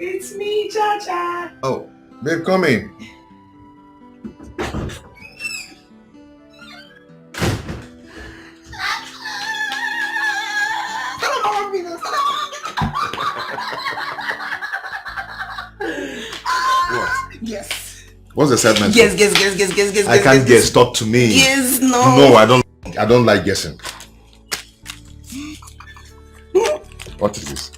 It's me, Cha-Cha. Oh, babe, come in. What? Yes. What's the segment? Guess. I can't guess. Talk to me. Yes, no. No, I don't like guessing. What is this?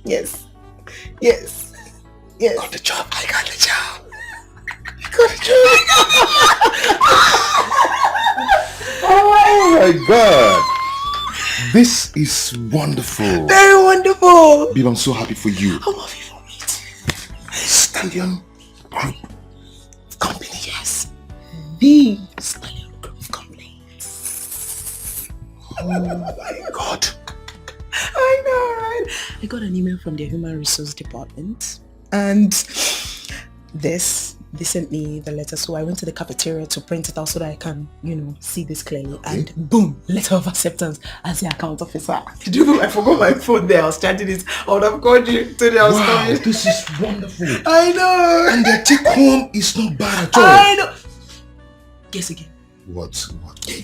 Yes. Got the job. I got the job. Oh my God. This is wonderful. Very wonderful. Babe, I'm so happy for you. I'm happy for me too. Stallion Group Company. Yes. The Stallion Group Company. Oh my God. I know, right? I got an email from the Human Resource Department and they sent me the letter, so I went to the cafeteria to print it out so that I can, see this clearly. Okay. And boom, letter of acceptance as the account officer. I forgot my phone there. I was charging it. I would have called you today. I was coming. This is wonderful. I know. And the take home is not bad at all. I know. Guess again. What?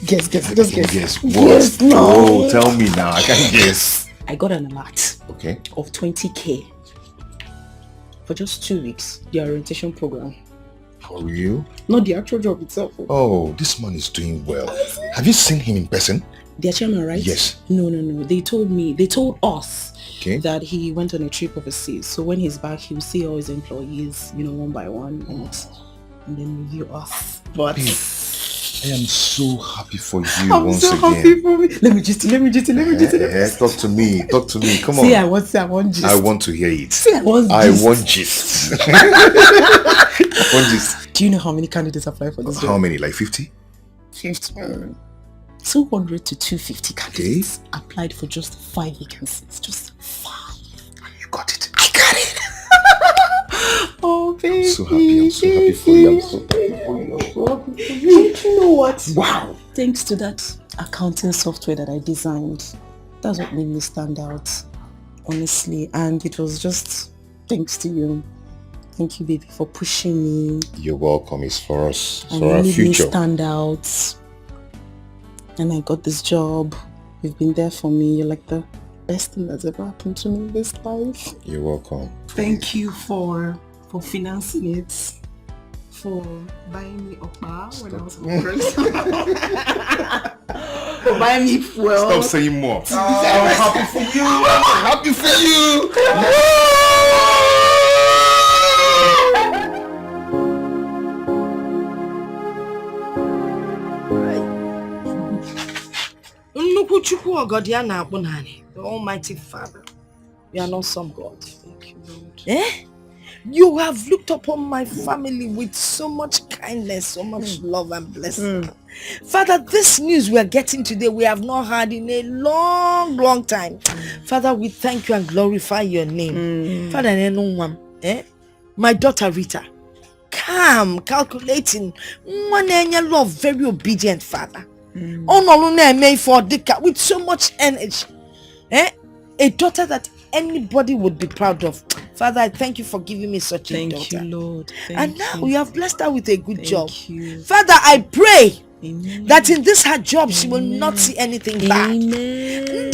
Guess. Just guess. What? Yes, no. Oh, tell me now. I can't guess. I got an alert. Okay. Of 20K for just 2 weeks. The orientation program. How are you? Not the actual job itself. Oh, this man is doing well. Have you seen him in person? Their chairman, right? Yes. No. They told us okay. that he went on a trip overseas. So when he's back, he will see all his employees, one by one, and then review us. But I am so happy for you I'm once so again. Happy for me. Let me just. Talk to me. Come on. See, I want gist. I want to hear it. See, I want gist. Do you know how many candidates apply for this job? How many? Like 50? 50. 200 to 250 candidates applied for just 5 vacancies. Just 5. You got it. I got it. Oh, baby. I'm so happy for you. You know what? Wow. Thanks to that accounting software that I designed, that's what made me stand out, honestly. And it was just thanks to you. Thank you, baby, for pushing me. You're welcome. It's for us. And for our made future. Me stand out. And I got this job. You've been there for me. You're like the best thing that's ever happened to me in this life. You're welcome. Thank you for financing it. For buying me Okpa when I was hungry. For buying me fuel. Stop saying more. I'm happy for you. I'm happy for you. The Almighty Father. You are not some God. Thank you, Lord. You have looked upon my family with so much kindness, so much love and blessing. Father, this news we are getting today, we have not heard in a long time. Father, we thank you and glorify your name. Father, my daughter Rita, calm, calculating, one love, very obedient, Father. With so much energy. A daughter that anybody would be proud of. Father, I thank you for giving me such a daughter. Thank you, Lord. Now you have blessed her with a good job. You. Father, I pray Amen. that in this her job she will not see anything bad. Amen.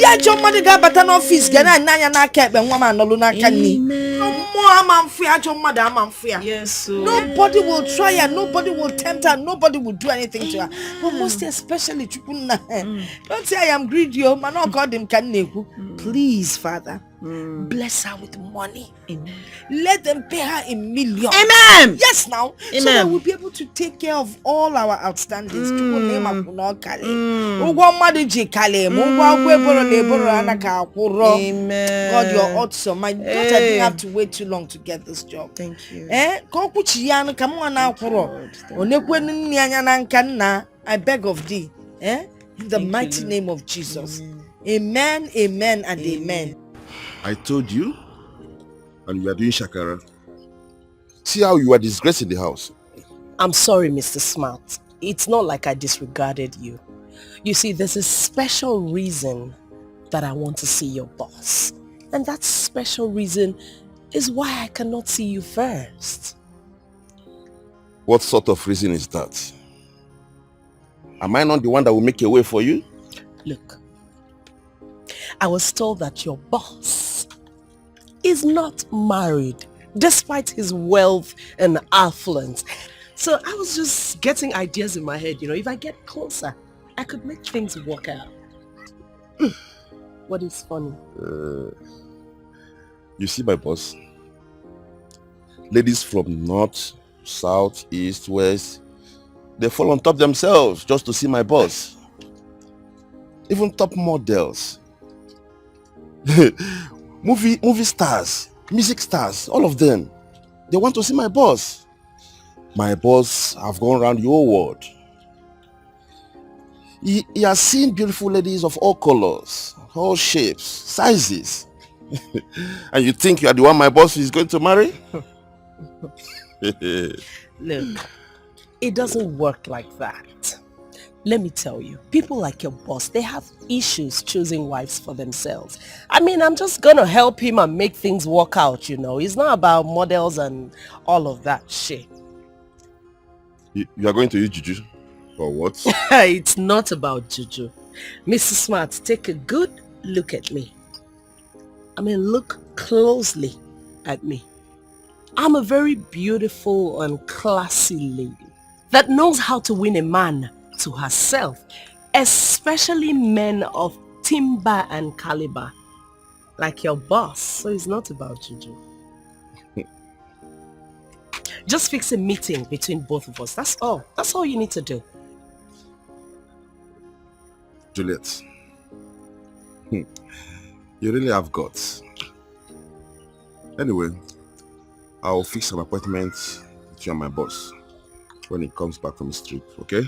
Yes, so. Nobody will try her, nobody will tempt her, nobody will do anything to her. But most especially, don't say I am greedy, man, not God him can. Please, Father, bless her with money. Amen. Let them pay her in millions. Amen. Yes, now. Amen. So that we'll be able to take care of all our outstandings. Amen. God, you're awesome. My daughter didn't have to wait too long to get this job. Thank you. I beg of thee. In the mighty name of Jesus. Amen, amen, and amen. I told you, and you are doing shakara. See how you are disgracing the house. I'm sorry, Mr. Smart. It's not like I disregarded you. You see, there's a special reason that I want to see your boss. And that special reason is why I cannot see you first. What sort of reason is that? Am I not the one that will make a way for you? Look, I was told that your boss is not married, despite his wealth and affluence. So I was just getting ideas in my head, if I get closer, I could make things work out. What is funny? You see my boss? Ladies from north, south, east, west, they fall on top themselves just to see my boss. Even top models. movie stars, music stars, all of them. They want to see my boss. My boss have gone around the whole world. He has seen beautiful ladies of all colors, all shapes, sizes. And you think you are the one my boss is going to marry? Look, it doesn't work like that. Let me tell you, people like your boss, they have issues choosing wives for themselves. I mean, I'm just gonna help him and make things work out, It's not about models and all of that shit. You are going to use juju? Or what? It's not about juju. Mr. Smart, take a good look at me. I mean, look closely at me. I'm a very beautiful and classy lady that knows how to win a man to herself, especially men of timber and caliber, like your boss. So it's not about juju. Just fix a meeting between both of us. That's all. That's all you need to do. Juliet, you really have guts. Anyway, I'll fix an appointment with you and my boss when he comes back from his trip, okay?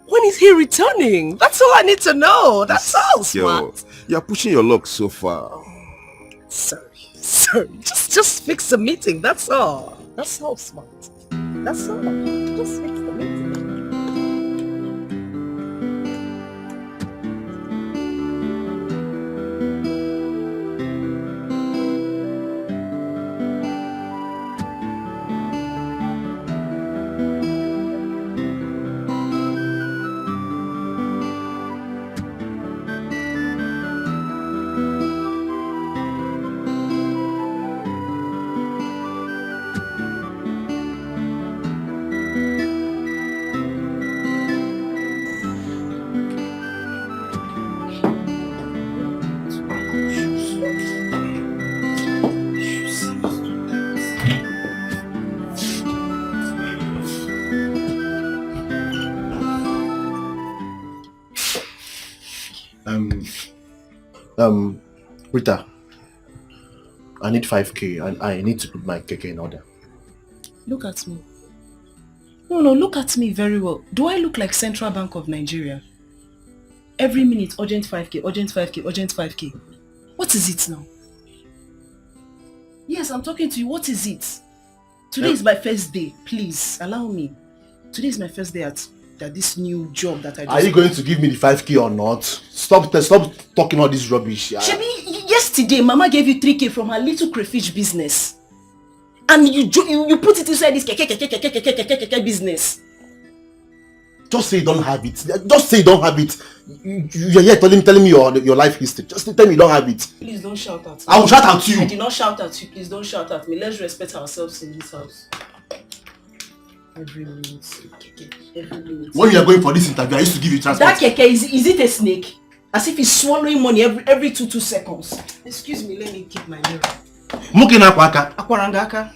When is he returning? That's all I need to know. That's all, Smart. You're pushing your luck so far. Sorry. Just fix the meeting. That's all. That's all, Smart. That's all. Just fix the meeting. Rita, I need 5k and I need to put my keke in order. Look at me. No, look at me very well. Do I look like Central Bank of Nigeria? Every minute, urgent 5k, urgent 5k, urgent 5k. What is it now? Yes, I'm talking to you. What is it? Today is my first day. Please, allow me. Today is my first day at this new job that I do. Are you going to give me the 5k or not? Stop talking all this rubbish. Shebi, yesterday, Mama gave you 3k from her little crayfish business. And you put it inside this keke business. Just say you don't have it. Just say you don't have it. You're here telling me your life history. Just tell me you don't have it. Please don't shout at me. I will shout at you. I did not shout at you. Please don't shout at me. Let's respect ourselves in this house. Every minute. When you are going for this interview, I used to give you transport. That keke, is it a snake? As if he's swallowing money every 2 seconds. Excuse me, let me keep my mirror. Akwarangaka.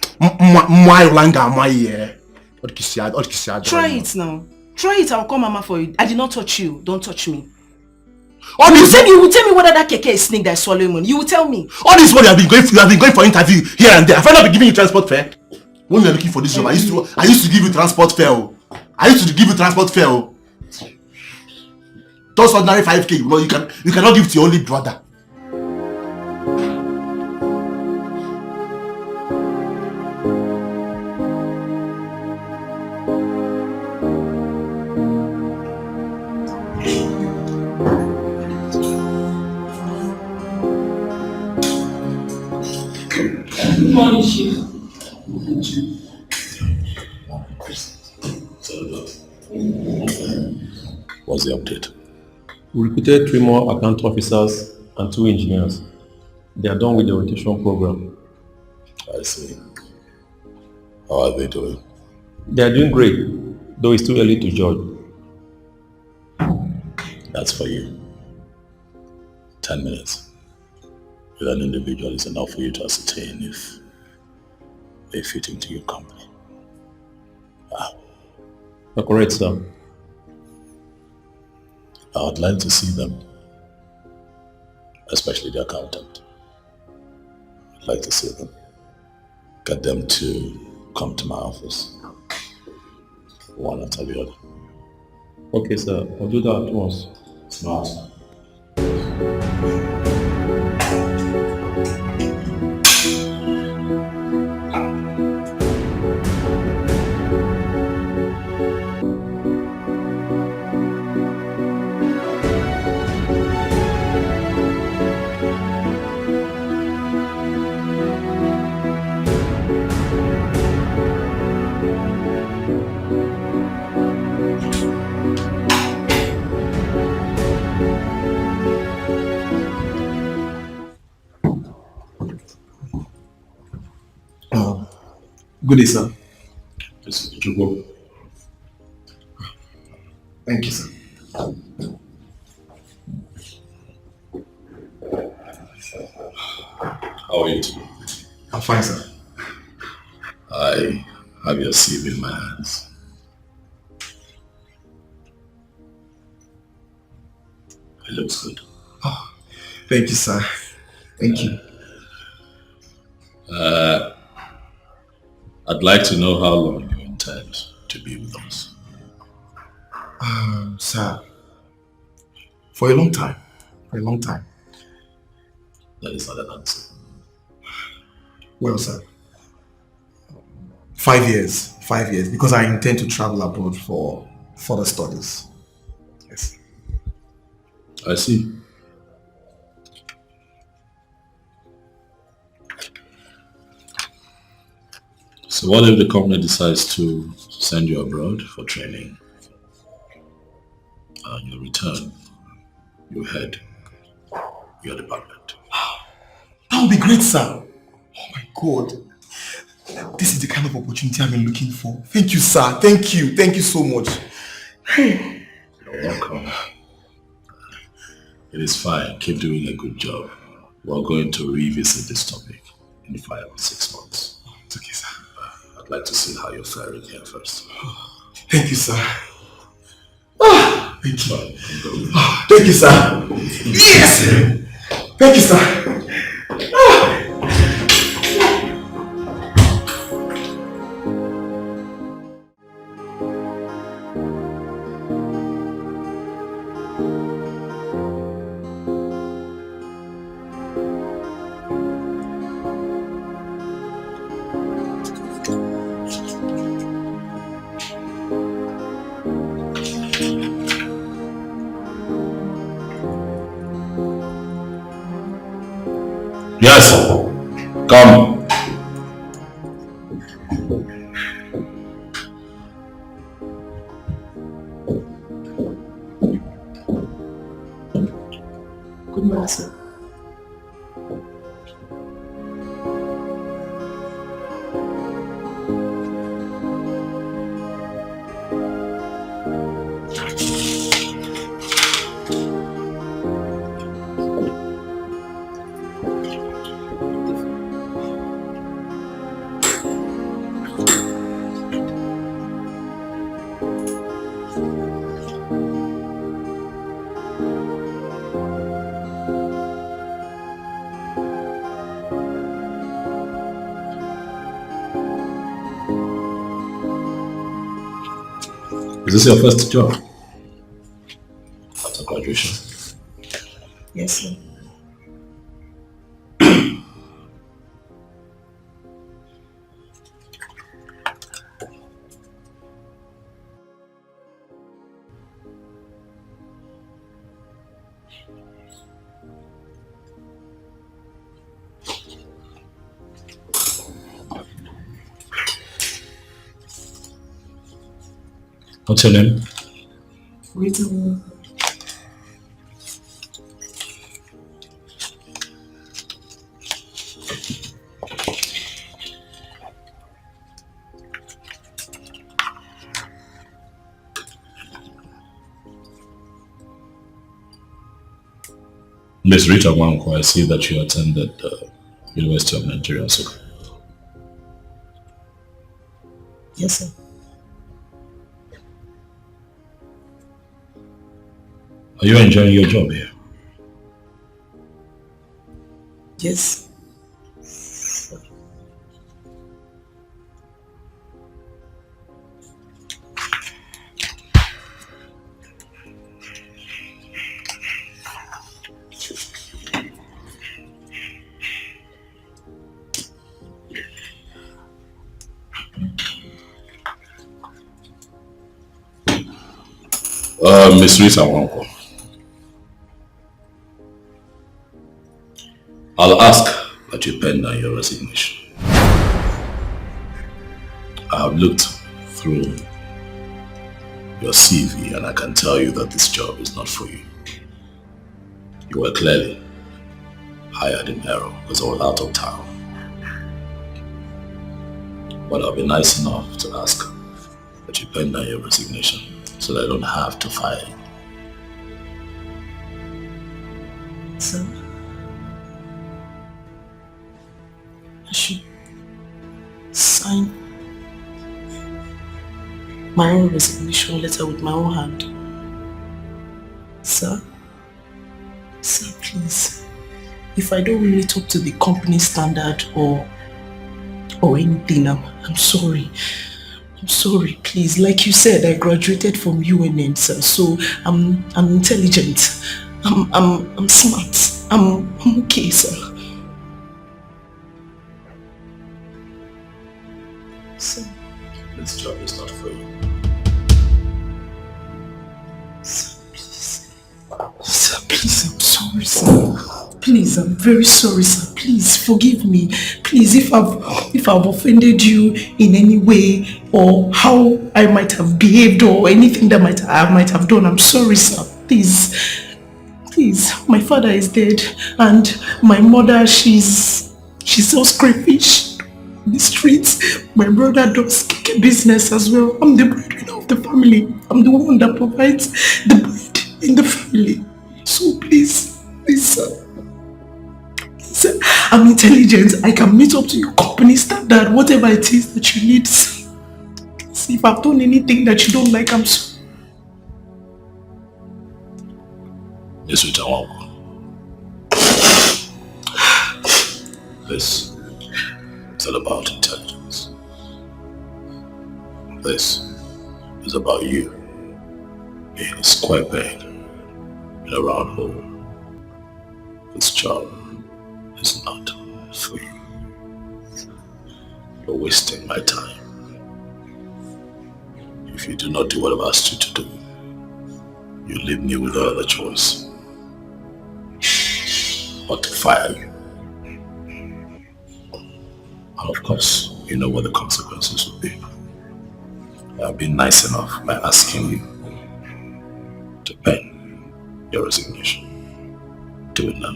Try it now. Try it, I'll call Mama for you. I did not touch you. Don't touch me. You will tell me whether that keke is snake that is swallowing money. You will tell me. All this what you have been going for interview here and there. Have I not been giving you transport fare? When you are looking for this job, I used to give you transport fare. Just ordinary 5k, you cannot give to your only brother. Good morning, Chief. What's the update? We recruited 3 more account officers and 2 engineers. They are done with the rotation program. I see. How are they doing? They are doing great, though it's too early to judge. That's for you. 10 minutes with an individual is enough for you to ascertain if they fit into your company. You're correct, sir. I would like to see them, especially the accountant. I'd like to see them. Get them to come to my office, one after the other. Okay, sir. I'll do that at once. Smart. Good day, sir. Did you go? Thank you, sir. How are you today? I'm fine, sir. I have your CV in my hands. It looks good. Oh, thank you, sir. Thank you. I'd like to know how long you intend to be with us. Sir, for a long time. For a long time. That is not an answer. Well, sir, 5 years. 5 years, because I intend to travel abroad for further studies. Yes. I see. So what if the company decides to send you abroad for training? And you return, you head your department. That would be great, sir. Oh my God. This is the kind of opportunity I've been looking for. Thank you, sir. Thank you. Thank you so much. You're welcome. It is fine. Keep doing a good job. We're going to revisit this topic in 5 or 6 months. It's okay, sir. I'd like to see how you're faring here first. Thank you, sir. Thank you. Go. Thank you, sir. Yes! Thank you, sir. Yes, come. Good morning, sir. Is this your first job after graduation? Yes, sir. What's your name? Rita. Miss Rita Wanko, I see that you attended University of Nigeria, so. Yes, sir. Are you enjoying your job here? Yes. Miss Rita Wanko, I'll ask that you pen down your resignation. I have looked through your CV and I can tell you that this job is not for you. You were clearly hired in error because I was out of town. But I'll be nice enough to ask that you pen down your resignation so that I don't have to fire you. Sir, I should sign my own resignation letter with my own hand. Sir, please. If I don't meet up to the company standard or anything, I'm sorry. I'm sorry, please. Like you said, I graduated from UNN, sir. So I'm intelligent. I'm smart. I'm okay, sir. Sir. This job is not for you. Sir, please. Sir, please, I'm sorry, sir. Please, I'm very sorry, sir. Please, forgive me. Please, if I've offended you in any way or how I might have behaved or anything that I might have done, I'm sorry, sir. Please, my father is dead and my mother, she sells crayfish in the streets. My brother does cake business as well. I'm the breadwinner of the family. I'm the one that provides the bread in the family. So please, sir. Sir, I'm intelligent. I can meet up to your company standard, whatever it is that you need. See, if I've done anything that you don't like, I'm sorry. Yes, Rita Wanko. This is all about intelligence. This is about you being a square peg in a round hole. This job is not for you. You're wasting my time. If you do not do what I've asked you to do, you leave me with no other choice but to fire you. And of course, you know what the consequences will be. I've been nice enough by asking you to pen your resignation. Do it now.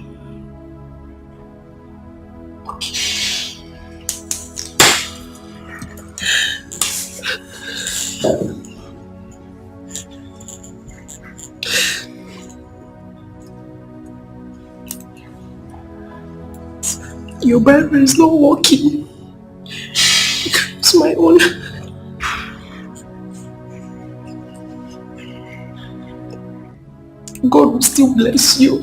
Your Bible is not working. It's my own. God will still bless you.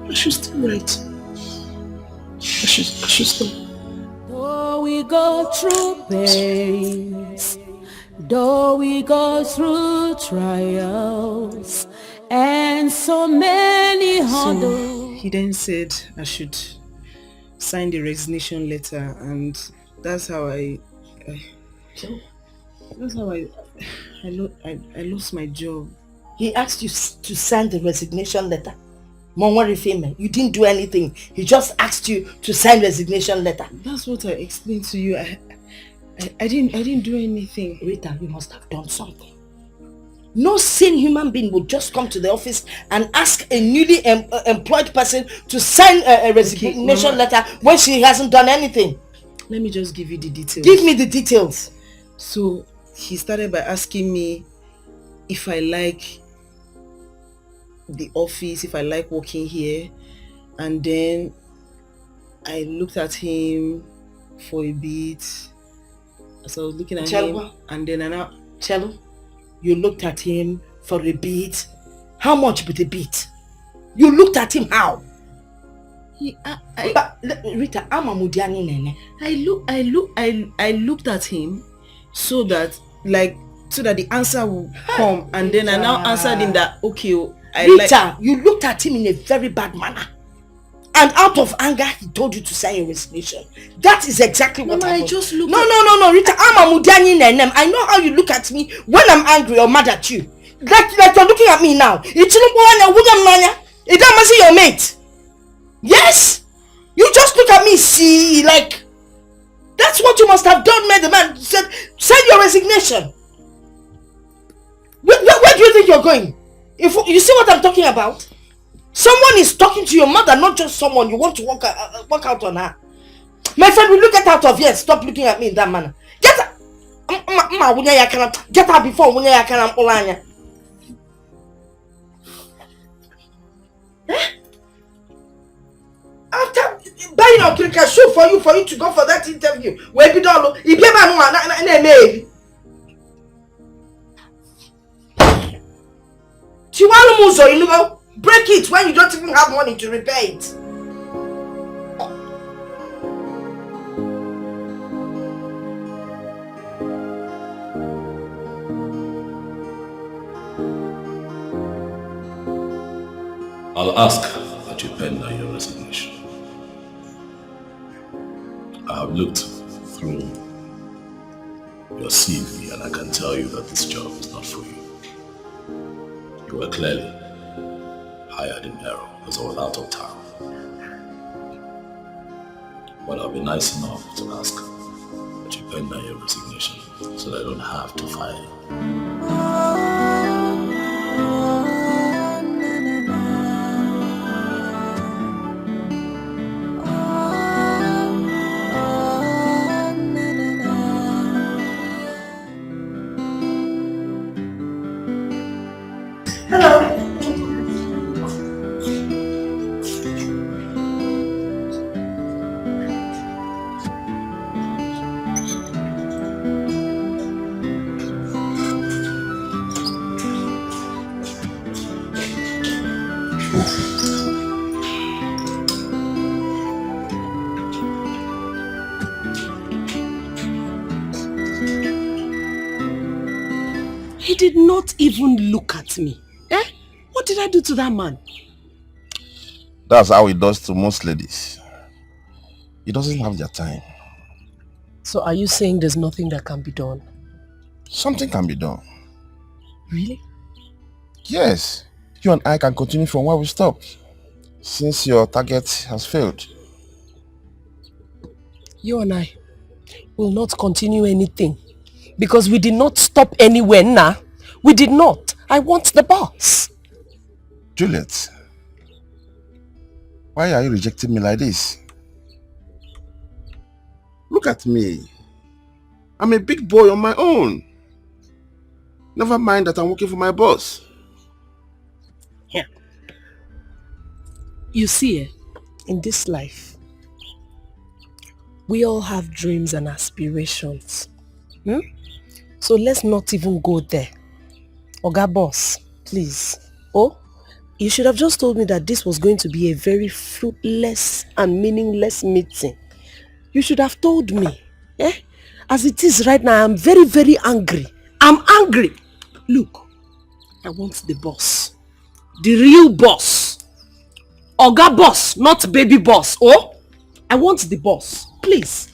I should still write. I should stop. Though we go through pains, though we go through trials, and so many hurdles. So he then said I should sign the resignation letter, and that's how I lost my job. He asked you to sign the resignation letter. You didn't do anything. He just asked you to sign resignation letter. That's what I explained to you. I didn't do anything. Rita, you must have done something. No sane human being would just come to the office and ask a newly employed person to sign a resignation letter when she hasn't done anything. Let me just give you the details. Give me the details. So, he started by asking me if I like the office, if I like working here. And then I looked at him for a bit. So I was looking at him. And then Cello, you looked at him for a bit. How much with a bit? You looked at him how? Rita, I'm a Mudiani nene. I looked at him so that the answer will come, and then I now answered him that Rita, you looked at him in a very bad manner. And out of anger, he told you to sign a resignation. That is exactly what happened. I just looked No, Rita, I'm a Mudiani nenem. I know how you look at me when I'm angry or mad at you. Like you're looking at me now. It doesn't your mate. Yes? You just look at me, see, like, that's what you must have done, man. The man said, sign your resignation. Where do you think you're going? If you see what I'm talking about? Someone is talking to your mother, not just someone you want to walk out on her. My friend, will you get out of here? Stop looking at me in that manner. Get out! Get out before I can. After buying a cricket shoe for you to go for that interview, where you don't know, if you ever know, break it when you don't even have money to repair it. I'll ask that you pen down your resignation. I have looked through your CV and I can tell you that this job is not for you. You were clearly hired in error because I was out of town. But I'll be nice enough to ask that you pen down your resignation so that I don't have to fire you. He did not even look at me. What did I do to that man? That's how he does to most ladies. He doesn't have their time. So are you saying there's nothing that can be done? Something can be done. Really? Yes. You and I can continue from where we stopped, since your target has failed. You and I will not continue anything because we did not stop anywhere now. We did not. I want the boss. Juliet, why are you rejecting me like this? Look at me. I'm a big boy on my own. Never mind that I'm working for my boss. Yeah. You see, in this life, we all have dreams and aspirations. So let's not even go there. Oga boss, please. Oh, you should have just told me that this was going to be a very fruitless and meaningless meeting. You should have told me. As it is right now, I'm very, very angry. I'm angry. Look, I want the boss. The real boss. Oga boss, not baby boss. Oh, I want the boss. Please.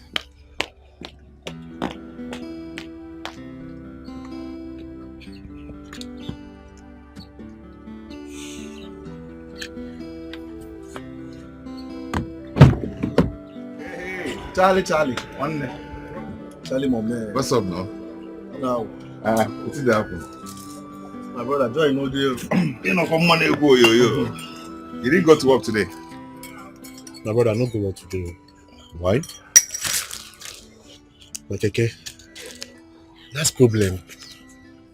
Charlie. Charlie, my man. What's up now? Now. What did happen? My brother, Joy, no deal. You know, for money go, yo. You didn't go to work today? My brother, not go work today. Why? Like, okay. That's problem.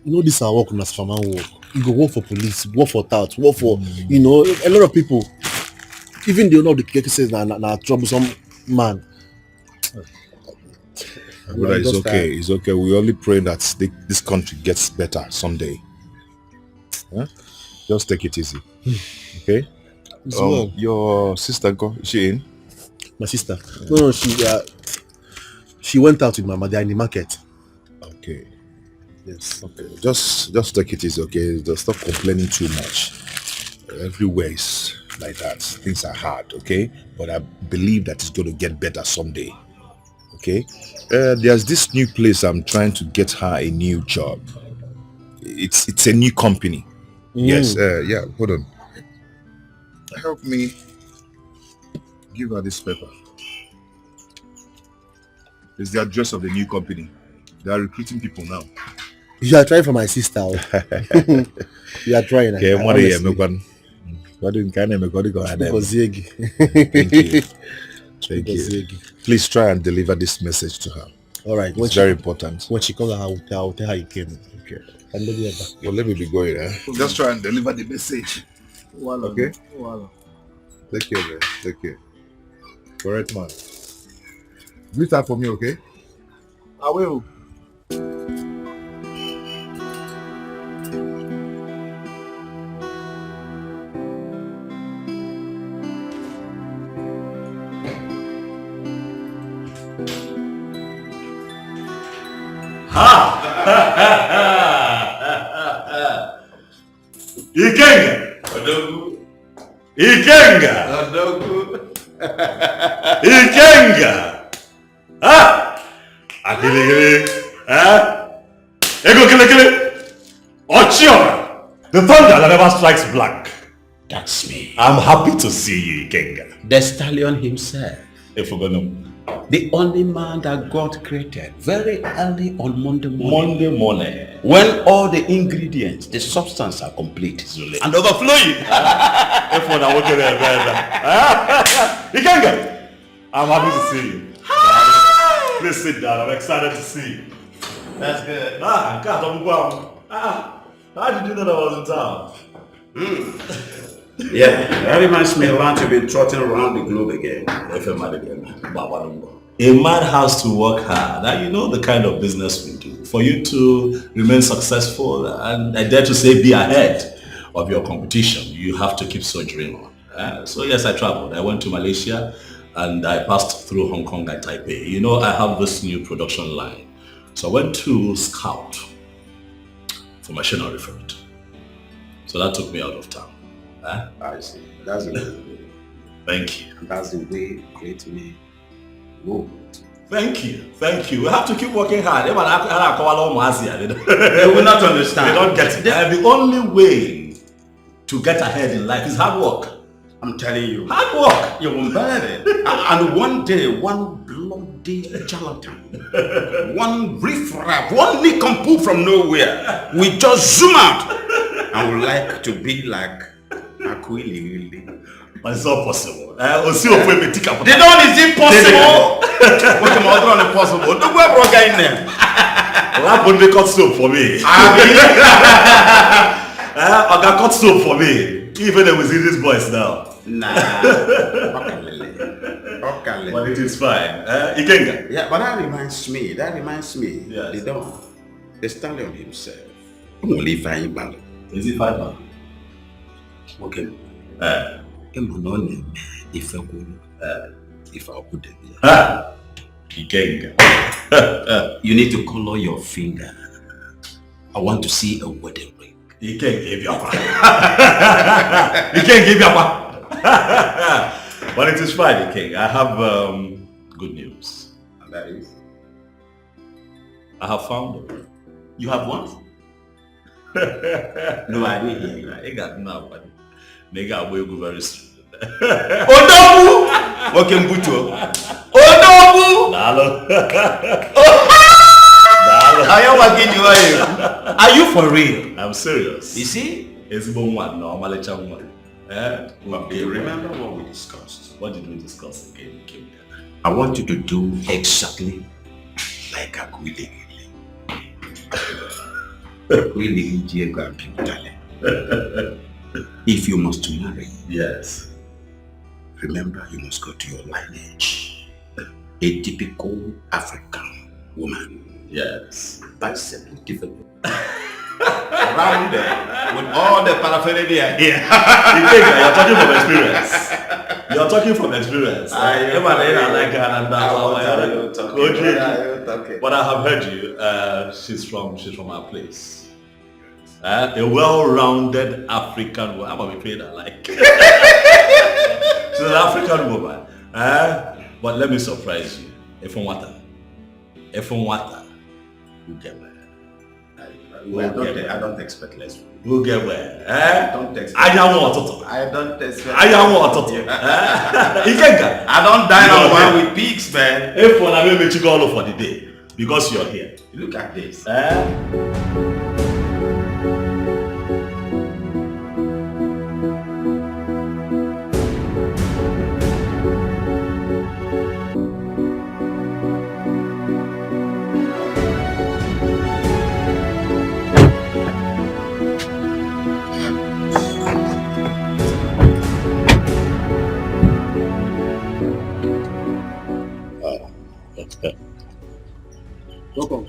You know, this our work as farmer work. You go work for police, work for tout, work for, you know, a lot of people. Even the owner of the keke says na troublesome man. Brother, it's okay. It's okay. We only pray that this country gets better someday. Huh? Just take it easy. Okay? Your sister, is she in? My sister? No, she went out with my mother in the market. Okay. Yes. Okay. Just take it easy, okay? Just stop complaining too much. Everywhere is like that. Things are hard, okay? But I believe that it's going to get better someday. Okay? There's this new place I'm trying to get her a new job. It's a new company. Yes. Yeah. Hold on. Help me. Give her this paper. It's the address of the new company. They are recruiting people now. You are trying for my sister. You are trying. Okay, Thank you. Please try and deliver this message to her. All right. It's very important. When she comes, I'll tell her you came. Okay. Well, let me be going. Just try and deliver the message. Okay? Take care, man. Take care. Correct, man. Greet her for me, okay? I will. Ikenga! Akili! Ego kili! Ochiora! The thunder that never strikes black. That's me. I'm happy to see you, Ikenga. The stallion himself. Ifugonu. The only man that God created very early on Monday morning. When all the ingredients, the substance are complete. And overflowing. Ikenga! I'm happy to see you. Please sit down. I'm excited to see you. That's good. How did you know that I was in town? Yeah, that reminds me of how to be trotting around the globe again. A man has to work hard. And you know the kind of business we do. For you to remain successful and I dare to say be ahead of your competition, you have to keep soldiering on. So yes, I traveled. I went to Malaysia and I passed through Hong Kong and Taipei. You know, I have this new production line. So I went to scout for machinery for it. So that took me out of town. I see. That's the way. Thank you. That's the way great men move. Thank you. We have to keep working hard. They will not understand. They don't get it. The only way to get ahead in life is hard work. I'm telling you. Hard work. You won't believe it. And one day, one bloody charlatan, one riffraff, one nincompoop from nowhere, we just zoom out and would like to be like Aquili. But it's not possible. They don't, is it possible? What's the other impossible? Don't go broke in there. That would be cut soap for me. I got cut soap for me. Even with these boys now. Nah. Okay. But it is fine. Ikenga. Yeah, but that reminds me. Yes. The stallion himself. Is it 5 pounds? Okay. Ikenga. You need to color your finger. I want to see a wedding ring. You can't give you one. You can't give you one. But it is Friday, King. I have good news. And that is? I have found her. You have what? No, I didn't hear you. I got no, buddy. Nigga, I will go very soon. Odamu! Okay, Mbuto. Oh no! Nalo. Are you for real? I'm serious. You see? It's one no, Malecha one. Okay, remember what we discussed? What did we discuss again? I want you to do exactly like Akwili. If you must marry, yes. Remember you must go to your lineage. A typical African woman. Yes. Bicep developed. Rounded with all the paraphernalia here. You're talking from experience. You're talking from experience. But I have heard you. She's from our place. A well-rounded African woman. I'm gonna be paid like. She's an African woman. But let me surprise you. If on water, you get where. I don't expect less. We'll get where. Don't expect. I don't expect. I don't dine on one with pigs, man. If one I will you all for the day because you're here. Look at this. Welcome.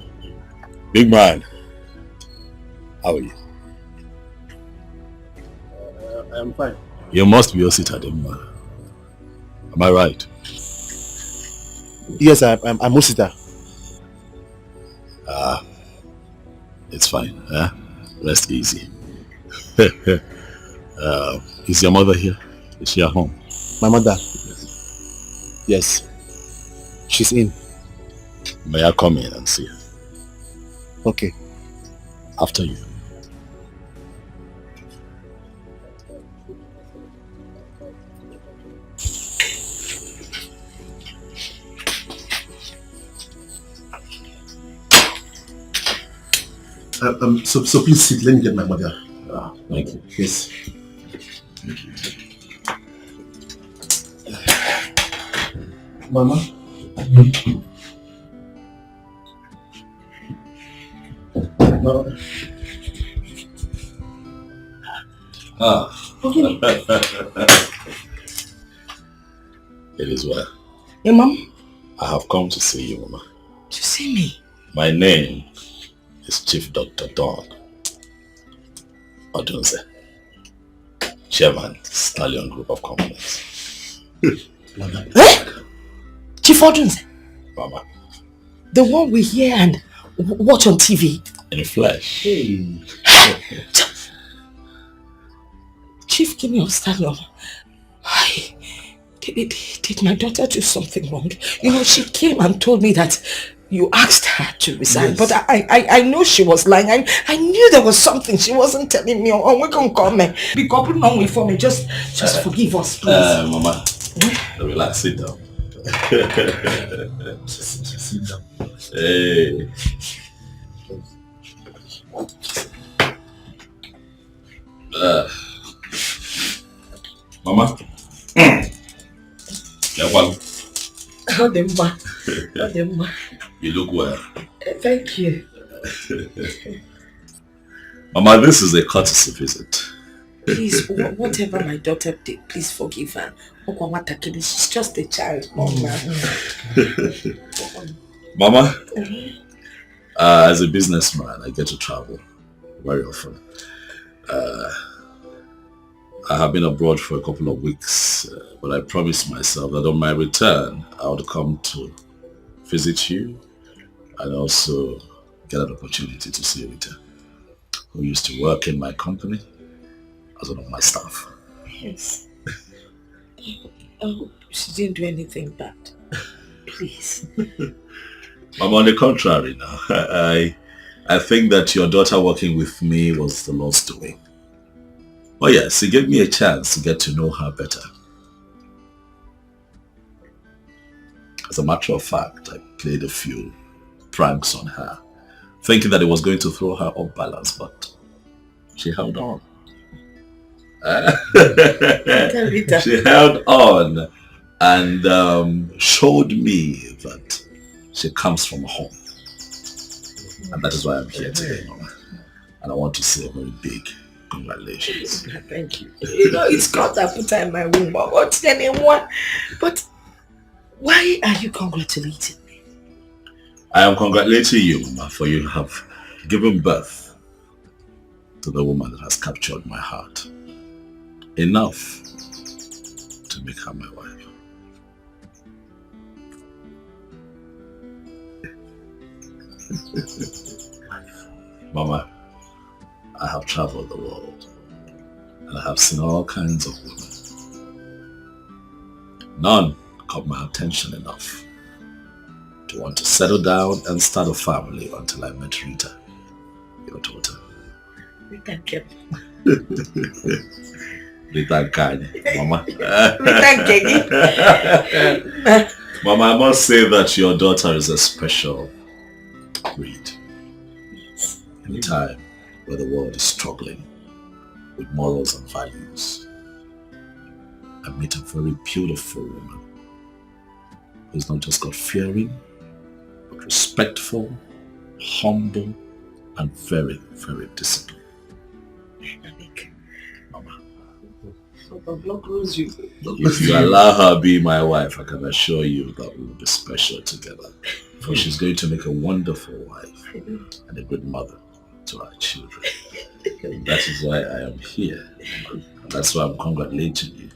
Big man, how are you? I am fine. You must be Osita, man. Am I right? Yes, I'm Osita. It's fine. Rest easy. Is your mother here? Is she at home? My mother? Yes. She's in. May I come in and see her? Okay. After you. So please sit. Let me get my mother. Thank you. Yes. Mama. No. It is well. Hey, Mom? I have come to see you, Mama. To see me? My name is Chief Dr. Don Odunze, Chairman, Stallion Group of Companies. Chief Odunze? Mama. The one we hear and watch on TV? In flesh. Hey. Chief, give me a Stallion. Did my daughter do something wrong? You know, she came and told me that you asked her to resign, yes. But I know she was lying. I knew there was something she wasn't telling me. Oh, we can come, man. Be coupled on with for me. Just forgive us, please. Mama, relax, sit down. Sit down. Hey. Mama. You look well. Thank you. Mama, this is a courtesy visit. Please, whatever my daughter did, please forgive her. She's just a child, Mama. Mama, as a businessman, I get to travel very often. I have been abroad for a couple of weeks, but I promised myself that on my return, I would come to visit you and also get an opportunity to see Rita, who used to work in my company as one of my staff. Yes. Oh, she didn't do anything bad. Please. Mama, on the contrary now, I think that your daughter working with me was the Lord's doing. Oh yes, it gave me a chance to get to know her better. As a matter of fact, I played a few pranks on her, thinking that it was going to throw her off balance, but she held on. She held on and showed me that she comes from home. And that is why I'm here today, Mama. And I want to say a very big congratulations. Thank you. You know, it's God that put her in my womb. What's anyone? But why are you congratulating me? I am congratulating you, Mama, for you have given birth to the woman that has captured my heart. Enough to make her my wife. Mama, I have traveled the world and I have seen all kinds of women. None caught my attention enough to want to settle down and start a family until I met Rita, your daughter. Rita kept. Rita Kanye, Mama. Rita Kanye. Mama, I must say that your daughter is a special breed. In a time where the world is struggling with morals and values, I met a very beautiful woman who's not just God-fearing, but respectful, humble, and very, very disciplined. Mama, if you allow her be my wife, I can assure you that we will be special together. For she's going to make a wonderful wife and a good mother to our children. And that is why I am here. And that's why I'm congratulating you.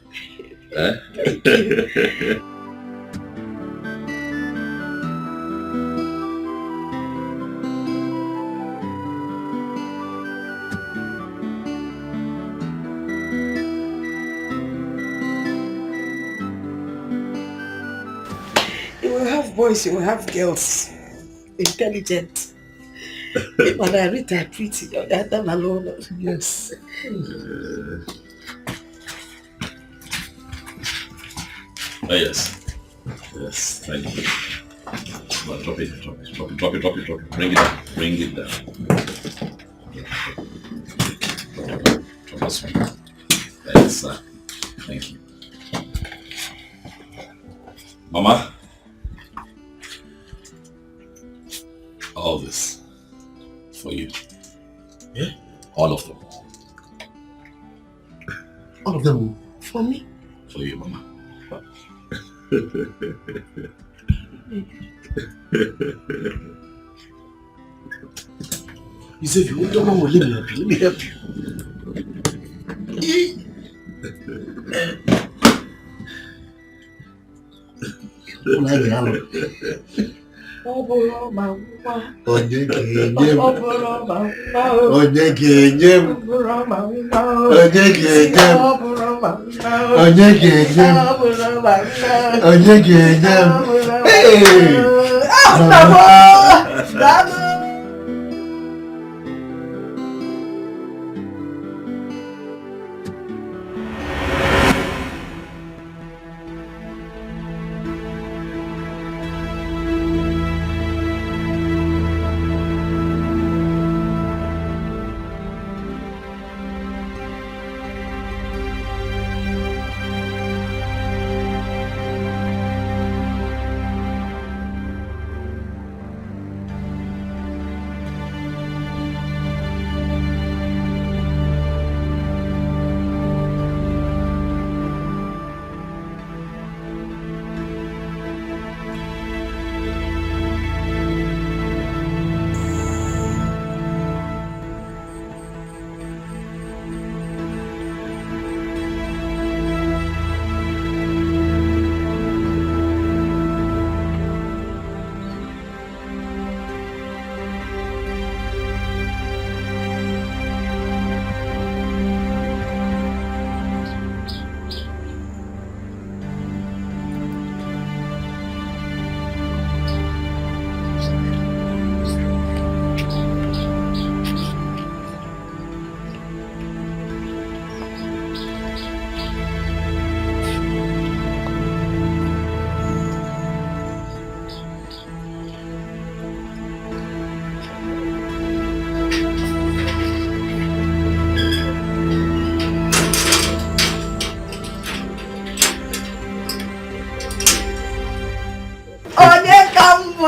You will have boys, you will have girls. Intelligent. When I read that pretty, that alone. Yes. Oh yes. Yes, thank you. Come on, drop it. Bring it down. Drop this one. Thanks, sir. Thank you. Mama, all this for you. Yeah? All of them. All of them? For me? For you, Mama. You said you don't know what, let me help you.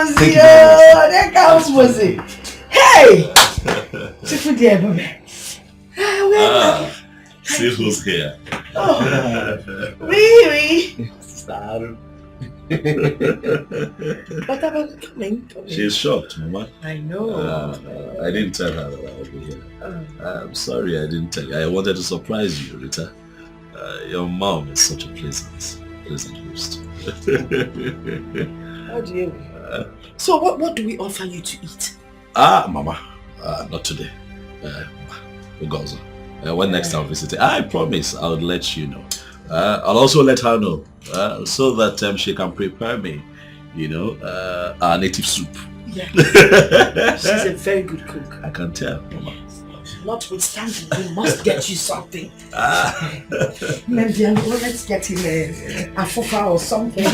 Muzi. There comes Muzi. Hey! Chifu dear, baby. See who's here. Oh, oui. But about coming. She's shocked, Mama. I know. I didn't tell her that I would be here. I'm sorry I didn't tell you. I wanted to surprise you, Rita. Your mom is such a pleasant host. How do you? So what do we offer you to eat? Mama. Not today. Ugozo. When next I'll visit, I promise I'll let you know. I'll also let her know so that she can prepare me, our native soup. Yeah. She's a very good cook. I can tell, Mama. Notwithstanding, we must get you something. Maybe let's get him a fufa or something.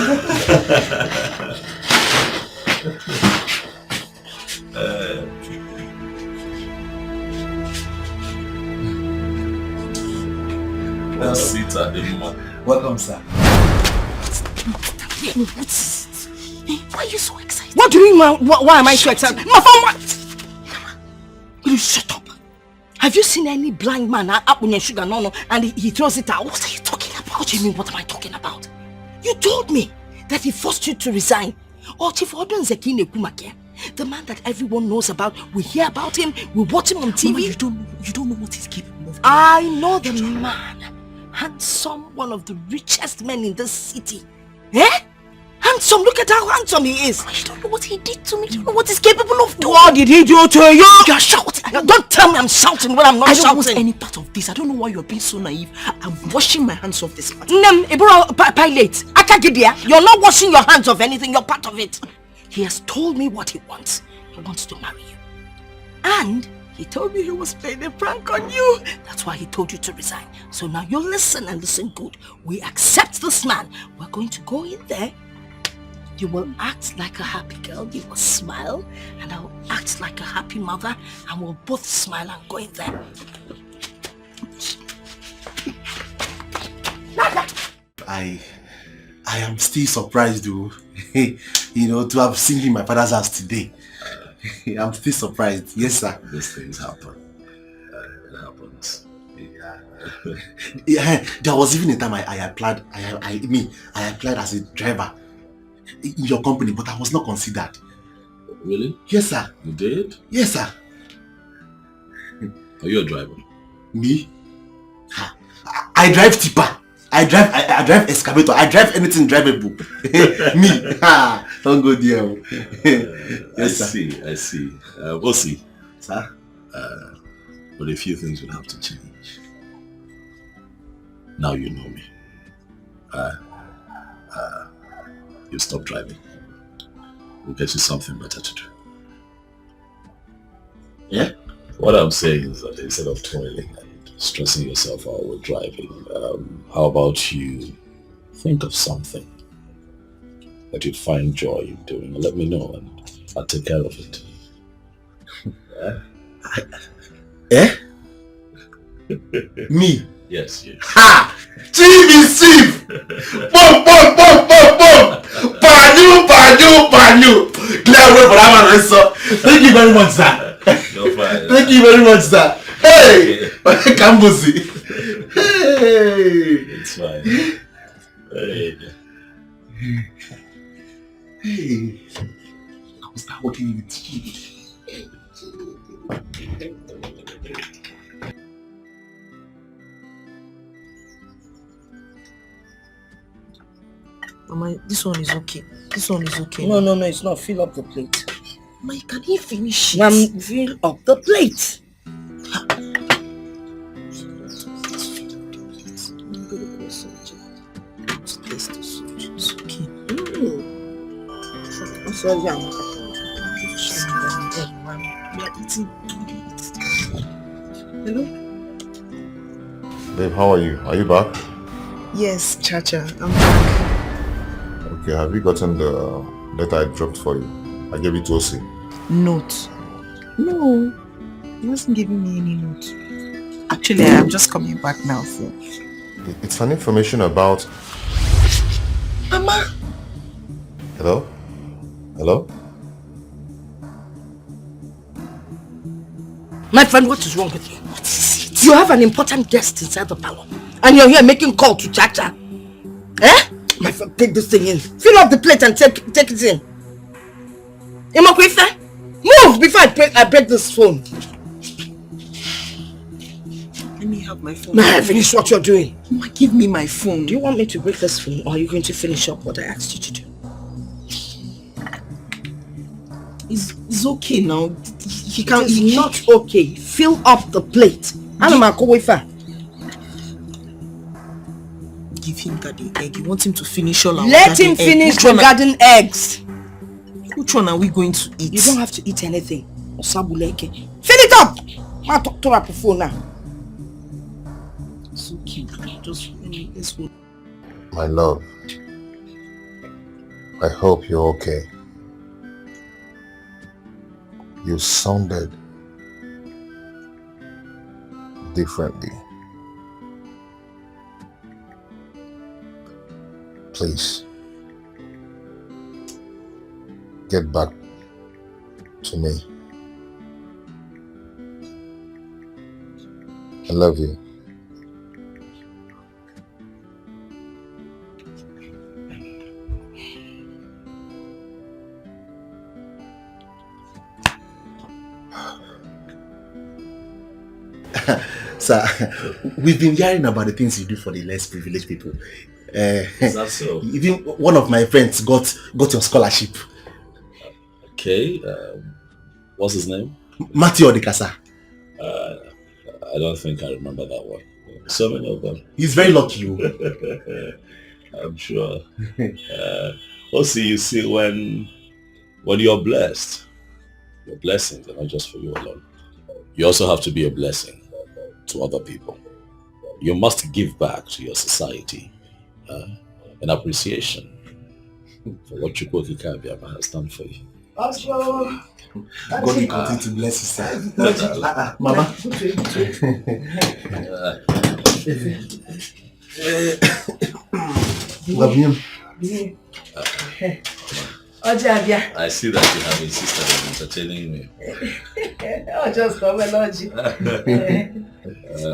Welcome, sir. Why are you so excited? What do you mean? Why am I so excited? My phone, what? Will you shut up? Have you seen any blind man up with your sugar no and he throws it out? What are you talking about? What do you mean, what am I talking about? You told me that he forced you to resign. Oh, Chief Odon Zekine Kumake, the man that everyone knows about. We hear about him, we watch him on TV. Mama, you don't know what he's capable of. I know the man. Handsome, one of the richest men in this city. Eh? Handsome, look at how handsome he is. You don't know what he did to me. You don't know what he's capable of doing. What did he do to you? You're shouting. Don't tell me I'm shouting when I'm not shouting. I don't want any part of this. I don't know why you're being so naive. I'm washing my hands off this matter. Pilate, you're not washing your hands of anything. You're part of it. He has told me what he wants. He wants to marry you. And he told me he was playing a prank on you. That's why he told you to resign. So now you listen and listen good. We accept this man. We're going to go in there. You will act like a happy girl. You will smile. And I will act like a happy mother. And we'll both smile and go in there. I am still surprised though, to have seen him in my father's house today. I'm still surprised. Yes, sir. These things happen. It happens. Yeah, there was even a time I applied as a driver in your company, but I was not considered. Really? Yes, sir. You did? Yes, sir. Are you a driver? Me? I drive tipper. I drive excavator. I drive anything drivable. Me. Don't go there. Yes, I see. We'll see. Sir? But a few things will have to change. Now you know me. You stop driving. We'll get you something better to do. Yeah? What I'm saying is that instead of toiling and stressing yourself out with driving, how about you think of something that you'd find joy in doing and let me know and I'll take care of it. Me? Yes, you. Ha! Chief is chief! Boom! Banyu! Clear way for that man, sir. Thank you very much, sir. Thank you very much, sir. Hey! Kambuzi. Hey! It's fine. Hey! I will start working with you. Mama, this one is okay. No, it's not. Fill up the plate. Mama, can he finish it? Ma'am, fill up the plate. Hello? Babe, how are you? Are you back? Yes, Chacha, I'm back. Okay, have you gotten the letter I dropped for you? I gave it to Osi. Note? No, he wasn't giving me any note. Actually, I'm just coming back now, so. It's an information about... Mama! Hello? My friend, what is wrong with you? What is it? You have an important guest inside the parlor. And you're here making call to Chacha. Eh? My friend, take this thing in. Fill up the plate and take it in. Imokwefe, move before I break this phone. Let me have my phone. May I finish what you're doing? Mama, give me my phone. Do you want me to break this phone or are you going to finish up what I asked you to do? It's okay now. He can't. It's not okay. Fill up the plate. Give him garden egg. You want him to finish all our Let him finish the garden eggs. Which one are we going to eat? You don't have to eat anything. Fill it up! I'll talk to her phone now. So cute. Just let's go. My love, I hope you're okay. You sounded differently. Please, get back to me. I love you. Sir, we've been hearing about the things you do for the less privileged people. Is that so? Even one of my friends got your scholarship. Okay, what's his name? Matthew Odekasa. I don't think I remember that one. So many of them. He's very lucky. I'm sure. Also, you see, when you're blessed, your blessings are not just for you alone. You also have to be a blessing to other people. You must give back to your society an appreciation for what Chukwu Kabiama has done for you. Also, God will continue to bless you, sir. Mama. Love you. I see that you have insisted on entertaining me. Oh, just come along.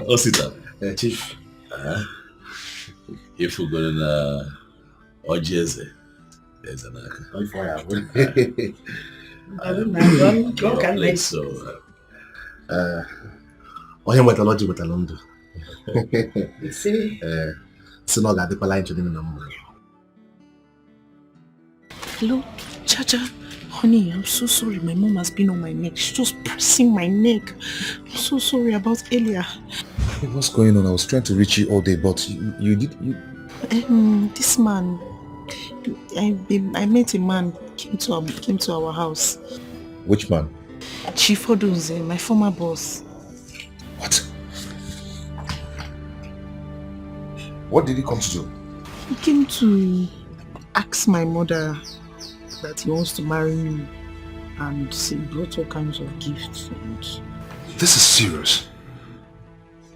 Osita. Chief. If we're going to Ojeze, there's an Don't so. Onye methodology with Alondo. You see? So now got the line to the number. Hello, Chacha. Honey, I'm so sorry. My mom has been on my neck. She's just pressing my neck. I'm so sorry about earlier. Hey, what's going on? I was trying to reach you all day, but you did. This man. I met a man came to our house. Which man? Chief Odunze, my former boss. What? What did he come to do? He came to ask my mother that he wants to marry me, and he brought all kinds of gifts. This is serious.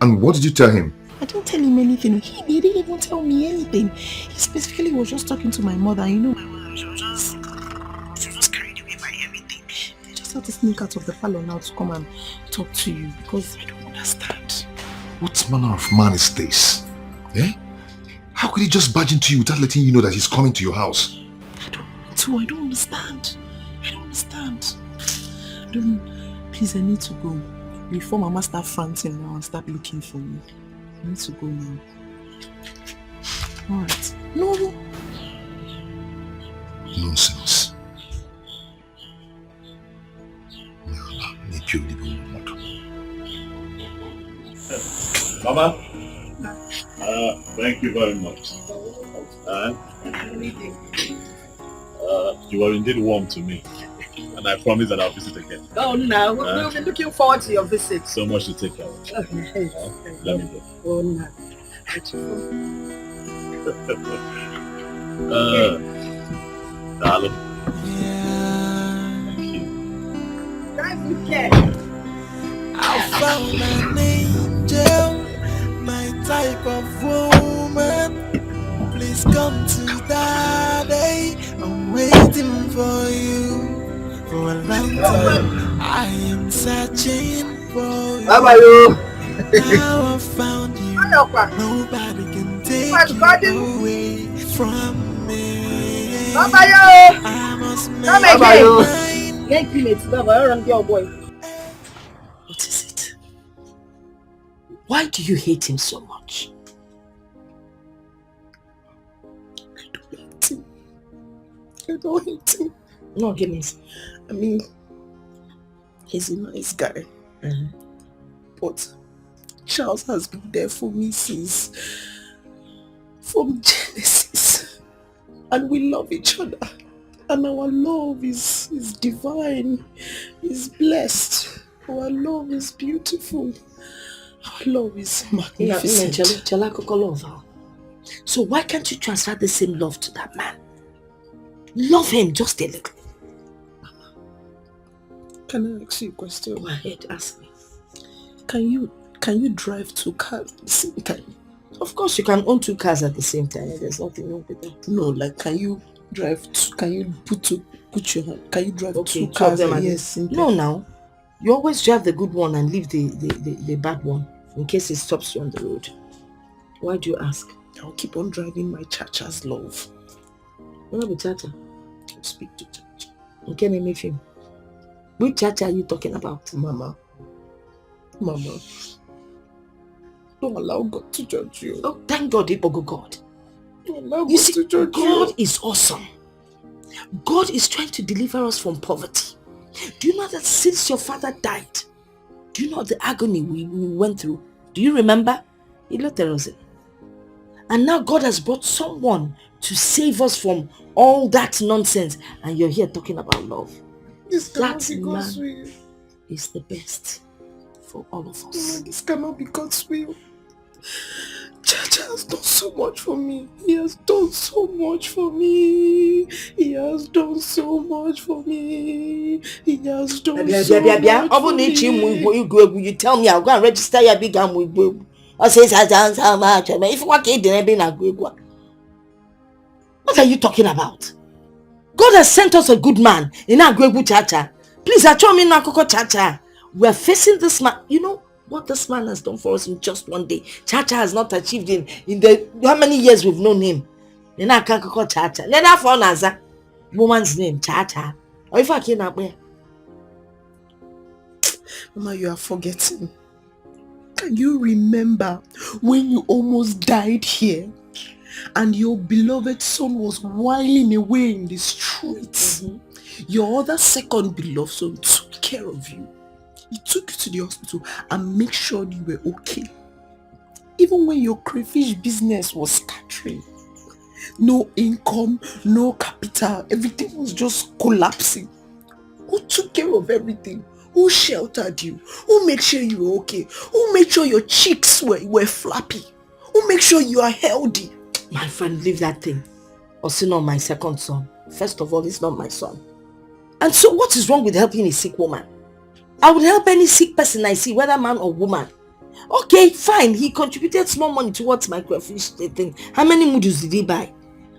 And what did you tell him? I didn't tell him anything. He didn't even tell me anything. He specifically was just talking to my mother. You know, my mother, she was just carried away by everything. They just had to sneak out of the parlor now to come and talk to you because I don't understand. What manner of man is this? Eh? How could he just barge into you without letting you know that he's coming to your house? I don't understand. Please, I need to go. Before Mama starts franting now and start looking for me. I need to go now. Alright. No. Nonsense. Make you Mama, thank you very much. You are indeed warm to me, and I promise that I'll visit again. Oh, no. We'll be looking forward to your visit. So much to take care of. Okay. Let me go. Oh, no. Darling. Thank you. I found an angel, my type of woman. Please come to Daddy. I'm waiting for you for a long time. I am searching for you. How are you? Now I found you. Nobody can take you away from me. How are you? I must make How are you? mine. Thank you, it's your boy. What is it? Why do you hate him so much? I don't hate him. No, goodness. I mean, he's a nice guy. But Charles has been there for me from Genesis. And we love each other. And our love is divine, is blessed. Our love is beautiful. Our love is magnificent. So why can't you transfer the same love to that man? Love him just a little. Can I ask you a question? Go ahead, ask me. Can you drive 2 cars at the same time? Of course you can own 2 cars at the same time. There's nothing wrong with that. No, like can you drive can you put your hand? Can you drive 2 two cars? of them Yes. No, now. You always drive the good one and leave the bad one in case it stops you on the road. Why do you ask? I'll keep on driving my Chacha's love. What about Chacha? I'll speak to Chacha. Okay, name him. Which Chacha are you talking about? Mama. Don't allow God to judge you. Oh, thank God, Ipogo God. Don't allow God You see, to judge God you. is awesome. God is trying to deliver us from poverty. Do you know that since your father died, do you know the agony we went through? Do you remember? And now God has brought someone to save us from all that nonsense. And you're here talking about love. This cannot That be God's man will. is the best for all of No, us. this cannot be God's will. Chacha has done so much for me. He has done so much for me. He has done so much for me. He has done so much for me. You tell me I'll go and register your big arm with Bob. I say how much. If you want what are you talking about? God has sent us a good man in our Gwegu Chacha. Please, I told me Nakoko Chacha. We are facing this man. You know what this man has done for us in just one day. Chacha has not achieved in the how many years we've known him. In our Kakoko Chacha. Then I found Naza. Woman's name, Chacha. Or if I came up there. Mama, you are forgetting. Can you remember when you almost died here and your beloved son was whiling away in the streets? Your other second beloved son took care of you. He took you to the hospital and made sure you were okay. Even when your crayfish business was scattering. No income, no capital, everything was just collapsing. Who took care of everything? Who sheltered you? Who made sure you were okay? Who made sure your cheeks were flappy? Who made sure you are healthy? My friend, leave that thing. Also not my second son. First of all, it's not my son. And so what is wrong with helping a sick woman? I would help any sick person I see, whether man or woman. Okay, fine. He contributed small money towards my crayfish thing. How many noodles did he buy?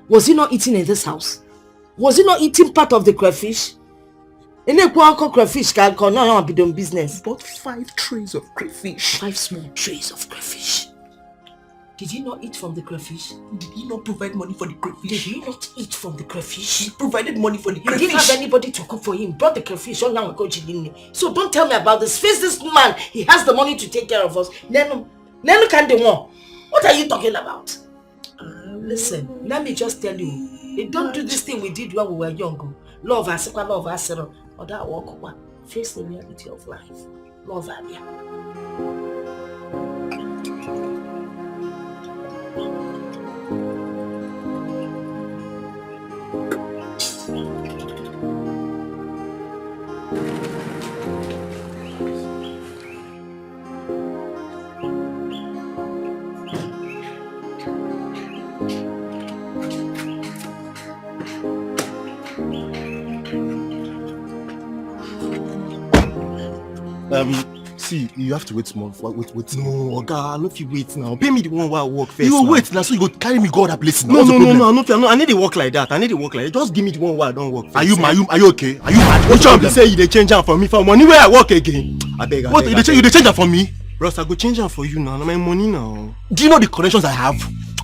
Was he not eating in this house? Was he not eating part of the crayfish? Crayfish can be done business. Bought 5 trays of crayfish. 5 small trays of crayfish. Did he not eat from the crayfish? Did he not provide money for the crayfish? Did he not eat from the crayfish? He provided money for the He crayfish. didn't have anybody to cook for him. Brought the crayfish. So don't tell me about this. Face this man. He has the money to take care of us. What are you talking about? Listen, let me just tell you. Don't do this thing we did when we were young. Love us, or that walk. Face the reality of life. Love Abia. See, you have to wait small. Wait. No, Oga, no fit wait now. Pay me the one where I work first. You now. wait now, so you go carry me go other places. No, I need to work like that. Just give me the one where I don't work first. Are you okay? Are you mad? What job you say you dey change am for me for money where I work again? Abeg. What you dey change that for me? Bros, I go change am for you now. Na my money now. Do you know the connections I have?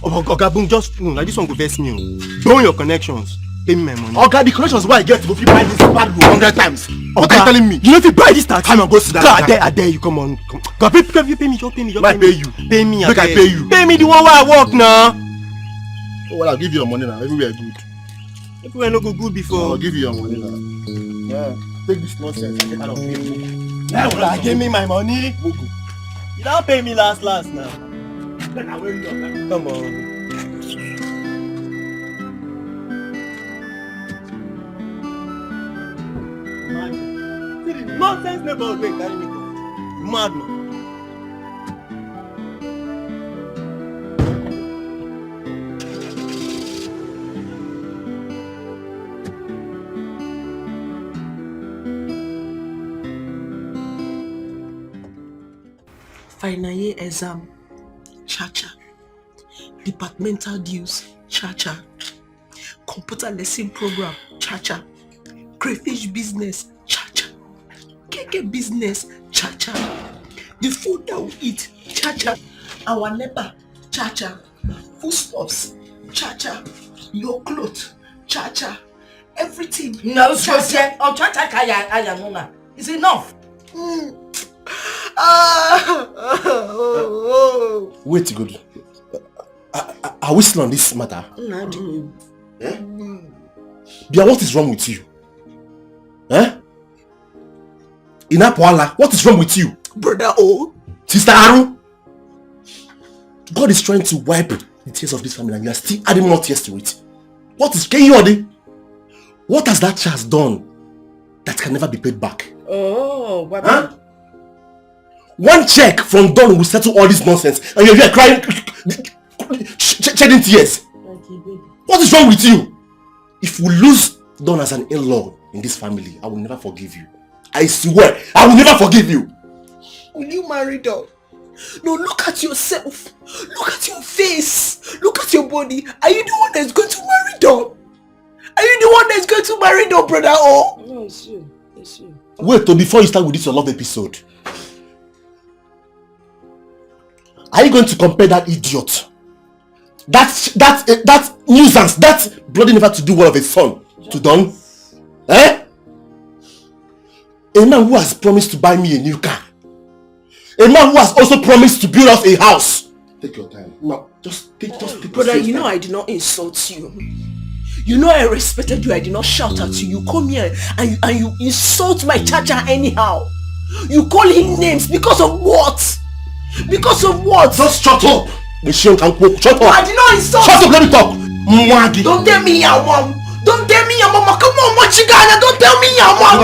Oga, boom, just like this one go vex me. Burn your connections. Pay me my money. Oga, the connections where I get to go fit buy this bad 100 times. What are you telling me? You know if you buy this taxi, come and go sit down. I dare you, come on. God, pay me. I pay you. Pay me. Make I pay you. Pay me the one where I work now. Oh, well, I'll give you your money now. Everywhere good. Everywhere no go good before. I'll give you your money now. Yeah. Take this nonsense and get out of here. Yeah, give me my money. You don't pay me last now. Come on. Nonsense never break, carry me go. Mad man. Final year exam, cha-cha. Departmental dues, cha-cha. Computer lesson program, cha-cha. Crayfish business, cha-cha. Keke business, cha-cha. The food that we eat, cha-cha. Our NEPA, cha-cha. Foodstuffs, cha-cha. Your clothes, cha-cha. Everything. No, cha-cha. Oh, cha-cha kaya nuna. It's enough. Wait, good. Are we still on this matter? No. Eh? Bia, what is wrong with you? Eh? Inapwala, what is wrong with you? Brother O. Sister Aru. God is trying to wipe the tears of this family and you are still adding more tears to it. What is Kenyode? What has that child done that can never be paid back? Oh, what? Huh? One check from Don will settle all this nonsense and you're here crying, shedding tears. What is wrong with you? If we lose Don as an in-law in this family, I will never forgive you. I swear, I will never forgive you. Will you marry Don? No, look at yourself. Look at your face. Look at your body. Are you the one that's going to marry Don? Are you the one that's going to marry Don, brother? Oh? No, it's you. It's you. Wait, till before you start with this your love episode. Are you going to compare that idiot? That nuisance, that bloody never to do well of a son to Don? Eh? A man who has promised to buy me a new car. A man who has also promised to build us a house. Take your time. No, just take brother, you know I did not insult you. You know I respected you. I did not shout at you. You come here and you insult my charger anyhow. You call him names because of what? Because of what? Just shut up. Shut up. I did not insult. Shut up, let me talk. Don't tell me your mom. Don't tell me your mama. Come on, Machigana. Don't tell me your mom.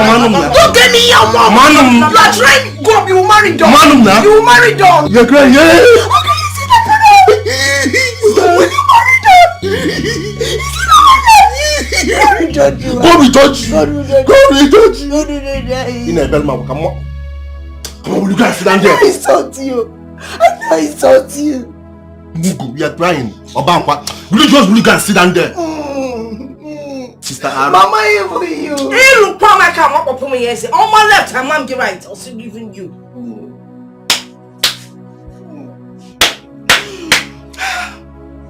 Don't tell me your mom. You are trying. Go up. You will marry Don. You will marry Don. You're great. Yeah. Okay, you see that, brother? Will you marry Don? You see that? Go be judge. Go be judge. In a bellman, come on. Come on, will you guys sit down there? I insult you. I insult you. Mugu, you are crying. Obankwa, will you guys sit down there? Sister Ara. Mama, even you. Hey, look, Mama, come up upon me. Yes, on my left, and Mom, right. I'll still giving you.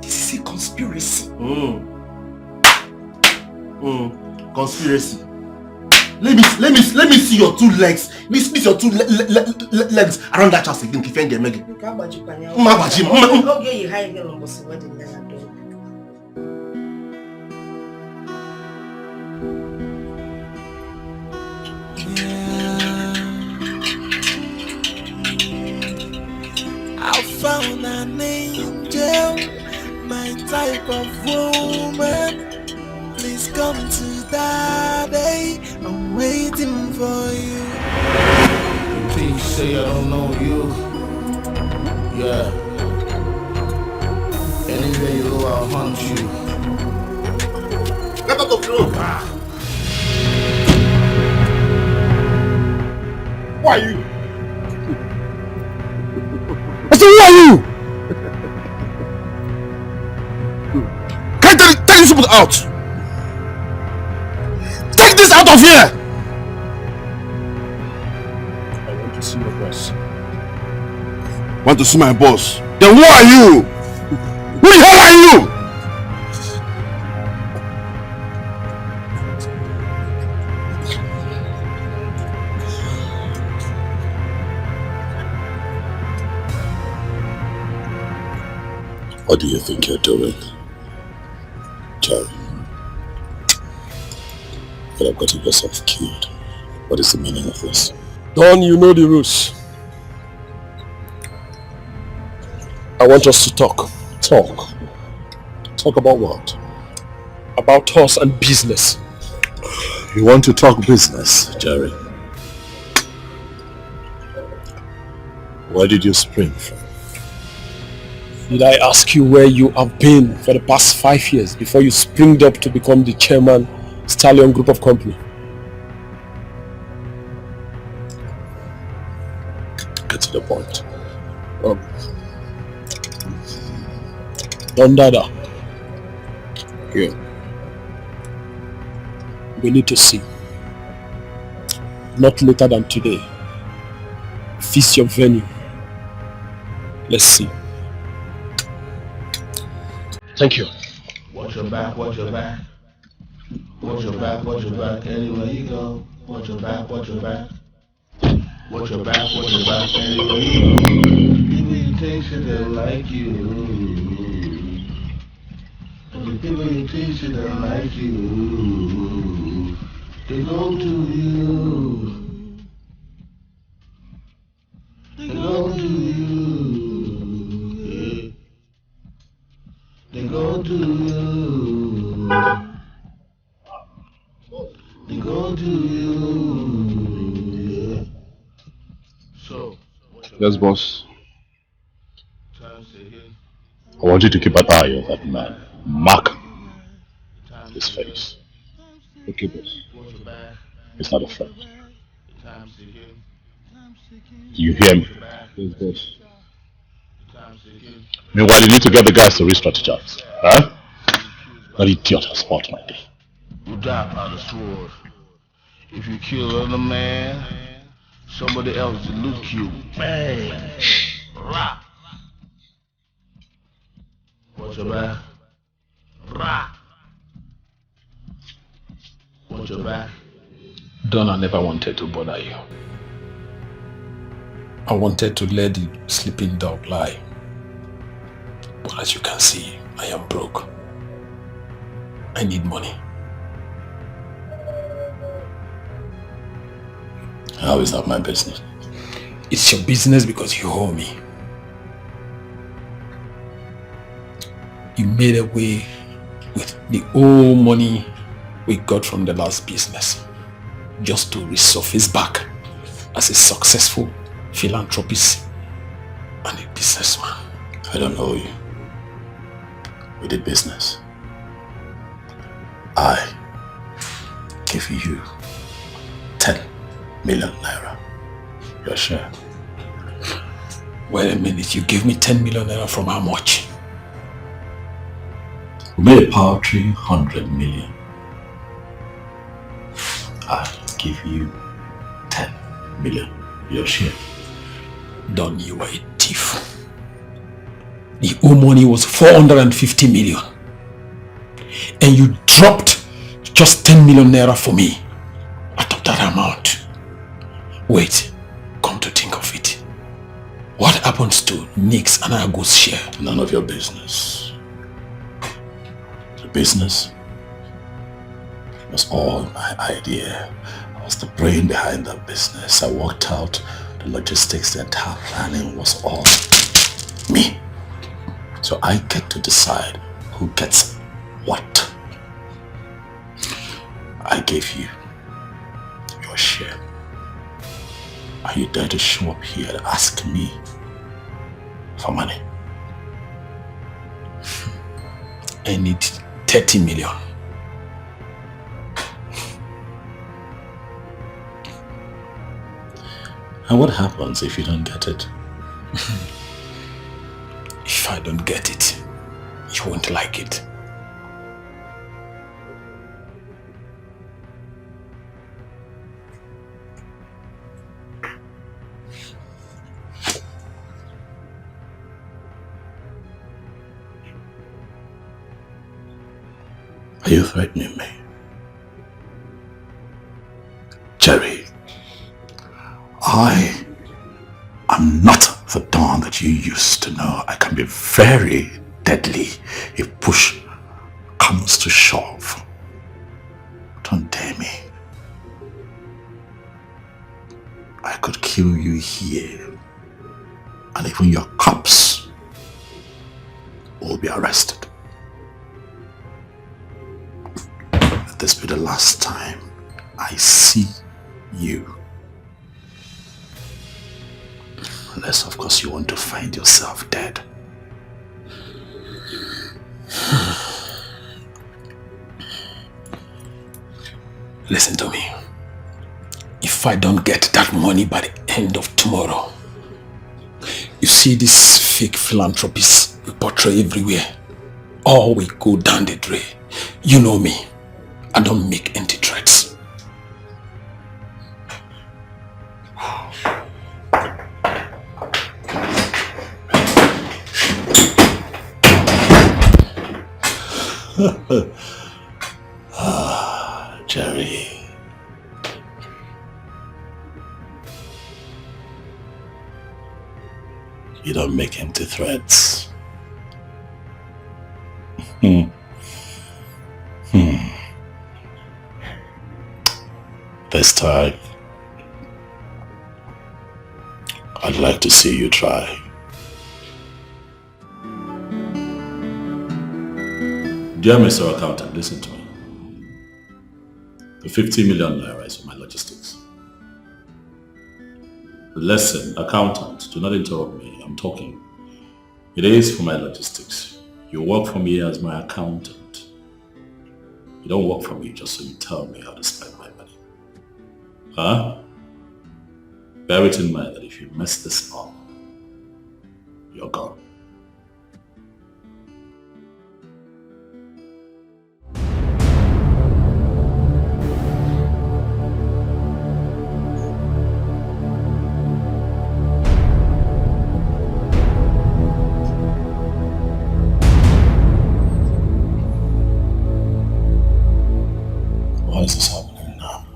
This is a conspiracy. Conspiracy. Let me see your two legs. Let me see your two legs around that house again. Defend them again. Okay, you hide them on what's what in Leonard. I found an angel, my type of woman. Please come to Daddy, I'm waiting for you. Please say I don't know you. Yeah. Anywhere you go, I'll hunt you. Get out of the room. Who are you? I said, who are you? Can't take this people out. Take this out of here. I want to see your boss. Want to see my boss? Then who are you? Who the hell are you? What do you think you're doing, Jerry? You have gotten yourself killed. What is the meaning of this? Don, you know the rules. I want us to talk. Talk? Talk about what? About us and business. You want to talk business, Jerry? Where did you spring from? Did I ask you where you have been for the past 5 years before you springed up to become the chairman, Stallion Group of Company? Get to the point. Don Dada. Yeah. We need to see. Not later than today. Feast your venue. Let's see. Thank you. Watch your back, watch your back. Watch your back, watch your back. Anywhere you go. Watch your back, watch your back. Watch your back, watch your back. Anywhere you go. People you think should don't like you. The people you think should don't like you. They go to you. They go to you. Yeah. They go to you. They go to you. Yeah. So. Yes, boss. I want you to keep an eye on that man. Mark his face. Okay, boss. He's not a friend. Do you hear me? Yes, boss. Meanwhile, you need to get the guys to re-strategize. Huh? That idiot has spoiled my day. You die by the sword. If you kill another man, somebody else will loot you. Bang! Rah! Watch your back. Rah! Watch your back. Don, I never wanted to bother you. I wanted to let the sleeping dog lie. But as you can see, I am broke. I need money. How is that my business? It's your business because you owe me. You made away with the old money we got from the last business just to resurface back as a successful philanthropist and a businessman. I don't owe you. We did business. I give you 10 million naira. Your share. Wait a minute, you give me 10 million naira from how much? We made a paltry 100 million. I give you 10 million. Your share. Don, you were a thief. The old money was 450 million. And you dropped just 10 million naira for me out of that amount. Wait, come to think of it. What happens to Nick's and Ago's share? None of your business. The business was all my idea. I was the brain behind that business. I worked out the logistics, the entire planning was all me. So I get to decide who gets what. I gave you your share. Are you dare to show up here and ask me for money? I need 30 million. And what happens if you don't get it? If I don't get it, you won't like it. Are you threatening me? Jerry, I am not the Don that you used to know. I can be very deadly if push comes to shove. Don't dare me. I could kill you here, and even your cops will be arrested. Let this be the last time I see you. Unless, of course, you want to find yourself dead. Listen to me. If I don't get that money by the end of tomorrow, you see these fake philanthropists we portray everywhere. All we go down the drain. You know me. I don't make empty threats. Jerry. You don't make empty threats. This time, I'd like to see you try. Dear Mr. Accountant, listen to me. The 50 million naira is for my logistics. Listen, accountant, do not interrupt me. I'm talking. It is for my logistics. You work for me as my accountant. You don't work for me just so you tell me how to spend my money. Huh? Bear it in mind that if you mess this up, you're gone. Why is this happening now?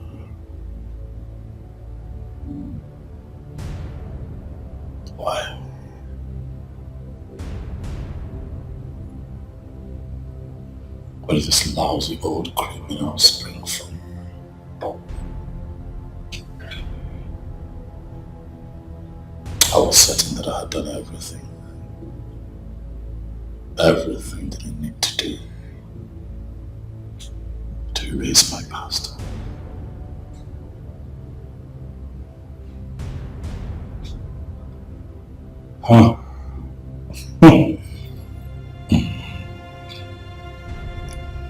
Why? Where did this lousy old criminal spring from? I was certain that I had done everything. Everything that I need to do to erase my past. Huh?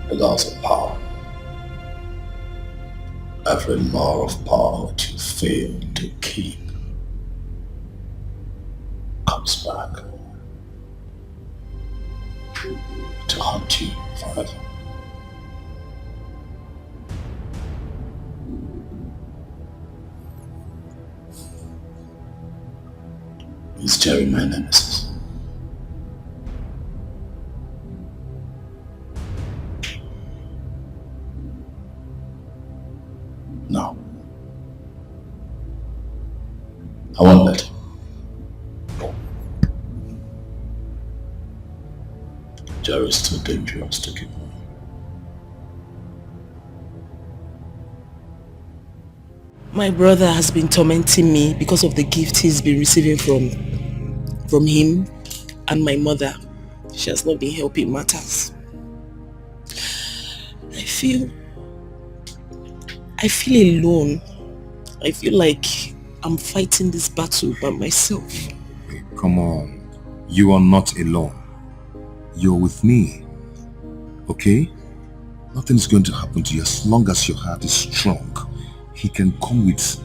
The laws of power. Every law of power that you fail to keep comes back to haunt you forever. Is Jerry my nemesis? No. I won't let him. Jerry's too dangerous to keep on. My brother has been tormenting me because of the gift he's been receiving from him and my mother. She has not been helping matters. I feel alone. I feel like I'm fighting this battle by myself. Hey, come on. You are not alone. You're with me. Okay? Nothing's going to happen to you as long as your heart is strong. He can come with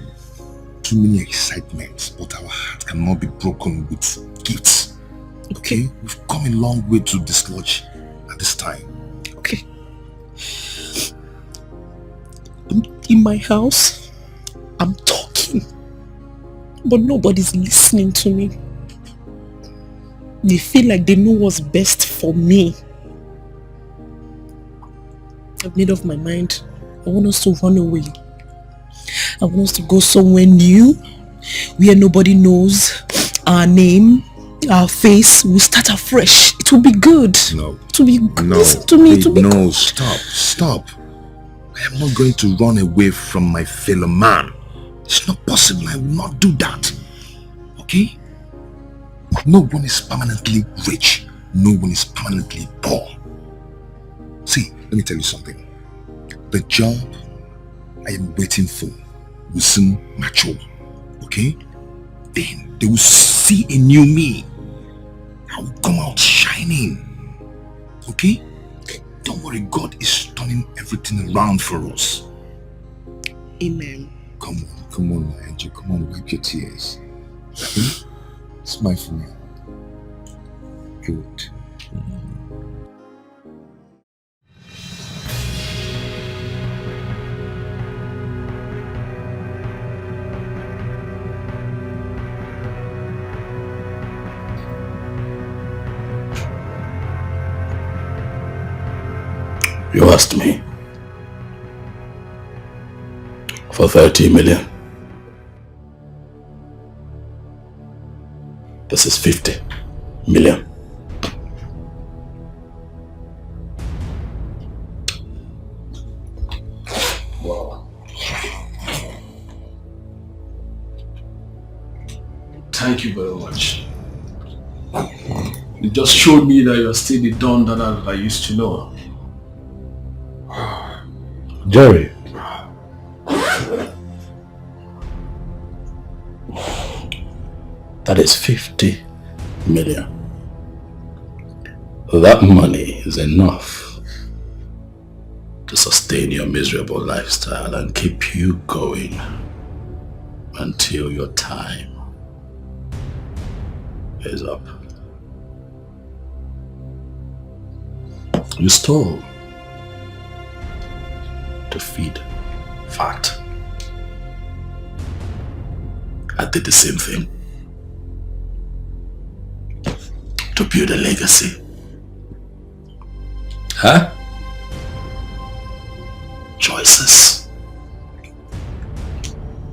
too many excitements, but our heart cannot be broken with gifts. Okay? Okay? We've come a long way to dislodge at this time. Okay. In my house, I'm talking, but nobody's listening to me. They feel like they know what's best for me. I've made up my mind. I want us to run away. I want us to go somewhere new, where nobody knows our name, our face. We'll start afresh. It will be good. No. It will be good. No. Listen to me. It will be no, good. Stop. I am not going to run away from my fellow man. It's not possible. I will not do that. Okay? No one is permanently rich. No one is permanently poor. See, let me tell you something. The job I am waiting for will soon mature. Okay? Then they will see a new me. I will come out shining. Okay? Don't worry, God is turning everything around for us. Amen. Come on, Angel. Come on, wipe your tears. Okay? Smile for me. Good. You asked me for 30 million. This is 50 million. Wow. Thank you very much. You just showed me that you're still the Don that I used to know. Jerry. That is 50 million. That money is enough to sustain your miserable lifestyle and keep you going until your time is up. You stole to feed fat. I did the same thing to build a legacy. Huh? Choices.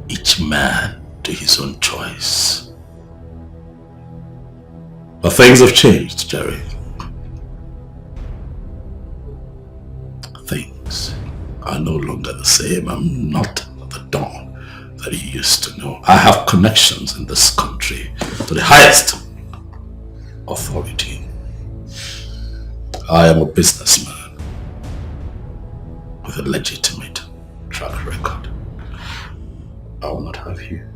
Each man to his own choice. But things have changed, Jerry. Things are no longer the same. I'm not the Don that you used to know. I have connections in this country to the highest authority. I am a businessman with a legitimate track record. I will not have you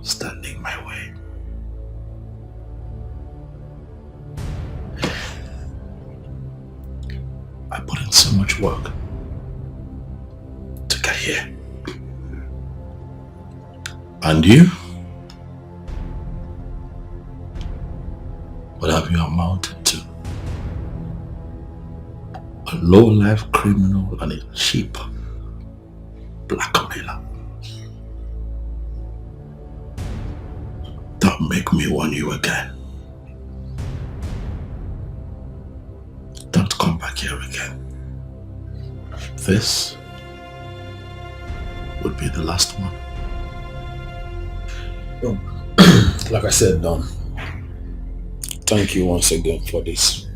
standing my way. I put in so much work to get here. And you? What have you amounted to? A low-life criminal and a cheap blackmailer. Don't make me warn you again. Don't come back here again. This would be the last one. Like I said, Don, thank you once again for this.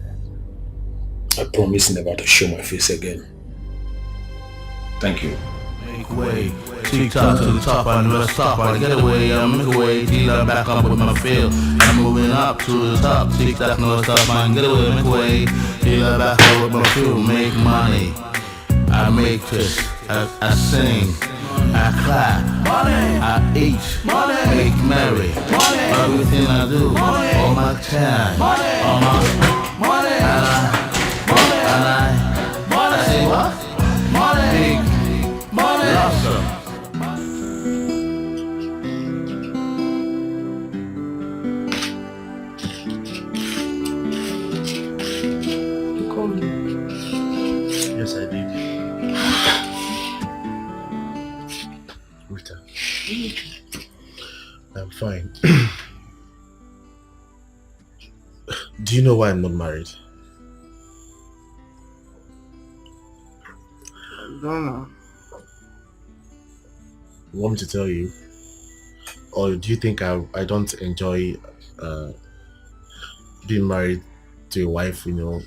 I promise never to show my face again. Thank you. Make way, TikTok to the top, I never stop, I get away, I make a way, dealer back up with my field. I'm moving up to the top, TikTok, never stop, I get away, make way, dealer back up with my field, make money. I make this, I sing, I clap, I eat, make merry, everything I do, all my time, all my, and I say what? Big money, awesome. Yes, I did. Rita. I'm fine. Do you know why I'm not married? I don't know. You want me to tell you? Or do you think I don't enjoy being married to a wife, you know,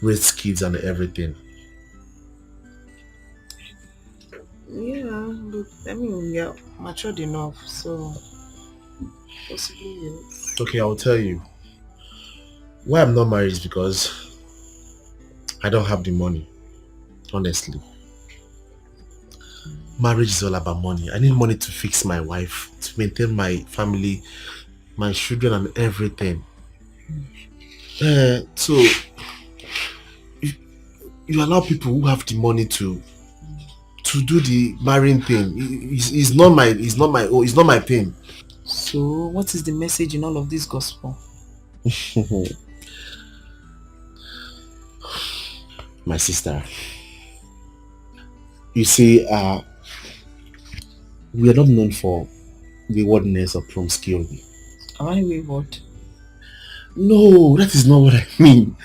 raise kids and everything? Yeah, but I mean, you're matured enough, so possibly yes. Okay, I'll tell you. Why I'm not married is because I don't have the money, honestly. Marriage is all about money. I need money to fix my wife, to maintain my family, my children and everything. So you allow people who have the money to do the marrying thing. It's not my thing. So what is the message in all of this gospel? My sister, you see, we are not known for waywardness or promiscuity. Am I wayward? No, that is not what I mean.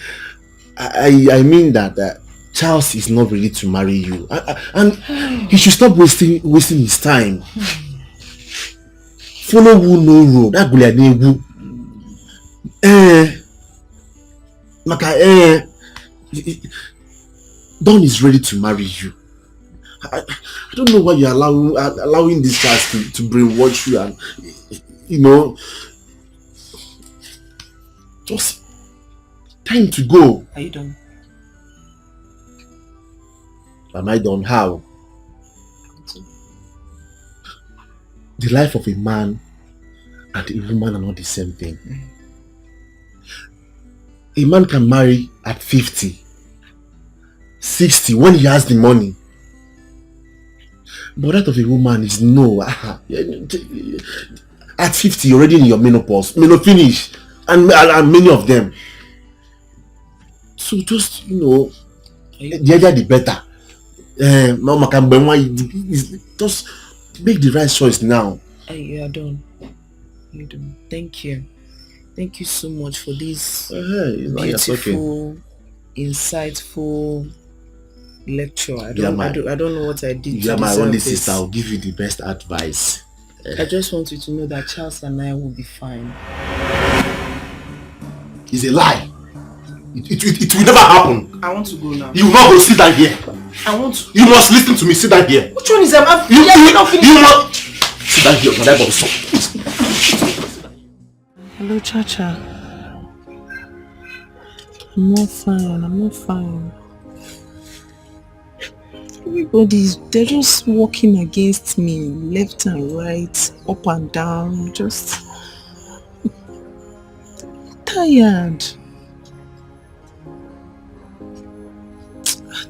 I mean that Charles is not ready to marry you, and he should stop wasting his time. Follow who no road. That guy name Don is ready to marry you. I don't know why you're allowing this guy to brainwash you, and you know, just time to go. Are you done? Am I done? How? The life of a man and a woman are not the same thing. A man can marry at 50, 60 when he has the money. But that of a woman is no. At 50, you're already in your menopause, finish, and many of them. So just, you know, the earlier the better. Just make the right choice now. You are done. You're done. Thank you. Thank you so much for this beautiful, insightful lecture. I don't know what I did. You are my only sister. I'll give you the best advice. I just want you to know that Charles and I will be fine. It's a lie. It will never happen. I want to go now. You will not go sit down here. I want to. You must listen to me. Sit down here. Which one is that? You not sit down here. Hello, Chacha. I'm not fine. They're just walking against me, left and right, up and down, just tired.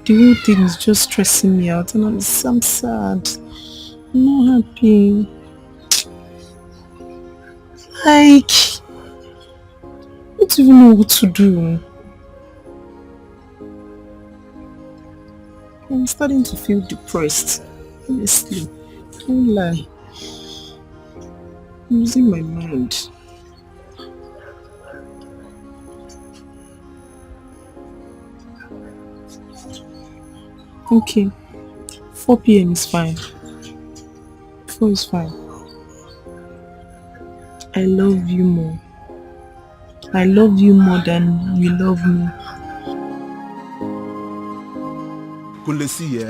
The whole thing is just stressing me out, and I'm sad. I'm not happy. I don't even know what to do. I'm starting to feel depressed. Honestly, don't lie. I'm losing my mind. Okay, 4 p.m. is fine. 4 is fine. I love you more. I love you more than you love me. See,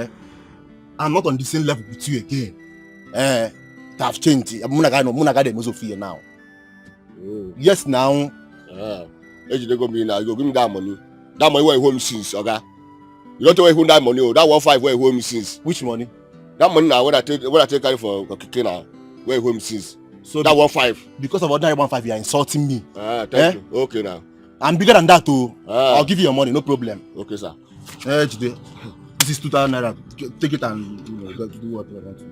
I'm not on the same level with you again. I've changed. I'm now. Yes, now. You go give me that money. That money where you home since, okay? You don't know where you that money. That 1.5 where you home since. Which money? That money now when I take carry for Kikina, where you home since. So that 1.5. Because of ordinary 1.5, you are insulting me. Thank you. Okay now. I'm bigger than that too. I'll give you your money, no problem. Okay, sir. Today. This is 2,000 naira. Take it and go to do what you want to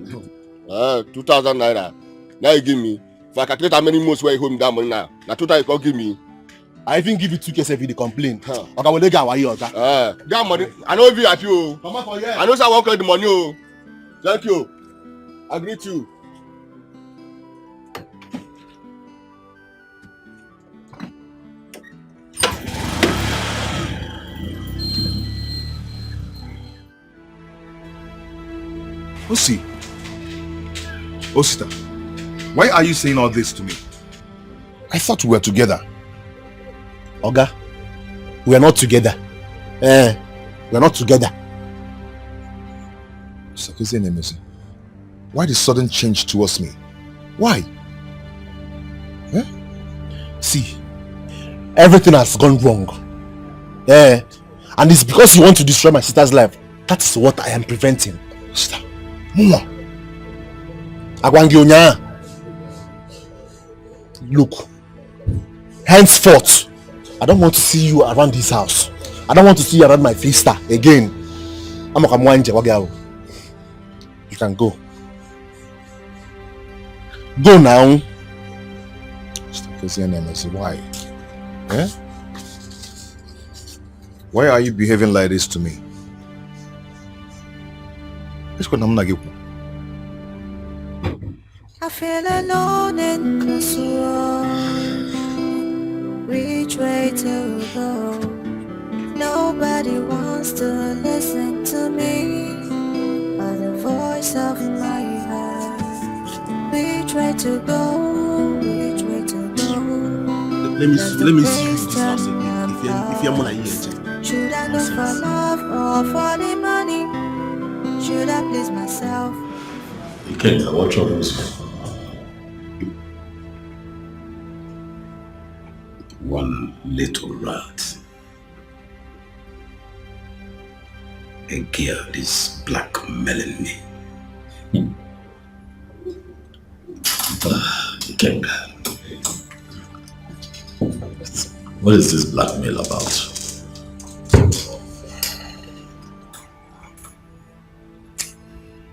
do. 2,000 naira. Now you give me. If I calculate how many months where you home that money now. Now total you can give me. I even give you 2K if you complain. Okay, will they get away, okay? That money, I know if you happy. Mama for here. I know I won't collect the money. Oh. Thank you. I greet you. Osi. Osita, why are you saying all this to me? I thought we were together. Oga, we are not together. We are not together. Why the sudden change towards me? Why? See, everything has gone wrong. And it's because you want to destroy my sister's life. That is what I am preventing. Sister, Mama. Agwangionya. Look, henceforth, I don't want to see you around this house. I don't want to see you around my sister again. You can go. Go now. Why? Why are you behaving like this to me? I feel alone and close. Which way to go? Nobody wants to listen to me, or the voice of my heart. Which way to go? Which way to go? Let me see you in this house again. If you're more like you. Should I look for love or for the money? Should I please myself? You can't. What troubles you? One little rat. A girl is blackmailing me. Kenga. What is this blackmail about?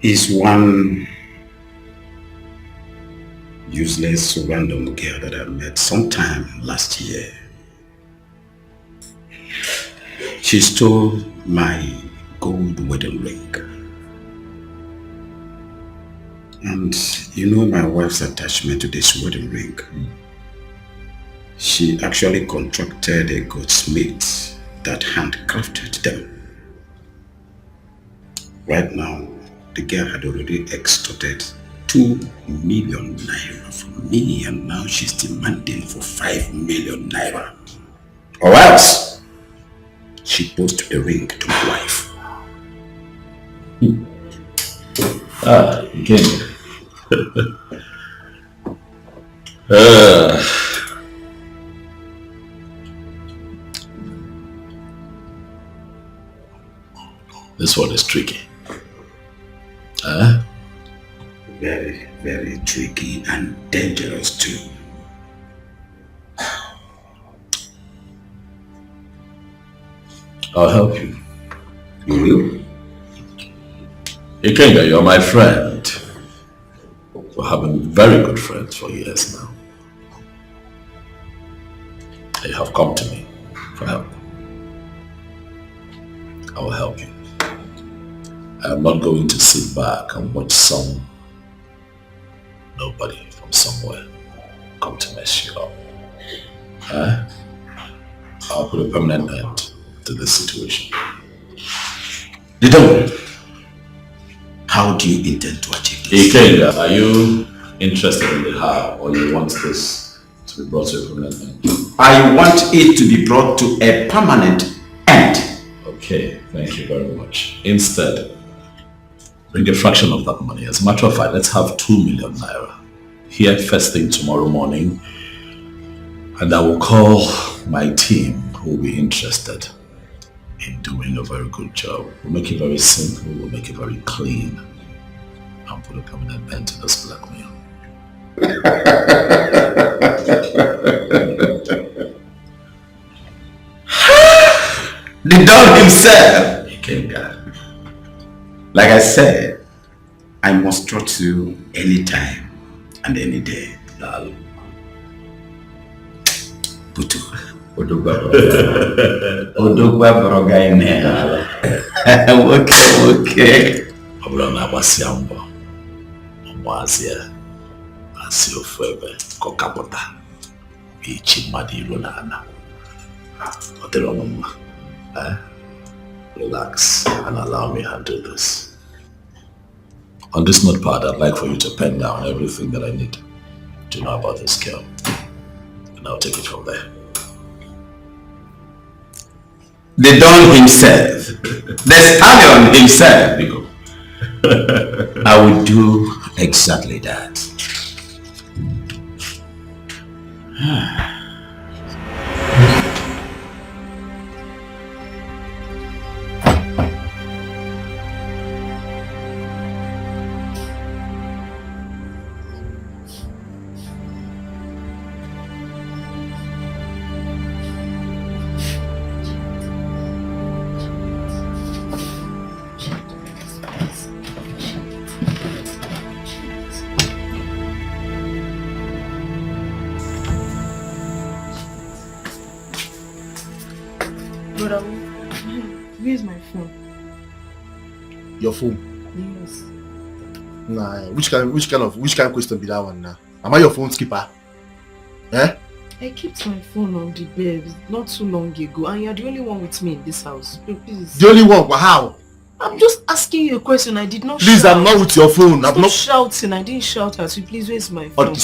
Is one useless random girl that I met sometime last year. She stole my gold wedding ring. And you know my wife's attachment to this wedding ring. She actually contracted a goldsmith that handcrafted them. Right now, the girl had already extorted 2 million naira from me, and now she's demanding for 5 million naira. Or else, she posted the ring to my wife. Again. This one is tricky. Very, very tricky and dangerous too. I'll help you. You will? Ikenga, you're my friend. We have been very good friends for years now. You have come to me for help. I will help you. I am not going to sit back and watch nobody from somewhere come to mess you up. I'll put a permanent end to this situation. Didon, how do you intend to achieve this? Ikenga, are you interested in the how, or you want this to be brought to a permanent end? I want it to be brought to a permanent end. Okay, thank you very much. Instead, bring a fraction of that money. As a matter of fact, let's have 2 million naira here first thing tomorrow morning, and I will call my team who will be interested in doing a very good job. We'll make it very simple, we'll make it very clean, and put a permanent end to this blackmail. The dog himself. Like I said, I must trust you anytime and any day. Putu, Odogba broga ine. Okay. Abrana basiambo. Omwazia. Asio febe kokapota. Ichi madi lunana. Otero mama. Relax and allow me to handle this. On this notepad, I'd like for you to pen down everything that I need to know about this girl. And I'll take it from there. The Don himself, the stallion himself, I will do exactly that. Where's my phone? Your phone? Yes. Nah, which kind of question be that one now? Am I your phone skipper? Eh? I kept my phone on the bed not too long ago, and you're the only one with me in this house. Please. The only one? But how? I'm just asking you a question. I did not Please, shout. I'm not with your phone. I'm not shouting. I didn't shout at you. Please, where's my phone?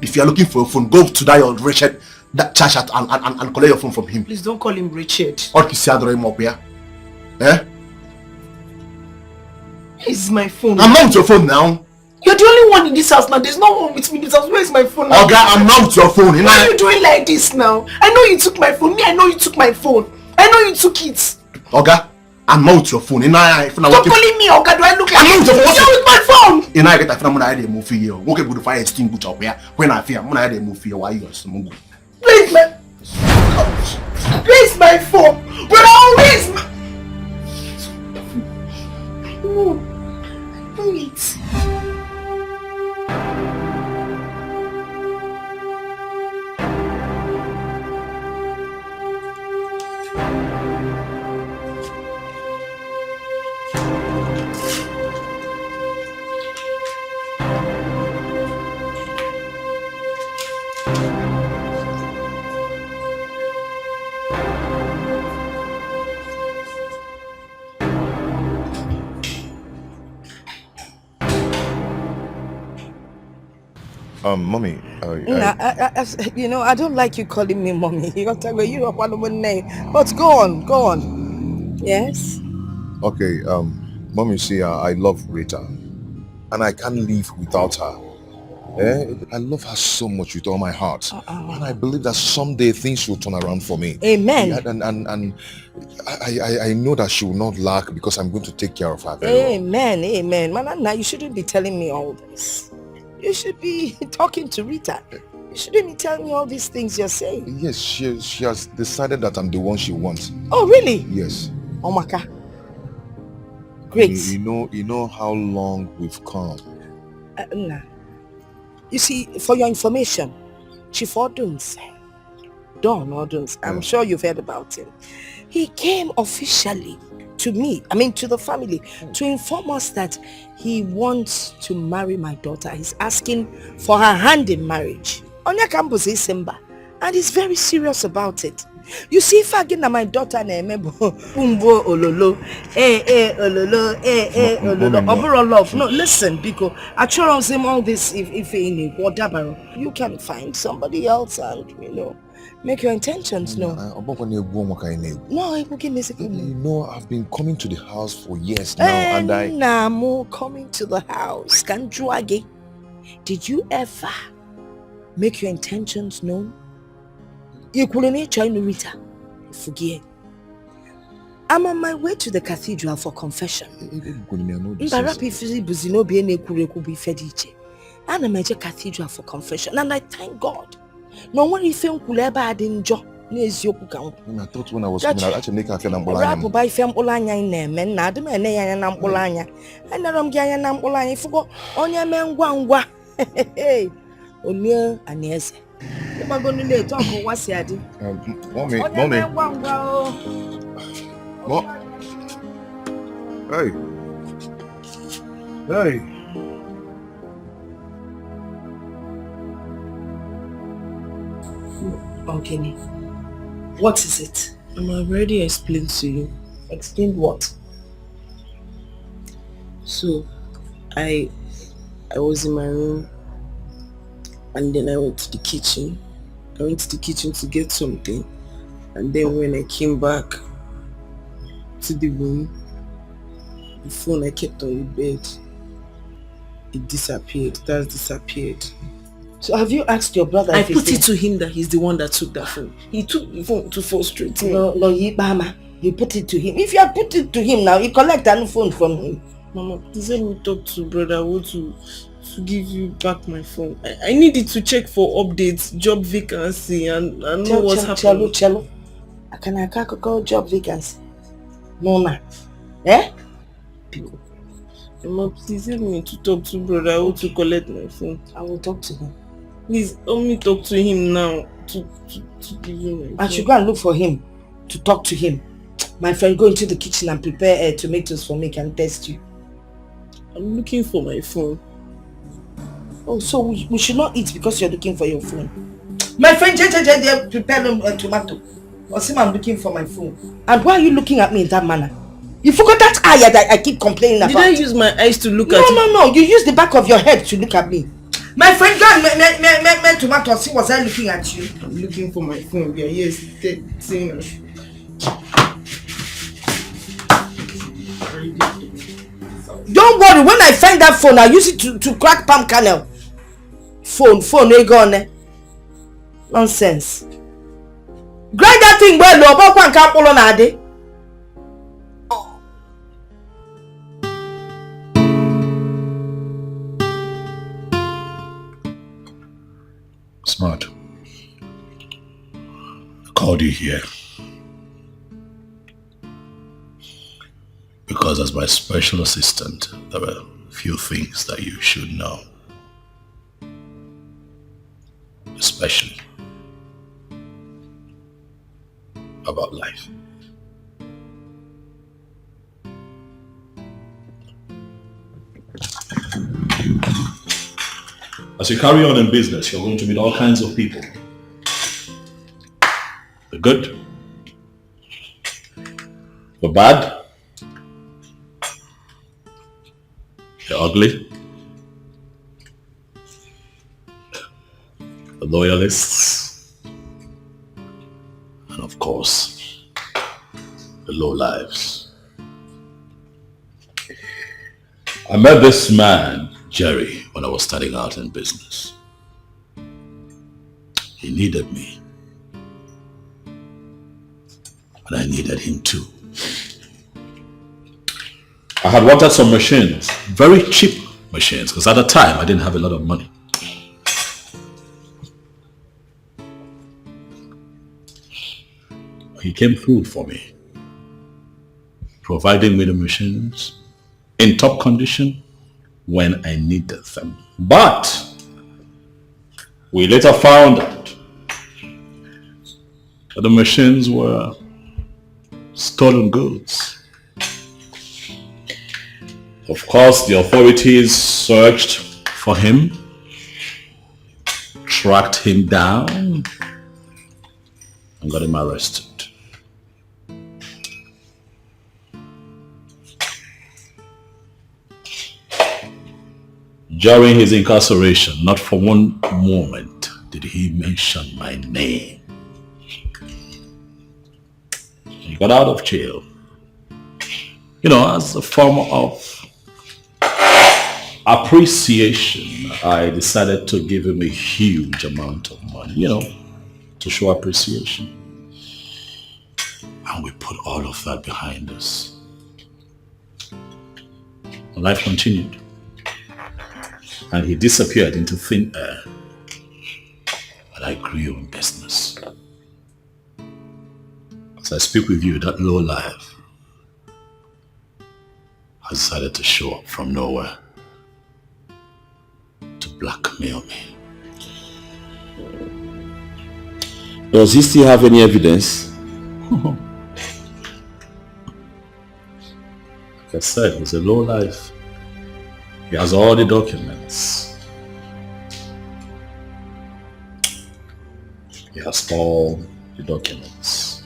If you are looking for a phone, go to that your Richard that church and collect your phone from him. Please don't call him Richard. Eh? Where's my phone? I'm not with your phone now. You're the only one in this house now. There's no one with me in this house. Where's my phone now? Okay, I'm not with your phone. Why are you doing like this now? I know you took my phone. Me, I know you took my phone. I know you took it. Okay, I'm not with your phone. Stop calling me, Oga. Do I look like I'm not with your phone? You're with my phone. And I get that I'm gonna move here. Okay, good fire extinguisher up here. When I fear, I'm gonna move here. Why you some? Where's my phone? But always. Wait. Mommy, I don't like you calling me mommy. You're one of name. But go on. Yes? Okay, Mommy, see, I love Rita, and I can't live without her. I love her so much with all my heart, and I believe that someday things will turn around for me. Amen. Yeah, and I know that she will not lack because I'm going to take care of her very well. Amen. Manana, you shouldn't be telling me all this. You should be talking to Rita. You shouldn't be telling me all these things you're saying. Yes, she has decided that I'm the one she wants. Oh, really? Yes. Omaka. Great. You know how long we've come. Nah. You see, for your information, Chief Oduns, Don Oduns, I'm sure you've heard about him. He came officially to me, to the family, to inform us that he wants to marry my daughter. He's asking for her hand in marriage. Onya campus is Simba, and he's very serious about it. You see, if I get my daughter umbo ololo, ololo, overall love. No, listen, because I try him all this if in whatever. You can find somebody else and make your intentions known. No, I've been coming to the house for years now, and coming to the house. Did you ever make your intentions known? You couldn't try to Rita. Forget. I'm on my way to the cathedral for confession. I'm a major cathedral for confession, and I thank God. No one if you could ever add in job. I thought when I was coming, I'd actually make her feel and buy fam Olanya in them, and Nadam and Nayan Olanya. And I'm Gayan Olanya forgot on your man Wangwa. Onya and yes. going to talk what's your idea? Mommy. Hey. Okay, what is it? I've already explained to you. Explain what? So, I was in my room and then I went to the kitchen. I went to the kitchen to get something, and then when I came back to the room, the phone I kept on the bed, it disappeared. It has disappeared. So have you asked your brother? I put it to him that he's the one that took that phone. He took the phone to frustrate me. No, Mama, you put it to him. If you have put it to him now, you collect a new phone from him. Mama, please let me talk to brother. I want to give you back my phone. I needed to check for updates, job vacancy, and know what's happening. Cello. I can't call job vacancy. No, ma. Eh? Mama, please help me to talk to brother. I want to collect my phone. I will talk to him. Please, help me talk to him now. To give you my phone. I should go and look for him to talk to him. My friend, go into the kitchen and prepare tomatoes for me. Can test you. I'm looking for my phone. Oh, so we should not eat because you're looking for your phone. My friend, prepare tomato. Or see, I'm looking for my phone. And why are you looking at me in that manner? You forgot that eye that I keep complaining about. Did I use my eyes to look at you? No. You use the back of your head to look at me. My friend, go and make tomato. See, was I looking at you? I'm looking for my phone. Yeah, yes, saying. Don't worry, when I find that phone, I'll use it to crack palm kernel. Phone, ain't gone. Nonsense. Grind that thing well, no, but one can't pull on Ade. Smart. I called you here because as my special assistant, there are a few things that you should know. Especially about life. As you carry on in business, you're going to meet all kinds of people. The good, the bad, the ugly, the loyalists, and of course, the lowlives. I met this man, Jerry, when I was starting out in business. He needed me. And I needed him too. I had wanted some machines, very cheap machines, because at the time I didn't have a lot of money. He came through for me, providing me the machines in top condition when I needed them. But we later found out that the machines were stolen goods. Of course, the authorities searched for him, tracked him down, and got him arrested. During his incarceration, not for one moment did he mention my name. He got out of jail, as a form of appreciation. I decided to give him a huge amount of money, to show appreciation. And we put all of that behind us. Life continued. And he disappeared into thin air. And I grew in business. As I speak with you, that low life has decided to show up from nowhere to blackmail me. Does he still have any evidence? Like I said, he's a lowlife. He has all the documents. He has all the documents.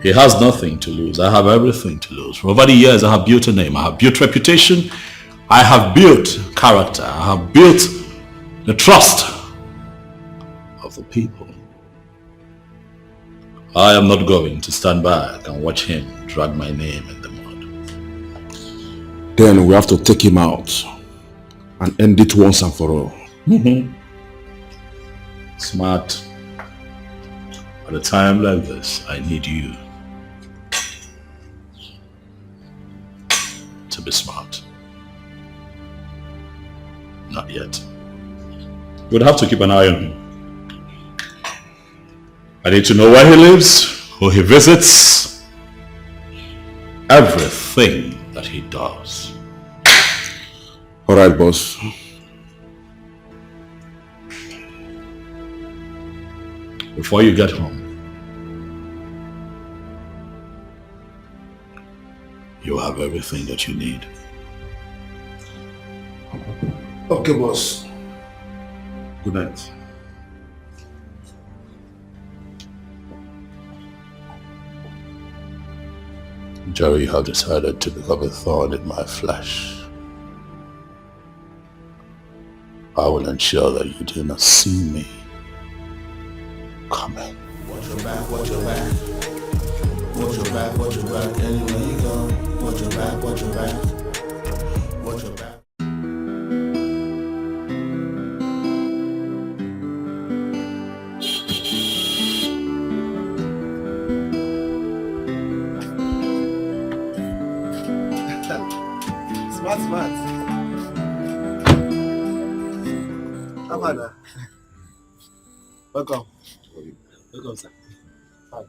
He has nothing to lose. I have everything to lose. For over the years, I have built a name. I have built reputation. I have built character. I have built the trust of the people. I am not going to stand back and watch him drag my name in the mud. Then we have to take him out and end it once and for all. Smart. At a time like this, I need you to be smart. Not yet. We'd have to keep an eye on him. I need to know where he lives, who he visits, everything that he does. All right, boss. Before you get home, you have everything that you need. Okay, boss. Good night. Jerry, you have decided to become a thorn in my flesh. I will ensure that you do not see me coming. Watch your back, watch your back. Watch your back, watch your back. Anywhere you go, watch your back, watch your back. Watch your back. Smart. Amanda. Welcome. Welcome, sir. Hi.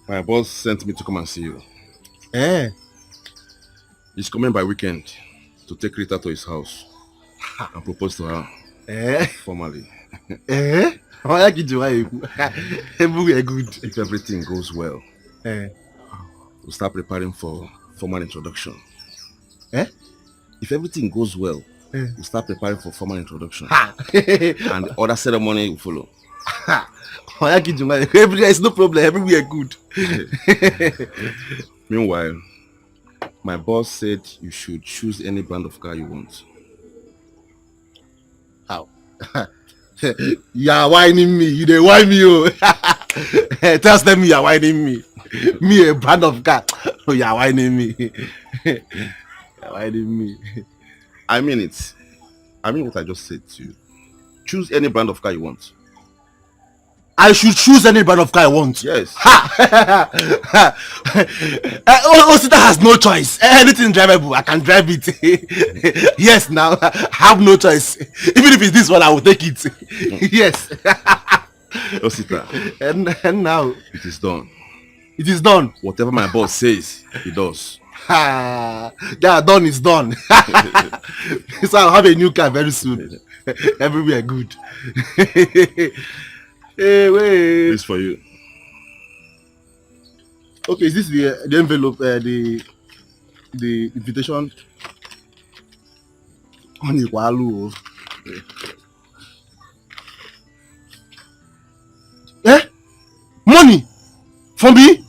My boss sent me to come and see you. Eh? He's coming by weekend to take Rita to his house and propose to her. Formally. I like it to everywhere good. If everything goes well, we'll start preparing for formal introduction. If everything goes well, we'll start preparing for formal introduction. And the other ceremony will follow. I like it to everywhere is no problem, everywhere good. Meanwhile, my boss said you should choose any brand of car you want. How? You are whining me. You dey whine me, oh. Just tell me you are whining me. Me a brand of car. Oh, you are whining me. You are whining me. I mean it. I mean what I just said to you. Choose any brand of car you want. I should choose any brand of car I want. Yes. Osita has no choice. Anything drivable, I can drive it. Yes, now I have no choice. Even if it's this one, I will take it. Yes. Osita. And now it is done. It is done. Whatever my boss says, he does. Yeah, done is done. So I'll have a new car very soon. Everywhere good. Hey, wait. This for you. Okay, is this the envelope, the invitation? Money from me?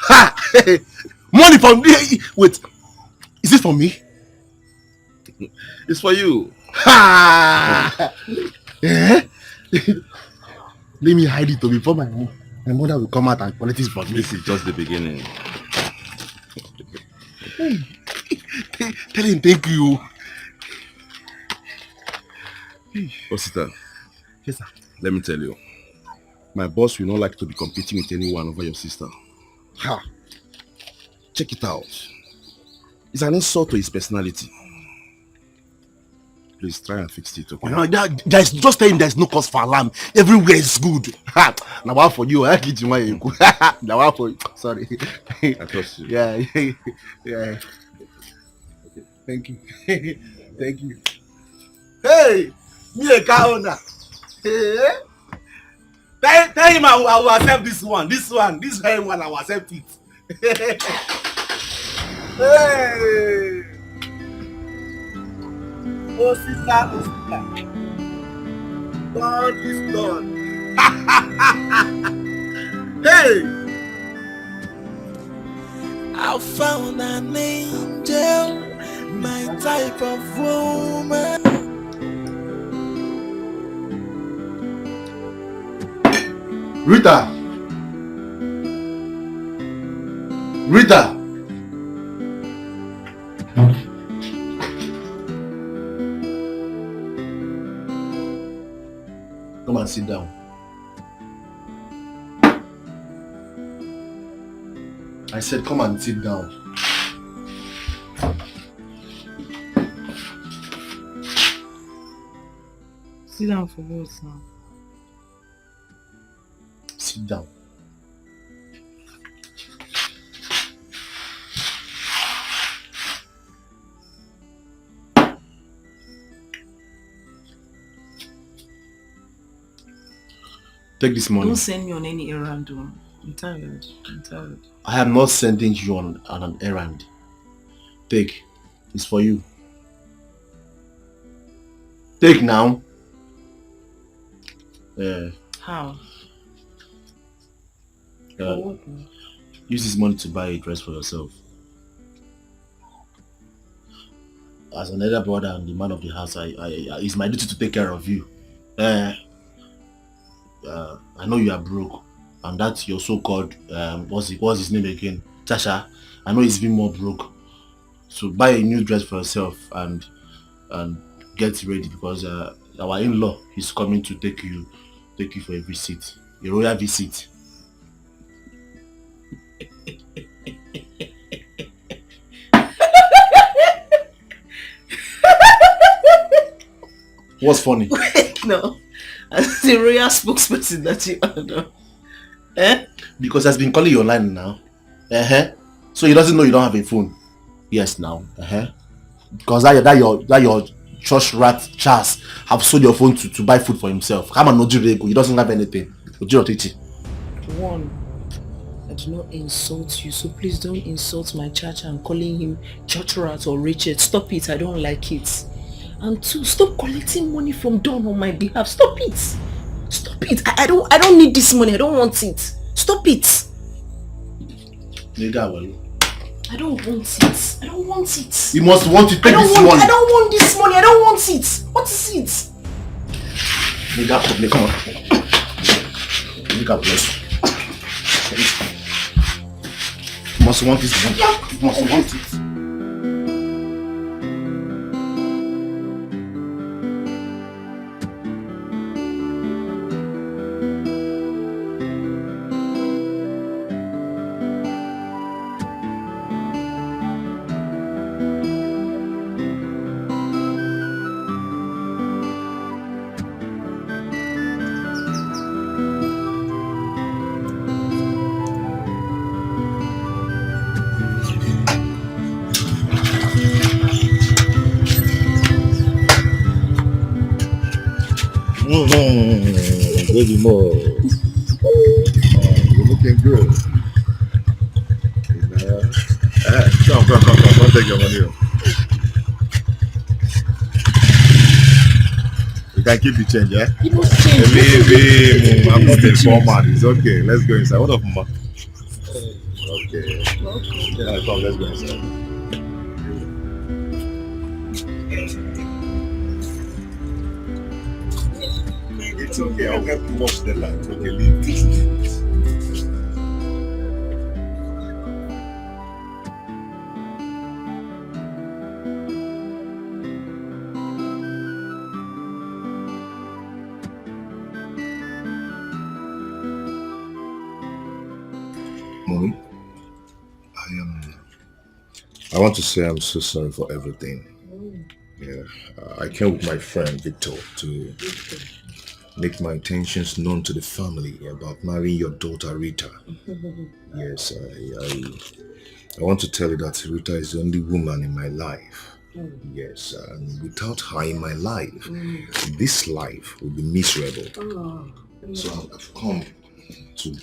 Ha! Money from me? Wait, is it for me? It's for you. Ha! Let me hide it before my mother will come out and collect it from me. This is just the beginning. Tell him thank you. Osita. Yes, sir. Let me tell you. My boss will not like to be competing with anyone over your sister. Ha! Check it out. It's an insult to his personality. Please try and fix it, okay? No, there's just tell him there's no cause for alarm. Everywhere is good. Now one for you. I get you my now one for you. Sorry. I trust you. Yeah. Yeah. Thank you. Thank you. Hey, me a car owner. Hey. Tell him I will accept this one. This very one I will accept it. Hey. Oh, sister. God is done. Hey. I found an angel, my type of woman. Rita. Come and sit down. I said come and sit down. Sit down for what now? Sit down. Take this money. Don't send me on any errand. I'm tired. I am not sending you on an errand. Take. It's for you. Take now. How? For what? Use this money to buy a dress for yourself. As an elder brother and the man of the house, it's my duty to take care of you. I know you are broke, and that's your so-called what's his name again? Tasha. I know he's been more broke. So buy a new dress for yourself and get ready, because our in-law is coming to take you for a visit, a royal visit. What's funny? No, as the royal spokesperson that you are now. Because he's been calling your line now. So he doesn't know you don't have a phone. Yes, now. Because that your church rat Charles have sold your phone to buy food for himself. Come on, Nojirego. He doesn't have anything. One, I do not insult you, so please don't insult my church and calling him church rat or Richard. Stop it. I don't like it. And two, stop collecting money from Don on my behalf. Stop it. Stop it. I don't need this money. I don't want it. Stop it. I don't want it. I don't want it. You must want it. Take this money. I don't want this money. I don't want it. What is it? Nigga, come on. Nigga, bless. You must want this money. You must want it. Baby more. You're looking good. Come, take your money. You can keep the change, yeah? Baby, I'm not a format. It's okay. Let's go inside. What up, ma? Okay. Yeah, come, let's go inside. It's okay, I'll help you watch the light. Okay, leave this. Mommy, I want to say I'm so sorry for everything. Yeah, I came with my friend Victor to make my intentions known to the family about marrying your daughter Rita. Yes, I want to tell you that Rita is the only woman in my life. Yes, without her in my life, this life will be miserable. So I've come to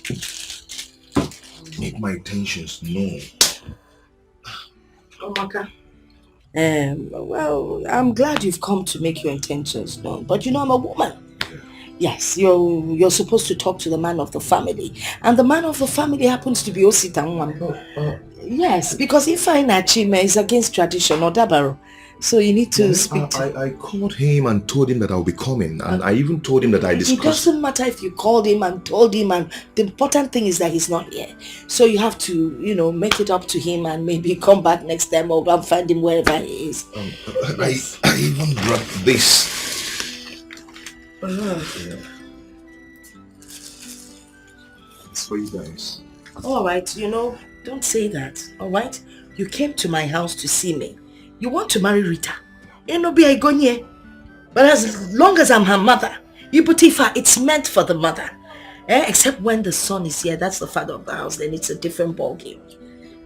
make my intentions known. Maka. Well, I'm glad you've come to make your intentions known, but you know I'm a woman. Yes, you're supposed to talk to the man of the family, and the man of the family happens to be Ositanwan. Yes, because if I Nachime is against tradition or Dabaro, so you need to speak to... I called him and told him that I'll be coming, and I even told him that I discussed... It doesn't matter if you called him and told him, and the important thing is that he's not here. So you have to, make it up to him and maybe come back next time or find him wherever he is. I even brought this. It's for you guys. All right, don't say that, all right? You came to my house to see me. You want to marry Rita. But as long as I'm her mother, Ibutifa, it's meant for the mother. Except when the son is here, that's the father of the house, then it's a different ballgame.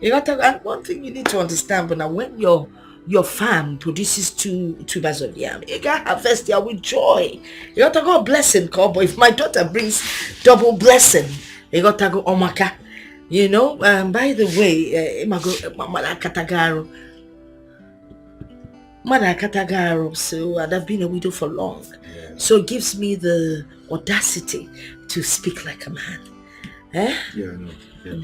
And one thing you need to understand, but now when your farm produces two bags of yam, you can harvest there with joy. You got to go blessing, cowboy. If my daughter brings double blessing, you got to go omaka. By the way, Mother Katagaro, so I've been a widow for long. Yeah. So it gives me the audacity to speak like a man. Yeah, I know. Yeah.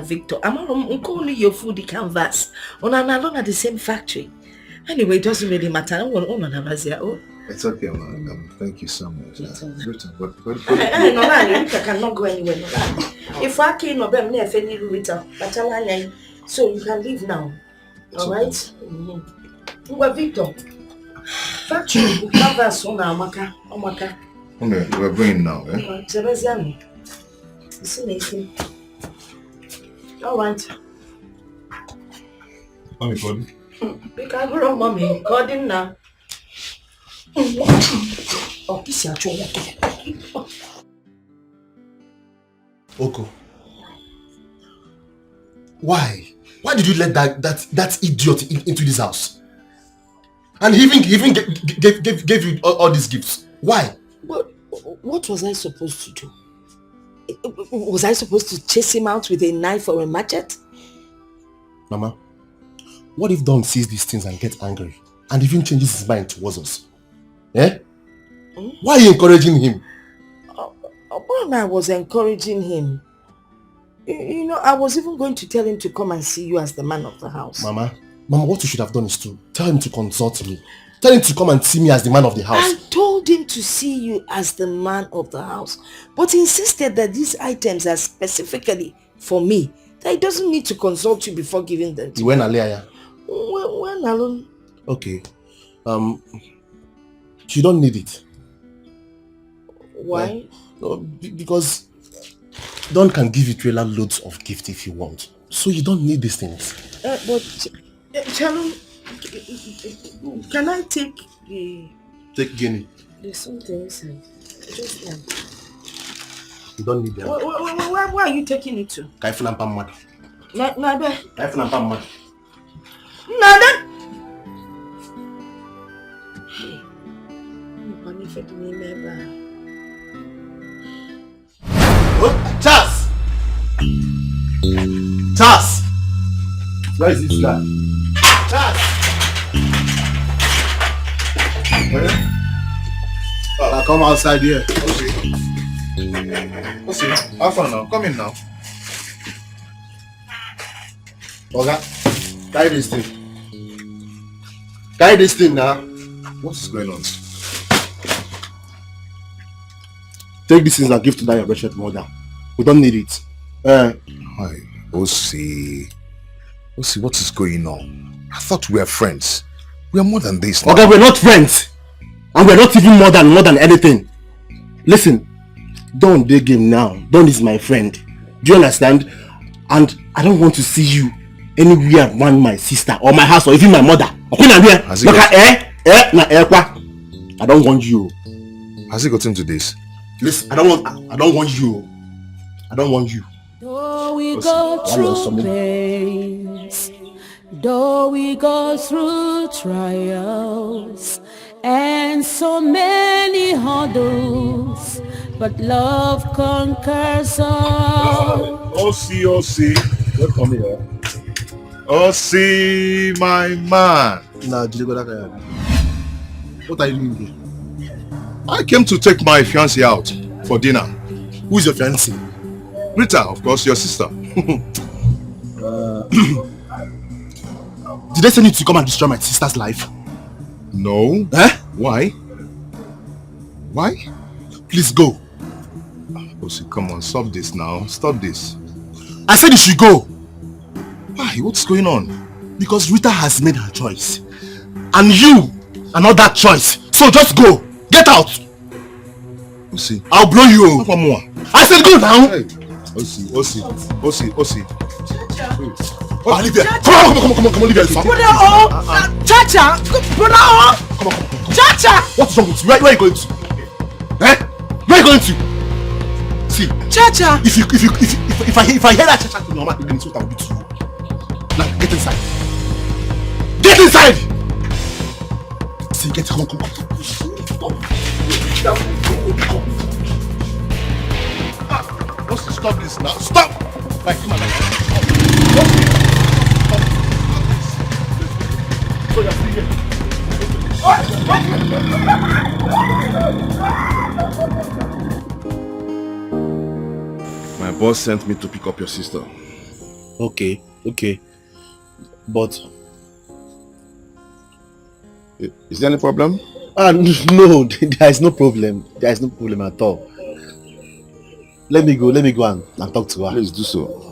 Victor, I'm only your food canvas. On an alone at the same factory. Anyway, it doesn't really matter. It's okay, man. Thank you so much. I cannot go anywhere. If I can't obey Rita, so you can leave now. Alright? Well, Victor. Factory, canvas on Amaka. Okay, we're going now, eh? Alright. Mommy, call him. Pick up your mommy. Call him now. Oh, this is your Oko. Why? Why did you let that idiot into this house? And he even gave you all these gifts. Why? What was I supposed to do? Was I supposed to chase him out with a knife or a machete? Mama, what if Don sees these things and gets angry and even changes his mind towards us? Eh? Why are you encouraging him? I was encouraging him. I was even going to tell him to come and see you as the man of the house. Mama, what you should have done is to tell him to consult me. Tell him to come and see me as the man of the house. I told him to see you as the man of the house, but he insisted that these items are specifically for me. That he doesn't need to consult you before giving them to me. When alone? When alone? Okay. You don't need it. Why? Because Don can give you trailer loads of gifts if you want. So you don't need these things. But Shalom, can I take the... Take Guinea. There's something inside. Just one. You don't need them. Where are you taking it to? Kaifuna Mpamad. Nada. Kaifuna Mpamad. Nada. Charles! Charles! Where is this guy? Charles! I'll come outside here. Okay, have fun now. Come in now. Oga, carry this thing. Carry this thing now. What is going on? Take these things and give to that your wretched mother. We don't need it. Hi, Osi, what is going on? I thought we were friends. We are more than this now. Okay, we're not friends. And we're not even more than anything. Listen, don't dig him now. Don is my friend. Do you understand? And I don't want to see you anywhere around my sister or my house or even my mother. I don't want you. Has he gotten to this? Listen, I don't want you. I don't want you. Though we go through pain, Though we go through trials and so many hurdles, but love conquers all. OC. Welcome here. OC, my man. Nah, what are you doing here? I came to take my fiancée out for dinner. Who is your fiancée? Rita, of course, your sister. Did they send you to come and destroy my sister's life? No. Eh? Why? Why? Please go. OC, come on, stop this now. Stop this. I said you should go. Why? What's going on? Because Rita has made her choice. And you are not that choice. So just go. Get out. OC. I'll blow you. One more. I said go now. Hey. OC. Oh, leave there. Come on, leave there. Chacha! Come on. Chacha! What's wrong with you? Where are you going to? Eh? Where are you going to? See, Chacha! If I hear that Chacha to your mouth again, it's what I will do to you. Now, get inside. Get inside! See, come on. Stop this now. Stop! Like, come on. So you're still here. My boss sent me to pick up your sister. Okay. But is there any problem? No, there is no problem. There is no problem at all. Let me go and talk to her. Please do so.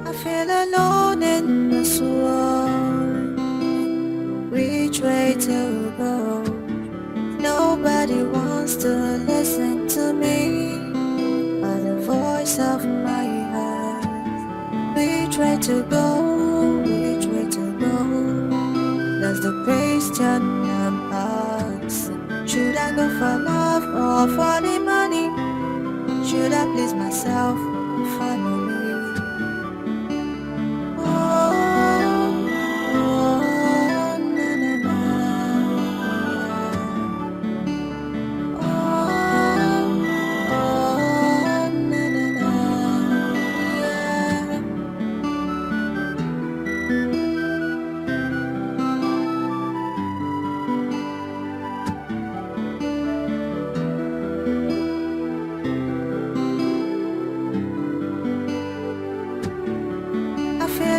I feel alone in this world. Which way to go? Nobody wants to listen to me, but the voice of my heart. Which way to go? That's the question I'm asking. Should I go for love or for the money? Should I please myself or family?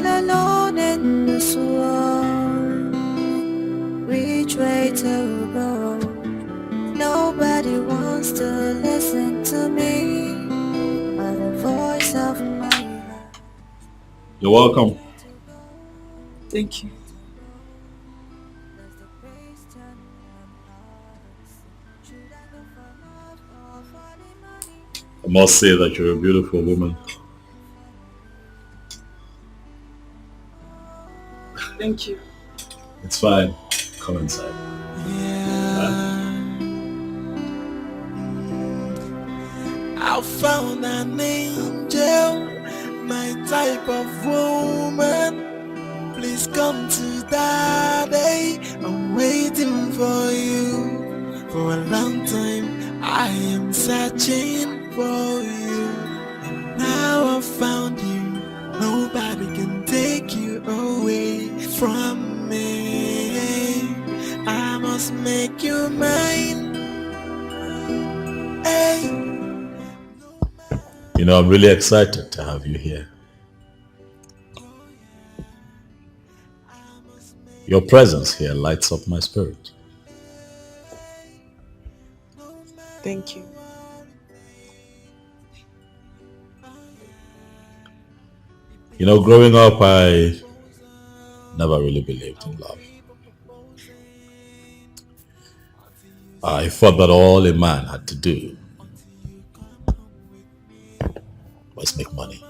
Alone in this world, which way to go? Nobody wants to listen to me, but the voice of my heart. You're welcome. Thank you. I must say that you're a beautiful woman. Thank you. It's fine. Come inside. I found an angel, my type of woman. Please come to daddy. I'm waiting for you. For a long time, I am searching for you. And now I found you. Nobody can take you away from me. I must make you mine. Hey. You know, I'm really excited to have you here. Your presence here lights up my spirit. Thank you. You know, growing up, I never really believed in love. I thought that all a man had to do was make money,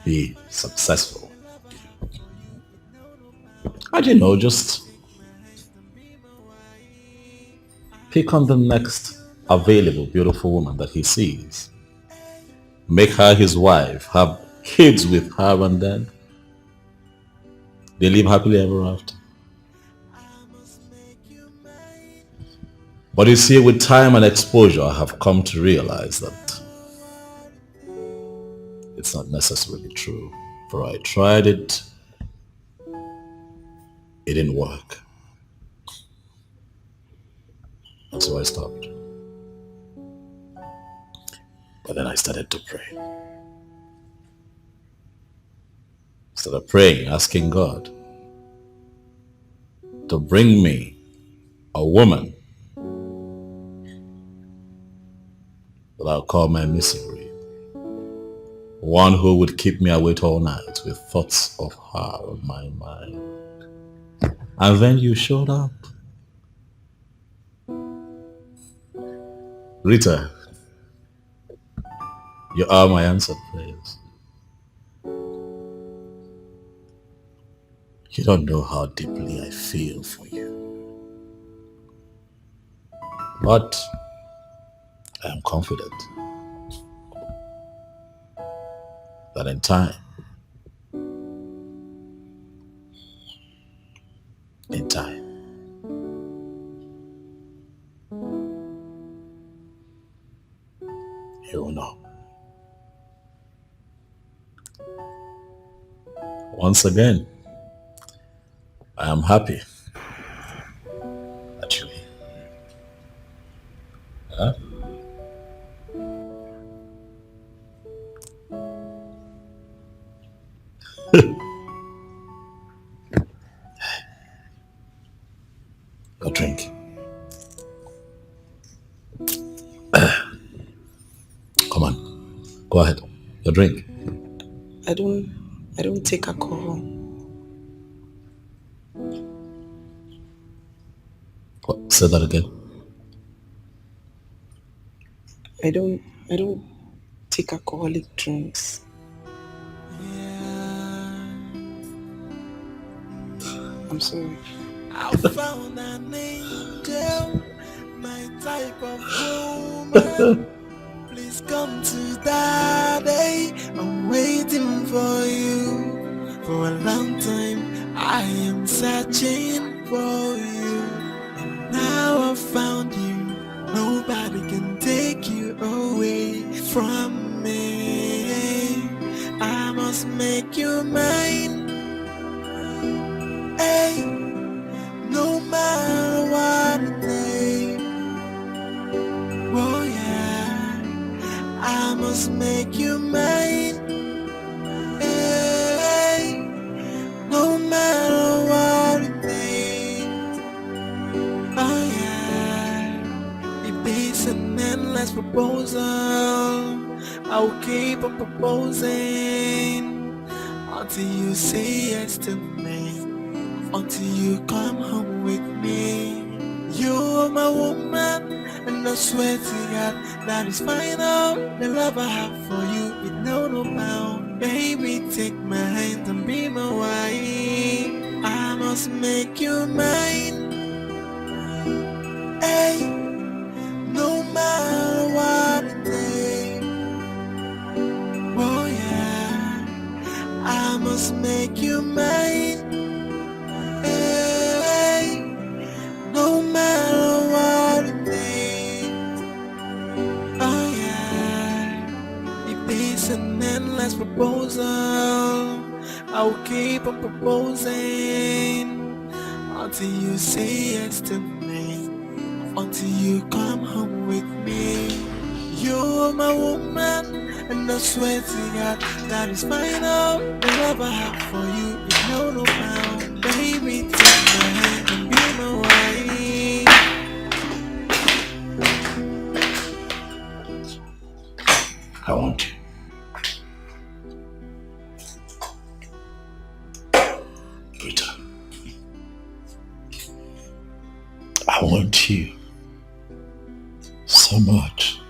be successful, and just pick on the next available beautiful woman that he sees, make her his wife, have kids with her, and then they live happily ever after. But you see, with time and exposure, I have come to realize that it's not necessarily true. For I tried it, it didn't work. And so I stopped. But then I started to pray. Started praying, asking God to bring me a woman that I'll call my missing Rita. One who would keep me awake all night with thoughts of her on my mind. And then you showed up. Rita, you are my answered prayers. You don't know how deeply I feel for you. But I am confident that in time, you will know. Once again, I am happy that you huh? Go drink. Come on, go ahead. Your drink. I don't take alcohol. What? Say that again. I don't take alcoholic drinks. I'm sorry. I found an angel, my type of woman. Please come to daddy. I'm waiting for you. For a long time, I am searching for you. And now I found you. Nobody can take you away from me. I must make you mine. Hey, no matter what it takes. Oh yeah, I must make you mine. Hey, no matter what it takes. Oh yeah, if it's an endless proposal, I'll keep on proposing until you say yes to me. Until you come home with me. You're my woman, and I swear to God that is final. The love I have for you is no bound. Baby, take my hand and be my wife. I must make you mine. Hey, no matter what it takes. Oh yeah, I must make you mine. Hey, no matter what it takes. Oh yeah, if it's an endless proposal, I'll keep on proposing until you say yes to me. Until you come home with me. You're my woman, and I swear to God that is final. The love I have for you is no bound. Baby, take my hand and be my wife. I want you. Rita. I want you so much.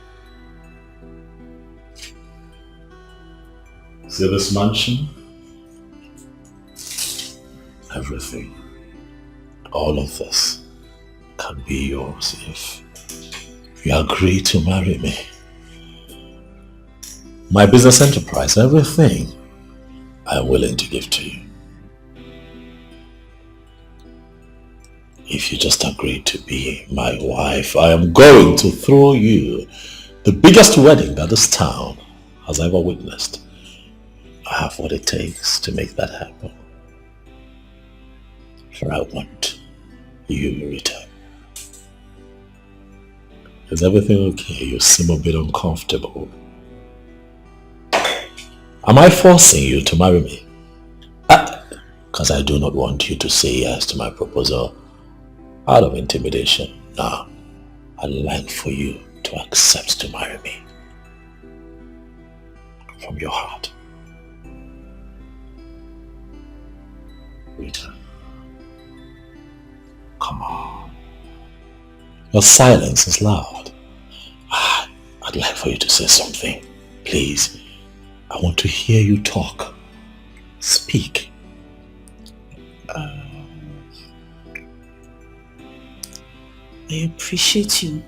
See this mansion? Everything, all of this can be yours if you agree to marry me. My business enterprise, everything, I'm willing to give to you. If you just agree to be my wife, I am going to throw you the biggest wedding that this town has ever witnessed. I have what it takes to make that happen. For I want you, Rita. Is everything okay? You seem a bit uncomfortable. Am I forcing you to marry me? Because I do not want you to say yes to my proposal out of intimidation. No, I'd like for you to accept to marry me from your heart. Rita, come on. Your silence is loud. I'd like for you to say something. Please, I want to hear you talk. Speak. I appreciate you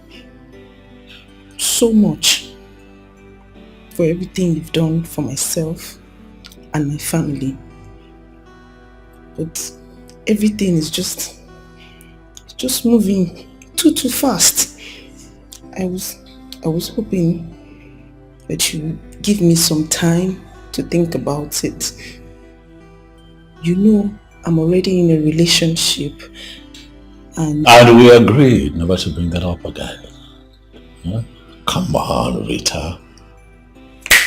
so much for everything you've done for myself and my family. But everything is just moving too fast. I was hoping that you would give me some time to think about it. You know, I'm already in a relationship and we agreed never to bring that up again. Huh? Come on, Rita.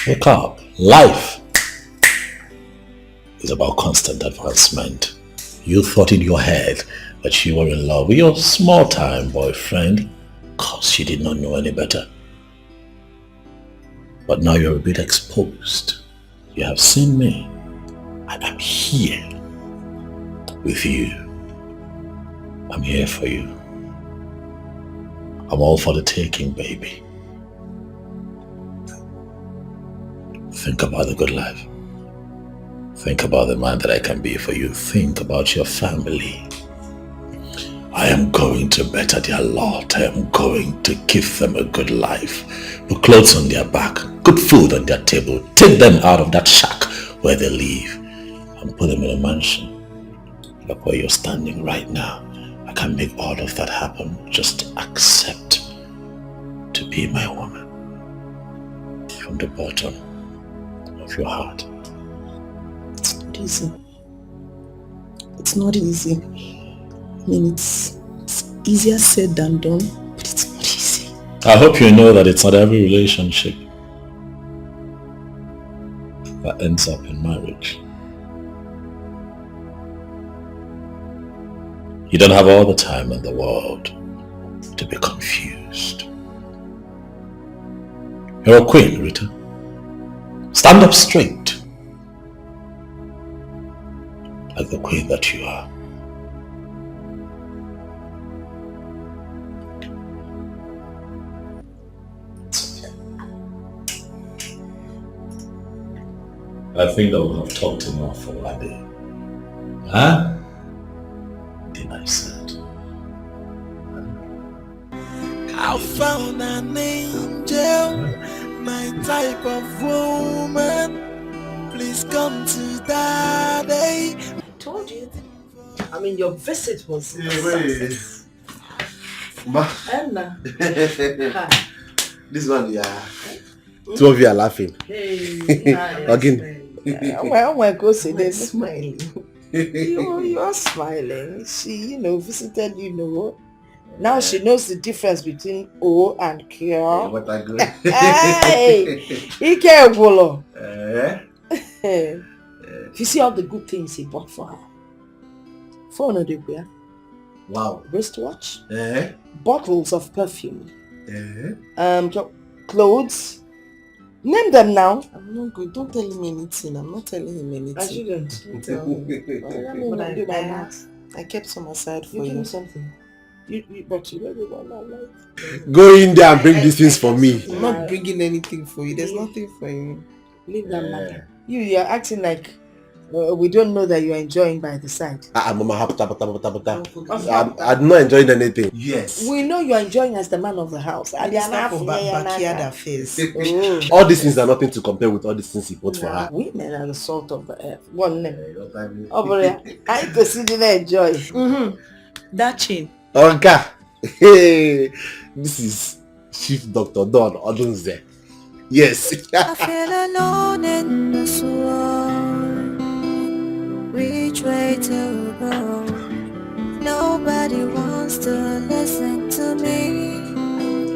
Wake up. Life is about constant advancement. You thought in your head that you were in love with your small-time boyfriend because you did not know any better. But now you're a bit exposed. You have seen me. And I'm here with you. I'm here for you. I'm all for the taking, baby. Think about the good life. Think about the man that I can be for you. Think about your family. I am going to better their lot. I am going to give them a good life. Put clothes on their back, good food on their table. Take them out of that shack where they live and put them in a mansion. Look where you're standing right now. I can make all of that happen. Just accept to be my woman from the bottom of your heart. It's not easy. It's not easy. I mean, it's easier said than done, but it's not easy. I hope you know that it's not every relationship that ends up in marriage. You don't have all the time in the world to be confused. You're a queen, Rita. Stand up straight, like the queen that you are. I think that we have talked enough for one day. Huh? Didn't I say it? I found an angel, my type of woman. Please come to daddy. I told you. I mean, your visit was Anna. This one, yeah. Two of you are laughing. Hey, Again. Well, go say they're smiling. You're smiling. She, visited you, Now she knows the difference between O and Q. What I go. Hey, he can't follow. You see all the good things he bought for her. Phone of the wear. Wow. Wristwatch. Bottles of perfume. Clothes. Name them now. I'm not good. Don't tell him anything. I'm not telling him anything. I shouldn't. Don't tell him. I kept some aside for you. Give me something. But you know the one I like. Go in there and bring these things for me. I'm not bringing anything for you. There's nothing for you. Leave that matter. You're acting like We don't know that you're enjoying by the side. Mama, I'm not enjoying anything. Yes. We know you're enjoying as the man of the house. Backyard affairs. All these things are nothing to compare with all these things he bought for her. Women are the salt of the earth. One name. Ovire, I consider enjoy. That chain. Okay. Hey, this is Chief Dr. Don Odunze. Yes. I feel alone in this world. Which way to go? Nobody wants to listen to me.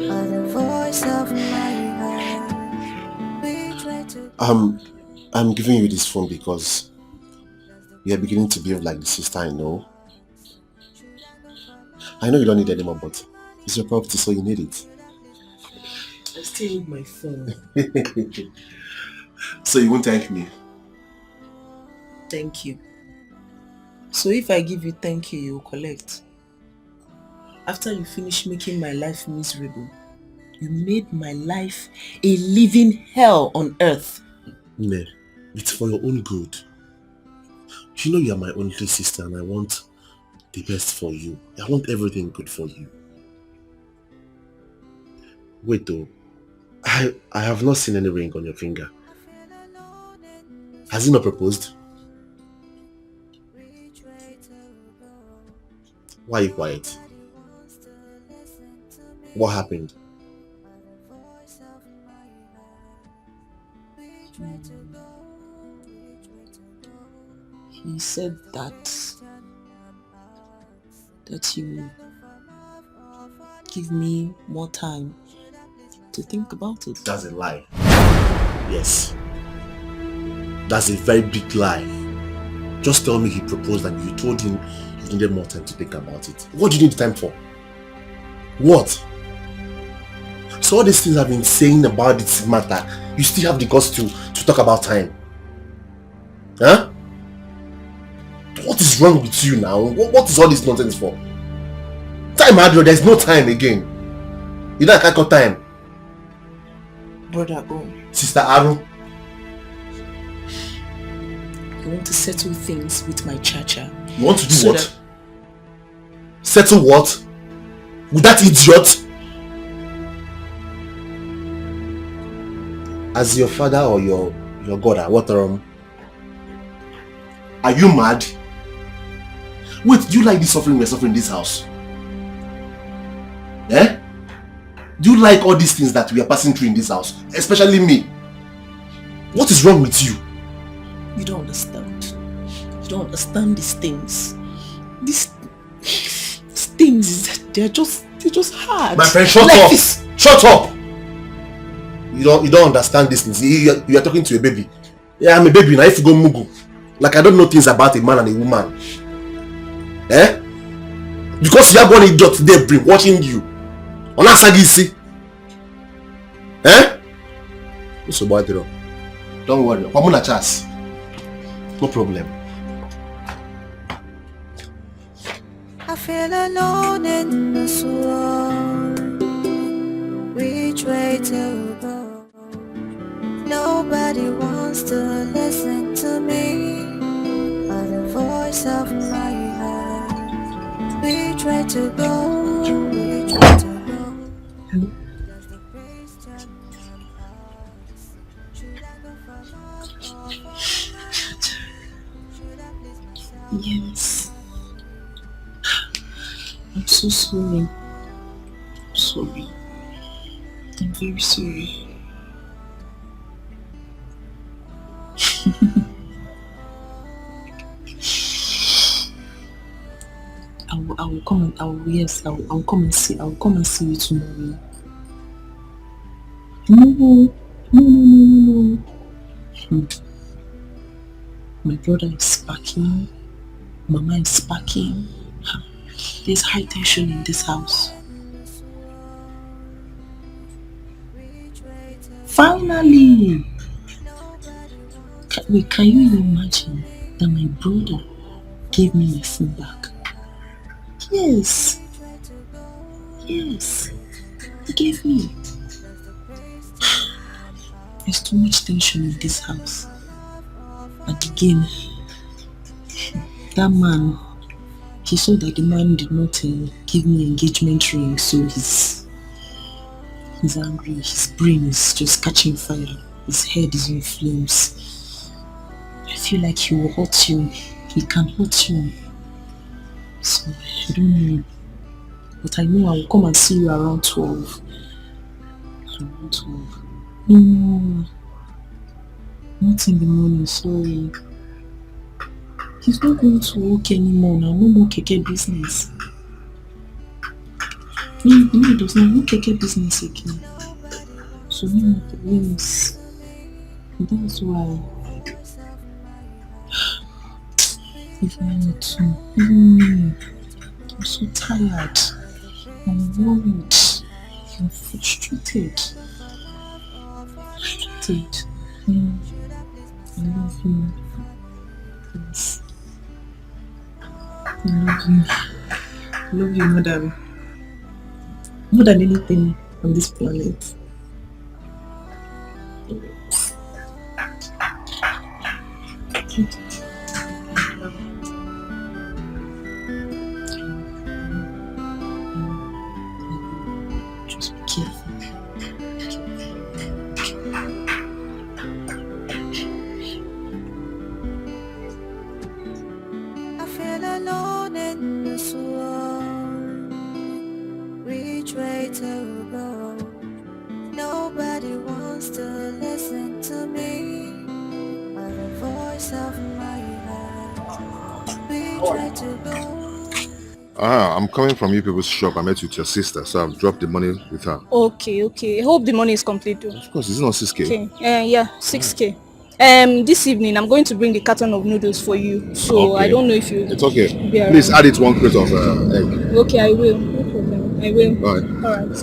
Or the voice of my heart. Which way to go? I'm giving you this phone because you're beginning to behave like the sister I know. I know you don't need it anymore, but it's your property, so you need it. I still need my phone. So you won't thank me? Thank you. So if I give you thank you, you'll collect. After you finish making my life miserable, you made my life a living hell on earth. Ne, it's for your own good. You know you're my only sister and I want the best for you. I want everything good for you. Wait though, I have not seen any ring on your finger. Has he not proposed? Why are you quiet? What happened? He said that you give me more time to think about it. That's a lie. Yes. That's a very big lie. Just tell me he proposed and you told him you needed more time to think about it. What do you need time for? What? So all these things I've been saying about this matter, you still have the guts to talk about time? Huh? What is wrong with you now? What is all this nonsense for? Time, Adro, there's no time again. You don't got time. Brother O. Sister Aru. I want to settle things with my cha-cha. You want to do what? Settle what? With that idiot? As your father or your God, what are you mad? Wait, do you like this suffering we're suffering in this house? Eh? Do you like all these things that we are passing through in this house? Especially me. What is wrong with you? You don't understand. You don't understand these things. These things, they're just hard. My friend, shut up! Shut up! You don't understand these things. You are talking to a baby. Yeah, I'm a baby now. If you go mugu, like I don't know things about a man and a woman. Eh? Because you have one idiot there watching you. On that side, you see. Eh? So boy, don't worry. I'm on a chance. No problem. I feel alone in this world. Which way to go? Nobody wants to listen to me. Or the voice of my heart. Which way to go? Which way to go? Hello? Yes. I'm so sorry. I'm sorry. I'm very sorry. I will come and I will come and see you tomorrow. No. My brother is packing. Mama is packing. There's high tension in this house. Finally! Can you imagine that my brother gave me my phone back? Yes. Yes. He gave me. There's too much tension in this house. And again, that man, he saw that the man did not give me engagement ring, so he's angry. His brain is just catching fire. His head is in flames. I feel like he will hurt you. He can hurt you. So, I don't know. But I know I will come and see you around 12. Around 12. No. Not in the morning, sorry. He's not going to work anymore now. No more keke business. No, he does not. No keke business again. So no more problems. That's why. Even me too. I'm so tired. I'm worried. I'm frustrated. I love you. Yes. I love you. I love you more than anything on this planet. Just be careful. I feel alone in this world. Which way to go? Nobody wants to listen to me. Or the voice of my heart. Which way to go? I'm coming from you people's shop. I met with your sister, so I've dropped the money with her. Okay. I hope the money is complete though. Of course, it's not 6K. Okay. Yeah, 6K. This evening I'm going to bring the carton of noodles for you. So Okay. I don't know if you. It's okay. Be around. Please add it 1 crate of egg. Okay, I will. No problem. I will. Bye. All right.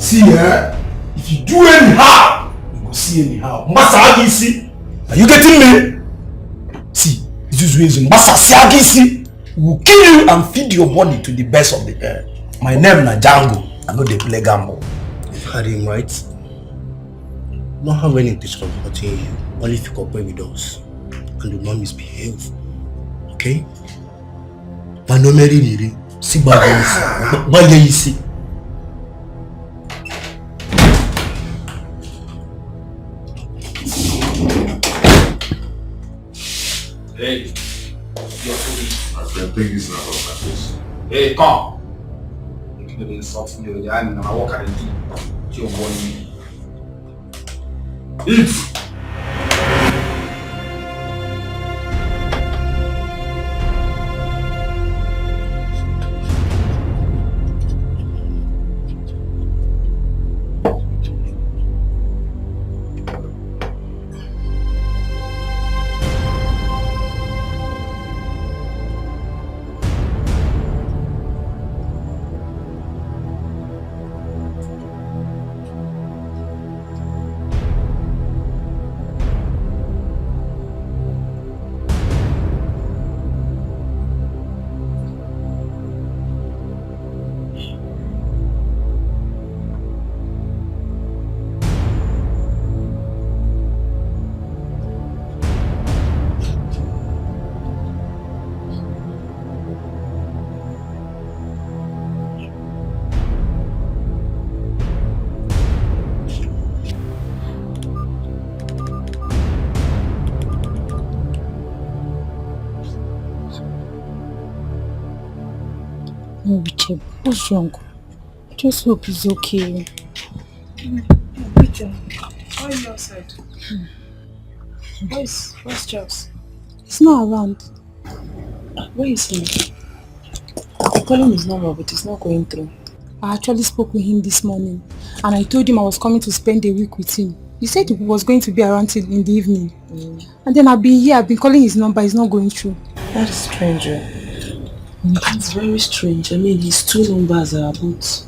See, if you do anyhow, you will see anyhow. Masagisi, are you getting me? See, this is reason. Masagisi will kill you and feed your body to the best of the air. My name na Django. I know they play gamble. You've heard him right. Don't have any intention of hurting you. Only if you cooperate with us and do not misbehave. Okay? Manomeri Liri, see Bagayisi. Hey, your police. My friend Peggy is not on my face. Hey, come. You can insult me. I walk at the to your body. Eat. No, Richard, what's wrong? Just hope he's okay. Rita, why are you outside? Where's Charles? He's not around. Where is he? I'm calling his number, but it's not going through. I actually spoke with him this morning and I told him I was coming to spend a week with him. He said he was going to be around till in the evening. And then I've been calling his number, it's not going through. That's strange. That's very strange. I mean, his 2 numbers are both.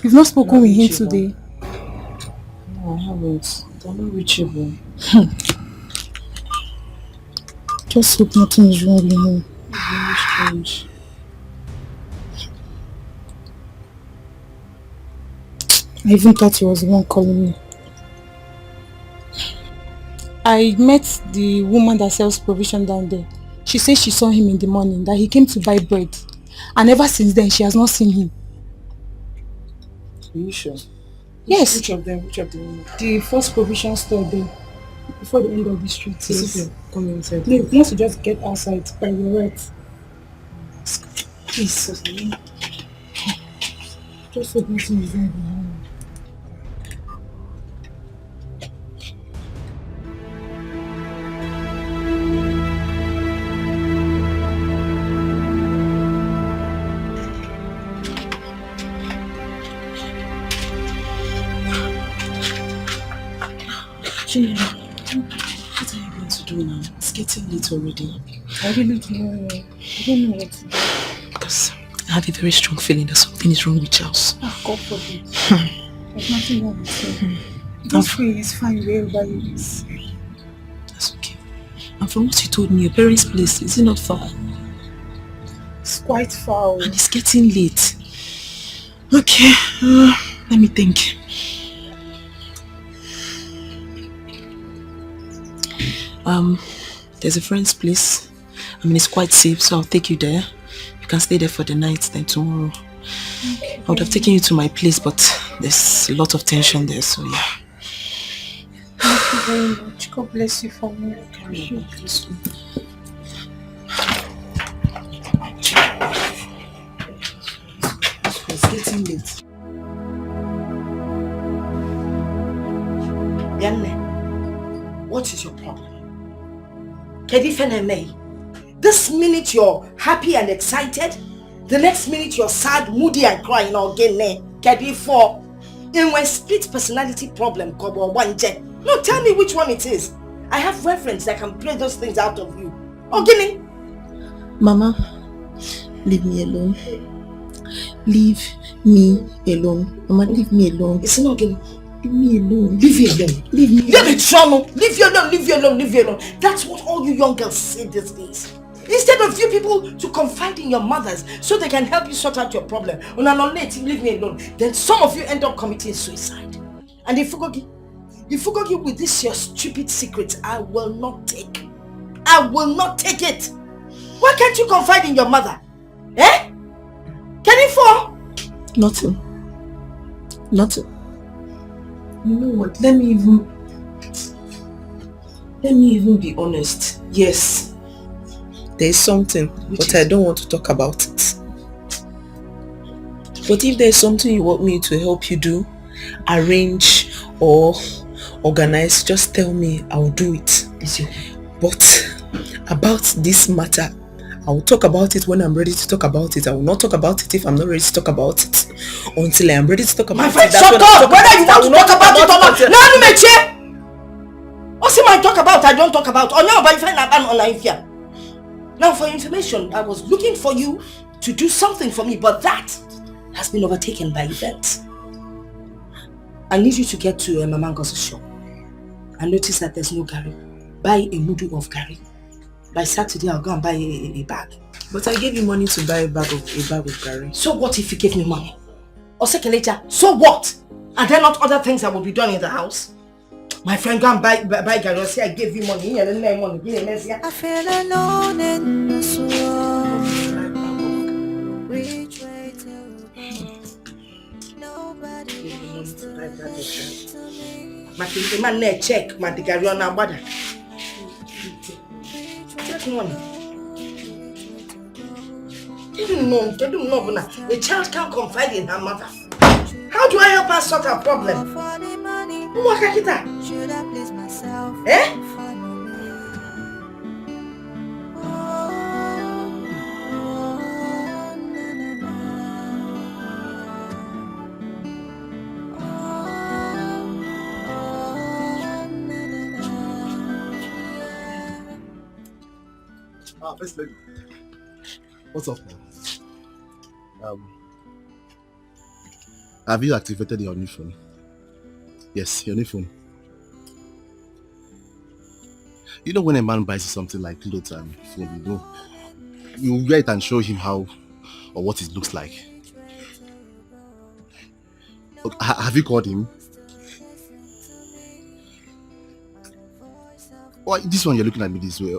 You've not spoken with him today? No, I haven't. They're not reachable. Just hope nothing is wrong with him. Very strange. I even thought he was the one calling me. I met the woman that sells provision down there. She said she saw him in the morning, that he came to buy bread. And ever since then, she has not seen him. Are you sure? Yes. Which of them? Which of the women? The first provision store there, before the end of the street. Yes. Come inside. No, you want to just get outside by your right. Please. Just hope nothing is wrong with him. Juliet, what are you going to do now? It's getting late already. I really don't know. I don't know what to do. Because I have a very strong feeling that something is wrong with Charles. Oh, God forbid. There's nothing wrong with him. He's fine wherever he is. That's okay. And from what you told me, your parents' place, is it not far? It's quite far. And it's getting late. Okay, let me think. There's a friend's place. I mean, it's quite safe, so I'll take you there. You can stay there for the night, then tomorrow. Okay. I would have taken you to my place, but there's a lot of tension there, so yeah. Thank you very much. God bless you for me. It's getting late. Yanne, what is your problem? This minute you're happy and excited, the next minute you're sad, moody and crying again. Kedi for in my split personality problem, no, tell me which one it is. I have reference that can play those things out of you. Okay. Mama, leave me alone. Leave me alone. Mama, leave me alone. It's not getting. Leave me alone. Leave you alone. Leave me alone. Leave you alone. Leave you alone. Leave you alone. That's what all you young girls say these days. Instead of you people to confide in your mothers so they can help you sort out your problem. Leave me alone. Then some of you end up committing suicide. And if you forgot you with this your stupid secret, I will not take. I will not take it. Why can't you confide in your mother? Eh? Can you fall? Nothing. You know what? Let me even be honest. Yes, there is something, but I don't want to talk about it. But if there is something you want me to help you do, arrange or organize, just tell me. I will do it. But about this matter, I will talk about it when I'm ready to talk about it. I will not talk about it if I'm not ready to talk about it. Until I am ready to talk about it. My friend, shut up! Whether you want to talk about it or not. Now you may check. What's I talk about? I don't talk about. Oh no, but if I ban online here. Now for your information, I was looking for you to do something for me, but that has been overtaken by events. I need you to get to Mama Ngo's shop and notice that there's no Gary. Buy a mudu of Gary. By Saturday, I'll go and buy a bag. But I gave you money to buy a bag of Gary. So what if you gave me money? Or second later, so what? Are there not other things that will be done in the house? My friend, go and buy Gary. Say I gave you money. I feel alone in this world. Which way to go? Nobody wants to listen to me. My man, check my Gary on our body. Money. They don't know. A child can't confide in her mother. How do I help her sort her problem? Should I please myself? Eh? First lady. What's up, man? Have you activated your new phone? Yes, your new phone. You know when a man buys something like clothes and phone, you wear it and show him how or what it looks like. Okay, have you called him? Why this one you're looking at me this way?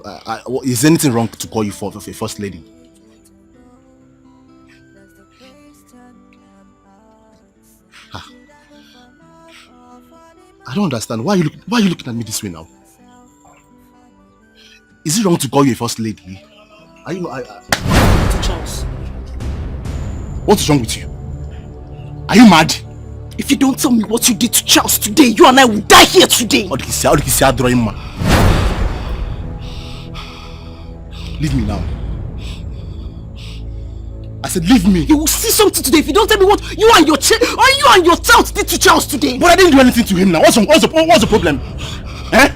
Is there anything wrong to call you for a first lady? I don't understand. Why are you looking at me this way now? Is it wrong to call you a first lady? Are you Charles. What's wrong with you? Are you mad? If you don't tell me what you did to Charles today, you and I will die here today. Leave me now. I said leave me. You will see something today if you don't tell me what you and your tout did to Charles today. But I didn't do anything to him now. What's the problem? Eh?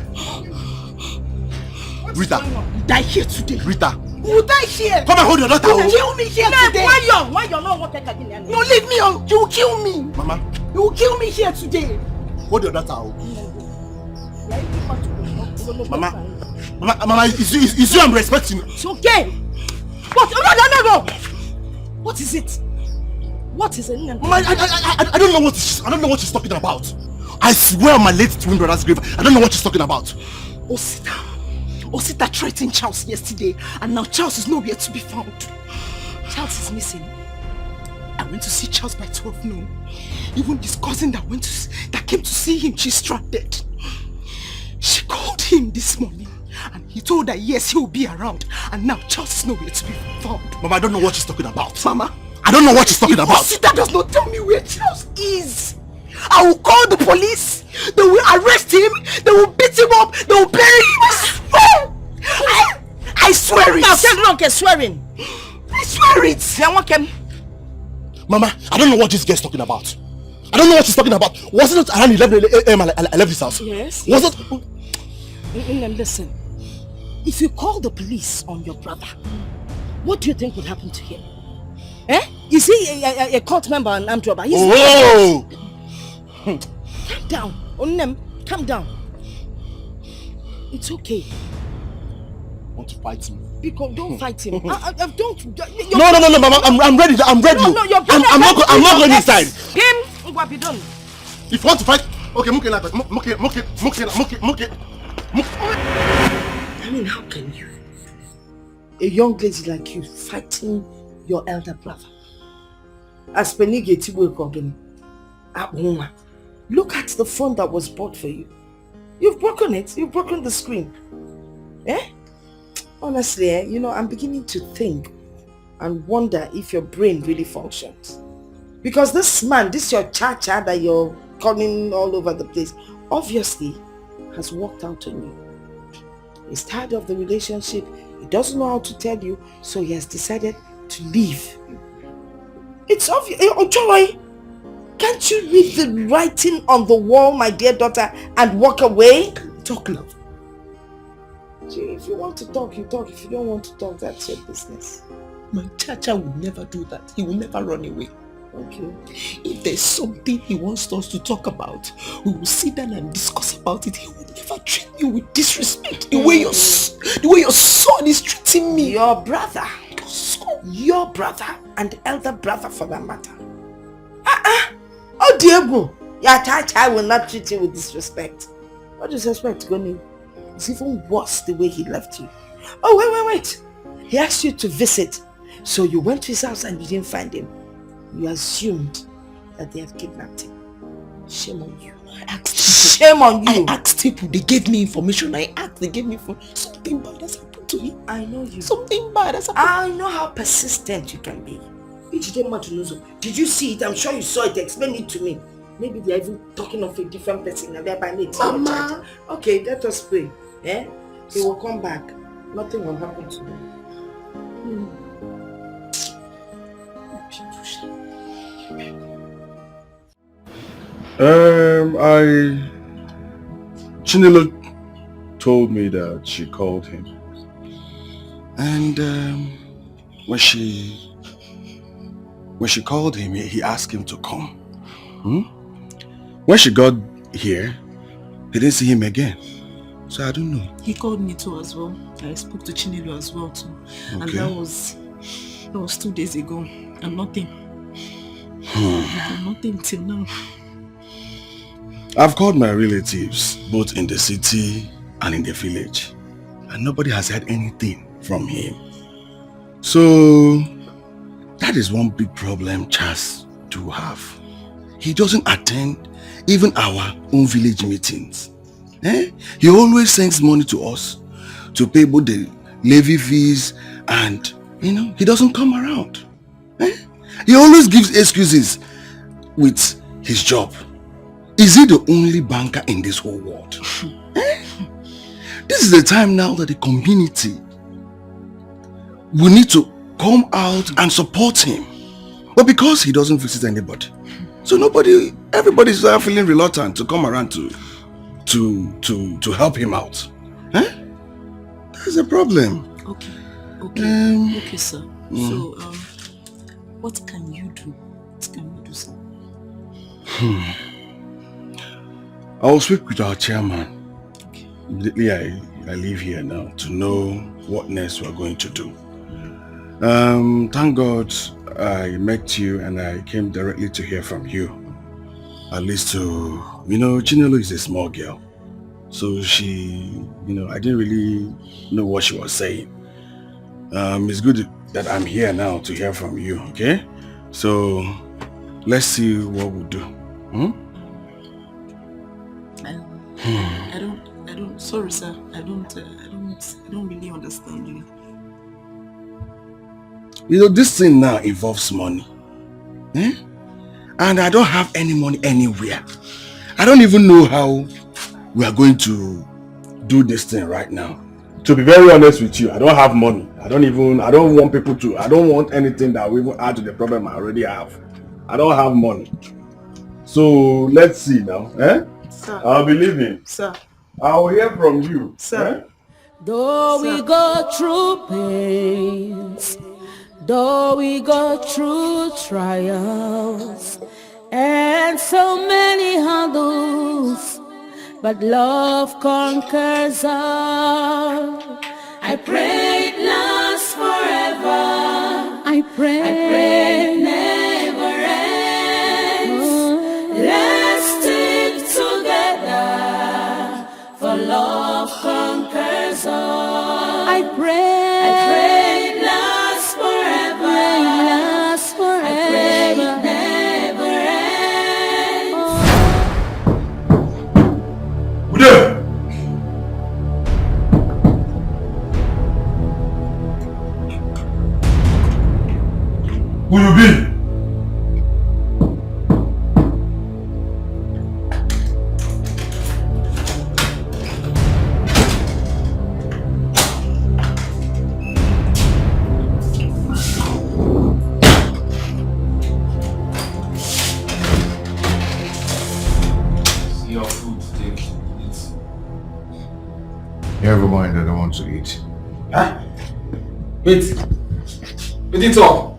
Rita. You die here today. Rita. You will die here. Come and hold your daughter. You will kill me here today. Why you're not what Peggy? No, leave me on. You will kill me. Mama. You will kill me here today. Hold your daughter. Mama, is you I'm respecting? It's okay. What? No. What is it? What is it? Mama, I don't know what she's talking about. I swear on my late twin brother's grave, I don't know what she's talking about. Osita threatened Charles yesterday, and now Charles is nowhere to be found. Charles is missing. I went to see Charles by 12 noon. Even his cousin that came to see him, she's stranded. She called him this morning, and he told her yes, he will be around. And now Charles is nowhere to be found. Mama, I don't know what she's talking about. Mama, I don't know what she's talking about. Osita does not tell me where Charles is. I will call the police. They will arrest him. They will beat him up. They will bury him. I swear it. Now tell wrong swearing. I swear it. Mama, I don't know what this girl's talking about. I don't know what she's talking about. Was it not around 11 a.m. I left this house? Yes. Was it? Listen. If you call the police on your brother, what do you think would happen to him? Eh? Is he a cult member and armed robber? Whoa! Calm down. Onem, calm down. It's okay. Want to fight me? Because don't fight him. Don't. No, Mama. I'm ready. I'm ready. No, I'm not going inside. Him, what be done? If you want to fight, okay, I mean, how can you? A young lady like you fighting your elder brother? As Penny look at the phone that was bought for you. You've broken it. You've broken the screen. Eh? Honestly, I'm beginning to think and wonder if your brain really functions. Because this man, this your cha-cha that you're calling all over the place, obviously has worked out on you. He's tired of the relationship. He doesn't know how to tell you, so he has decided to leave. It's obvious. Joy, can't you read the writing on the wall, my dear daughter, and walk away? Talk, love. If you want to talk, you talk. If you don't want to talk, that's your business. My Chacha will never do that. He will never run away. Okay. If there's something he wants us to talk about, we will sit down and discuss about it. He will never treat me with disrespect. The way your son is treating me. Your brother. Your brother and elder brother for that matter. Oh Diego, your Chacha will not treat you with disrespect. What disrespect going? It's even worse the way he left you. Oh, wait. He asked you to visit. So you went to his house and you didn't find him. You assumed that they had kidnapped him. Shame on you. Shame on you. I asked people. They gave me information. They gave me information. Something bad has happened to him. I know you. Something bad has happened. I know how persistent you can be. Did you see it? I'm sure you saw it. Explain it to me. Maybe they're even talking of a different person and thereby need to Mama. Okay, let us pray. Eh? He will come back. Nothing will happen to him. Chinelo told me that she called him. And when she called him, he asked him to come. When she got here, he didn't see him again. So I don't know. He called me too as well. I spoke to Chinelo as well too. Okay. And that was 2 days ago. And nothing. Nothing till now. I've called my relatives, both in the city and in the village. And nobody has heard anything from him. So that is one big problem Charles do have. He doesn't attend even our own village meetings. He always sends money to us to pay both the levy fees and, he doesn't come around. He always gives excuses with his job. Is he the only banker in this whole world? This is the time now that the community will need to come out and support him. But because he doesn't visit anybody, so everybody's feeling reluctant to come around to help him out. That's a problem. Okay, sir. So, what can you do? What can you do, sir? I'll speak with our chairman. Immediately I leave here now to know what next we're going to do. Thank God I met you and I came directly to hear from you. At least Chinelo is a small girl. So she, I didn't really know what she was saying. It's good that I'm here now to hear from you, okay? So let's see what we'll do. Sorry sir, I don't really understand you. This thing now involves money. And I don't have any money anywhere. I don't even know how we are going to do this thing right now. To be very honest with you, I don't have money. I don't want anything that will even add to the problem I already have. I don't have money. So let's see now. Sir. I'll be leaving. Sir. I'll hear from you. Sir. Though we go through pains, though we go through trials, and so many hurdles, but love conquers all. I pray it lasts forever. I pray it never ends. Let's stick together, for love conquers all. I pray it lasts forever. I pray it never ends. Who you be? See your food, take it. Never mind, I don't want to eat. Huh? Wait it up.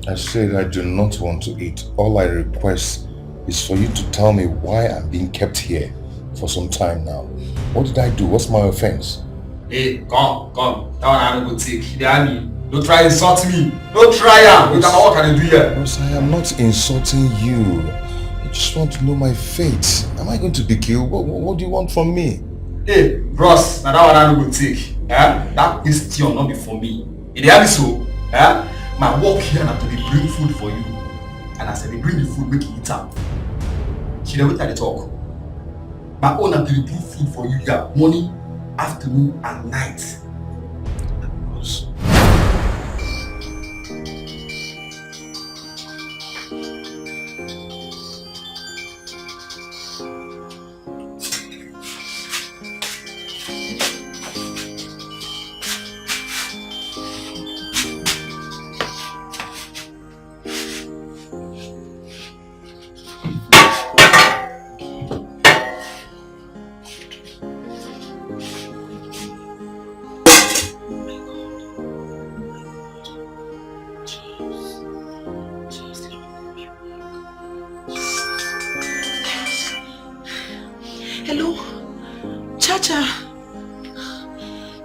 I said I do not want to eat. All I request is for you to tell me why I'm being kept here for some time now. What did I do? What's my offense? Hey, come. That one I don't go take. Don't try insult me. Don't try am. What can I do here? Ross, I am not insulting you. I just want to know my fate. Am I going to be killed? What do you want from me? Hey, Ross, now that one I don't go take. That question not be for me. It is so. My work here na to dey bring food for you. And as I dey bring the food, make you eat am. She dey wait at the talk. My own na to dey bring food for you here, morning, afternoon, and night. Hello? Chacha?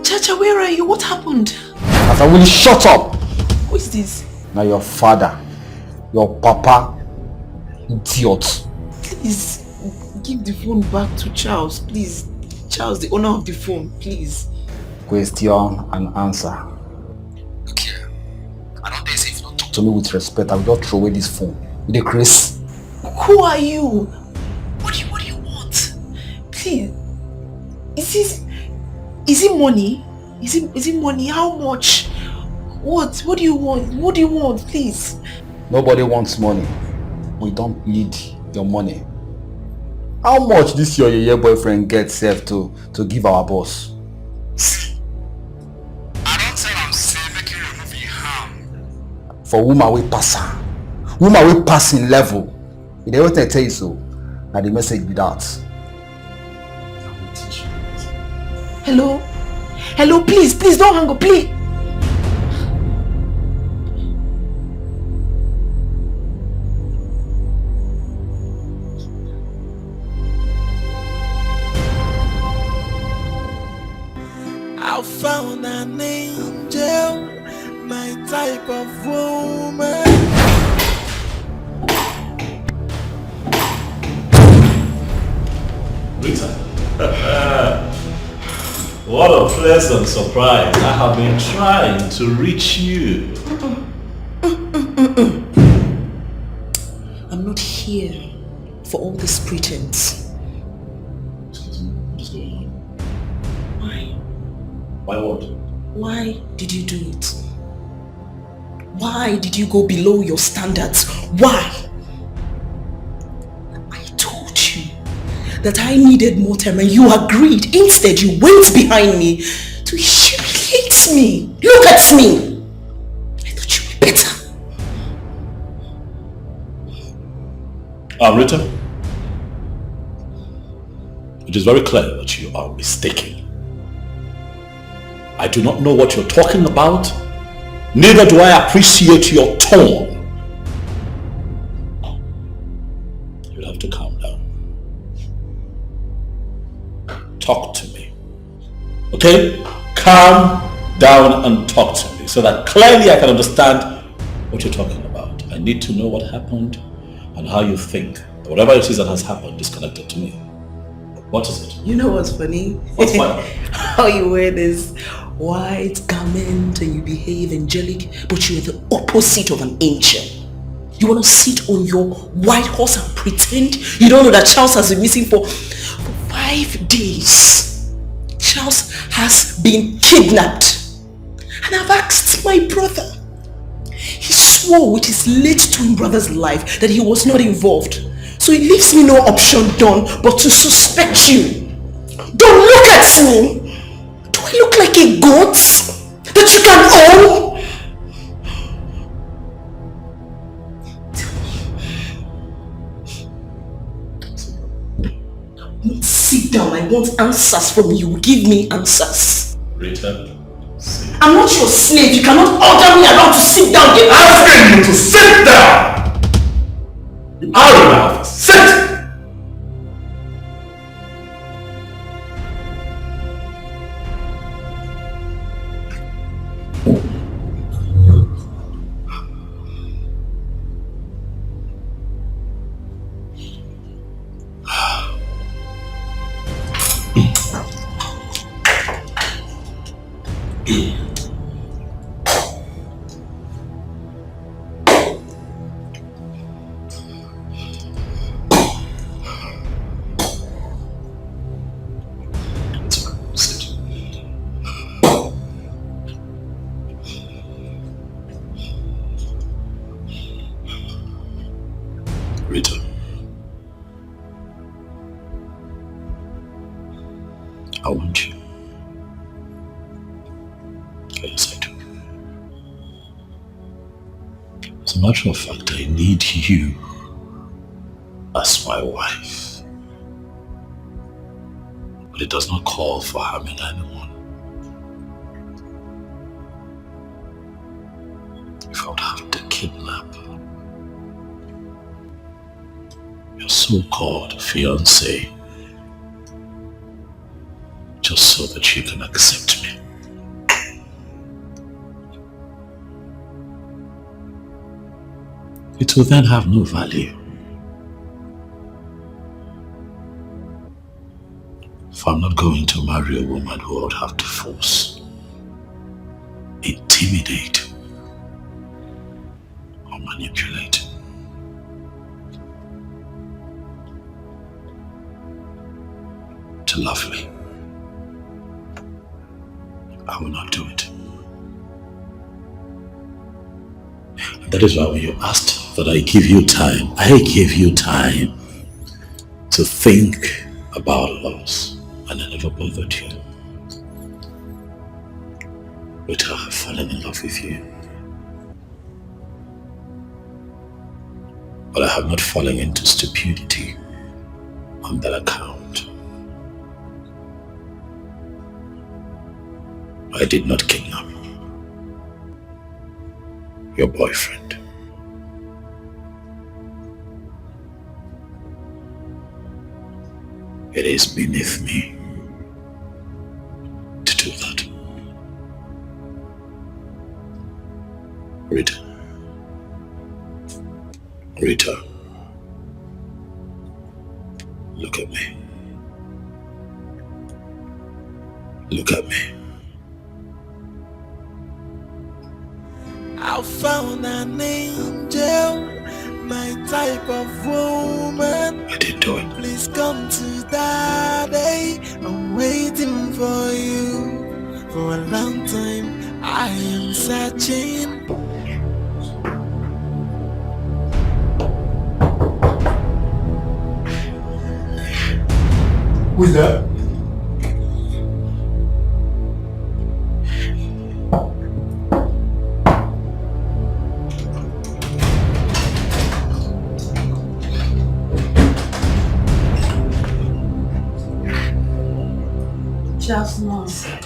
Chacha, where are you? What happened? As I will shut up. Who is this? Now your father, your papa, idiot. Please, give the phone back to Charles, please. Charles, the owner of the phone, please. Question and answer. Okay. I don't dare say if you don't talk to me with respect, I will just throw away this phone. You the Chris? Who are you? What do you want? Please. Is it money? Is it money? How much? What do you want? What do you want, please? Nobody wants money. We don't need your money. How much this your boyfriend gets safe to give our boss? I don't say I'm saying make you remove your harm. For woman we pass her. Woman we passing level. If they won't tell you so, now the message be that. Hello? Hello, please don't hang up, please. I found an angel, my type of woman. Rita. What a pleasant surprise. I have been trying to reach you. I'm not here for all this pretense. What's going on? Why? Why what? Why did you do it? Why did you go below your standards? Why? I told you that I needed more time and you agreed. Instead, you went behind me to humiliate me. Look at me. I thought you were better. Rita, it is very clear that you are mistaken. I do not know what you're talking about, neither do I appreciate your tone. You'll have to calm down. Talk to me. Okay? Calm down and talk to me so that clearly I can understand what you're talking about. I need to know what happened and how you think that whatever it is that has happened is connected to me. What is it? You know what's funny? What's funny? How you wear this white garment and you behave angelic, but you're the opposite of an angel. You want to sit on your white horse and pretend you don't know that Charles has been missing for 5 days. Charles has been kidnapped. And I've asked my brother. He swore with his late twin brother's life that he was not involved. So it leaves me no option, Don, but to suspect you. Don't look at me! Do I look like a goat that you can own? Sit down, I want answers from you. Give me answers. Rita, I'm not your slave. You cannot order me around to sit down. I'm asking you to sit down! You are in my office. Sit! Rita. I want you. Yes, I do. As a matter of fact, I need you as my wife. But it does not call for harming anyone. If I would have to kidnap your so-called fiancé just so that you can accept me. It will then have no value. If I'm not going to marry a woman who would have to force, intimidate, or manipulate. To love me. I will not do it. And that is why when you asked that I give you time to think about loss, and I never bothered you. Rita, I've fallen in love with you. But I have not fallen into stupidity on that account. I did not kidnap your boyfriend. It is beneath me to do that. Rita, look at me. Look at me. I found an angel, my type of woman. I didn't do it. Please come to daddy. I'm waiting for you for a long time. I am searching. Who's that? Just nonsense.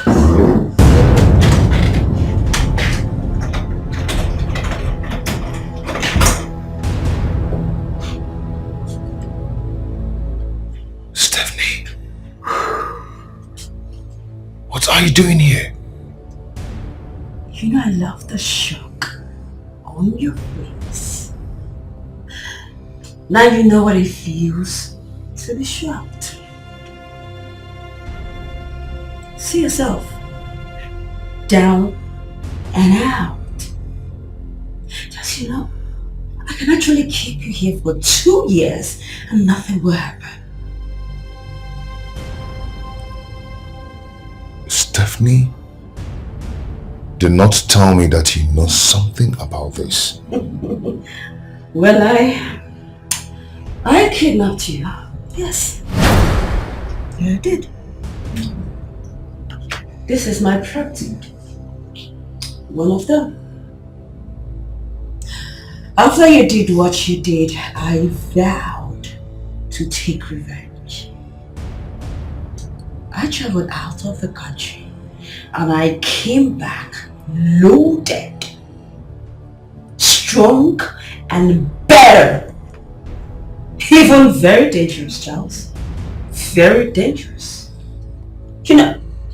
Stephanie, what are you doing here? You know I love the shock on your face. Now you know what it feels to be shocked. See yourself down and out. Just, I can actually keep you here for 2 years and nothing will happen. Stephanie, do not tell me that you know something about this. Well, I kidnapped you. Yes. I did. This is my property. One of them. After you did what you did, I vowed to take revenge. I traveled out of the country and I came back loaded, strong and better. Even very dangerous, Charles. Very dangerous.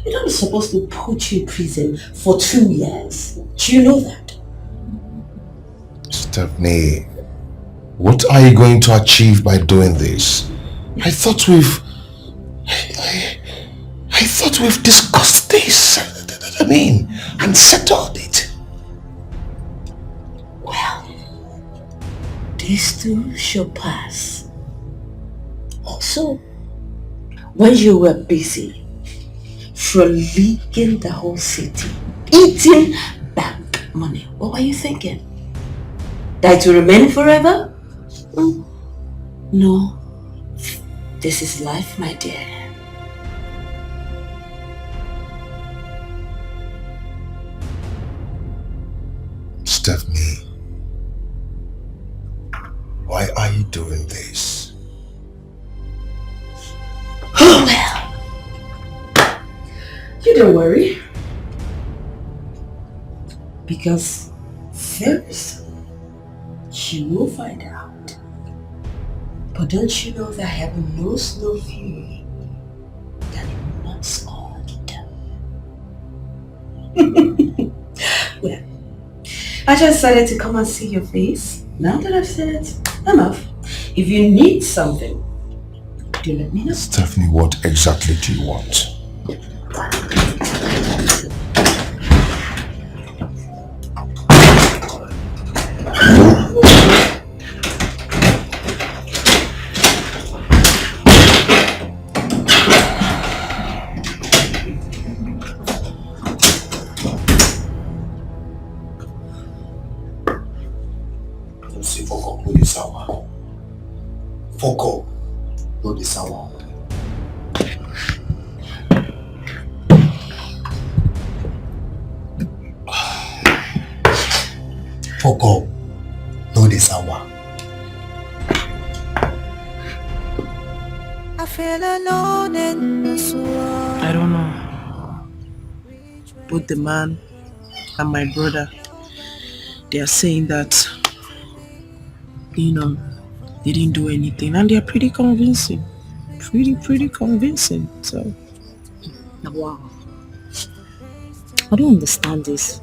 You're not supposed to put you in prison for 2 years. Do you know that? Stephanie, what are you going to achieve by doing this? I thought we've discussed this. And settled it. Well, this too shall pass. Also, when you were busy leaking the whole city, eating bank money, what were you thinking? That it will remain forever? No. This is life, my dear. Stephanie, why are you doing this? Oh well. You don't worry. Because very soon she will find out. But don't you know that heaven knows no fury that it will not scorn? I just decided to come and see your face. Now that I've said it, I'm off. If you need something, do let me know. Stephanie, what exactly do you want? Fuck up. No this hour. Fuck up. No this hour. I feel alone in this world. I don't know. Both the man and my brother, they are saying that, you know, they didn't do anything, and they're pretty convincing. Pretty convincing. So, wow. I don't understand this.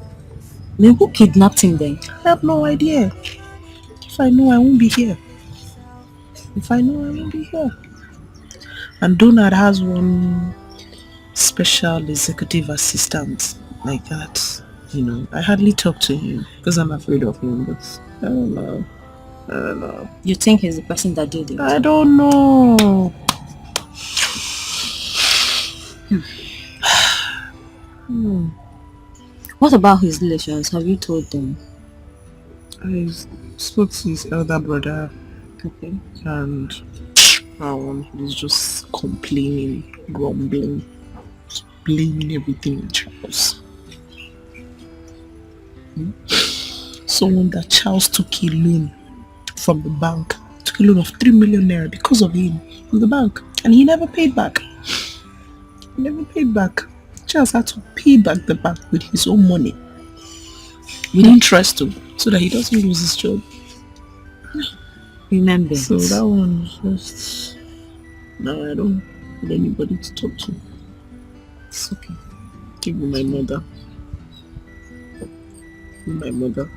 I mean, who kidnapped him then? I have no idea. If I know, I won't be here. If I know, I won't be here. And Donald has one special executive assistant like that. You know, I hardly talk to him because I'm afraid of him, but I don't know. You think he's the person that did it? I don't know. What about his relations? Have you told them? I spoke to his elder brother. Okay. And he's just complaining, grumbling, just blaming everything on Charles. Someone that Charles took a loan from the bank, took a loan of 3 million naira because of him from the bank, and he never paid back. Charles had to pay back the bank with his own money, with interest too, so that he doesn't lose his job. Remember. So that one is just, now I don't have anybody to talk to. It's okay. Give me my mother. And my brother.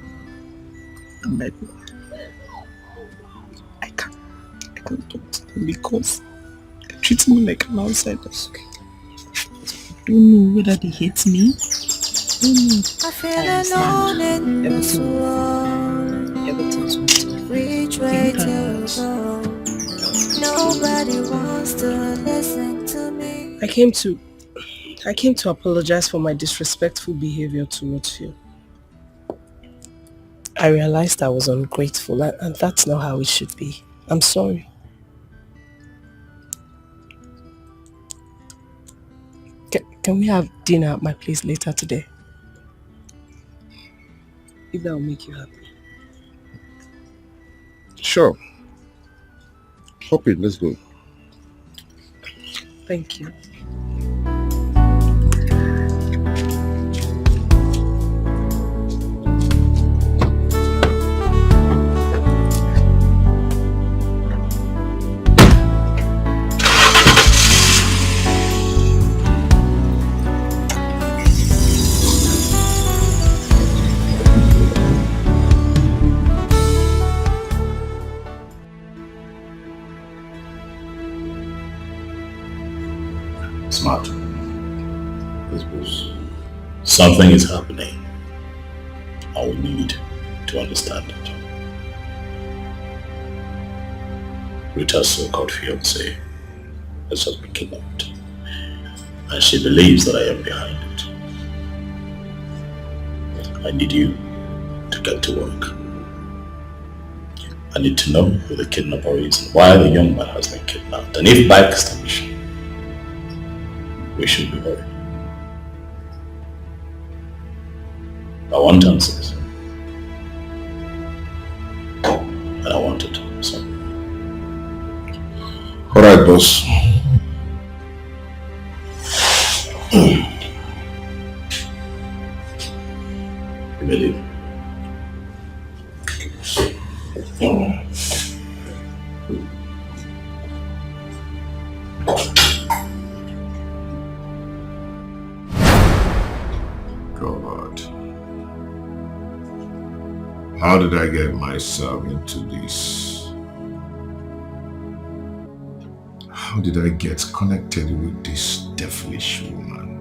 I can't talk to them because they treat me like an outsider. Okay. I don't know whether they hate me. I don't know. I feel alone in this world. Everything's Which way to go? Nobody wants to listen to me. I came to apologize for my disrespectful behavior towards you. I realized I was ungrateful, and that's not how it should be. I'm sorry. Can we have dinner at my place later today? If that will make you happy. Sure. Hop in, let's go. Thank you. Smart. Yes, boss. Something is happening. I will need to understand it. Rita's so-called fiancé has just been kidnapped, and she believes that I am behind it. I need you to get to work. I need to know who the kidnapper is and why the young man has been kidnapped, and if by extension we should be worried. I want answers. And I want it. So. Alright, boss. You believe? God. How did I get myself into this? How did I get connected with this devilish woman?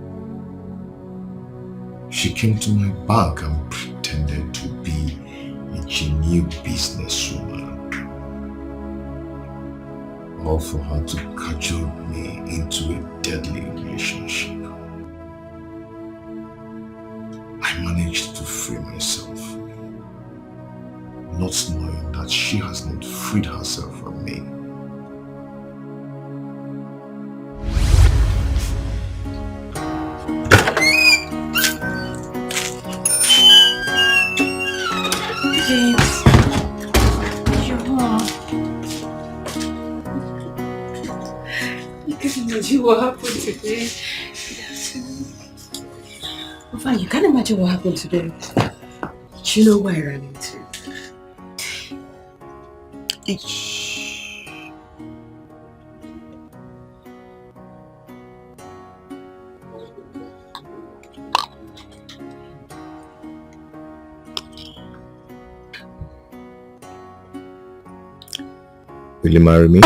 She came to my bank and pretended to be a genuine businesswoman. All for her to cajole me into a deadly relationship. I managed to free myself, not knowing that she has not freed herself from me. James, you're home. You can imagine what happened today. Fine, you can't imagine what happened today. Do you know who I ran into? Will you marry me?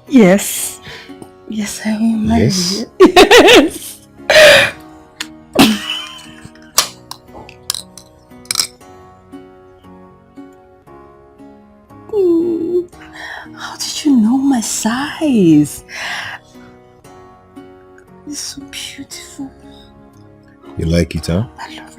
Yes. Yes, I will marry Yes. you. Yes. How did you know my size? It's so beautiful. You like it, huh? I love it.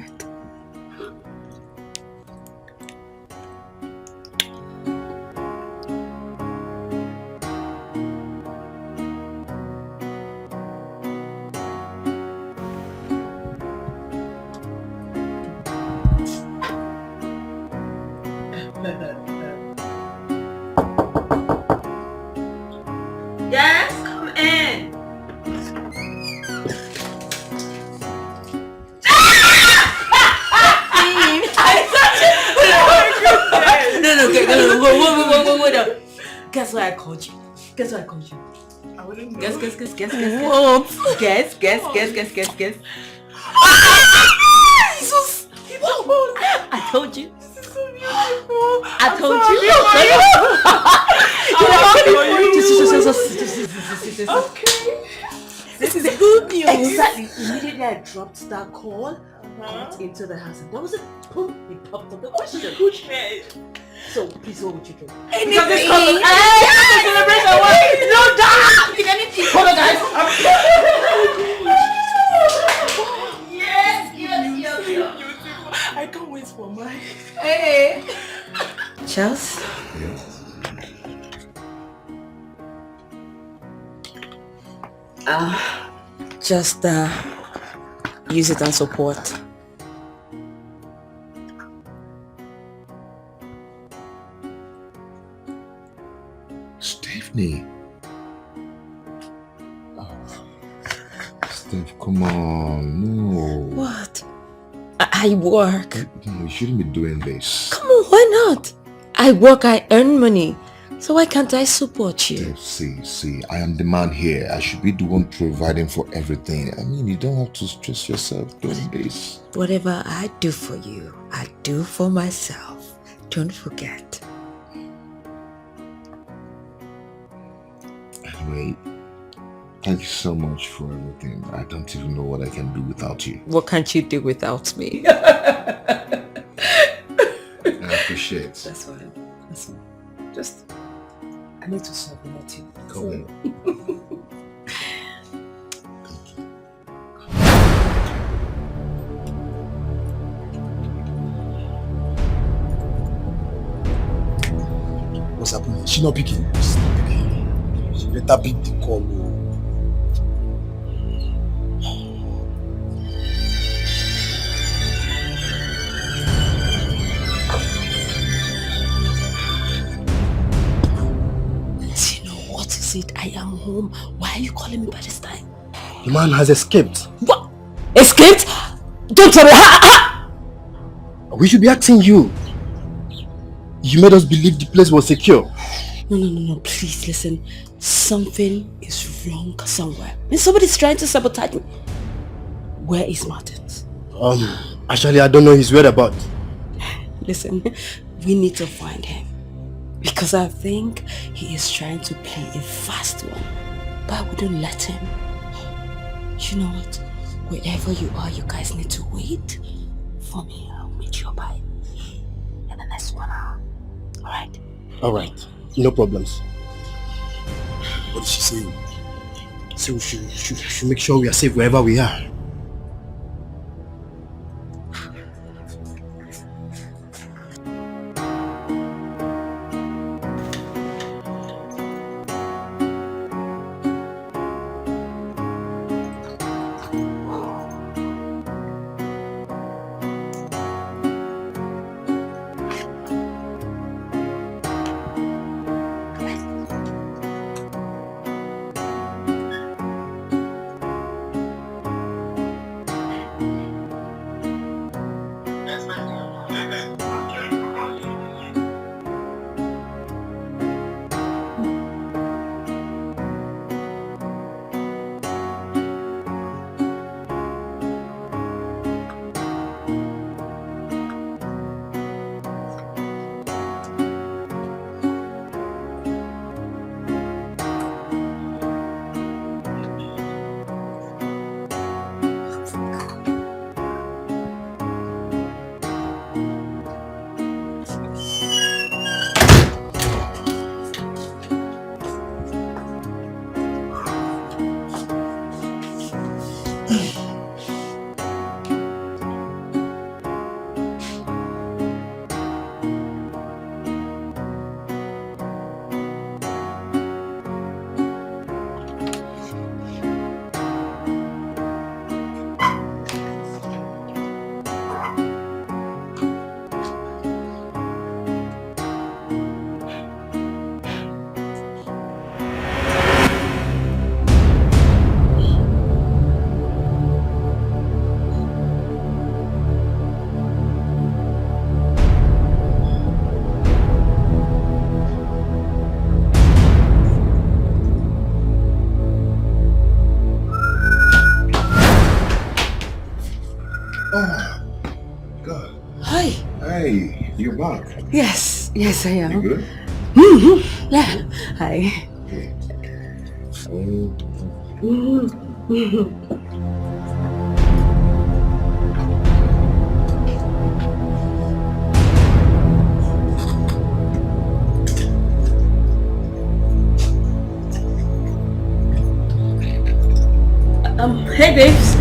Yes, come in. No, wait up. Guess why I called you? Guess why I called you? I wouldn't know. Guess. What? Guess. Jesus! I told you. This is so beautiful. I told you. Okay. This is good news. Exactly. Immediately I dropped that call, got into the house, and that was it. Boom, he popped up the question. So please, what would you do? Anything. Because this comes celebration. No, damn! Pick anything. Hold on, guys. Yes. I can't wait for mine. Hey. Charles? Just use it and support. Stephanie. Steph, come on, no. What? I work. No, you shouldn't be doing this. Come on, why not? I work, I earn money. So why can't I support you? See, I am the man here. I should be the one providing for everything. I mean, you don't have to stress yourself doing this. Whatever I do for you, I do for myself. Don't forget. Anyway, thank you so much for everything. I don't even know what I can do without you. What can't you do without me? I appreciate it. That's fine. Just, I need to submit you. Come on. What's happening? She not picking. She better pick the call. I am home. Why are you calling me by this time? The man has escaped. What? Escaped? Don't tell me. We should be asking you. You made us believe the place was secure. No. Please listen. Something is wrong somewhere. Somebody's trying to sabotage me. Where is Martins? Actually, I don't know his whereabouts. Listen, we need to find him. Because I think he is trying to play a fast one. But I wouldn't let him. You know what? Wherever you are, you guys need to wait for me. I'll meet you by in the next 1 hour. Alright? Alright, no problems. What did she say? So we should make sure we are safe wherever we are. You're back. Yes, I am. You good? Yeah. Hi. Hey babes.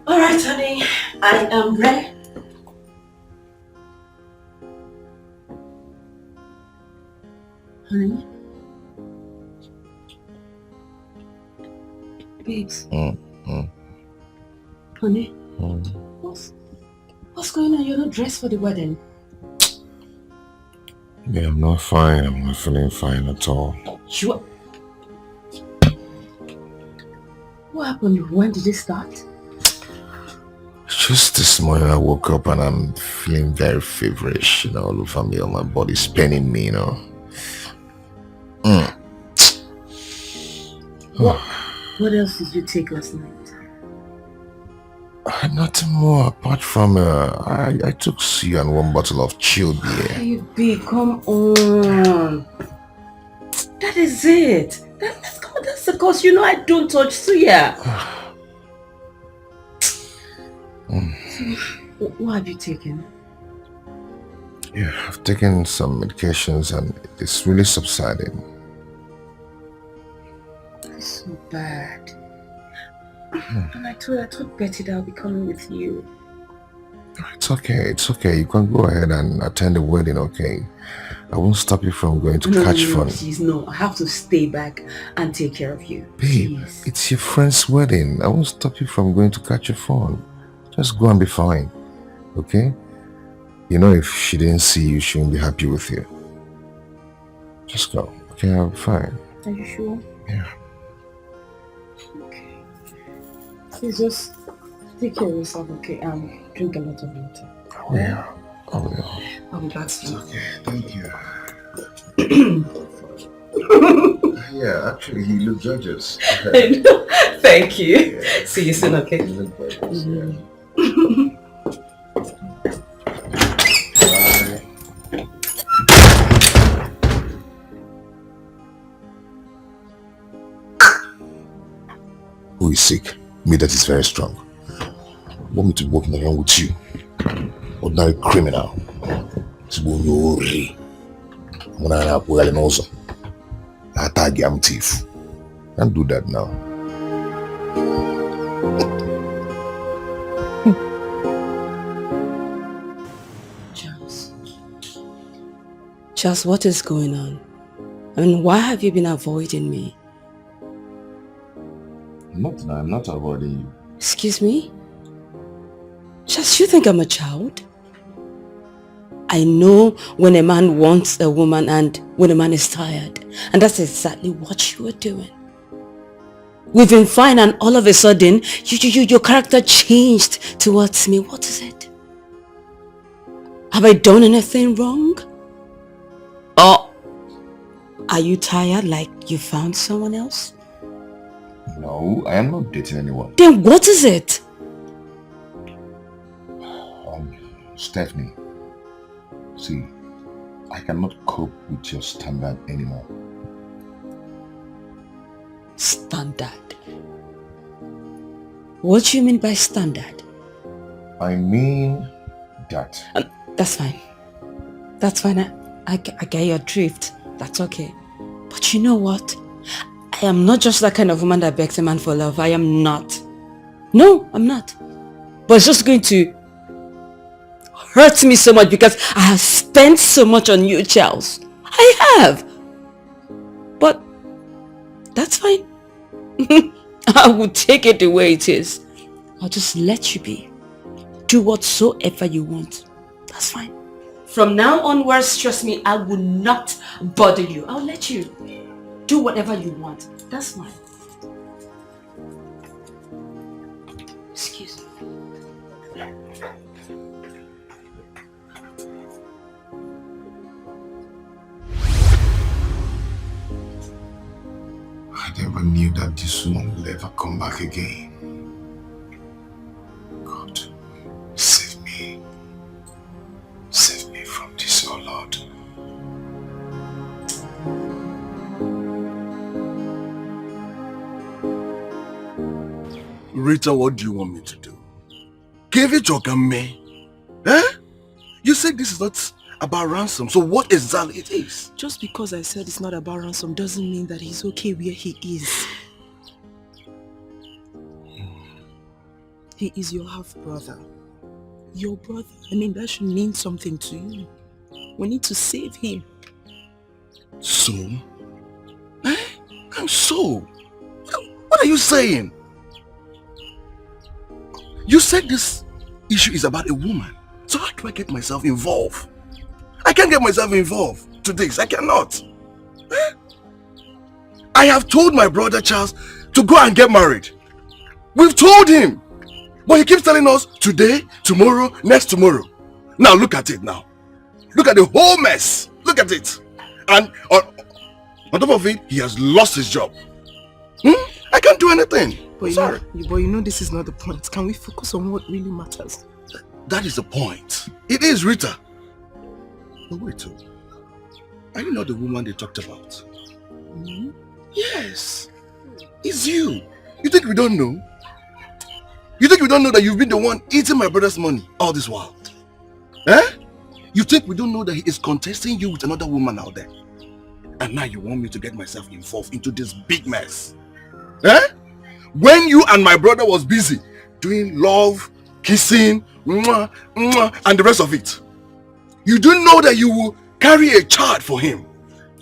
Alright, honey, I am ready. Honey? Babes? Honey? What's going on? You're not dressed for the wedding. Yeah, I'm not fine. I'm not feeling fine at all. Sure. What happened? When did it start? Just this morning I woke up and I'm feeling very feverish, all over me, all my body's paining me, What else did you take last night? Nothing more apart from I took you and one bottle of chilled beer. Hey, babe, come on. That is it. That's the cause. I don't touch suya. What have you taken? Yeah, I've taken some medications and it's really subsiding. It's so bad. And I told Betty that I'll be coming with you. It's okay. You can go ahead and attend the wedding, okay? I won't stop you from going to catch fun. Please, no. I have to stay back and take care of you. Babe, Please. it's your friend's wedding. I won't stop you from going to catch your phone. Just go and be fine, okay? You know, if she didn't see you, she won't be happy with you. Just go, okay? I'll be fine. Are you sure? Yeah. Okay. Please just take care of yourself, okay? Drink a lot of water. Yeah. I will. I'll be back soon. Okay, thank you. Yeah, actually, you look gorgeous. Thank you. Yeah. See you soon, okay? You look gorgeous, yeah. Who is sick? Me that is very strong. Want me to walk around with you? Ordinary criminal. I'm thief. Can't do that now. Charles, what is going on? I mean, why have you been avoiding me? I'm not avoiding you. Excuse me? Charles, you think I'm a child? I know when a man wants a woman and when a man is tired. And that's exactly what you were doing. We've been fine and all of a sudden, your character changed towards me. What is it? Have I done anything wrong? Or are you tired like you found someone else? No, I am not dating anyone. Then what is it? Stephanie, see, I cannot cope with your standard anymore. Standard? What do you mean by standard? I mean that. That's fine. That's fine. I get your drift. That's okay. But you know what? I am not just that kind of woman that begs a man for love. I am not. No, I'm not. But it's just going to hurt me so much because I have spent so much on you, Charles. I have. But that's fine. I will take it the way it is. I'll just let you be. Do whatsoever you want. That's fine. From now onwards, trust me, I will not bother you. I'll let you do whatever you want. That's fine. Excuse me. I never knew that this woman will ever come back again. God, save me. Save me from this, oh Lord. Rita, what do you want me to do? Give it your me. Eh? You said this is not about ransom, so what exactly it is? Just because I said it's not about ransom doesn't mean that he's okay where he is. He is your half-brother. Your brother. I mean, that should mean something to you. We need to save him. So? Eh? And so? What are you saying? You said this issue is about a woman. So how do I get myself involved? I can't get myself involved to this. I cannot. Eh? I have told my brother Charles to go and get married. We've told him. But he keeps telling us today, tomorrow, next tomorrow. Now look at it now. Look at the whole mess. Look at it. And on top of it, he has lost his job. I can't do anything. But Sorry. You know this is not the point. Can we focus on what really matters? That is the point. It is Rita. But wait, are you not the woman they talked about? Mm-hmm. Yes. It's you. You think we don't know? You think we don't know that you've been the one eating my brother's money all this while? Eh? You think we don't know that he is contesting you with another woman out there? And now you want me to get myself involved into this big mess? Eh? When you and my brother was busy doing love, kissing, mwah, mwah, and the rest of it, you do know that you will carry a child for him.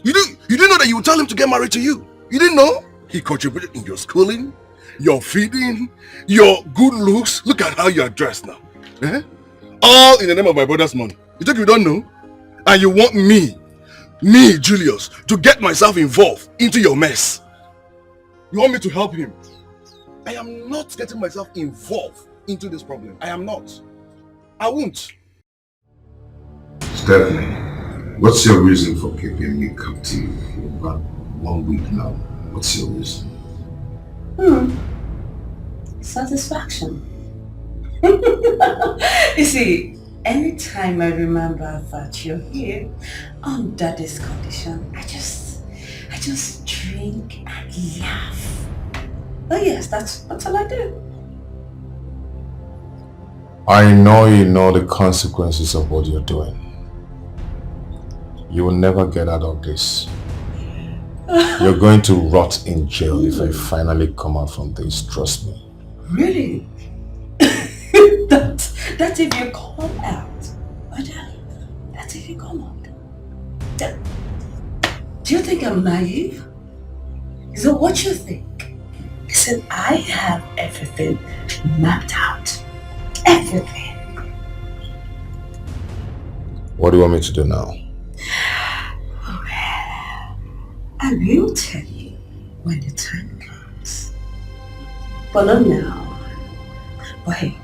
You didn't know that you would tell him to get married to you. You didn't know? He contributed in your schooling, your feeding, your good looks. Look at how you are dressed now. Eh? All in the name of my brother's money. You think you don't know? And you want me, Julius, to get myself involved into your mess. You want me to help him? I am not getting myself involved into this problem. I am not. I won't. Stephanie, what's your reason for keeping me captive for about 1 week now? What's your reason? Satisfaction. You see, anytime I remember that you're here under this condition, I just drink and laugh. Oh yes, that's all I do. I know you know the consequences of what you're doing. You will never get out of this. You're going to rot in jail if I finally come out from this, trust me. Really? That's if you come out. That's if you come out. Do you think I'm naive? Is that what you think? Listen, I have everything mapped out. Everything. What do you want me to do now? Well, I will tell you when the time comes. But not now. But hey,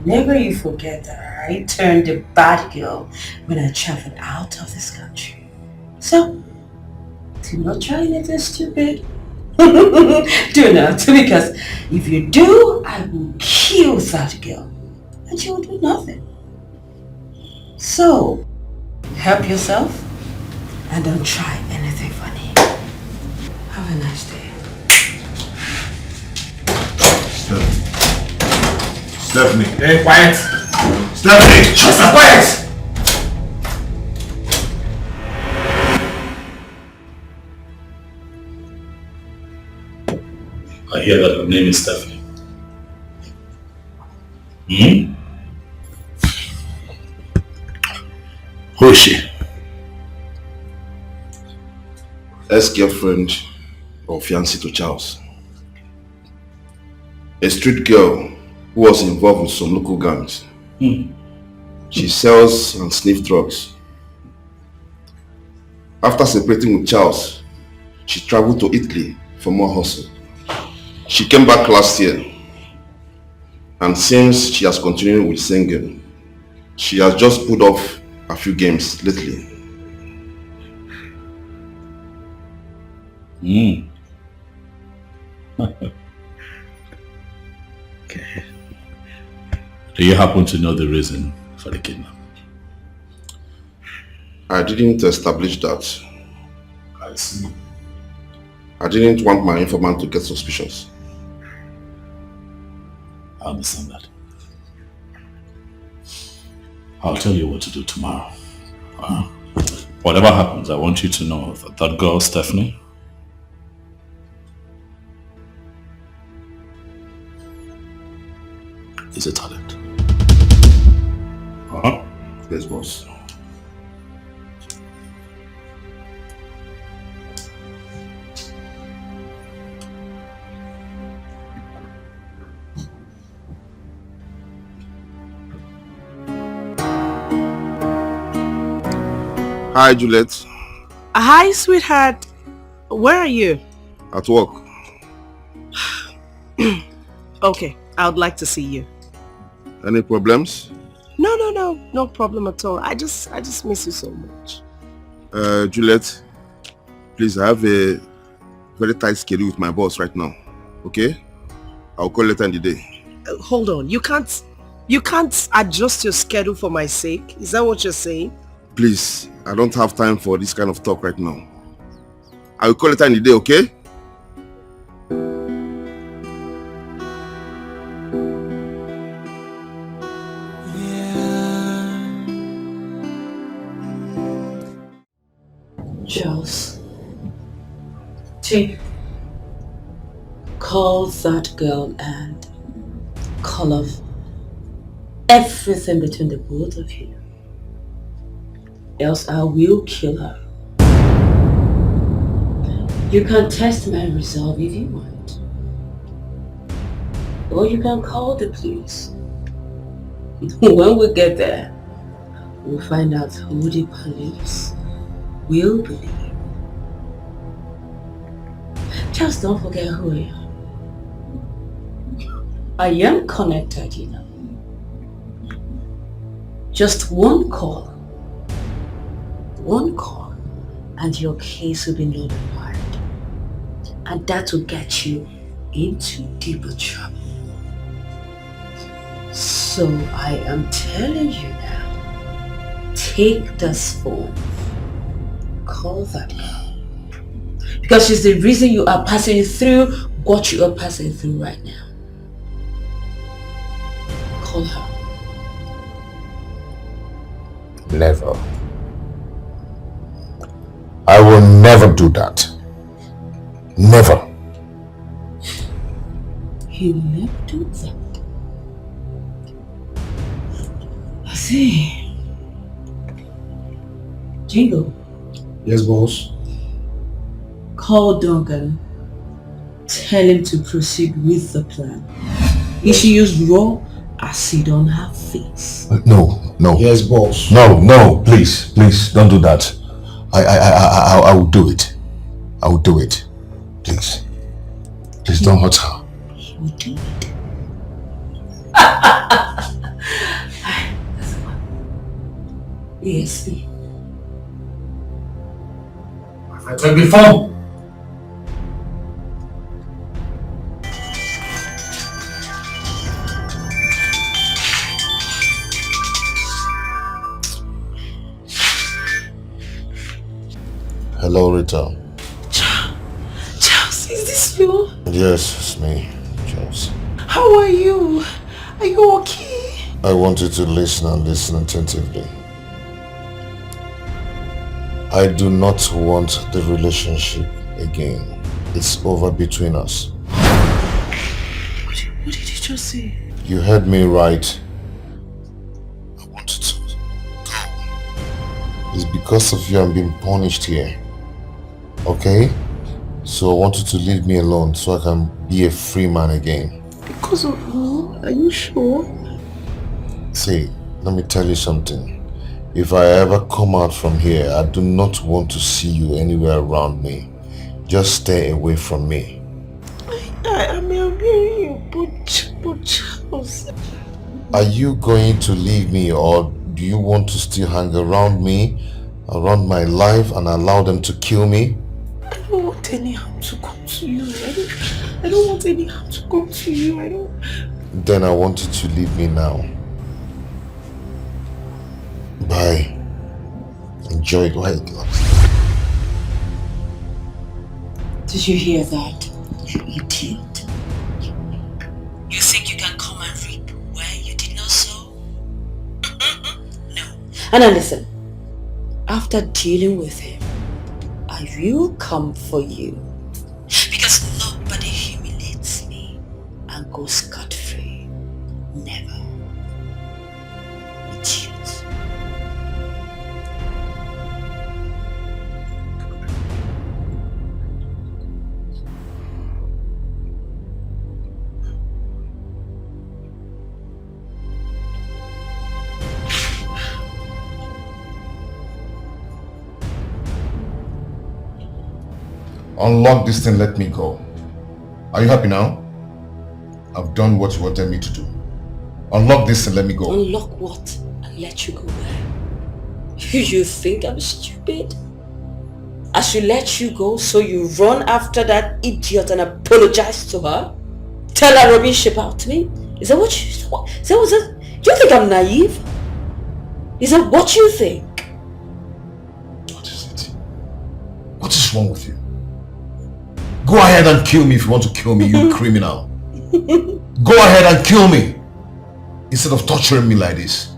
never you forget that I turned a bad girl when I traveled out of this country. So, do not try anything stupid. Do not, because if you do, I will kill that girl and she will do nothing. So, help yourself and don't try anything funny. Have a nice day. Stephanie. Hey, quiet. Stephanie, shut up, quiet. I hear that her name is Stephanie. Who is she? Ex-girlfriend or fiancée to Charles. A street girl who was involved with some local gangs. She sells and sniffs drugs. After separating with Charles, she traveled to Italy for more hustle. She came back last year, and since she has continued with singing, she has just put off a few games lately. Okay. Do you happen to know the reason for the kidnapping? I didn't establish that. I see. I didn't want my informant to get suspicious. I understand that. I'll tell you what to do tomorrow. Whatever happens, I want you to know that that girl, Stephanie, is a talent. Yes, boss. Hi, Juliet. Hi, sweetheart. Where are you? At work. Okay, I would like to see you. Any problems? No problem at all. I just miss you so much. Juliet, please, I have a very tight schedule with my boss right now. Okay? I'll call later in the day. Hold on. You can't adjust your schedule for my sake? Is that what you're saying? Please, I don't have time for this kind of talk right now. I will call later in the day, okay? Chief, call that girl and call off everything between the both of you. Else I will kill her. You can test my resolve if you want. Or you can call the police. When we get there, we'll find out who the police will believe. Just don't forget who I am. I am connected, you know. Just one call, and your case will be notified. And that will get you into deeper trouble. So I am telling you now, take this phone, call that girl. Because she's the reason you are passing through what you are passing through right now. Call her. Never. I will never do that. Never. You will never do that. I see. Jingle. Yes, boss. Call Duncan. Tell him to proceed with the plan. He should use raw acid on her face. No. Yes, boss. No, please, don't do that. I will do it. I will do it. Please don't hurt her. He will do it. That's one. Yes. I told you before. Hello, Rita. Charles, is this you? Yes, it's me, Charles. How are you? Are you okay? I want you to listen attentively. I do not want the relationship again. It's over between us. What did you just say? You heard me right. I wanted to go. It's because of you I'm being punished here. Okay? So I want you to leave me alone so I can be a free man again. Because of me? Are you sure? See, let me tell you something. If I ever come out from here, I do not want to see you anywhere around me. Just stay away from me. I'm hearing you, but Charles. Are you going to leave me, or do you want to still hang around me, around my life, and allow them to kill me? I don't want any harm to come to you. I don't want any harm to come to you. Then I want you to leave me now. Bye. Enjoy it while it lasts. Did you hear that, you idiot? You think you can come and reap where you did not sow? No. And now listen, after dealing with him, I will come for you. Because nobody humiliates me and goes scot-free. Never. Idiot. Unlock this thing, let me go. Are you happy now? I've done what you wanted me to do. Unlock this and let me go. Unlock what and let you go where? You think I'm stupid? I should let you go so you run after that idiot and apologize to her? Tell her rubbish about me? Is that what you... Do you think I'm naive? Is that what you think? What is it? What is wrong with you? Go ahead and kill me if you want to kill me, you criminal. Go ahead and kill me instead of torturing me like this.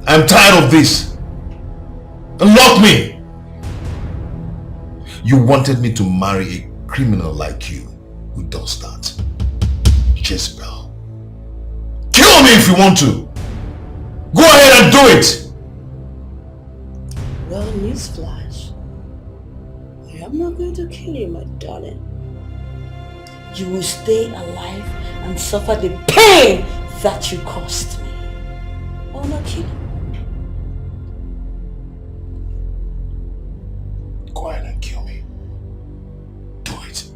I'm tired of this. Unlock me. You wanted me to marry a criminal like you. Who does that? Jezebel. Kill me if you want to. Go ahead and do it. Well, newsflash. I am not going to kill you, my darling. You will stay alive and suffer the pain that you caused me. I will not kill you. Go ahead and kill me. Do it.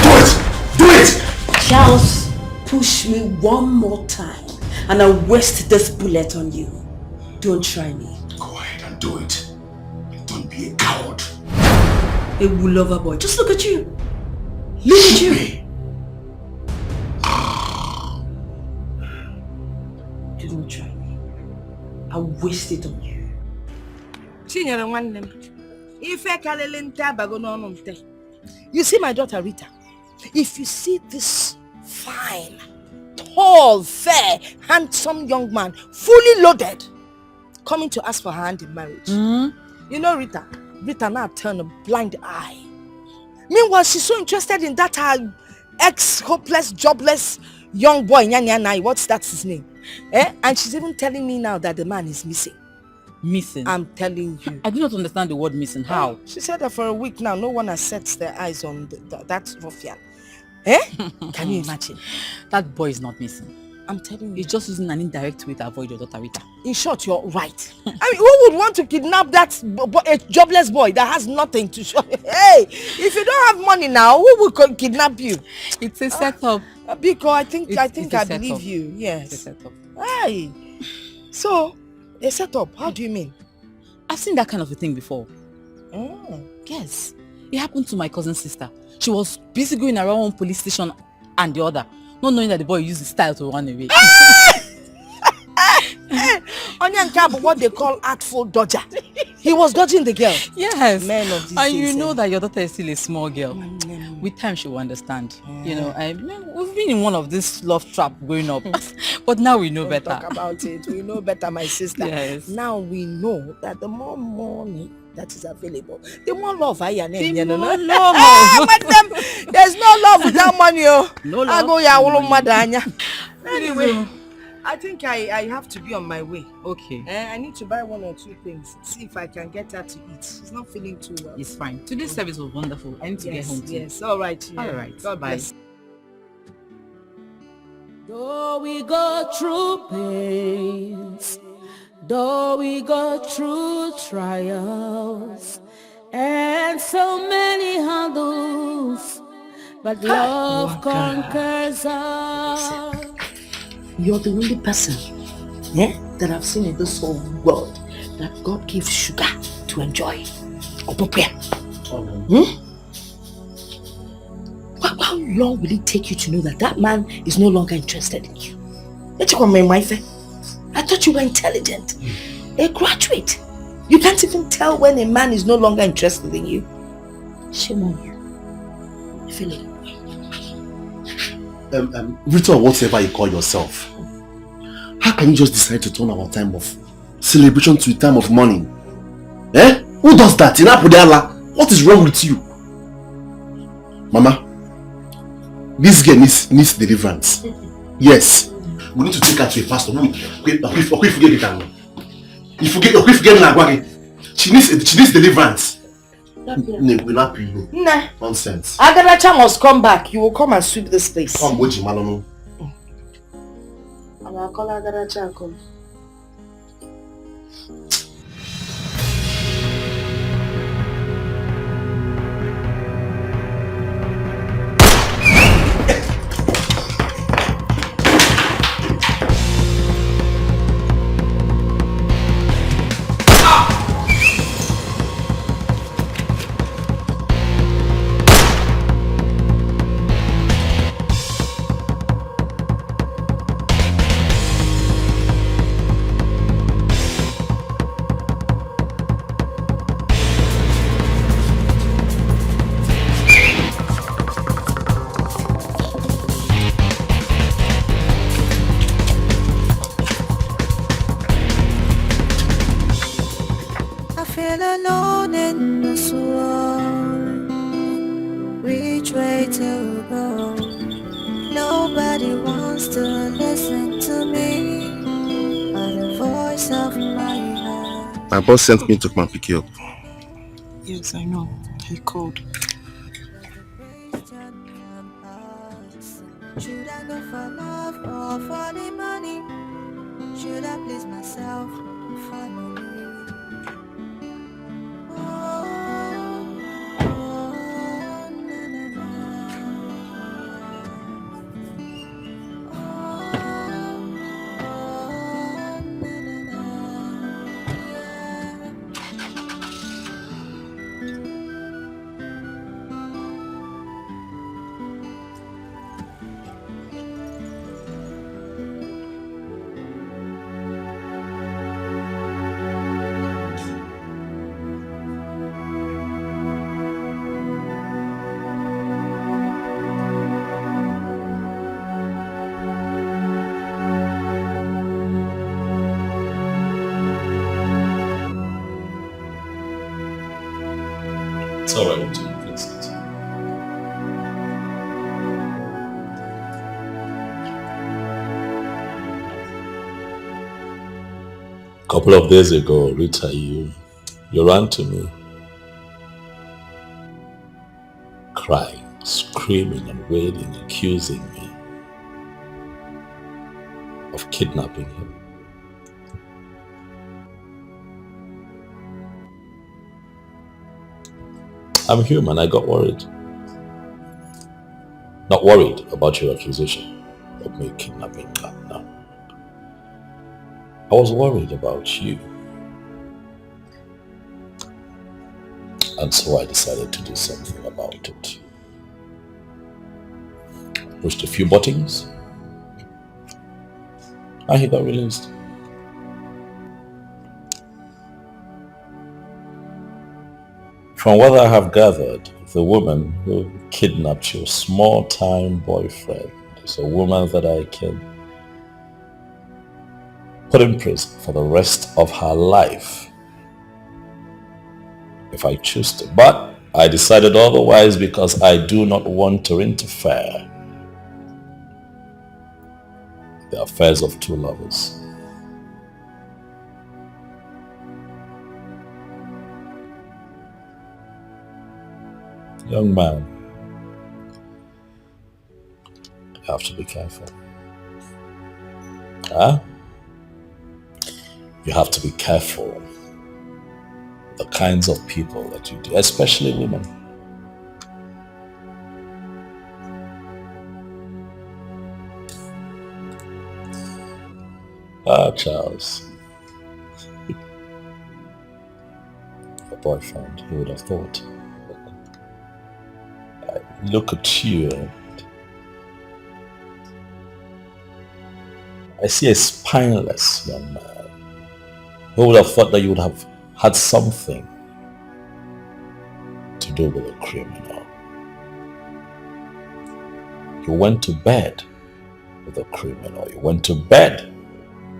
Do it! Do it! Charles, push me one more time and I'll waste this bullet on you. Don't try me. Go ahead and do it. Don't be a coward. A lover boy. Just look at you. Look at you. Don't try me. I'll waste it on you. You see my daughter Rita? If you see this fine, tall, fair, handsome young man, fully loaded, coming to ask for her hand in marriage. You know Rita now turned a blind eye. Meanwhile, she's so interested in that her ex-hopeless, jobless young boy, Nyanyanai, what's that his name? And she's even telling me now that the man is missing. Missing? I'm telling you. I do not understand the word missing. How? She said that for a week now, no one has set their eyes on that ruffian. Can you imagine? That boy is not missing. I'm telling you. He's just using an indirect way to avoid your daughter Rita. In short, you're right. I mean, who would want to kidnap that a jobless boy that has nothing to show? Hey, if you don't have money now, who will kidnap you? It's a setup. Because I think I believe setup. you. Yes. It's a setup. Hey. So, a setup. How do you mean? I've seen that kind of a thing before. Oh. Yes. It happened to my cousin's sister. She was busy going around one police station and the other, not knowing that the boy used his style to run away. Onyanka, what they call artful dodger. He was dodging the girl. Yes. Men of these and days, you know that your daughter is still a small girl. With time she will understand. You know, we've been in one of this love trap growing up. But now we know better. Talk about it. We know better, my sister. Yes. Now we know that the more money that is available, the more love I am. The more love. There's no love without money. No love. I go ya madanya. Anyway, I think I have to be on my way. Okay. I need to buy one or two things. See if I can get her to eat. She's not feeling too well. It's fine. Today's service was wonderful. I need to get home too. Yes, all right. Yeah. All right. God Bye. bless. Though we go through pains, though we go through trials, and so many hurdles, but love conquers all. You're the only person that I've seen in this whole world that God gives sugar to enjoy. How long will it take you to know that that man is no longer interested in you? I thought you were intelligent. A graduate. You can't even tell when a man is no longer interested in you. Shame on you. I feel it. Rita or whatever you call yourself, how can you just decide to turn our time of celebration to a time of mourning? Who does that? What is wrong with you? Mama, this girl needs deliverance. Yes. We need to take her to a pastor. She needs deliverance. Nah. Nonsense. Agaracha must come back. You will come and sweep this place. Come, Boji Malono. I will call Agaracha come. way to go. Nobody wants to listen to me or the voice of my heart. My boss sent me to come and pick you up. Yes, I know. He called. Should I go for love or for the money? Should I please myself or family? It's alright to fix it. A couple of days ago, Rita, you ran to me, crying, screaming and wailing, accusing me of kidnapping him. I'm human, I got worried. Not worried about your accusation of me kidnapping her, no. I was worried about you. And so I decided to do something about it. Pushed a few buttons, and he got released. From what I have gathered, the woman who kidnapped your small-time boyfriend is a woman that I can put in prison for the rest of her life if I choose to. But I decided otherwise because I do not want to interfere in the affairs of two lovers. Young man, you have to be careful. Huh? You have to be careful the kinds of people that you do, especially women. Ah, Charles. Your boyfriend, who would have thought? Look at you. I see a spineless young man. Who would have thought that you would have had something to do with a criminal? You went to bed with a criminal. You went to bed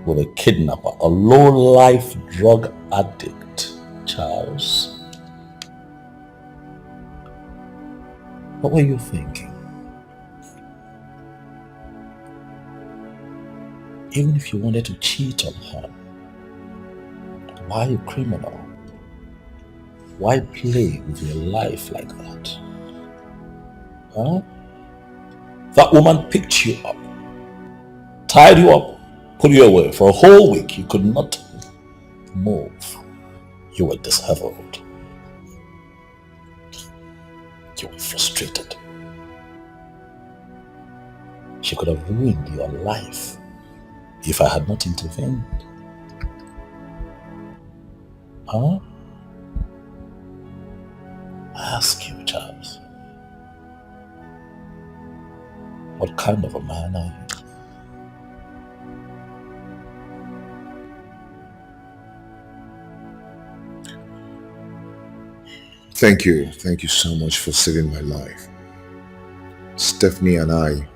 with a kidnapper, a low-life drug addict, Charles. What were you thinking? Even if you wanted to cheat on her, why a criminal? Why play with your life like that? Huh? That woman picked you up, tied you up, put you away for a whole week. You could not move. You were disheveled. You were frustrated. She could have ruined your life if I had not intervened. Huh? I ask you, Charles, what kind of a man are you? Thank you. Thank you so much for saving my life. Stephanie and I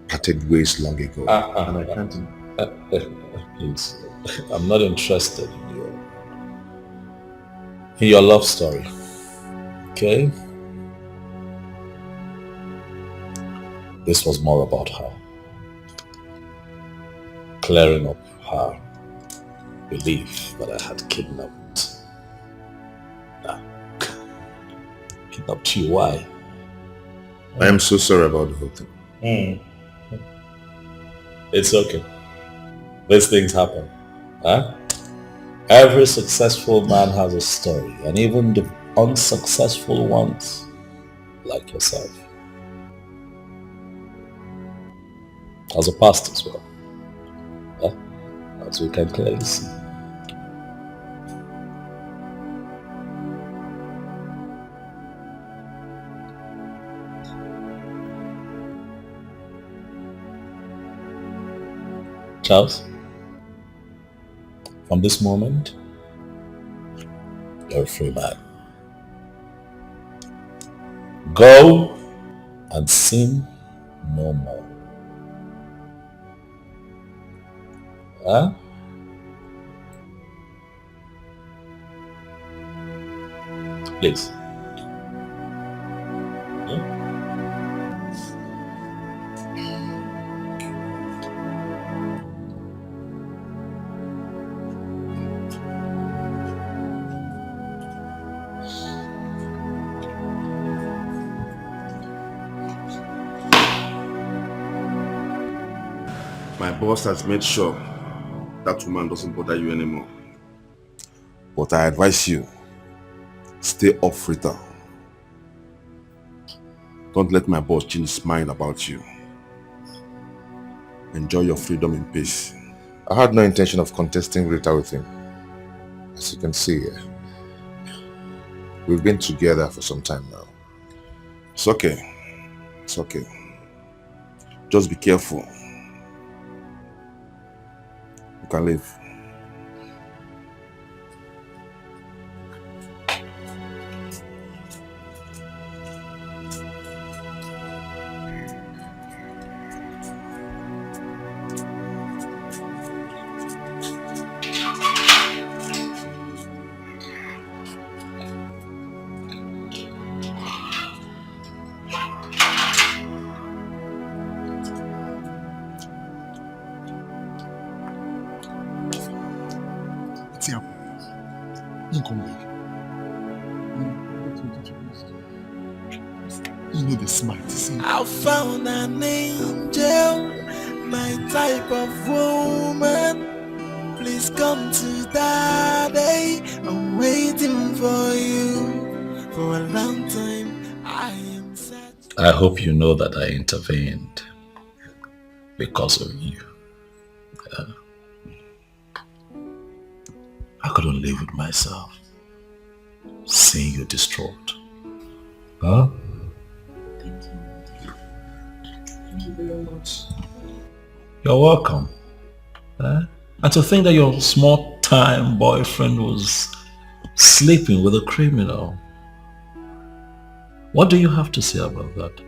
parted ways long ago. And I can't... Please, I'm not interested in your love story. Okay? This was more about her. Clearing up her belief that I had kidnapped. Kidnapped you, why? I am so sorry about the whole thing. It's okay. These things happen. Huh? Every successful man has a story, and even the unsuccessful ones, like yourself, has a past as well. Huh? As we can clearly see. Charles, from this moment, you're a free man. Go and sin no more. Huh? Please. My boss has made sure that woman doesn't bother you anymore. But I advise you, stay off Rita. Don't let my boss change his mind about you. Enjoy your freedom in peace. I had no intention of contesting Rita with him. As you can see, we've been together for some time now. It's okay. It's okay. Just be careful. You can leave. I found an angel, my type of woman. Please come to daddy. I'm waiting for you for a long time. I hope you know that I intervened because of you. I couldn't live with myself, seeing you distraught. Huh? Thank you very much. You're welcome. And to think that your small-time boyfriend was sleeping with a criminal. What do you have to say about that?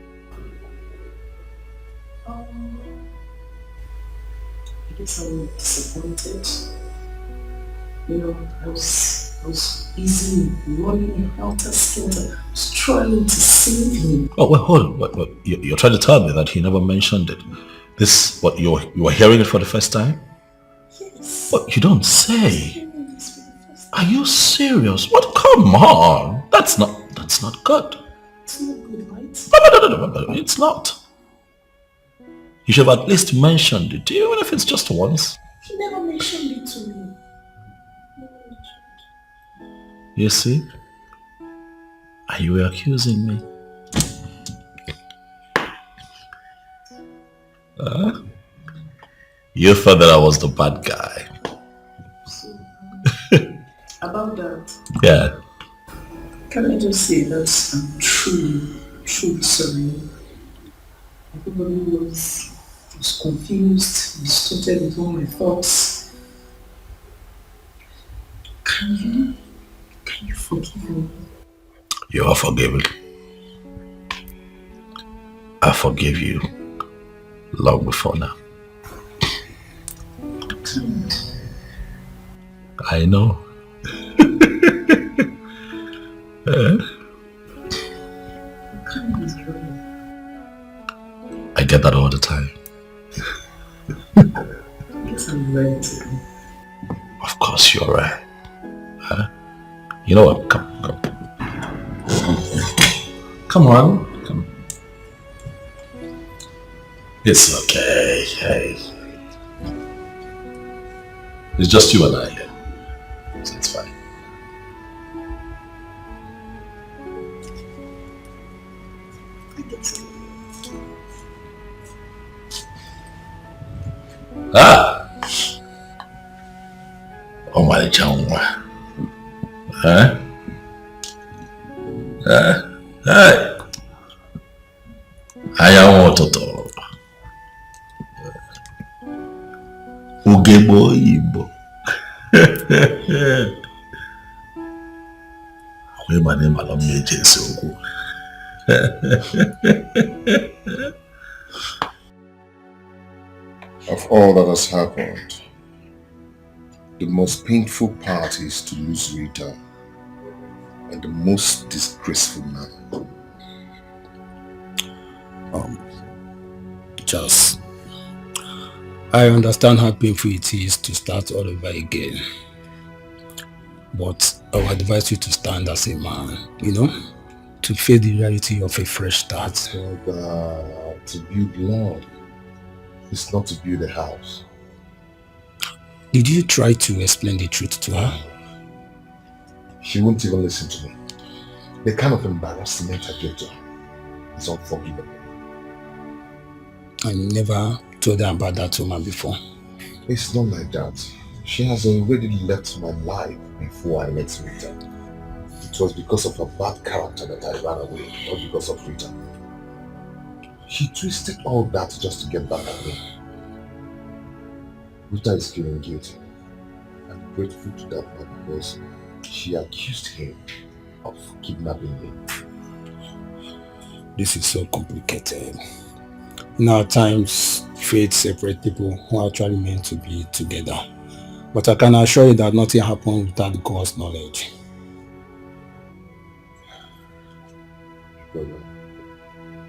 I guess I'm disappointed. You know, I was busy running helter-skelter. I was trying to save him. Oh, well, hold on. What, you're trying to tell me that he never mentioned it. This, what, you were hearing it for the first time? Yes. What, you don't say. Are you serious? What? Come on. That's not good. It's not good, right? No, it's not. You should have at least mentioned it, even if it's just once. He never mentioned it to me. You see? Are you accusing me? You thought that I was the bad guy. About that. Yeah. Can I just say that I'm truly sorry. Everybody was confused, distorted with all my thoughts. Can you forgive me? You are forgiven. I forgive you long before now. I know. I get that all the time. Yes, I'm ready to. Of course you're right. Huh? You know what? Come. Come on. Come. It's okay. Hey. It's just you and I here. So it's fine. Oh my Jangwa. Huh? Hey. I want to Ugebo Ibo. My name alone me Jesu. Of all that has happened, the most painful part is to lose Rita, and the most disgraceful man. Just, I understand how painful it is to start all over again. But I would advise you to stand as a man, to face the reality of a fresh start. To build love is not to build a house. Did you try to explain the truth to her? She won't even listen to me. The kind of embarrassment I get to her is unforgivable. I never told her about that woman before. It's not like that. She has already left my life before I met Rita. It was because of her bad character that I ran away, not because of Rita. She twisted all that just to get back at me. Rita is feeling guilty. I'm grateful to that man because she accused him of kidnapping me. This is so complicated. In our times, fate separates people who are actually meant to be together. But I can assure you that nothing happens without God's knowledge. Brother,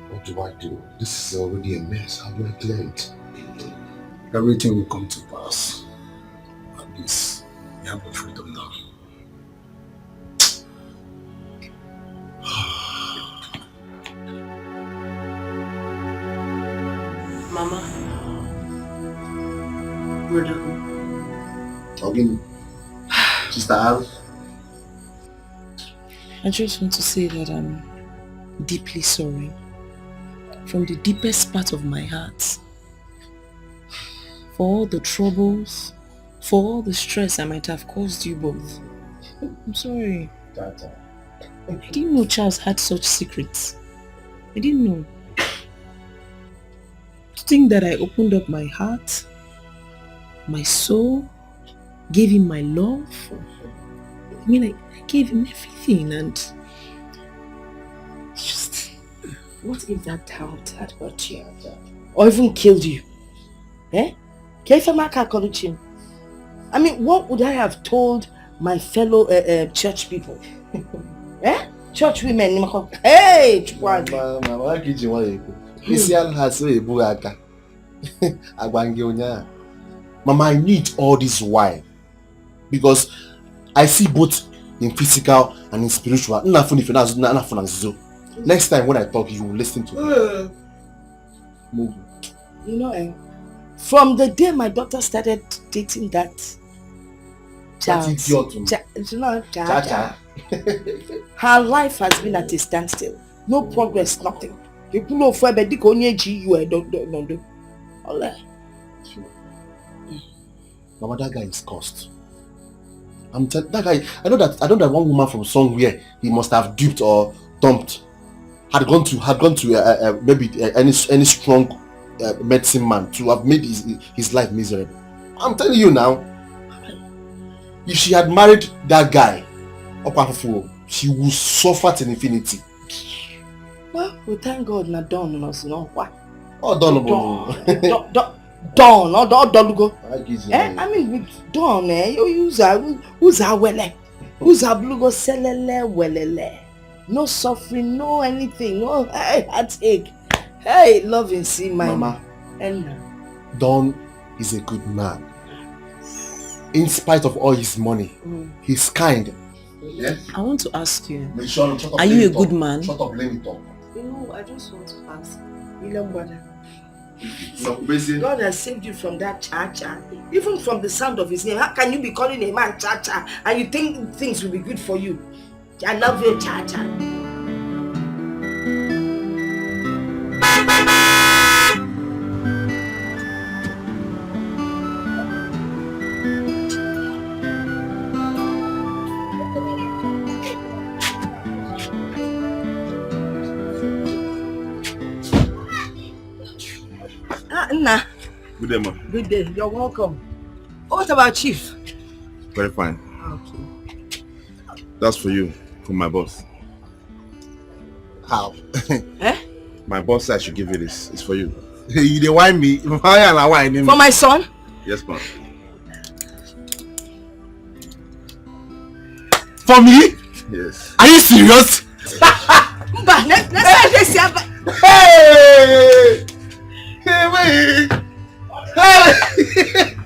what do I do? This is already a mess. How do I clear it? Everything will come to pass. At least, you have the freedom now. Mama. Brother. Okay. Sister Al. I just want to say that I'm deeply sorry. From the deepest part of my heart. For all the troubles, for all the stress I might have caused you both. I'm sorry. I didn't know Charles had such secrets. I didn't know. To think that I opened up my heart, my soul, gave him my love. I mean, I gave him everything, and it's just... What if that doubt had hurt you? Or even killed you? Eh? I mean, what would I have told my fellow church people? Eh? Church women. Hey! Mama, I need all this wine because I see both in physical and in spiritual. Next time when I talk, you will listen to me. You know, from the day my daughter started dating that Charles, her life has been at a standstill. No progress, nothing. You know, for a Mama, that guy is cursed. That guy. I know that one woman from somewhere he must have duped or dumped had gone to maybe any strong medicine man to have made his life miserable. I'm telling you now, if she had married that guy, she would suffer to infinity. Well, we thank God not done us, no what? Oh, done. Dawn or Dolugo. I mean, with Dawn, who's a wele, who's a blugo selele welele. No suffering, no anything, no heartache. Hey, love and see my Mama, and Don is a good man. In spite of all his money, he's kind. Yeah? I want to ask you, Shut up, are you a good man? Shut up, let me talk. You know, I just want to ask, William brother. No, God has saved you from that cha-cha. Even from the sound of his name. How can you be calling a man cha-cha and you think things will be good for you? I love you, cha-cha. Nah. Good day, ma. Good day. You're welcome. What about Chief? Very fine. Okay. That's for you, from my boss. How? My boss said I should give you this. It's for you. You dey whine me. For my son? Yes, ma'am. For me? Yes. Are you serious? Let's Hey! Hey, wait! Hey!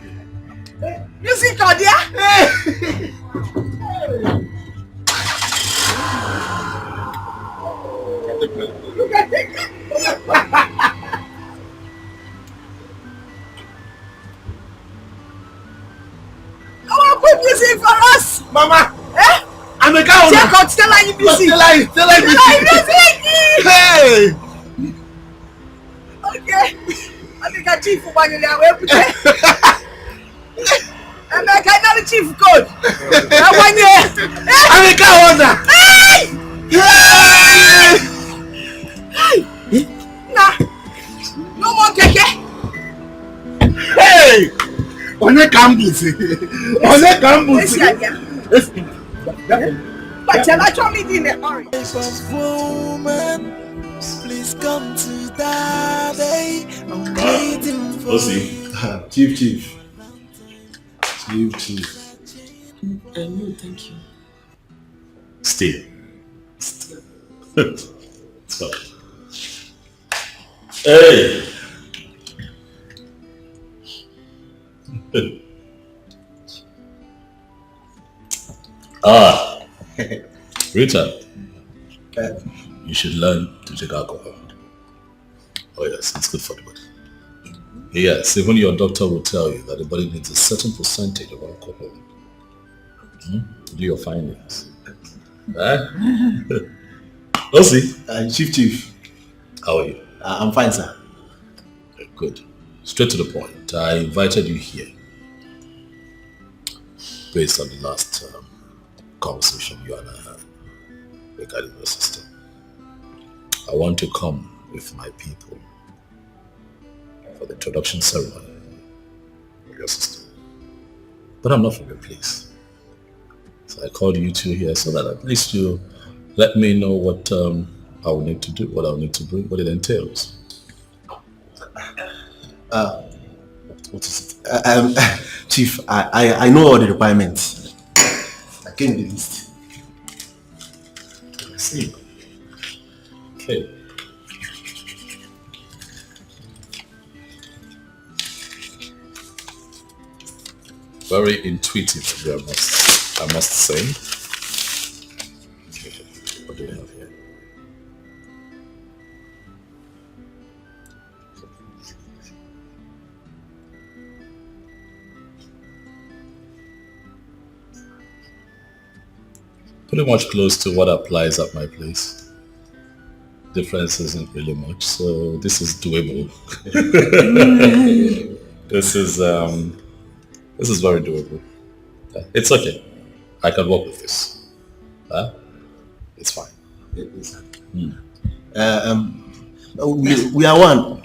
You see, Claudia? Hey! Look at it. Come on, put music for us, Mama. Eh? I'm a cow. Check out, tell her you busy. Tell her music. Hey. Okay. I think I chief for one year. I'm like another chief code. That 1 year. I'm a cow. Hey. Nah. No more keke. Hey. On a campus. On a campus. But you're not me in a hurry. Woman, please come to daddy. I'm waiting for you. Chief. No, thank you. Stay. Stop. Hey! Rita, you should learn to take alcohol. Oh yes, it's good for the body. Yes, even your doctor will tell you that the body needs a certain percentage of alcohol. Do your findings. Chief. How are you? I'm fine, sir. Good. Straight to the point. I invited you here based on the last conversation you and I had regarding your sister. I want to come with my people for the introduction ceremony of your sister. But I'm not from your place. So I called you two here so that at least you let me know what I will need to do, what I will need to bring, what it entails. What is it? Chief, I know all the requirements. I came with the list. I see. Okay. Very intuitive of you, I must say. Okay. What do we have here? Pretty much close to what applies at my place. Difference isn't really much, so this is doable. This is very doable. It's okay. I can work with this. It's fine. We are one.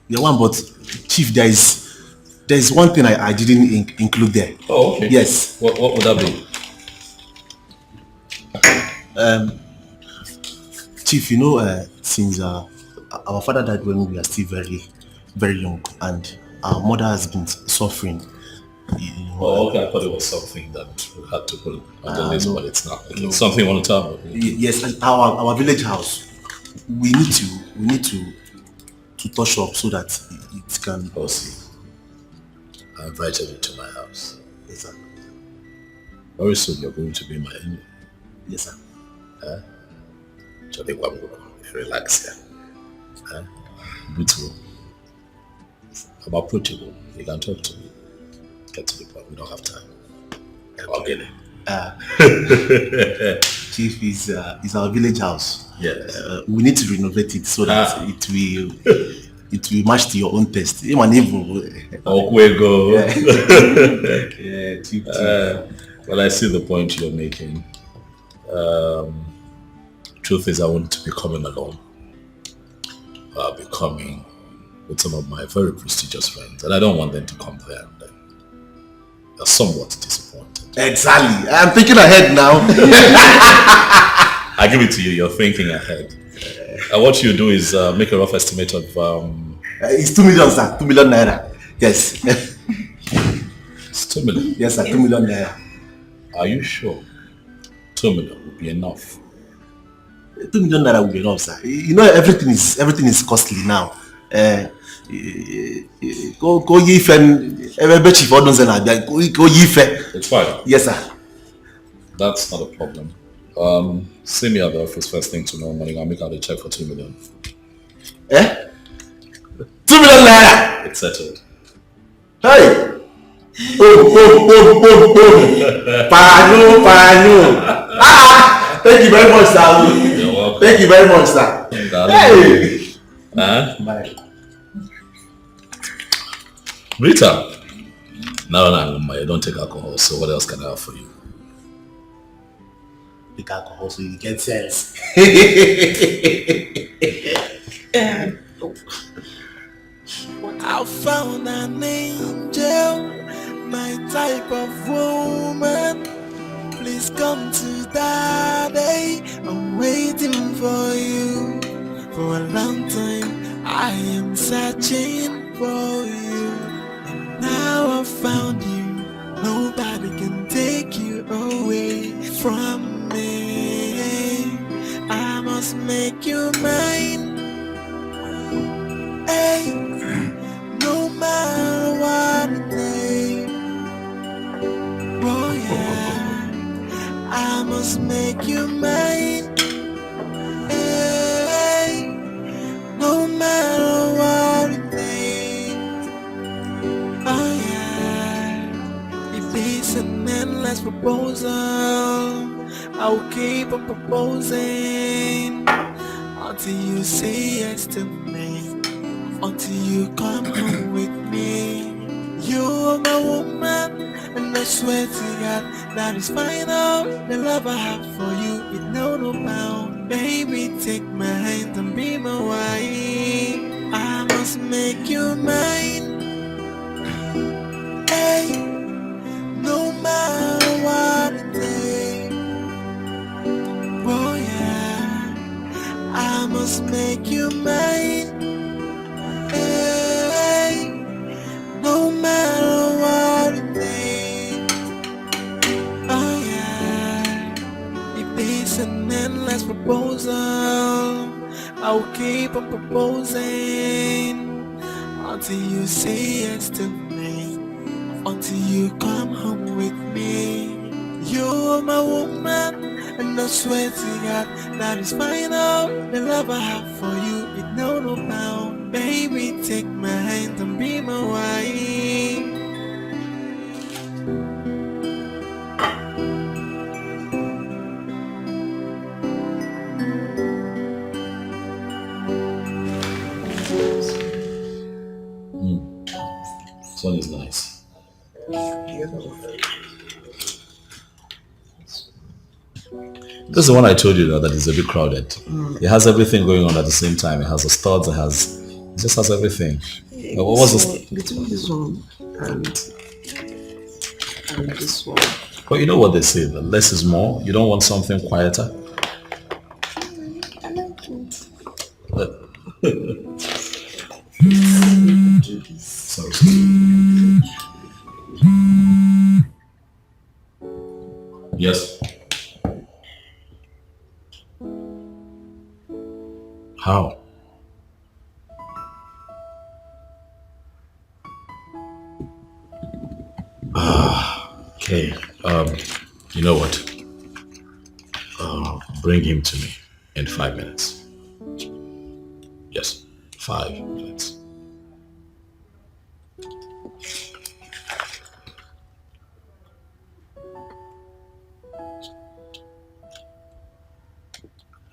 We are one, but Chief, there is one thing I didn't include there. Oh, okay. Yes. What would that be? Chief, you know, since our father died when we were still very, very young, and our mother has been suffering. Oh, okay. I thought it was something that we had to put on the list, but it's not. Okay. Something you want to tell me? Yes, and our village house. We need to to touch up so that it can... Bossy, I invited you to my house. Yes, sir. Very soon you're going to be my enemy. Yes, sir. Relax here. Beautiful. I'm approachable. You can talk to me. Get to the point. We don't have time. Okay. Chief, is our village house. Yes. We need to renovate it so that it will match to your own taste. Even we go. Yeah, Chief. Well, I see the point you're making. Truth is, I want to be coming alone. I'll be coming with some of my very prestigious friends, and I don't want them to come there. They're somewhat disappointed. Exactly. I'm thinking ahead now. I give it to you. You're thinking ahead. What you do is make a rough estimate of... it's 2 million, sir. 2 million naira. Yes. It's 2 million? Yes, sir. 2 million naira. Are you sure? 2 million will be enough. 2 million naira will be enough, sir. You know, everything is costly now. Go yife chief go yife. It's fine. Yes, sir. That's not a problem. See me at the office first thing tomorrow morning. I'll make out a check for 2 million. 2 million naira. It's settled. Hey. Pano. Thank you very much, sir. You're welcome. Thank you very much, sir. Hey. Bye. Rita. No, you don't take alcohol, so what else can I have for you? Take alcohol so you get sense. I found an angel, my type of woman. Please come to daddy. I'm waiting for you. For a long time, I am searching for you. And now I found you. Nobody can take you away from me. I must make you mine. Hey, no matter what it takes. Oh yeah, I must make you mine. Hey, no matter what it takes. Oh yeah, if it's an endless proposal, I'll keep on proposing until you say yes to me, until you come home with me. You're my woman, and I swear to God that is final. The love I have for you is no bound. Baby, take my hand and be my wife. I must make you mine. Hey, no matter what it takes. Oh yeah, I must make you mine. Hey, no matter what it takes. Oh yeah, if it's an endless proposal, I'll keep on proposing until you say yes to me, until you come home with me. You're my woman, and I swear to God that is final. The love I have for you is no bound. Baby, take my hand and be my wife. Sun is nice. This is the one I told you that is a bit crowded. It has everything going on at the same time. It has the studs, it just has everything. What was this? Between this one and this one. But you know what they say, that less is more. You don't want something quieter. I like it. Sorry. Yes. How? Okay, you know what? Bring him to me in 5 minutes. Yes, 5 minutes.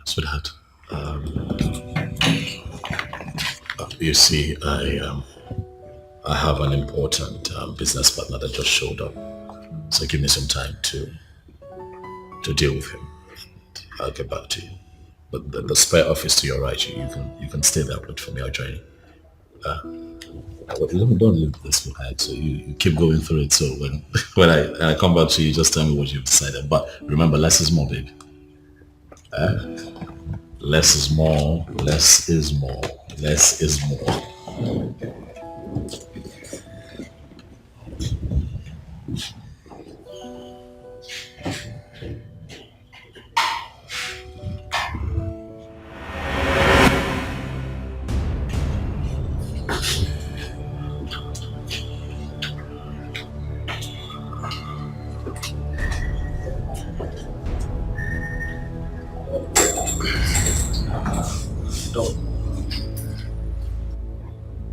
Sweetheart, you see, I have an important business partner that just showed up. So give me some time to deal with him. I'll get back to you. But the spare office to your right, you can stay there, but for me, I'll join you. Don't leave this behind. So you keep going through it. So when I come back to you, just tell me what you've decided. But remember, less is more, baby. Less is more. Less is more. Less is more.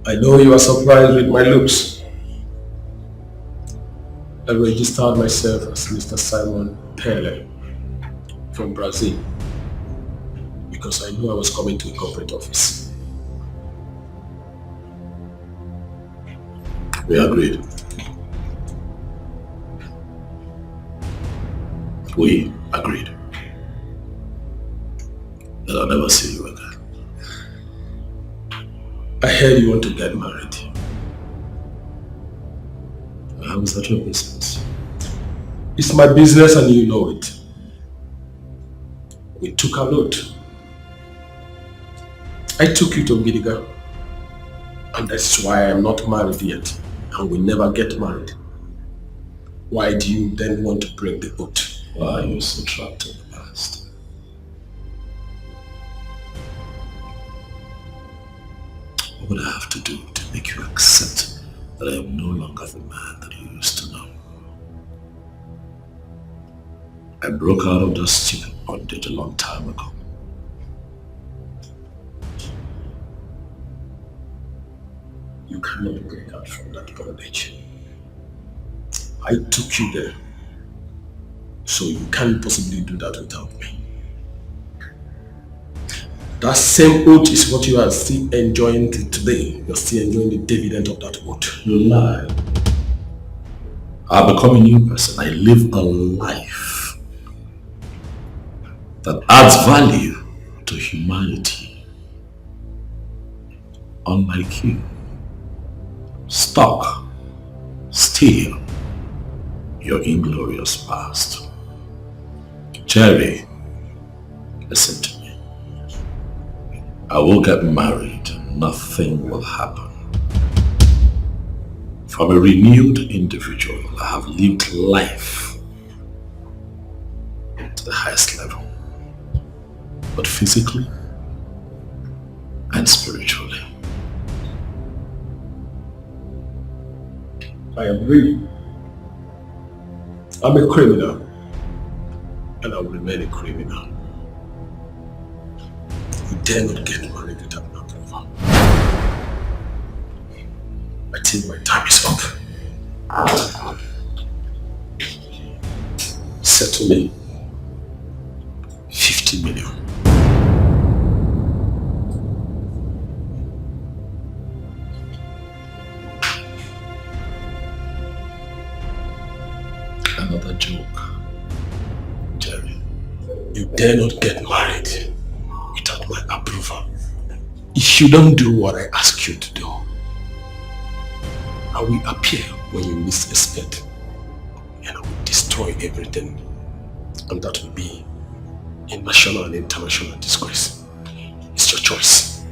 I know you are surprised with my looks. I registered myself as Mr. Simon Pele from Brazil because I knew I was coming to a corporate office. We agreed. We agreed that I'll never see you again. I heard you want to get married. How is that your business? It's my business and you know it. We took a lot. I took you to Gidiga. And that's why I'm not married yet. And we never get married. Why do you then want to break the oath? Why are you so trapped in the past? What would I have to do to make you accept that I am no longer the man that you used to know? I broke out of that stupid bondage a long time ago. You cannot break out from that bondage. I took you there. So you can't possibly do that without me. That same oath is what you are still enjoying till today. You're still enjoying the dividend of that oath. You lie. I become a new person. I live a life that adds value to humanity. Unlike you, stuck, still, your inglorious past. Jerry, listen to me. I will get married and nothing will happen. From a renewed individual, I have lived life to the highest level, but physically and spiritually. I agree. I'm a criminal, and I will remain a criminal. You dare not get married without my approval. I think my time is up. Settle me 50 million. Another joke, Jerry. You dare not get married without my approval. If you don't do what I ask you to do, I will appear when you least expect, and I will destroy everything, and that will be a national and international disgrace. It's your choice.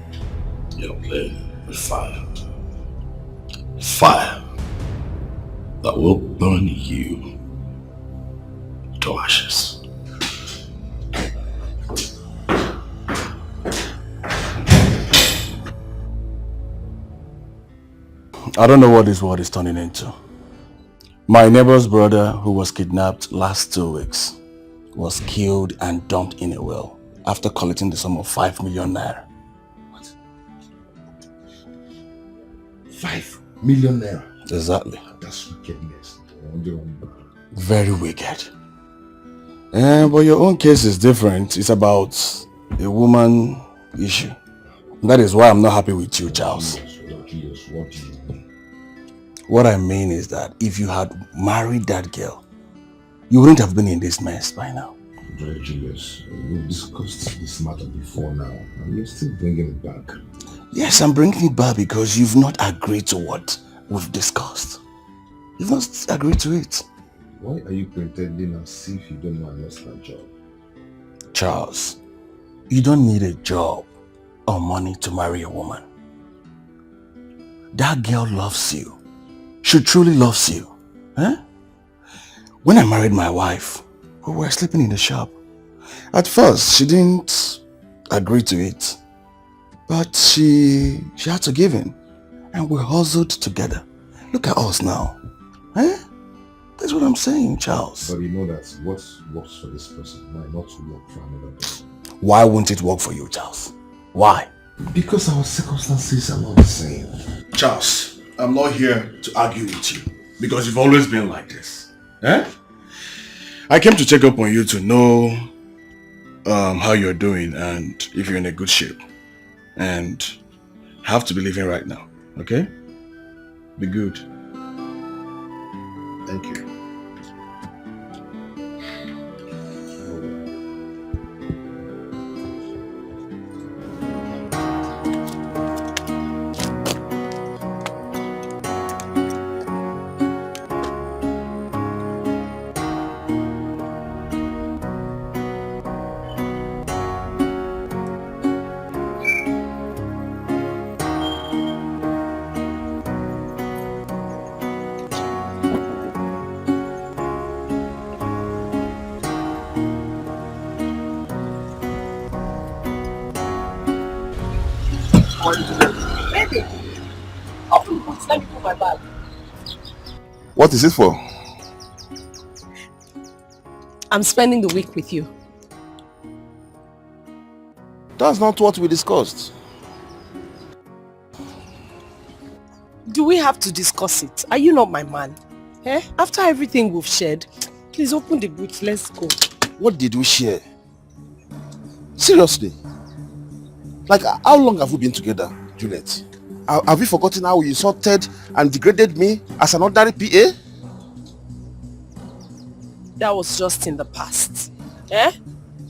You're playing with fire. Fire that will burn you to ashes. I don't know what this world is turning into. My neighbor's brother, who was kidnapped last 2 weeks, was killed and dumped in a well after collecting the sum of 5 million naira. What? 5 million naira? Exactly. That's wickedness. Very wicked. But your own case is different. It's about a woman issue. That is why I'm not happy with you, Charles. What do you mean? What I mean is that if you had married that girl, you wouldn't have been in this mess by now. Julius, we've discussed this matter before now, and you're still bringing it back. Yes, I'm bringing it back because you've not agreed to what we've discussed. You've not agreed to it. Why are you pretending as if you don't know I lost my job? Charles, you don't need a job or money to marry a woman. That girl loves you. She truly loves you. Huh? When I married my wife, we were sleeping in the shop. At first, she didn't agree to it. But she had to give in. And we hustled together. Look at us now. Huh? That's what I'm saying, Charles. But you know that what works for this person might not work for another person. Why won't it work for you, Charles? Why? Because our circumstances are not the same. Charles, I'm not here to argue with you. Because you've always been like this. Eh? I came to check up on you to know how you're doing and if you're in a good shape. And I have to be leaving right now. Okay? Be good. Thank you. Baby, open the boots, let me put my bag. What is it for? I'm spending the week with you. That's not what we discussed. Do we have to discuss it? Are you not my man? Eh? After everything we've shared, please open the boots, let's go. What did we share? Seriously? Like, how long have we been together, Juliet? Have you forgotten how you insulted and degraded me as an ordinary PA? That was just in the past. Eh?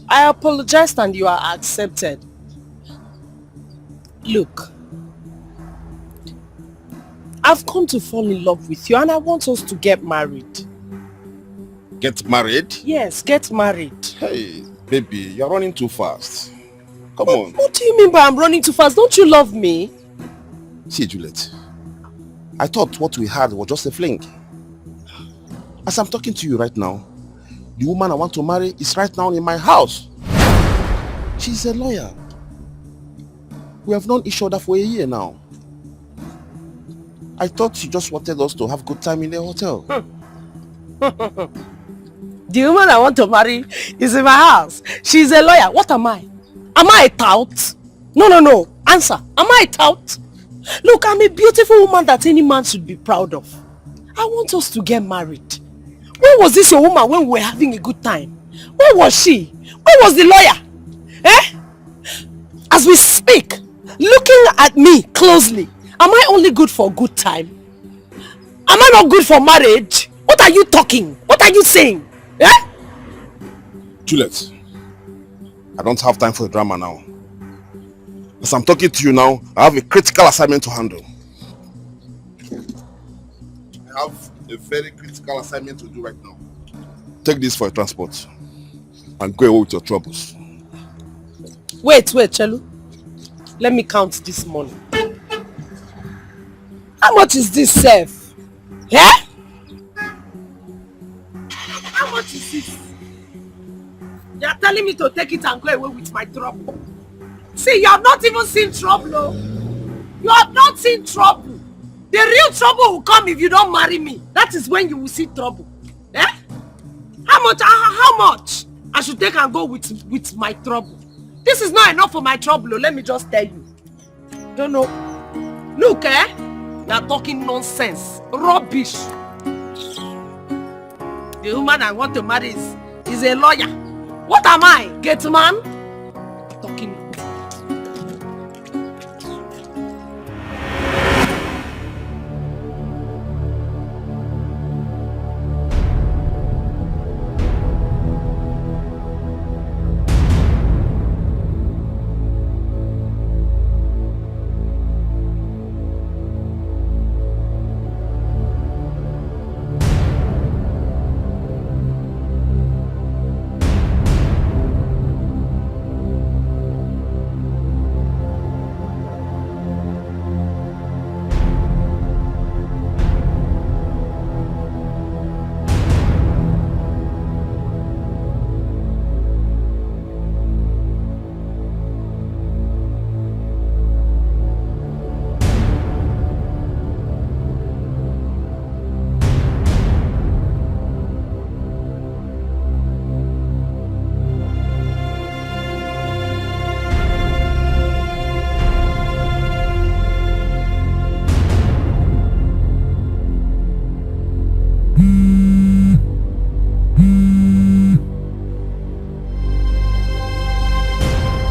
I apologized and you are accepted. Look, I've come to fall in love with you and I want us to get married. Get married? Yes, get married. Hey, baby, you're running too fast. Come on. What do you mean by I'm running too fast? Don't you love me? See, Juliet, I thought what we had was just a fling. As I'm talking to you right now, the woman I want to marry is right now in my house. She's a lawyer. We have known each other for a year now. I thought she just wanted us to have a good time in the hotel. The woman I want to marry is in my house. She's a lawyer. What am I? Am I a tout? No. Answer. Am I a tout? Look, I'm a beautiful woman that any man should be proud of. I want us to get married. When was this your woman when we were having a good time? Where was she? Where was the lawyer? Eh? As we speak, looking at me closely, am I only good for a good time? Am I not good for marriage? What are you talking? What are you saying? Eh? Juliet, I don't have time for the drama now. As I'm talking to you now, I have a critical assignment to handle. I have a very critical assignment to do right now. Take this for a transport and go away with your troubles. Wait, Chelu. Let me count this money. How much is this, Seth? Yeah? How much is this? You are telling me to take it and go away with my trouble. See, you have not even seen trouble. You have not seen trouble. The real trouble will come if you don't marry me. That is when you will see trouble. Eh? How much I should take and go with my trouble? This is not enough for my trouble, let me just tell you. Don't know. Look, you are talking nonsense. Rubbish. The woman I want to marry is a lawyer. What am I? Gate man? Talking.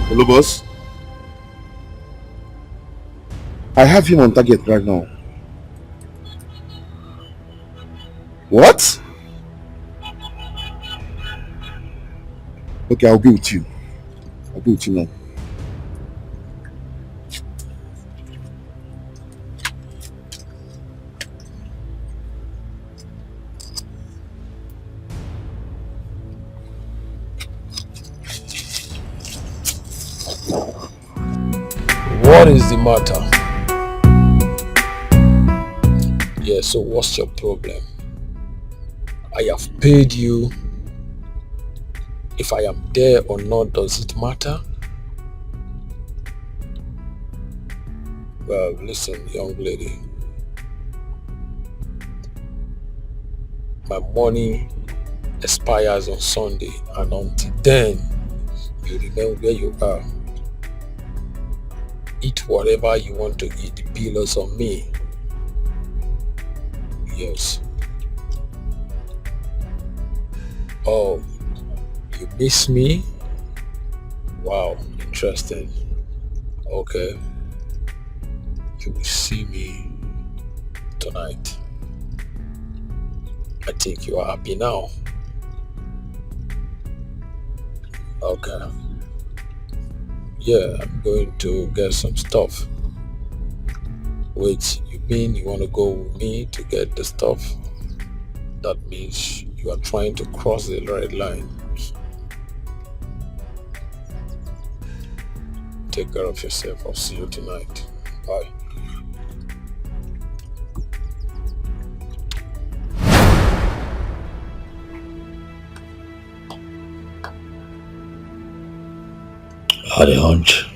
Hello, boss. I have him on target right now. What? Okay, I'll be with you. I'll be with you now. What is the matter? Yeah, so what's your problem? I have paid you. If I am there or not, does it matter? Well, listen, young lady. My money expires on Sunday, and until then, you remain where you are. Eat whatever you want to eat. The bill is on me. Yes. Oh, you miss me? Wow, interesting. Okay. You will see me tonight. I think you are happy now. Okay. Yeah, I'm going to get some stuff. Wait, you mean you want to go with me to get the stuff? That means you are trying to cross the red line. Take care of yourself. I'll see you tonight. Bye. I had a hunch.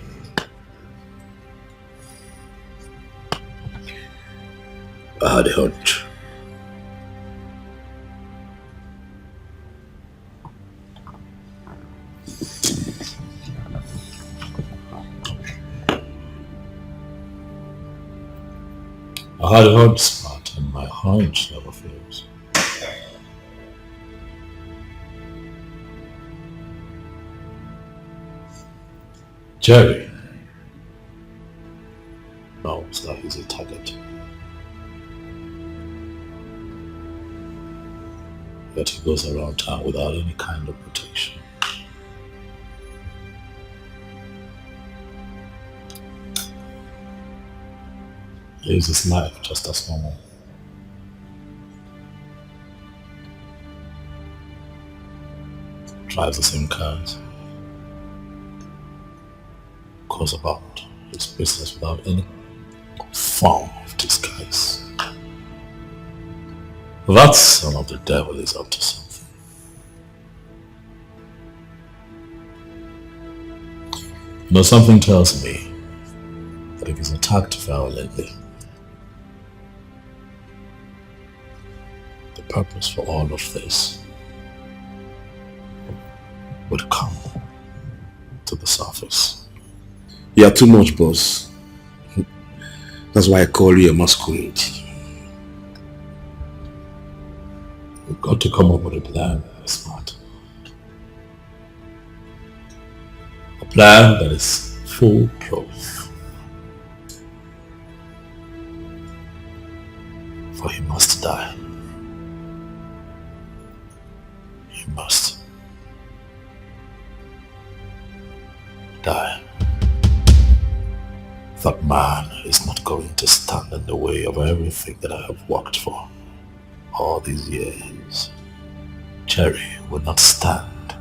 I had a hunch. I had a hunch, Smart, and my hunch never fails. Jerry knows that he's a target. Yet he goes around town without any kind of protection. He lives his life just as normal. Drives the same cars. Goes about his business without any form of disguise. That son of the devil is up to something. You know, something tells me that if he's attacked violently, purpose for all of this would come to the surface. You are too much, boss. That's why I call you a masquerade. We've got to come up with a plan, Smart. A plan that is foolproof. For he must die. He must die. That man is not going to stand in the way of everything that I have worked for all these years. Cherry will not stand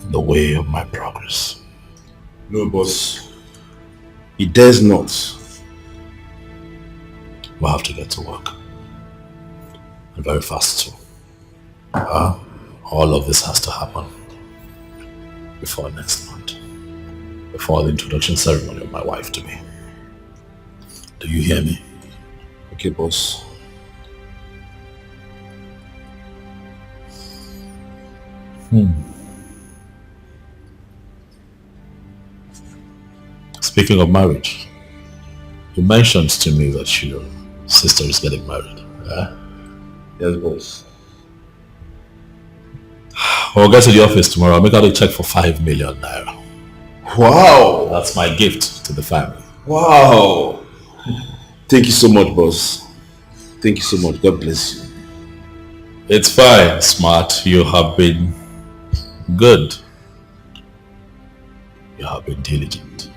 in the way of my progress. No, boss. He dares not. We'll have to get to work. And very fast too. All of this has to happen before next month. Before the introduction ceremony of my wife to me. Do you hear me? Okay, boss. Speaking of marriage, you mentioned to me that your sister is getting married. Yes, boss. We'll get to the office tomorrow. I'll make out a check for 5 million naira. Wow! That's my gift to the family. Wow! Thank you so much, boss. Thank you so much. God bless you. It's fine, Smart. You have been good. You have been diligent.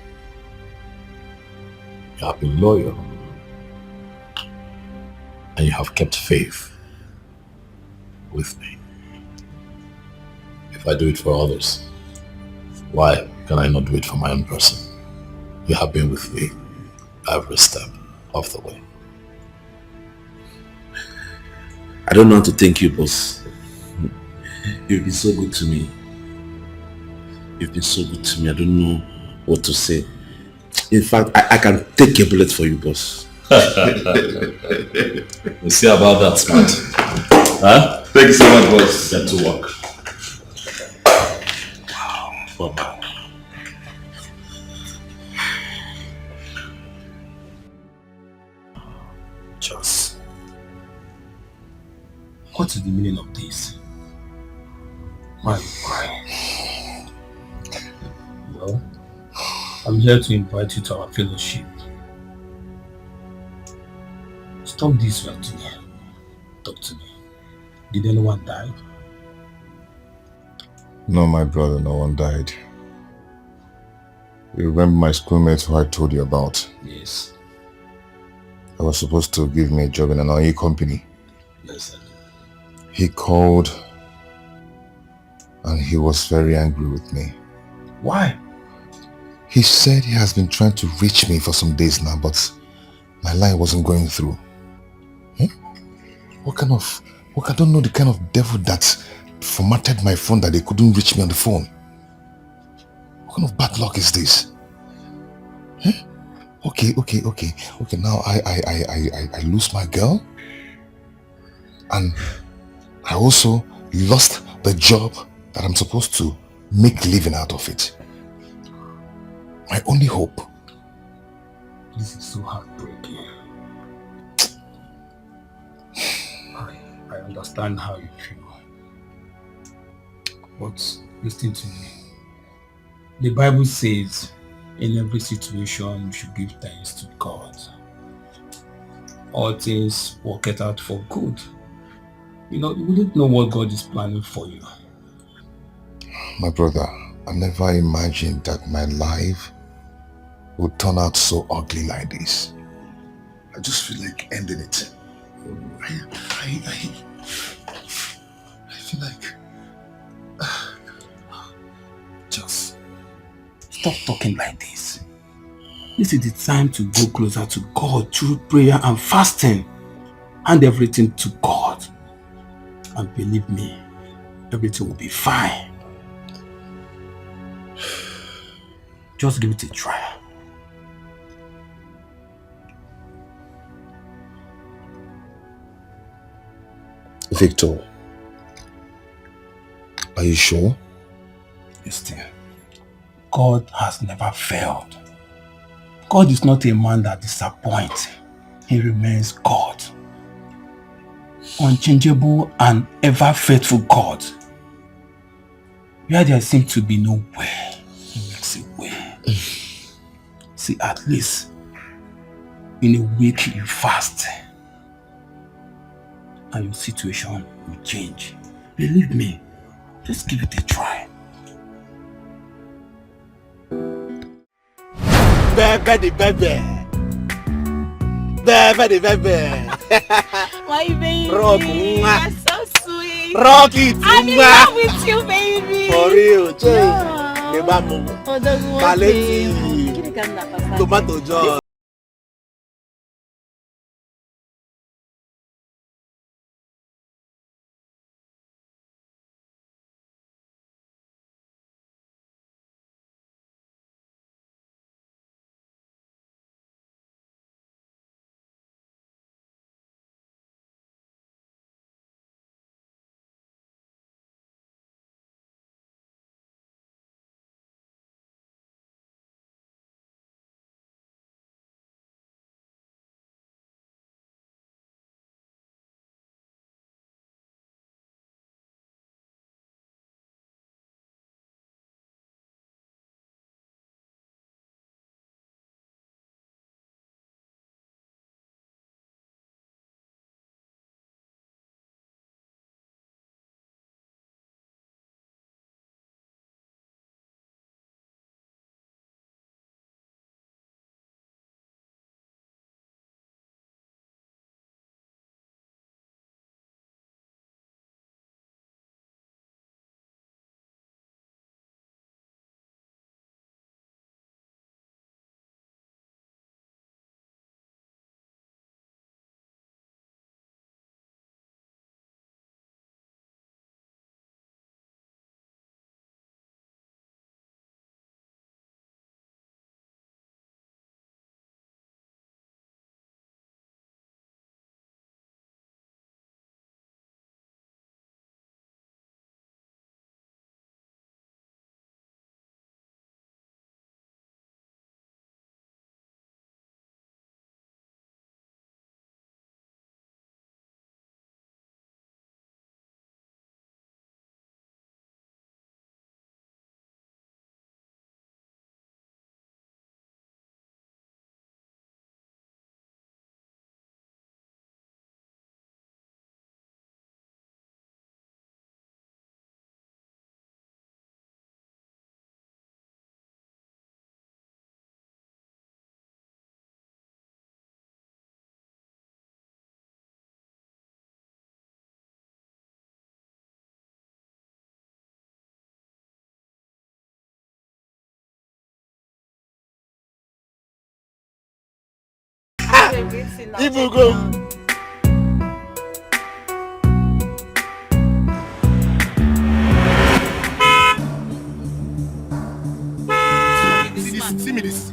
You have been loyal. And you have kept faith with me. If I do it for others, why can I not do it for my own person? You have been with me every step of the way. I don't know how to thank you, boss. You've been so good to me. You've been so good to me. I don't know what to say. In fact, I can take a bullet for you, boss. We'll see about that, Smart. Huh? Thank you so much, boss. Get to work. Wow. Bye-bye. Just. What is the meaning of this? Why are you crying? Well, I'm here to invite you to our fellowship. Stop this you are doing. Talk to me. Did anyone die? No, my brother, no one died. You remember my schoolmate who I told you about? Yes. I was supposed to give me a job in an oil company. Yes, sir. He called and he was very angry with me. Why? He said he has been trying to reach me for some days now, but my line wasn't going through. I don't know the kind of devil that formatted my phone that they couldn't reach me on the phone. What kind of bad luck is this? Okay. Now I lose my girl, and I also lost the job that I'm supposed to make a living out of it. My only hope. This is so heartbreaking. I understand how you feel. But listen to me. The Bible says in every situation you should give thanks to God. All things work it out for good. You wouldn't know what God is planning for you. My brother, I never imagined that my life would turn out so ugly like this. I just feel like ending it. I feel like... Just stop talking like this. This is the time to go closer to God through prayer and fasting. Hand everything to God. And believe me, everything will be fine. Just give it a try. Victor, are you sure? Yes, dear. God has never failed. God is not a man that disappoints. He remains God. Unchangeable and ever faithful God. Where there seems to be no way, He makes a way. See, at least in a week you fast and your situation will change. Believe me, just give it a try. Bebe the bebe. Bebe the bebe. My baby, Rock, you're so sweet. rock it, I'm in love with you, baby. For real, Chez. Yeah. Nebamu. Oh, that's what Paleti. Tomato juice. Ibugo. See me this.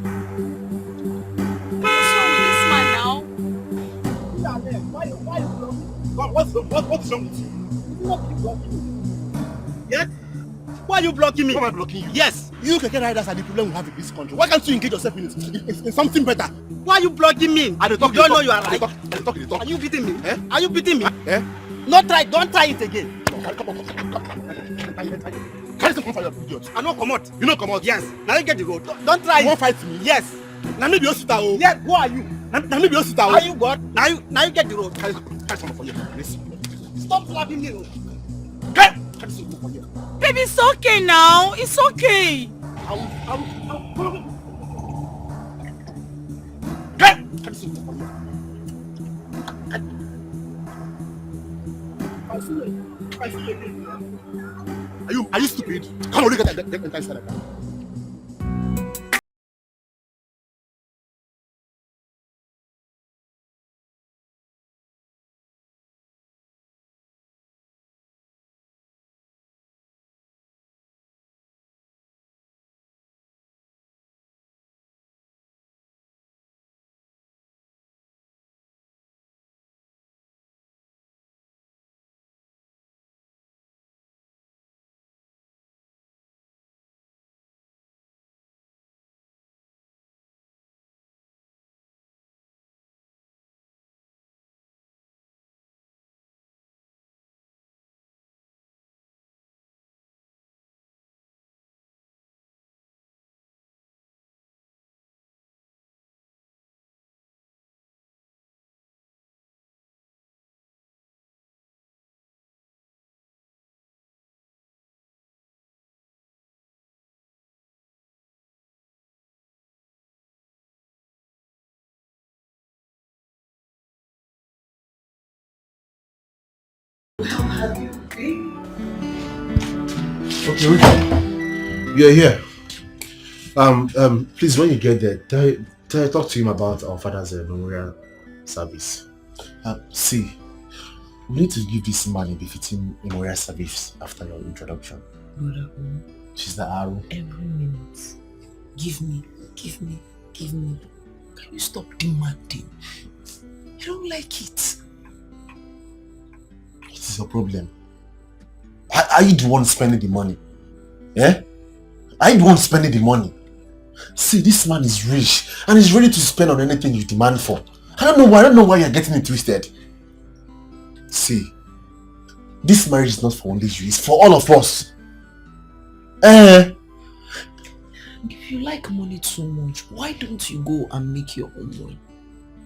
What's wrong with this man now? What's wrong with you? Yeah? Why are you blocking me? Why am I blocking you? Yes. You keke riders are the problem we have in this country. Why can't you engage yourself in something better? Why are you blocking me? You don't know you are right. Are you beating me? Eh? Are you beating me? Eh? Don't try it again. Come on. Carry some for your idiot. I know come out. You know come out. Yes. Now you get the road. Don't try it. You won't fight me? Yes. Now me be Osita. Yes. Who are you? Now me be Osita. Are you God? Now you get the road. Carry some for you. Stop slapping me. Carry some for you. Baby, it's okay now. It's okay. Are you stupid? Come on, look at that entire side like that. How have you been? Okay, Rita, you're here. Please, when you get there, talk to him about our father's memorial service. See, we need to give this man a befitting memorial service after your introduction. Brother, She's the arrow. every minute. Give me. Can you stop demanding? I don't like it. What is your problem? Are you the one spending the money? Yeah? Are you the one spending the money? See, this man is rich and he's ready to spend on anything you demand for. I don't know why you're getting it twisted. See, this marriage is not for only you, it's for all of us. If you like money too much, why don't you go and make your own money?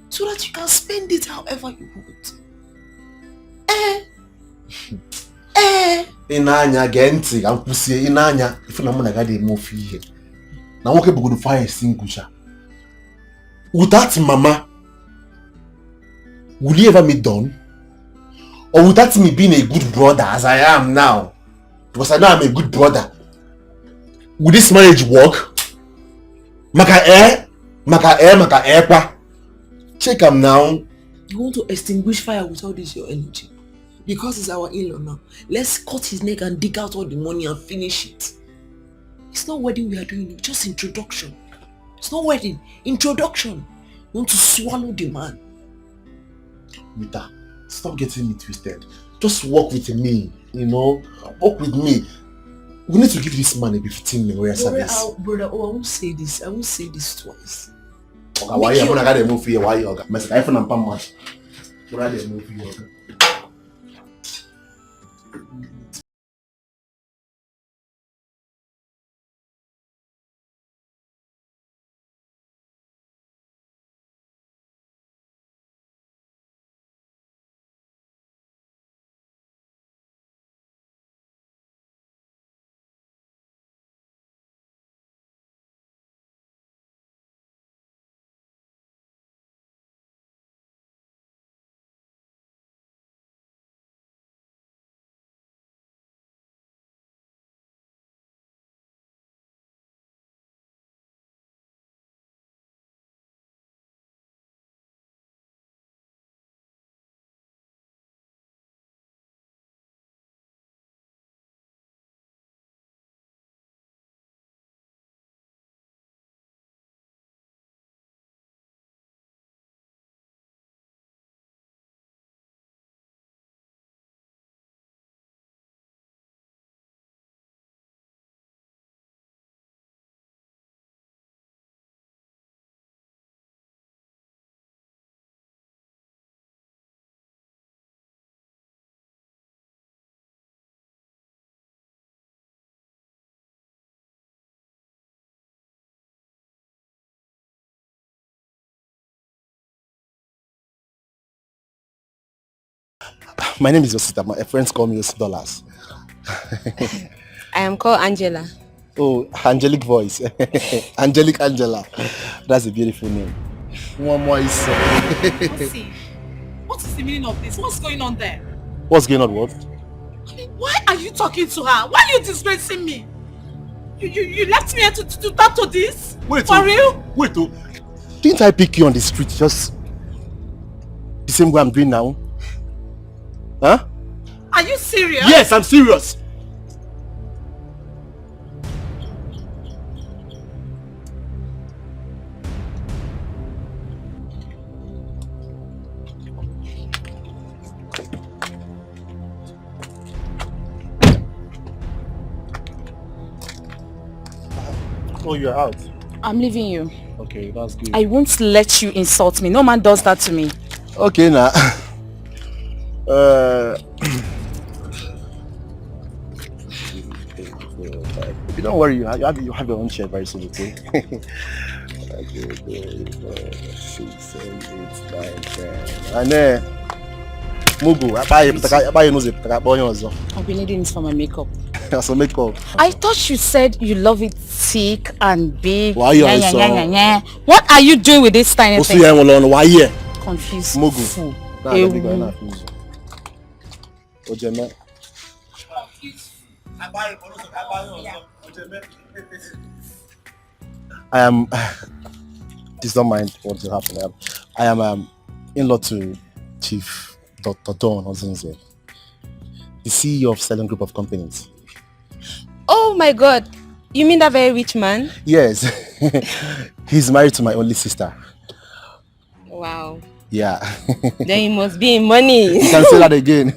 So that you can spend it however you want. Inanya genti ampusie inanya ifuna muna gade mofi ihe. Na woke bugudu fire extinguisher. Without mama, will you ever meet done? Or without me being a good brother as I am now? Because I know I'm a good brother. Will this marriage work? Maka kwa. Check him now. You want to extinguish fire with all this your energy? Because it's our in-law now. Let's cut his neck and dig out all the money and finish it. It's not wedding we are doing, just introduction. It's not wedding, introduction. You want to swallow the man. Rita, stop getting me twisted. Just walk with me, walk with me. We need to give this man a befitting memorial service. Brother, I won't say this. I won't say this twice. Okay, why you gonna get a move here? Why you okay? Mess iPhone and Pam match. What are they move here? My name is Osita. My friends call me $. I am called Angela. Oh, angelic voice. Angelic Angela. That's a beautiful name. What is the meaning of this? What's going on there? What's going on, what? I mean, why are you talking to her? Why are you disgracing me? You left me here to talk to this? Wait, for real? Wait, didn't I pick you on the street just the same way I'm doing now? Huh? Are you serious? Yes, I'm serious. Oh, you're out. I'm leaving you. Okay, that's good. I won't let you insult me. No man does that to me. Okay, now. Don't worry, you have your own share very soon, okay? And Mugu, I've been needing this for my makeup. So makeup. I thought you said you love it thick and big. Why you so? What are you doing with this tiny thing? Why here? Confused. Mugu. Ojeme. I am. Please don't mind what will happen. I am in-law to Chief Dr. Don Ozinze, the CEO of Selling Group of Companies. Oh my God. You mean that very rich man? Yes. He's married to my only sister. Wow. Yeah. Then he must be in money. You can say that again.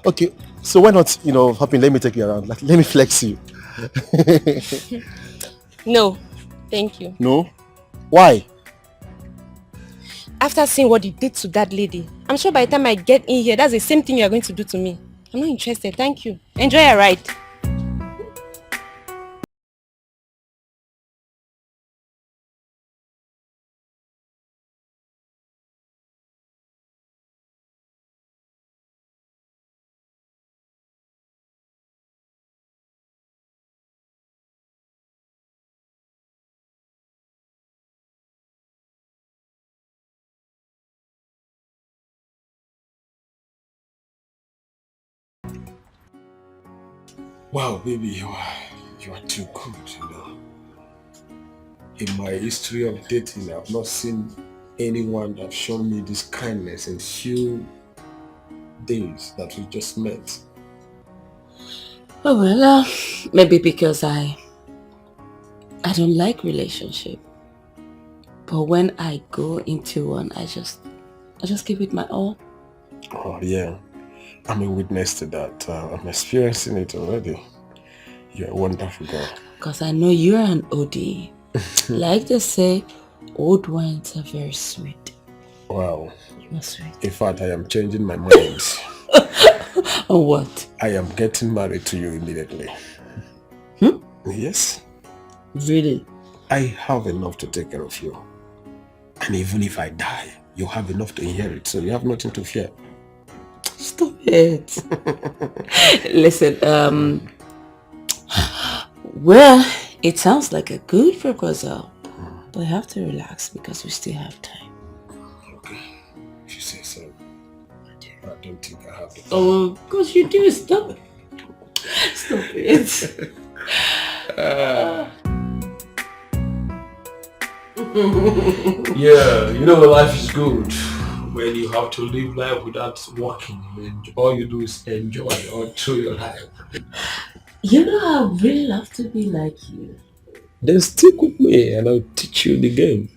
Okay. So why not, hop in, let me take you around. Let me flex you. No. Thank you. No? Why? After seeing what you did to that lady, I'm sure by the time I get in here, that's the same thing you're going to do to me. I'm not interested. Thank you. Enjoy your ride. Wow, baby, you are too good, In my history of dating, I've not seen anyone that shown me this kindness in few days that we just met. Oh well, maybe because I don't like relationship. But when I go into one, I just give it my all. Oh yeah, I'm a witness to that. I'm experiencing it already. You're a wonderful girl. Because I know you're an OD. Like they say, old wines are very sweet. Wow. You are sweet. In fact, I am changing my mind. On what? I am getting married to you immediately. Yes. Really? I have enough to take care of you. And even if I die, you have enough to inherit, so you have nothing to fear. Stop it. Listen, well, it sounds like a good proposal, but I have to relax because we still have time. Okay, if you say so. I don't think I have the time. Oh, of course you do. Stop it. Stop it. Yeah, life is good when you have to live life without working. And all you do is enjoy all through your life. I really love to be like you. Then stick with me and I'll teach you the game.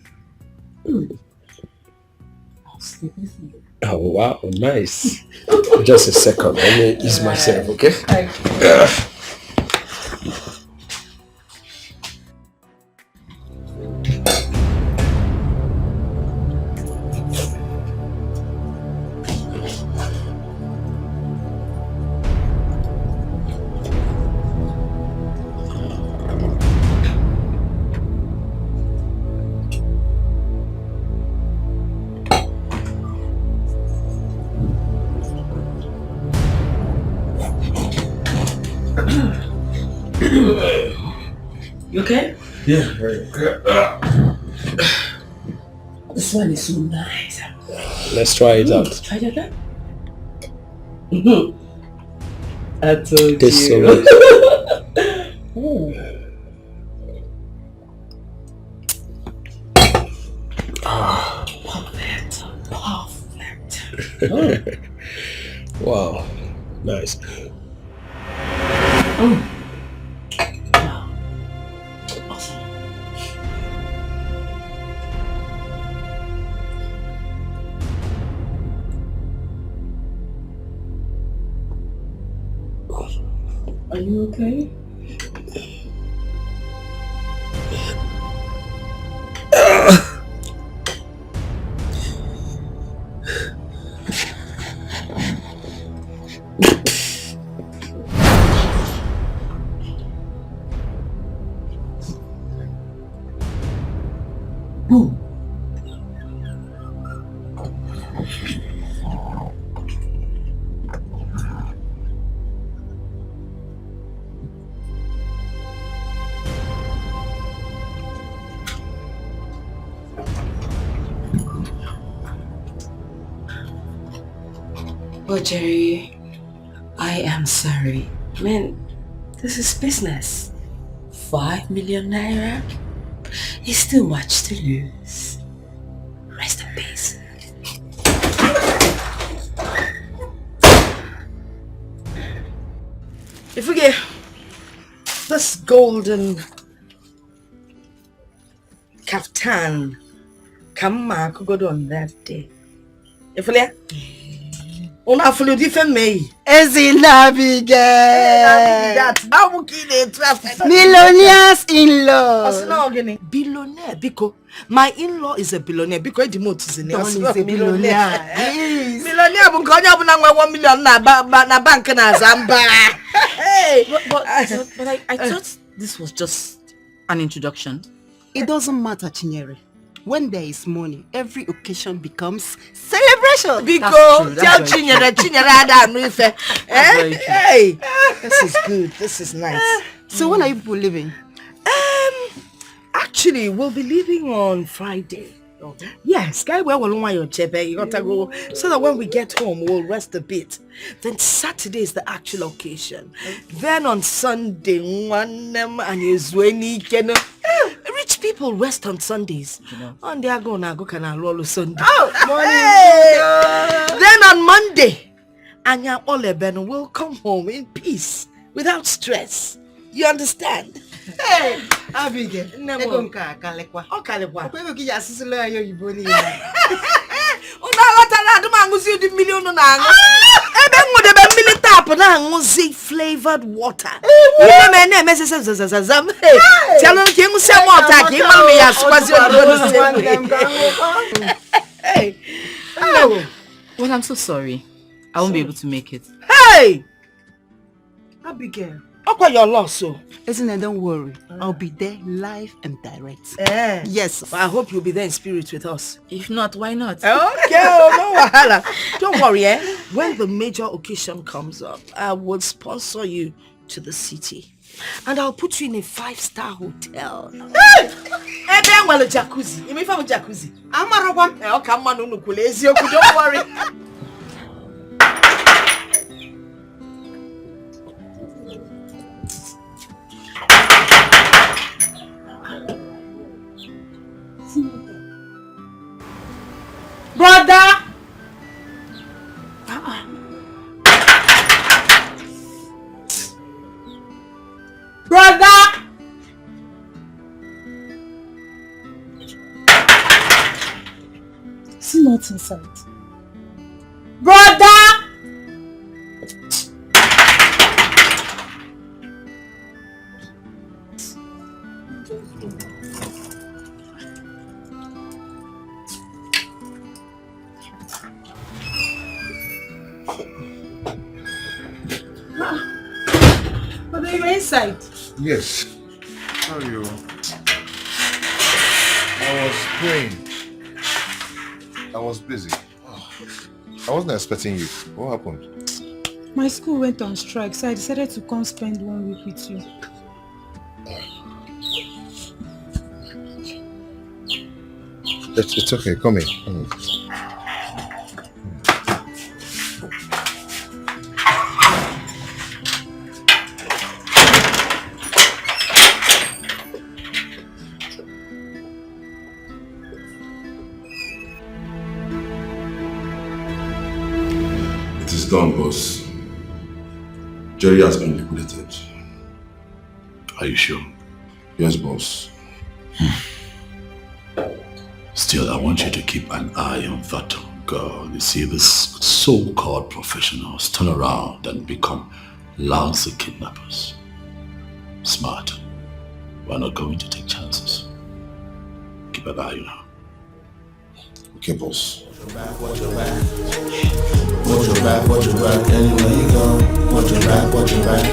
I'll stick with you. Oh wow, nice. Just a second, let me ease myself, okay? You okay? Yeah, very good. This one is so nice. Let's try it out. Try it out. I told Tastes so you. Perfect. Wow, nice. Are you okay? Well, Jerry, I am sorry. I mean, this is business. 5 million naira is too much to lose. Rest in peace. If we get this golden kaftan, come on, go on that day. If we on a full different May. Millionaires in-law. Billionaire, because my in-law is a billionaire. Because the motor is a billionaire. Millionaire, but going up now 1 million na bank na Zamba. But I thought this was just an introduction. It doesn't matter, Chinyere. When there is money, every occasion becomes celebration. Because tell Chinyere hey, this is good. This is nice. So when are you people leaving? Actually, we'll be leaving on Friday. Okay. Yes, guy, where will your chepe? You gotta go so that when we get home, we'll rest a bit. Then Saturday is the actual occasion. Then on Sunday, rich people rest on Sundays. On they are going to go roll Sunday. Then on Monday, Anya Oleben will come home in peace without stress. You understand? Hey, Abigail. Kalekwa. Flavored water. Well, I'm so sorry. I won't be able to make it. Hey! Abigail. Okay, your loss, so. Isn't it? Don't worry. I'll be there live and direct. Yes. But I hope you'll be there in spirit with us. If not, why not? Okay, no wahala. Don't worry, When the major occasion comes up, I will sponsor you to the city. And I'll put you in a 5-star hotel. Hey! Then well a jacuzzi. You mean from a jacuzzi? I'm a robot. Come on, don't worry. Brother! Brother! See not inside. Brother! But they were inside. Yes. How are you? I was praying. I was busy. I wasn't expecting you. What happened? My school went on strike, so I decided to come spend 1 week with you. It's okay. Come in. Come in. Done, boss. Jerry has been liquidated. Are you sure? Yes, boss. Still, I want you to keep an eye on that girl. You see, these so-called professionals turn around and become lousy kidnappers. Smart. We're not going to take chances. Keep an eye on her. Okay, boss. Watch your back. Watch your back, watch your back, anywhere you go. Watch your back, watch your back.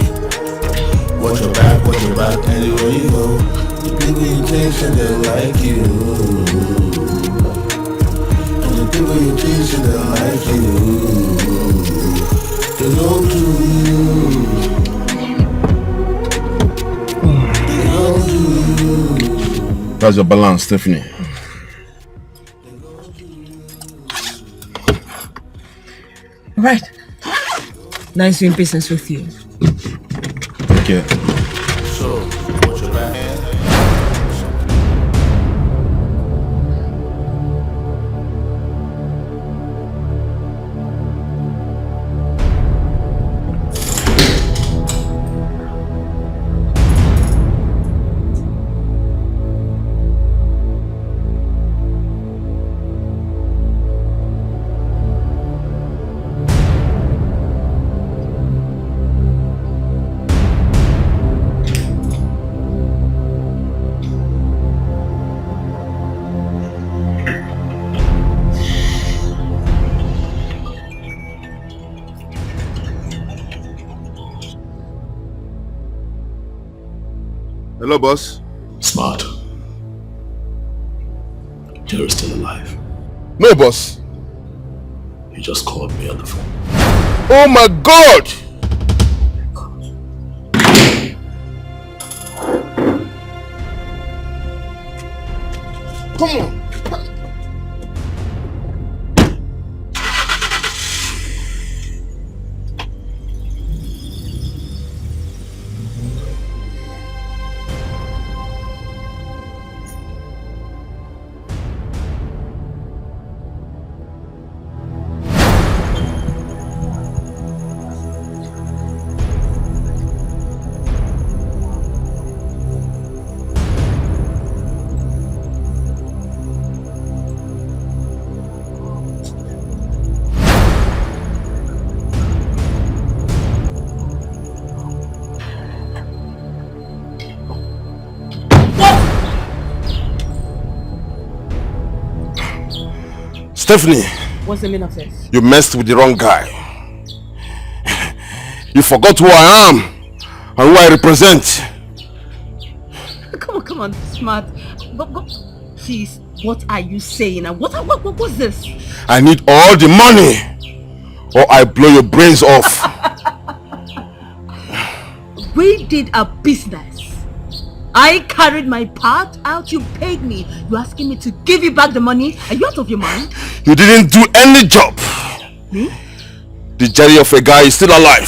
Watch your back, watch your back, anywhere you go. The people you chasing, they like you. And the people you chasing, they like you. They love to you. They love to you. That's your balance, Stephanie. Right. Nice doing business with you. Okay. So, what's your back? Hello, boss. Smart. Jerry's still alive. No, boss. He just called me on the phone. Oh my God! Come on. Stephanie, What's the meaning of this? you messed with the wrong guy. You forgot who I am and who I represent. Come on, smart. Please, what are you saying? What's this? I need all the money or I blow your brains off. We did a business. I carried my part out, you paid me. You asking me to give you back the money? Are you out of your mind? You didn't do any job. Me? The Jerry of a guy is still alive.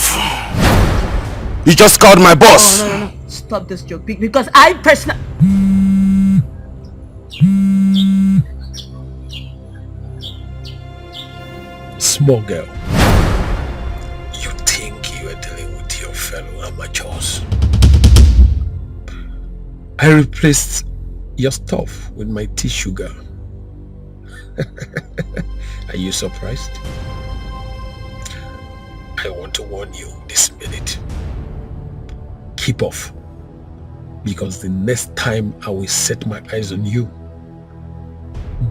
He just called my boss. Oh, no. Stop this joke. Because I personally... Small girl, you think you are dealing with your fellow amateurs. I replaced your stuff with my tea sugar. Are you surprised? I want to warn you this minute. Keep off. Because the next time I will set my eyes on you,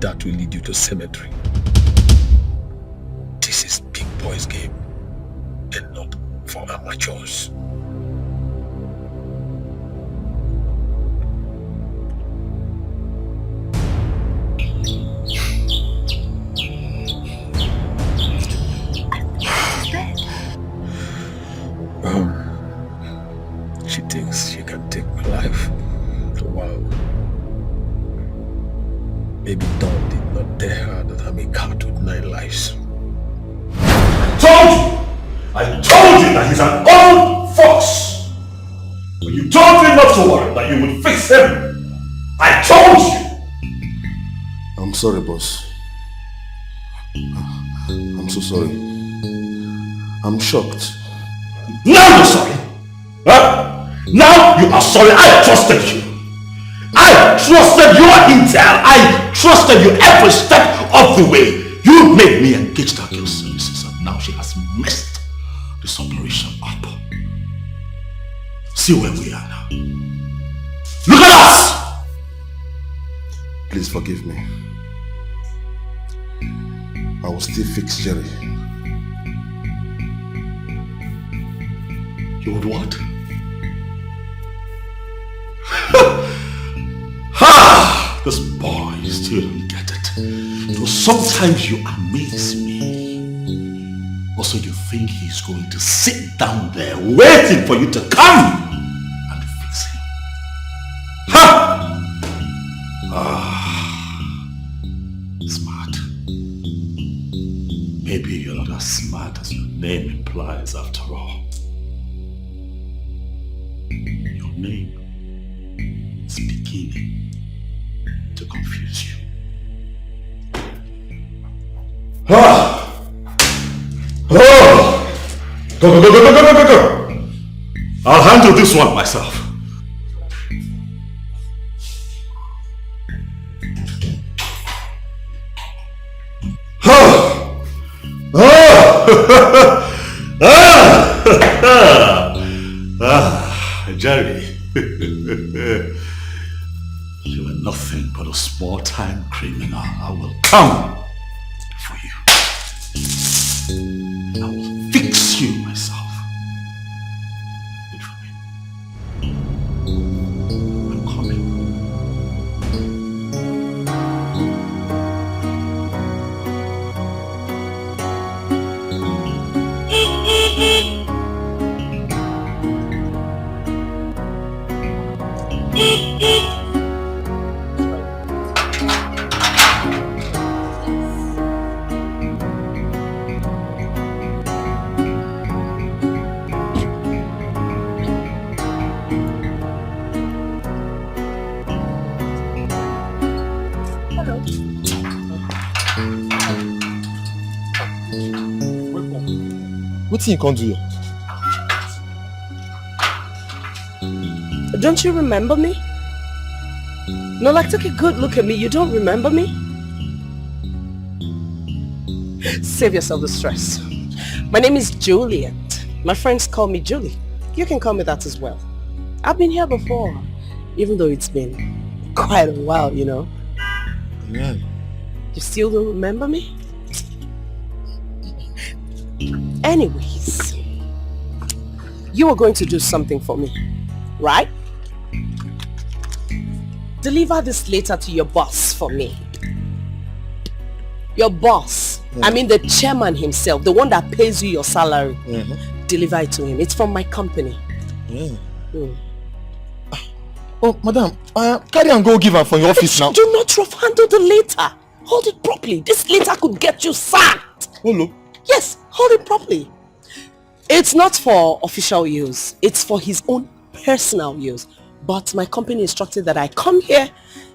that will lead you to cemetery. This is big boys game and not for amateurs. She thinks she can take my life. Wow. Maybe Dawn did not tell her that I'm a cat with 9 lives. I told you that he's an old fox. When you told me not to worry, that you would fix him. I told you. I'm sorry, boss. I'm so sorry. I'm shocked. Now you're sorry. Huh? Now you are sorry. I trusted you. I trusted your intel. I trusted you every step of the way. You made me engage that girl's services, and now she has messed this operation up. See where we are now. Look at us! Please forgive me. I will still fix Jerry. You would what? Ha! This boy still don't get it. So sometimes you amaze me. Also, you think he's going to sit down there waiting for you to come and fix him. Ha! Smart. Maybe you're not as smart as your name implies after all. Your name is beginning to confuse you. Ah! Oh! Go! I'll handle this one myself. Jerry, you are nothing but a small-time criminal. I will come for you. I will fix you myself. Wait for me. I'm coming. What you can do? Don't you remember me? No, like take a good look at me. You don't remember me? Save yourself the stress. My name is Juliet. My friends call me Julie. You can call me that as well. I've been here before, even though it's been quite a while, you know. Yeah. You still don't remember me? Anyways, you were going to do something for me, right? Deliver this letter to your boss for me. Your boss. Yeah. I mean the chairman himself, the one that pays you your salary. Mm-hmm. Deliver it to him. It's from my company. Yeah. Mm. Oh, madam, carry and go give her from your office now. Do not rough handle the letter. Hold it properly. This letter could get you sacked. Hello. Yes, hold it properly. It's not for official use. It's for his own personal use. But my company instructed that I come here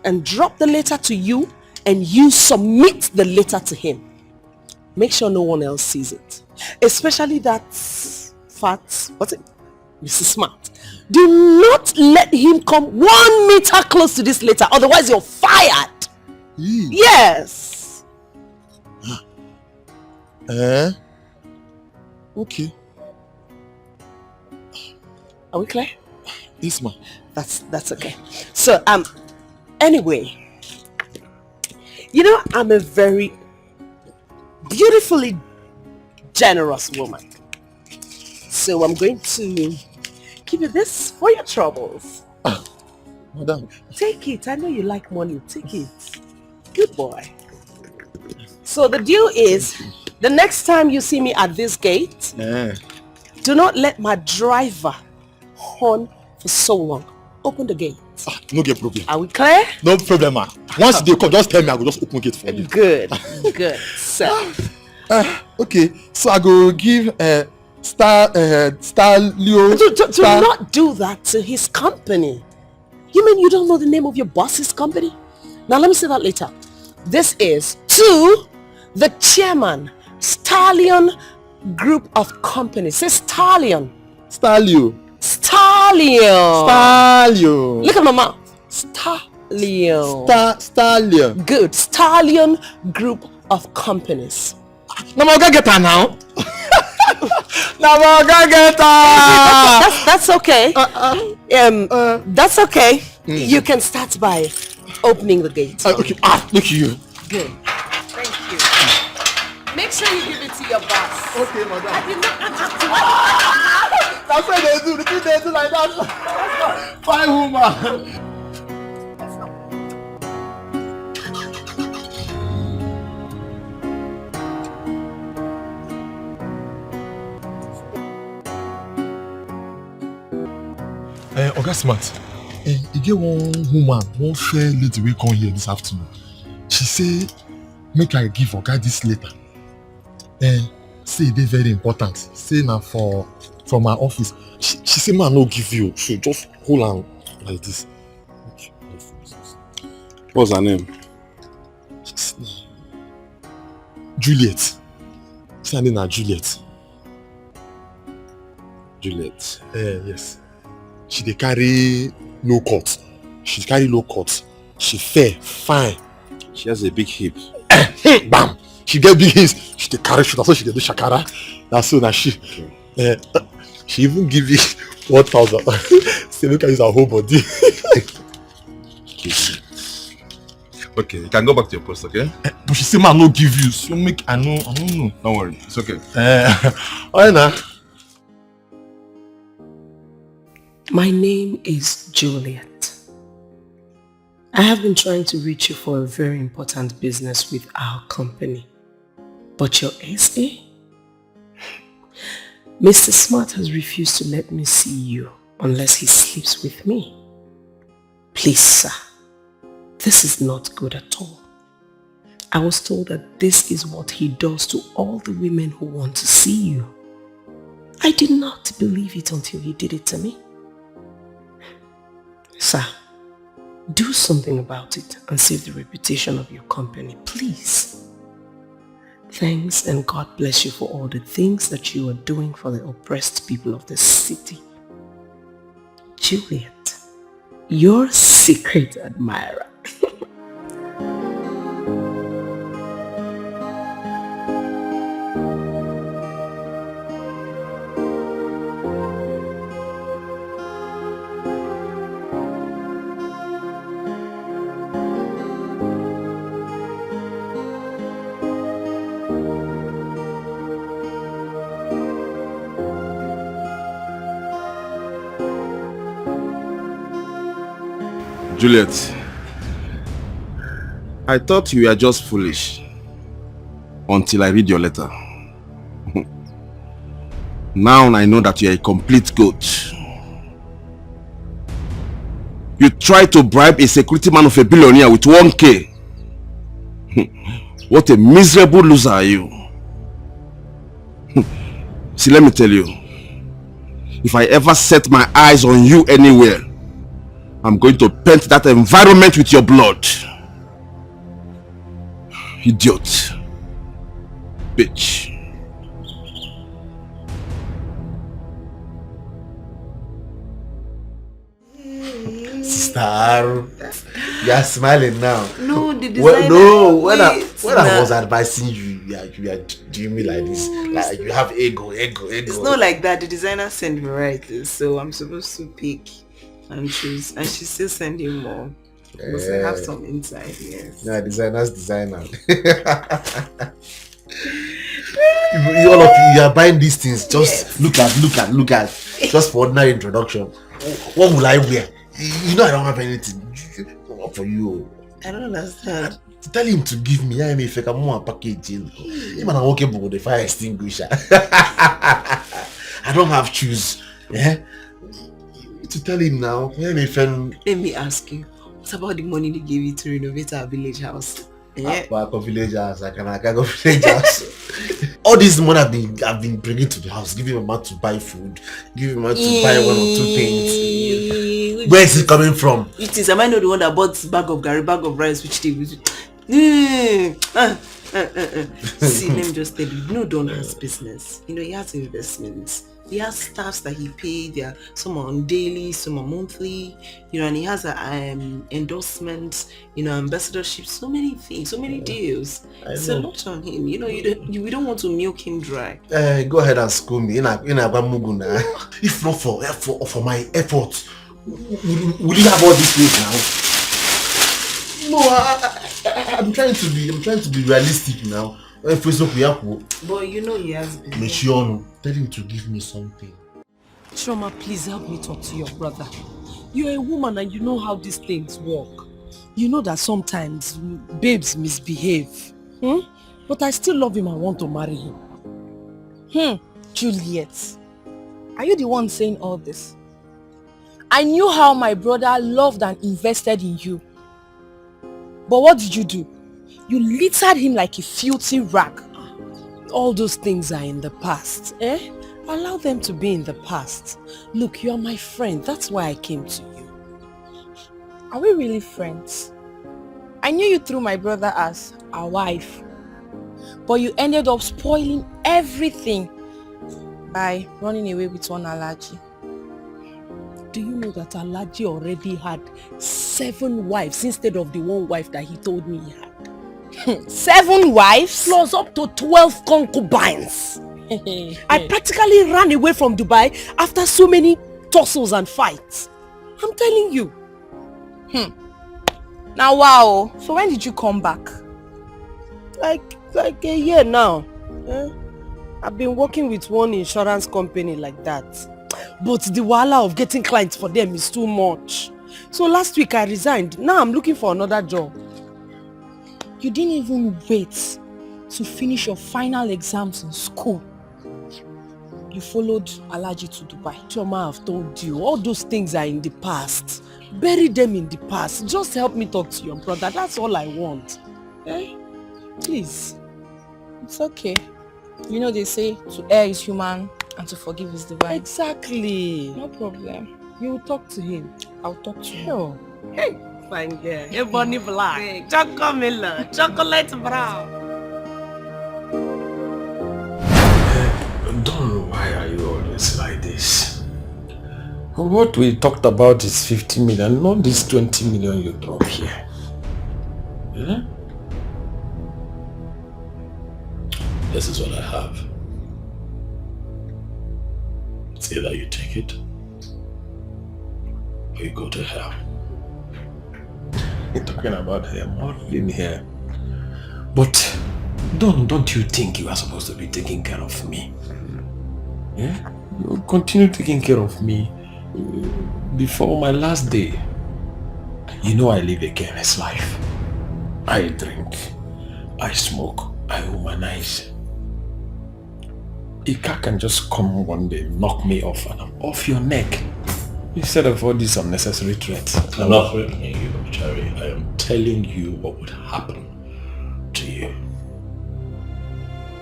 and drop the letter to you and you submit the letter to him. Make sure no one else sees it. Especially that fat, what's it? Mrs. Smart. Do not let him come 1 meter close to this letter, otherwise you're fired. Yes. Okay. Are we clear? Yes, ma'am. That's okay. So anyway, you know I'm a very beautifully generous woman. So I'm going to give you this for your troubles. Madam. Take it. I know you like money. Take it. Good boy. So the deal is, the next time you see me at this gate, do not let my driver horn for so long. Open the gate. No get problem. Are we clear? No problem, ma. Once they come, just tell me. I will just open gate for you. Good. Good. So. Okay. So I go give Leo. Do not do that to his company. You mean you don't know the name of your boss's company? Now let me say that later. This is to the chairman, Stallion Group of Companies. Say Stallion. Stallion. Stallion. Look at my mouth. Stallion. Stallion. Good. Stallion Group of Companies. Now I'm gonna get her now. Now I'm gonna get her. That's okay. That's okay. You can start by opening the gate. Okay. Look at you. Good. Thank you. Make sure you give it to your boss. Okay, madam. I did not ask you. That's what they do. The thing they do like that. Fine woman. Oga Smart, you get one woman, one fair lady will come here this afternoon. She say, make I give Oga this letter. Say they very important. Say now from our office. She say man no give you. So just hold on like this. What's her name? Juliet. Say her name na Juliet. Juliet. Yes. She dey carry low cut. She carry low cut. She fair, fine. She has a big hip. Bam! She get big hips. She dey carry shoulder, so she dey do shakara. That's so na she. Okay. She even give you 1,000. Say make I use her whole body. Okay, you can go back to your post, okay? But she say man no give you. So make I don't know. Don't worry, it's okay. Alright now. My name is Juliet. I have been trying to reach you for a very important business with our company. But your SA? Mr. Smart has refused to let me see you unless he sleeps with me. Please, sir. This is not good at all. I was told that this is what he does to all the women who want to see you. I did not believe it until he did it to me. Sir, do something about it and save the reputation of your company, please. Thanks and God bless you for all the things that you are doing for the oppressed people of this city. Juliet, your secret admirer. Juliet, I thought you were just foolish until I read your letter. Now I know that you are a complete goat. You tried to bribe a security man of a billionaire with 1K. What a miserable loser are you. See, let me tell you, if I ever set my eyes on you anywhere, I'm going to paint that environment with your blood. Idiot. Bitch. Sister, you are smiling now. No, the designer. When I was advising you, you are doing me like this. Like you have ego. It's not like that. The designer sent me right, so I'm supposed to pick and choose, and she still sending more. Because I have some inside, yes. Yeah, designer's designer. All of you are buying these things. Just look at. Just for ordinary introduction. What will I wear? You know I don't have anything. What for you? I don't understand. Tell him to give me. I mean, if I can more package. Even I'm okay with the fire extinguisher. I don't have shoes. Yeah. To tell him now. Let me ask you. What about the money they gave you to renovate our village house? Yeah. Village house. I can go village house. All this money I've been bringing to the house, giving my man to buy food, giving my man to buy one or two things. Where is it coming from? It is. Am I not the one that bought bag of garri, bag of rice, which they use? See, let me just tell you, Don has business. He has investments. He has staffs that he paid. Some are on daily, some are monthly. And he has endorsements, ambassadorship, so many things, so many deals. It's a lot on him. We don't want to milk him dry. Go ahead and school me. If not for my efforts, will you have all these things now? No, I'm trying to be realistic now. But he has business. Tell him to give me something. Trauma, please help me talk to your brother. You're a woman and you know how these things work. You know that sometimes babes misbehave. But I still love him and want to marry him. Juliet, are you the one saying all this? I knew how my brother loved and invested in you. But what did you do? You littered him like a filthy rag. All those things are in the past, eh? Allow them to be in the past. Look, you are my friend. That's why I came to you. Are we really friends? I knew you through my brother as a wife. But you ended up spoiling everything by running away with one allergy. Do you know that Alaji already had 7 wives instead of the 1 wife that he told me he had? 7 wives? Plus up to 12 concubines. I practically ran away from Dubai after so many tussles and fights. I'm telling you. Now wow. So when did you come back? Like a year now. I've been working with one insurance company like that. But the wahala of getting clients for them is too much. So last week I resigned. Now I'm looking for another job. You didn't even wait to finish your final exams in school. You followed Alaji to Dubai. Choma, I've told you, all those things are in the past. Bury them in the past. Just help me talk to your brother. That's all I want. Eh? Please. It's okay. You know they say to err is human and to forgive is divine. Exactly. No problem. You will talk to him. I'll talk to him. Sure. Hey, fine girl. Hey, Bonnie Black. Chocolate, chocolate brown. Don, why are you always like this? What we talked about is 50 million, not this 20 million you drop here. Yeah? This is what I have. It's either you take it or you go to hell. You're talking about her modeling here. But don't you think you are supposed to be taking care of me? Yeah? You continue taking care of me before my last day. You know I live a careless life. I drink, I smoke, I womanize. A car can just come one day, knock me off, and I'm off your neck. Instead of all these unnecessary threats. I'm not threatening you, Cherry. I am telling you what would happen to you.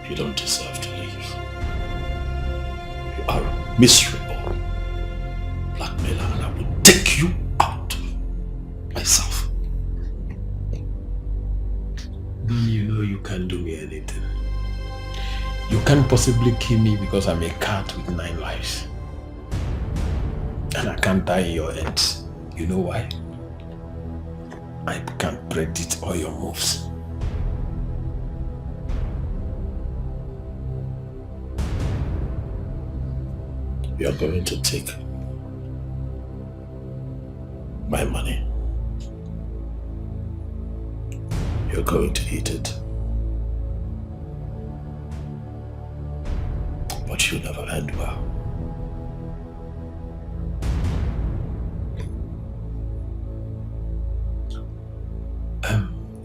You don't deserve to leave. You are a miserable blackmailer, and I will take you out myself. Then you know you can't do me anything. You can't possibly kill me because I'm a cat with 9 lives. And I can't die in your hands. You know why? I can't predict all your moves. You are going to take my money. You're going to eat it. But you'll never end well.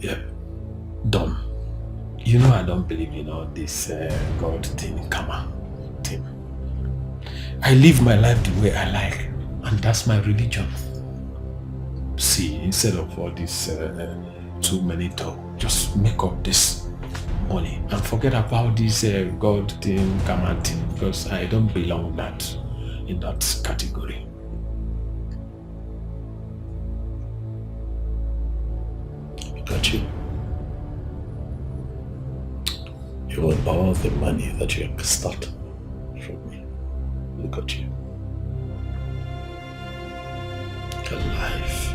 Yeah. Don, you know I don't believe in all this God thing, karma thing. I live my life the way I like, and that's my religion. See, instead of all this too many talk, just make up this money and forget about this God thing, karma thing, because I don't belong in that category. Look at you. You want all the money that you extort from me. Look at you. Your life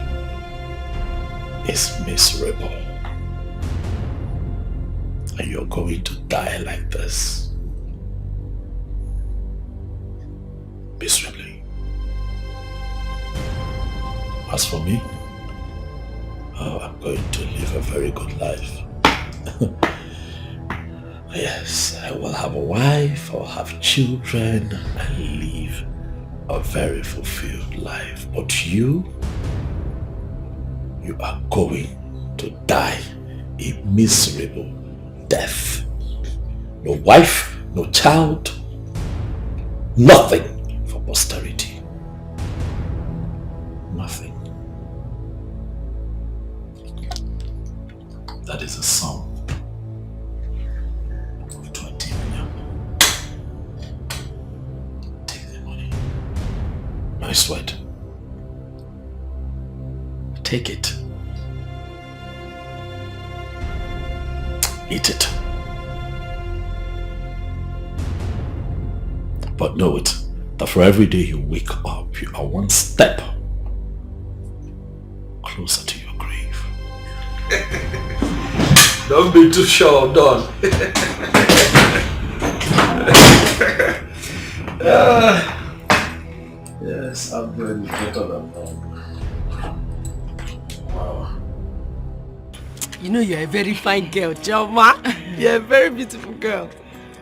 is miserable. And you're going to die like this. Miserably. As for me, I'm going to live a very good life. Yes, I will have a wife, I'll have children, and live a very fulfilled life. But you are going to die a miserable death. No wife, no child, nothing for posterity. Nothing. That is a sum of 20 million. sweat. Take it. Eat it. But know it, that for every day you wake up, you are one step closer to your grave. Don't be too sure, Don. Yes, I'm doing better than Don. Wow. You know you're a very fine girl, Joma. You're a very beautiful girl.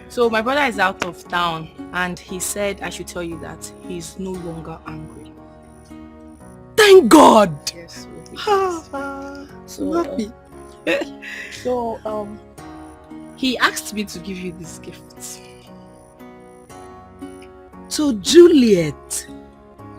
So my brother is out of town and he said I should tell you that he's no longer angry. Thank God! Yes, so happy. He asked me to give you this gift. To Juliet.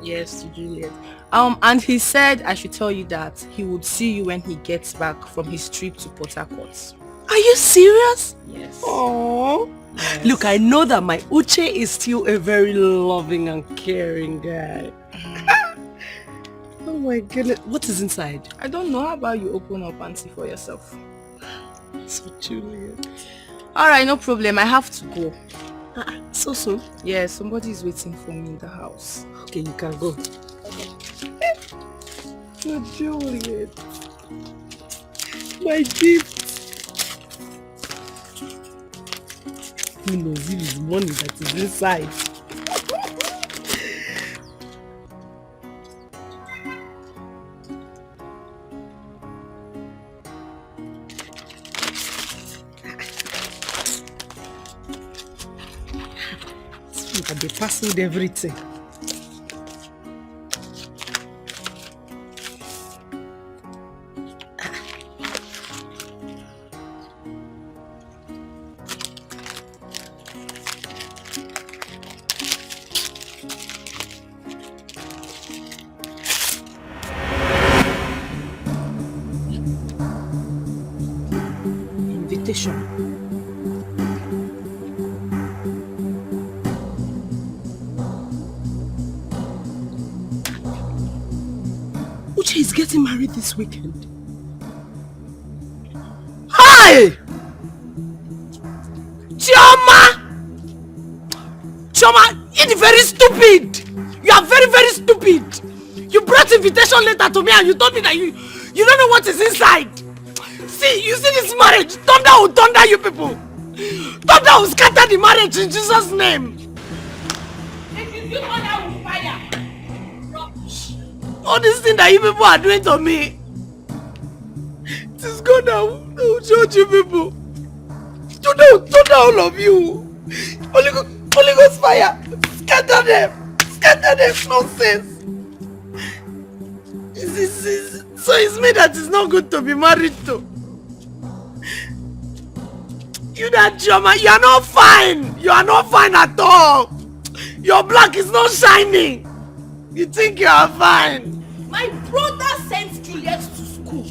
Yes, to Juliet. And he said I should tell you that he would see you when he gets back from his trip to Port Harcourt. Are you serious? Yes. Oh. Yes. Look, I know that my Uche is still a very loving and caring guy. Oh my goodness. What is inside? I don't know. How about you open up and see for yourself? So Juliet. Alright, no problem. I have to go. So soon? Yeah, somebody is waiting for me in the house. Okay, you can go. So Juliet. My gift. Who knows if it's money that is inside? But they parceled everything. Invitation. Uche is getting married this weekend. Hi! Chioma! Chioma, you're very stupid! You are very, very stupid! You brought invitation letter to me and you told me that you don't know what is inside! See, you see this marriage? Thunder will thunder you people! Thunder will scatter the marriage in Jesus' name! If you do thunder will fire! All this thing that you people are doing to me, it is God that will judge you people. Thunder all of you. Holy Ghost fire. Scatter them. Scatter them. Nonsense. So it's me that is not good to be married to. You that Joma, you are not fine. You are not fine at all. Your black is not shining. You think you are fine. My brother sent Juliet to school.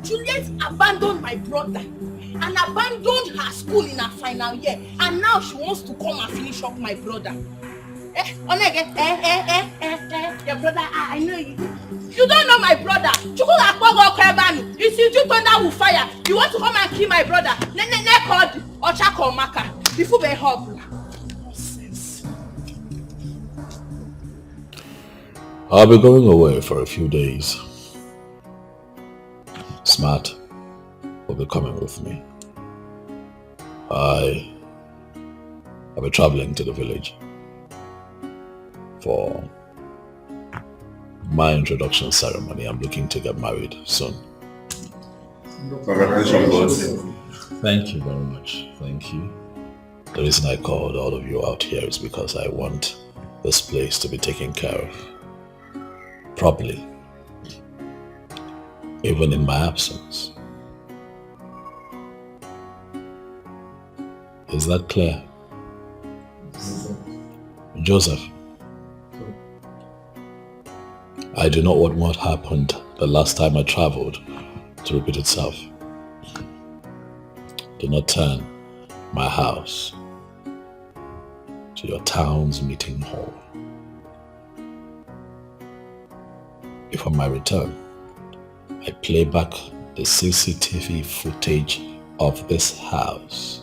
Juliet abandoned my brother and abandoned her school in her final year. And now she wants to come and finish up my brother. Your brother, I know you. You don't know my brother. You see, you thunder will fire. You want to come and kill my brother. Called Ochako Maka. Before they hug. I'll be going away for a few days. Smart will be coming with me. I'll be traveling to the village for my introduction ceremony. I'm looking to get married soon. Congratulations. Thank you very much. Thank you. The reason I called all of you out here is because I want this place to be taken care of properly, even in my absence. Is that clear? Joseph, I do not want what happened the last time I traveled to repeat itself. Do not turn my house to your town's meeting hall. if on my return, I play back the CCTV footage of this house,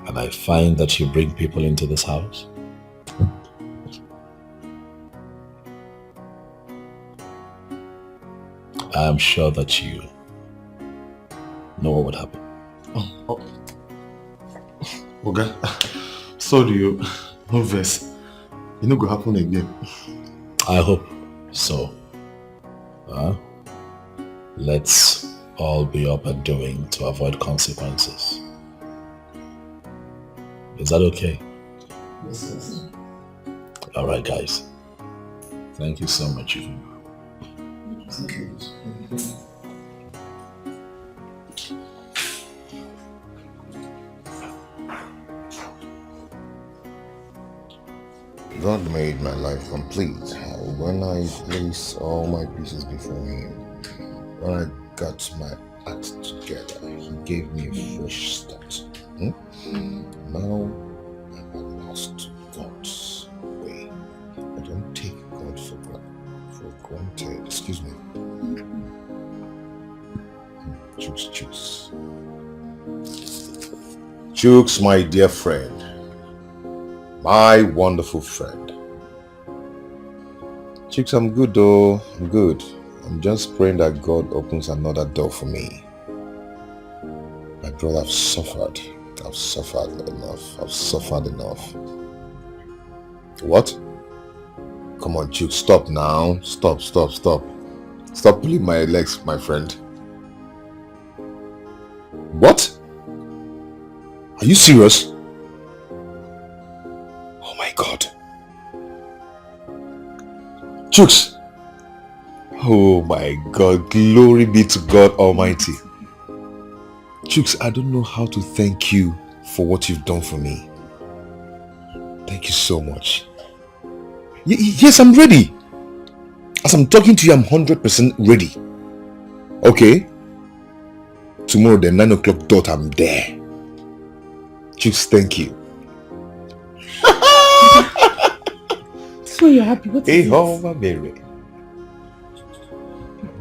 and I find that you bring people into this house, I am sure that you know what would happen. Okay. So do you. No verse. It not go happen again. I hope so. Let's all be up and doing to avoid consequences. Is that okay? Yes. Alright, guys. Thank you so much. Thank you. God made my life complete when I placed all my pieces before Him. When I got my act together, He gave me a fresh start. Now I'm at last God's way. I don't take God for granted. Excuse me. Choose. Chooks, my dear friend. My wonderful friend. Chicks, I'm good though. I'm good. I'm just praying that God opens another door for me. My brother, I've suffered. I've suffered enough. What? Come on, Chooks, stop now. Stop. Stop pulling my legs, my friend. What? Are you serious? Oh my God. Chooks. Oh my God. Glory be to God Almighty. Chooks, I don't know how to thank you for what you've done for me. Thank you so much. Yes, I'm ready. As I'm talking to you, I'm 100% ready. Okay? Tomorrow, the 9 o'clock dot, I'm there. Chooks, thank you. So you're happy. What is it? Mary.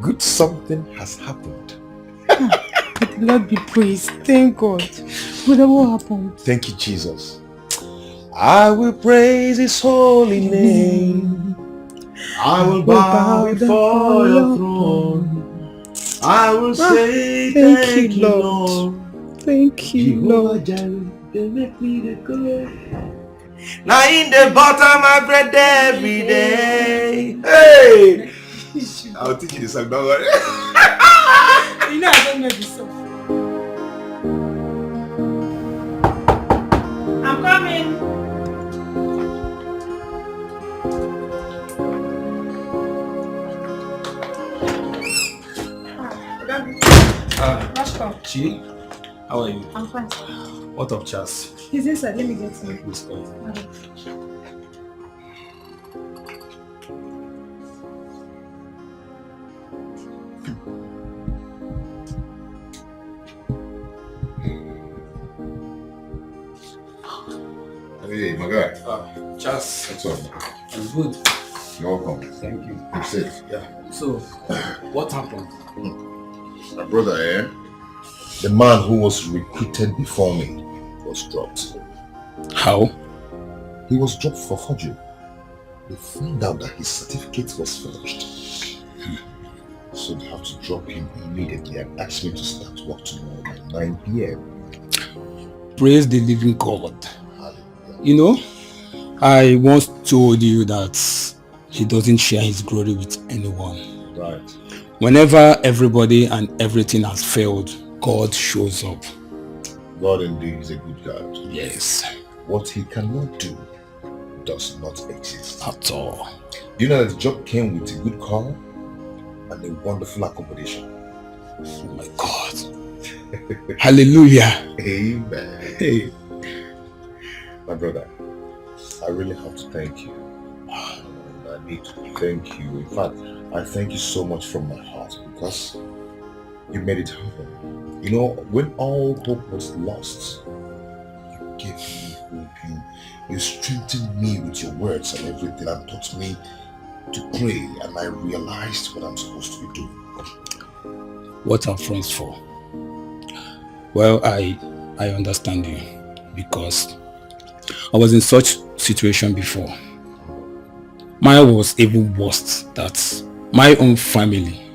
Good something has happened. Let the Lord be praised. Thank God. What happened? Thank you, Jesus. I will praise His holy name. I will bow before your throne. I will say thank you, Lord. Thank you, Lord. They make me the go. Now in the butter my bread every day. Hey! I'll teach you the song, don't worry. You know I don't know the song. I'm coming. Chi, how are you? I'm fine. What of Chas? He's inside. Let me get him. Please go. Hey, my guy. Chas. What's up? I'm good. You're welcome. Thank you. I'm safe. Yeah. So, what happened? My brother, the man who was recruited before me was dropped. How? He was dropped for forgery. They found out that his certificate was forged. So they have to drop him immediately and ask me to start work tomorrow by 9 p.m. Praise the living God. You know, I once told you that he doesn't share his glory with anyone. Right. Whenever everybody and everything has failed, God shows up. God indeed is a good God. Yes. What he cannot do does not exist. At all. You know that the job came with a good car and a wonderful accommodation. Oh my God. Hallelujah. Amen. Hey. My brother, I really have to thank you. I need to thank you. In fact, I thank you so much from my heart because you made it happen. You know, when all hope was lost, you gave me hope. You strengthened me with your words and everything and taught me to pray and I realized what I'm supposed to be doing. What are friends for? Well, I understand you because I was in such situation before. Mine was even worse, that my own family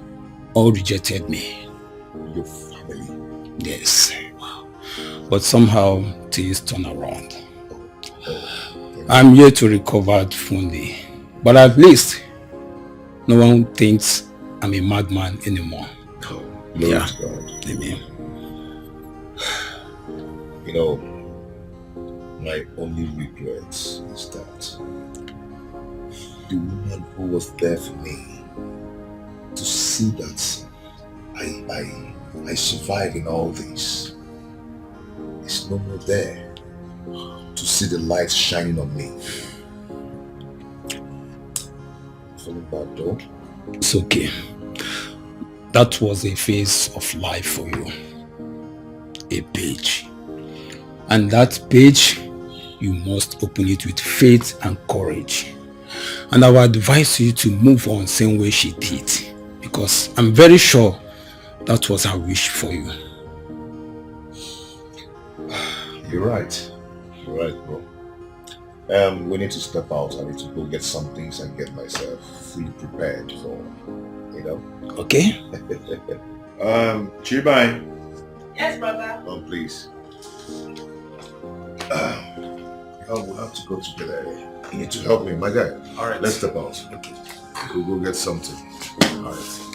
all rejected me. Your family? Yes. But somehow things turn around. I'm here to recover fully. But at least no one thinks I'm a madman anymore. Oh, glory to God. Amen. You know, my only regret is that the woman who was there for me, to see that I survive in all this, is no more there to see the light shining on me. Feeling bad though? It's okay. That was a phase of life for you. A page. And that page, you must open it with faith and courage. And I will advise you to move on same way she did. Because I'm very sure that was her wish for you. You're right. You're right, bro. We need to step out. I need to go get some things and get myself fully prepared for, you know? Okay. Chibai. Yes, brother. Oh, please. We'll have to go together. You need to help me, my guy. All right. Let's step out. Okay. We'll go get something. All right.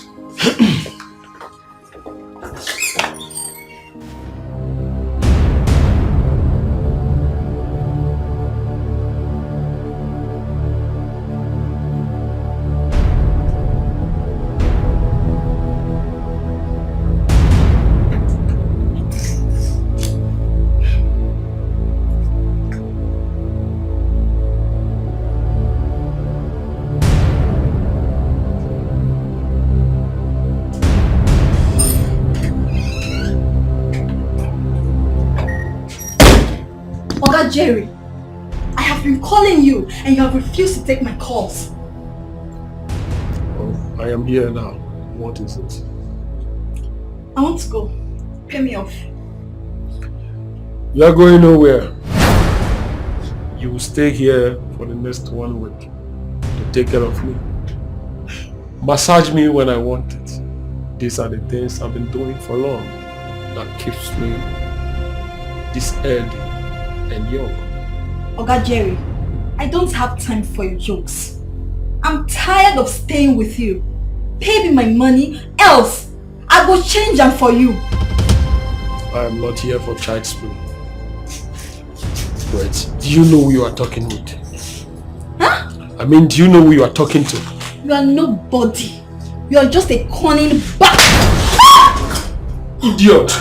Jerry, I have been calling you and you have refused to take my calls. Oh, I am here now. What is it? I want to go. Pay me off. You are going nowhere. You will stay here for the next 1 week to take care of me. Massage me when I want it. These are the things I've been doing for long that keeps me this healthy and young. Oga Jerry, I don't have time for your jokes. I'm tired of staying with you. Pay me my money, else I will change them for you. I am not here for child's play. Wait, do you know who you are talking with? Huh? I mean, do you know who you are talking to? You are nobody. You are just a cunning Idiot!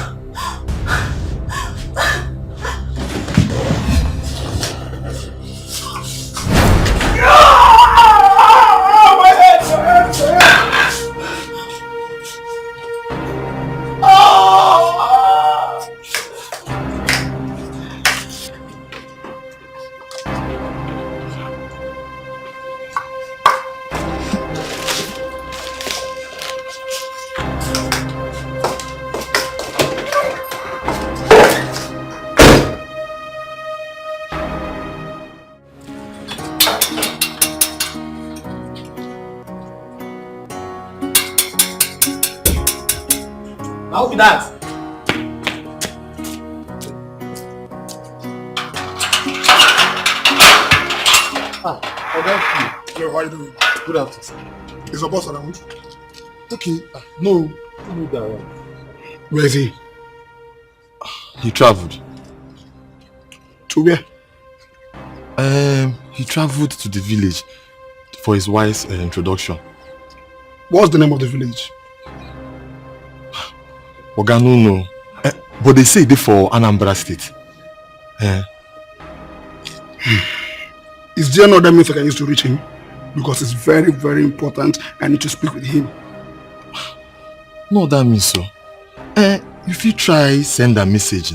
How be that? Hello, how are you doing? Good afternoon. Is your boss around? Okay. No, don't that around. Where is he? He traveled. To where? He traveled to the village for his wife's introduction. What's the name of the village? Ogano no. But they say they for Anambra State. Is there another means I can use to reach him? Because it's very, very important. I need to speak with him. No, that means so. If you try send a message.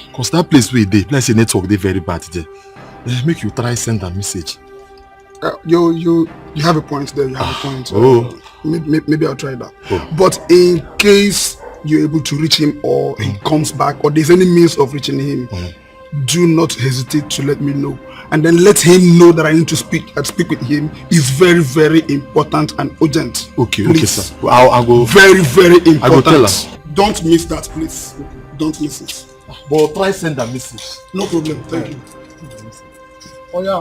Because that place where they, let's say network, they very bad there. Make you try send a message. You have a point there. You have a point. Oh. Maybe I'll try that. But in case you're able to reach him, or he comes back, or there's any means of reaching him, do not hesitate to let me know, and then let him know that I need to speak with him. It's very, very important and urgent. Okay, please. okay, sir. I'll go. Very, very important. I go tell her. Don't miss that, please. Don't miss it. But try send a message. No problem. Thank you. Oh yeah.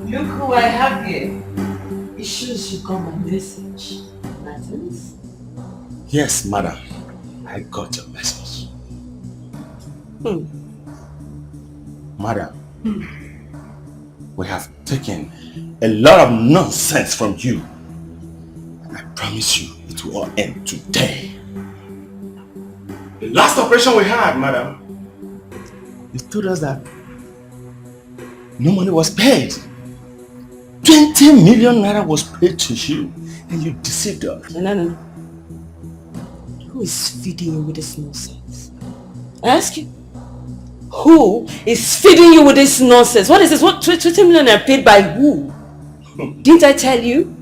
Look who I have here. It shows you got my message. Martins? Yes, madam. I got your message. Madam, we have taken a lot of nonsense from you. And I promise you it will all end today. The last operation we had, madam, you told us that no money was paid. 20 million naira was paid to you, and you deceived us. No. Who is feeding you with this nonsense? I ask you. Who is feeding you with this nonsense? What is this? What 20 million are paid by who? Didn't I tell you?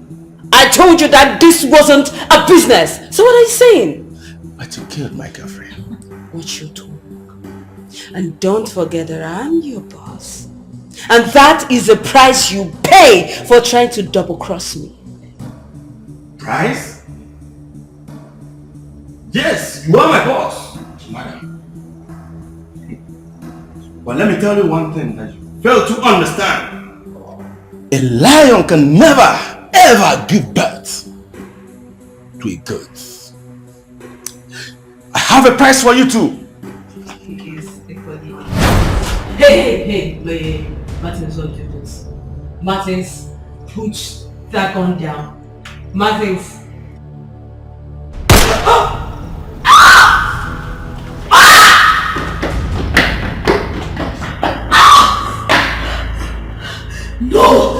I told you that this wasn't a business. So what are you saying? But you killed my girlfriend. What you talk. And don't forget that I'm your boss. And that is the price you pay for trying to double-cross me. Price? Yes, you are my boss, madam. But let me tell you one thing that you fail to understand. A lion can never, ever give birth to a goat. I have a price for you too. Hey, Martins, don't do this. Martins, put that gun down. Martins. No!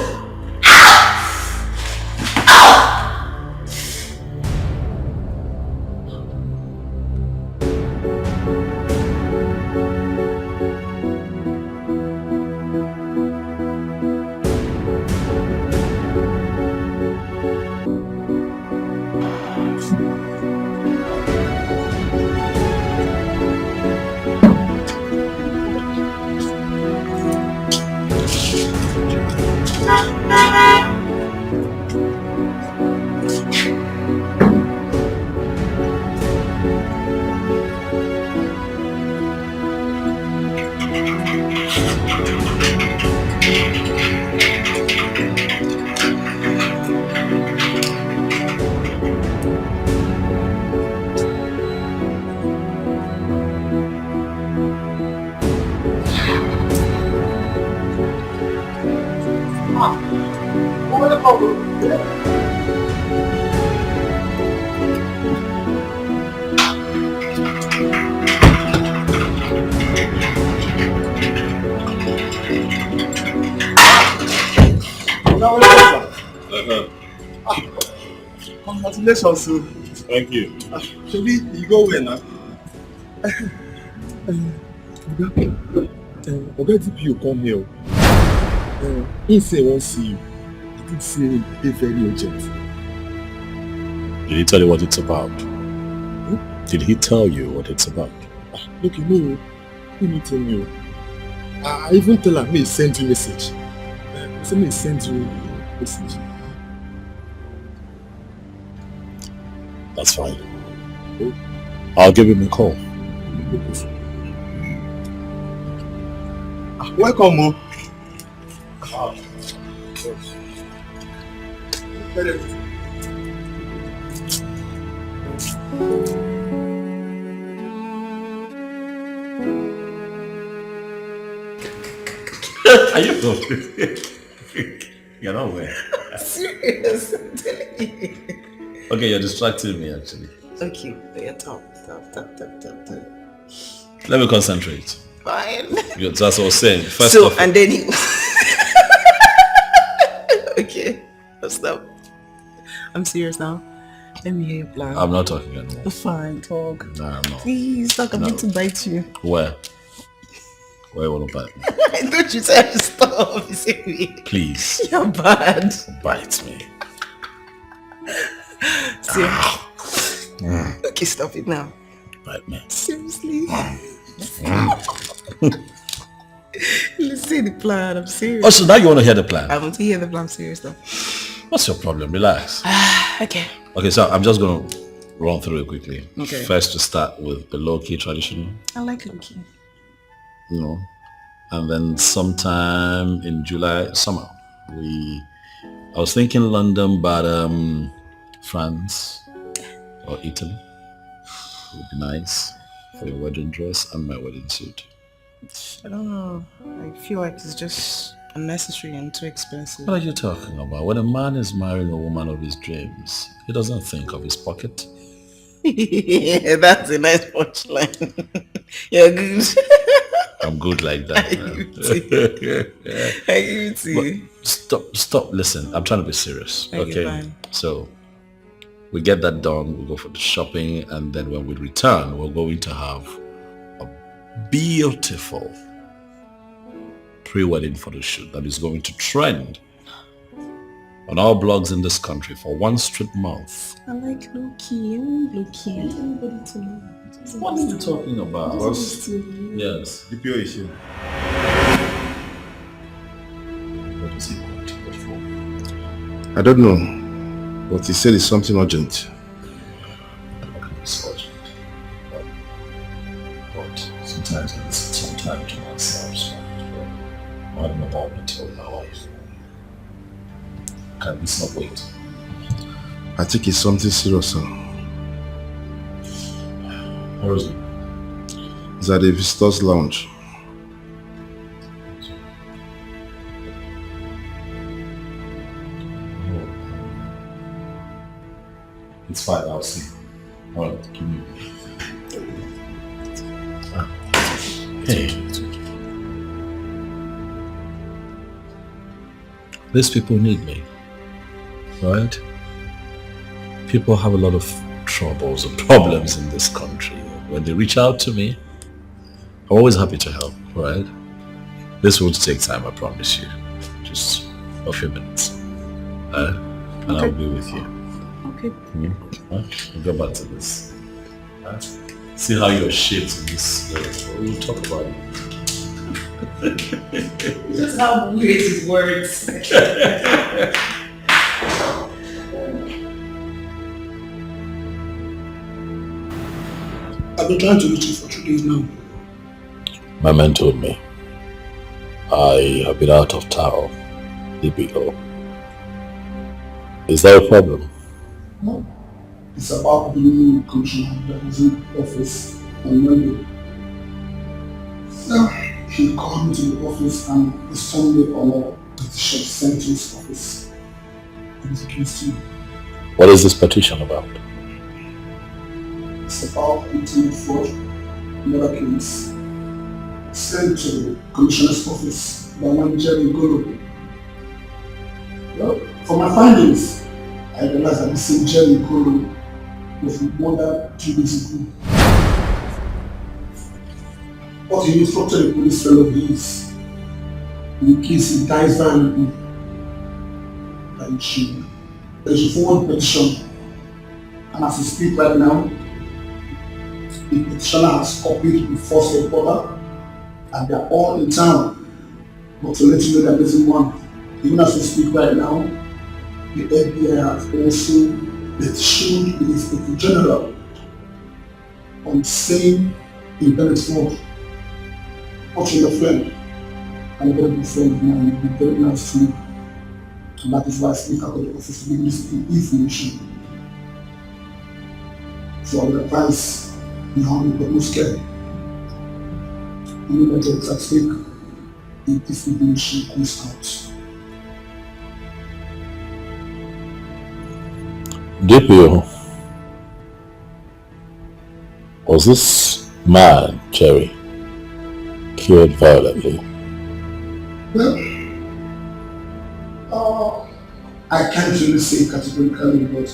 Congratulations, sir. Thank you. Maybe you go away now. Oga DPO come here. He say he won't see you. He did say it's very urgent. Did he tell you what it's about? Did he tell you what it's about? Look, no. He didn't tell you. I even tell her, may send you message. I said, may send you message. That's fine. I'll give him a call. Welcome, Mo. Are you You're not aware. Serious? Okay, you're distracting me actually. Okay, yeah, talk. Let me concentrate. Fine. That's what I was saying. First so, off, and then he... Stop. I'm serious now. Let me hear your plan. I'm not talking anymore. Fine, talk. No, I'm not. Please, talk. I'm going to bite you. Where? Where will I bite me? Don't you tell me stop. Please. You're bad. Bite me. See? Okay, stop it now. Bite me. Seriously? Let's see the plan. I'm serious. Oh, so now you want to hear the plan? I want to hear the plan. I'm serious though. What's your problem? Relax. Okay. Okay, so I'm just going to run through it quickly. Okay. First, to start with the low-key traditional. I like Loki. You know, and then sometime in July, summer, I was thinking London, but France or Italy would be nice for your wedding dress and my wedding suit. I don't know. I feel like it's just unnecessary and too expensive. What are you talking about? When a man is marrying a woman of his dreams, he doesn't think of his pocket. Yeah, that's a nice punchline. You're good. I'm good like that. I give it to you. Stop, listen. I'm trying to be serious. Okay. Fine. So we get that done, we'll go for the shopping, and then when we return, we're going to have a beautiful pre-wedding photo shoot that is going to trend on our blogs in this country for one straight month. I like Loki. I want Loki. I want everybody to know. What are you talking about? Yes. The pure issue. What is he going to go for? I don't know, but he said it's something urgent. It's urgent. But sometimes I need some time to myself, so I don't know about until my life. Can this not wait? I think it's something serious, sir. Where is it? It's at the visitors lounge. It's fine, I'll see. Alright, give me. Hey. These people need me, right? People have a lot of troubles and problems in this country. When they reach out to me, I'm always happy to help, right? This won't take time, I promise you. Just a few minutes. And I'll be with you. Okay. We'll go back to this. See how you're shaped in this. We'll talk about it. Just how weird his words. I've been trying to reach you for 2 days now. My man told me I have been out of town. DPO. Is that a problem? No. It's about the new commissioner that is in office on Monday. So, he called me to the office and he sent me on a petition sent to his office. It is against you. What is this petition about? It's about ultimate fraud, another case sent to the commissioner's office by one Jerry Golo. Well, for my findings, I realized that the same Jerry Golo was murdered 2 days ago. But he instructed the police fellow his in case he dies violently that he should forward petition. And as we speak right now, the petitioner has copied the first reporter and they are all in town. But to let you know that there isn't one, even as we speak right now, the FBI has also petitioned the Inspector General on the same independent fraud. Also your friend, and a very good friend of mine, will be very nice to me. And that is why I speak out of the office to give this information. So I will advise you how to get no scared. You know that it's at stake if this information comes out. DPO, was this man, Jerry, killed violently? Well, I can't really say categorically, but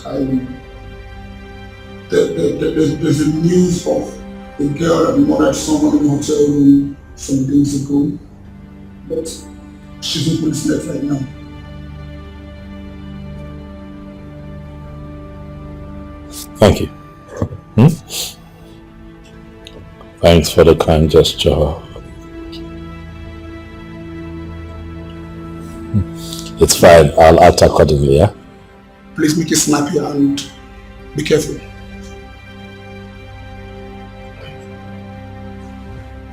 there's a news of a girl that murdered someone in a hotel room some days ago, but she's in police net right now. Thank you. Thanks for the kind gesture. It's fine. I'll act accordingly, yeah? Please make it snappy and be careful.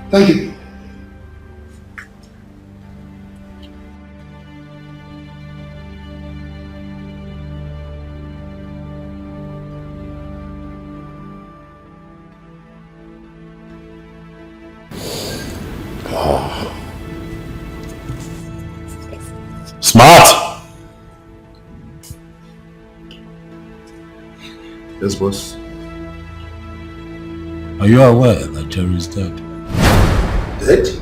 Thank you. Smart! Yes, boss. Are you aware that Jerry is dead? Dead?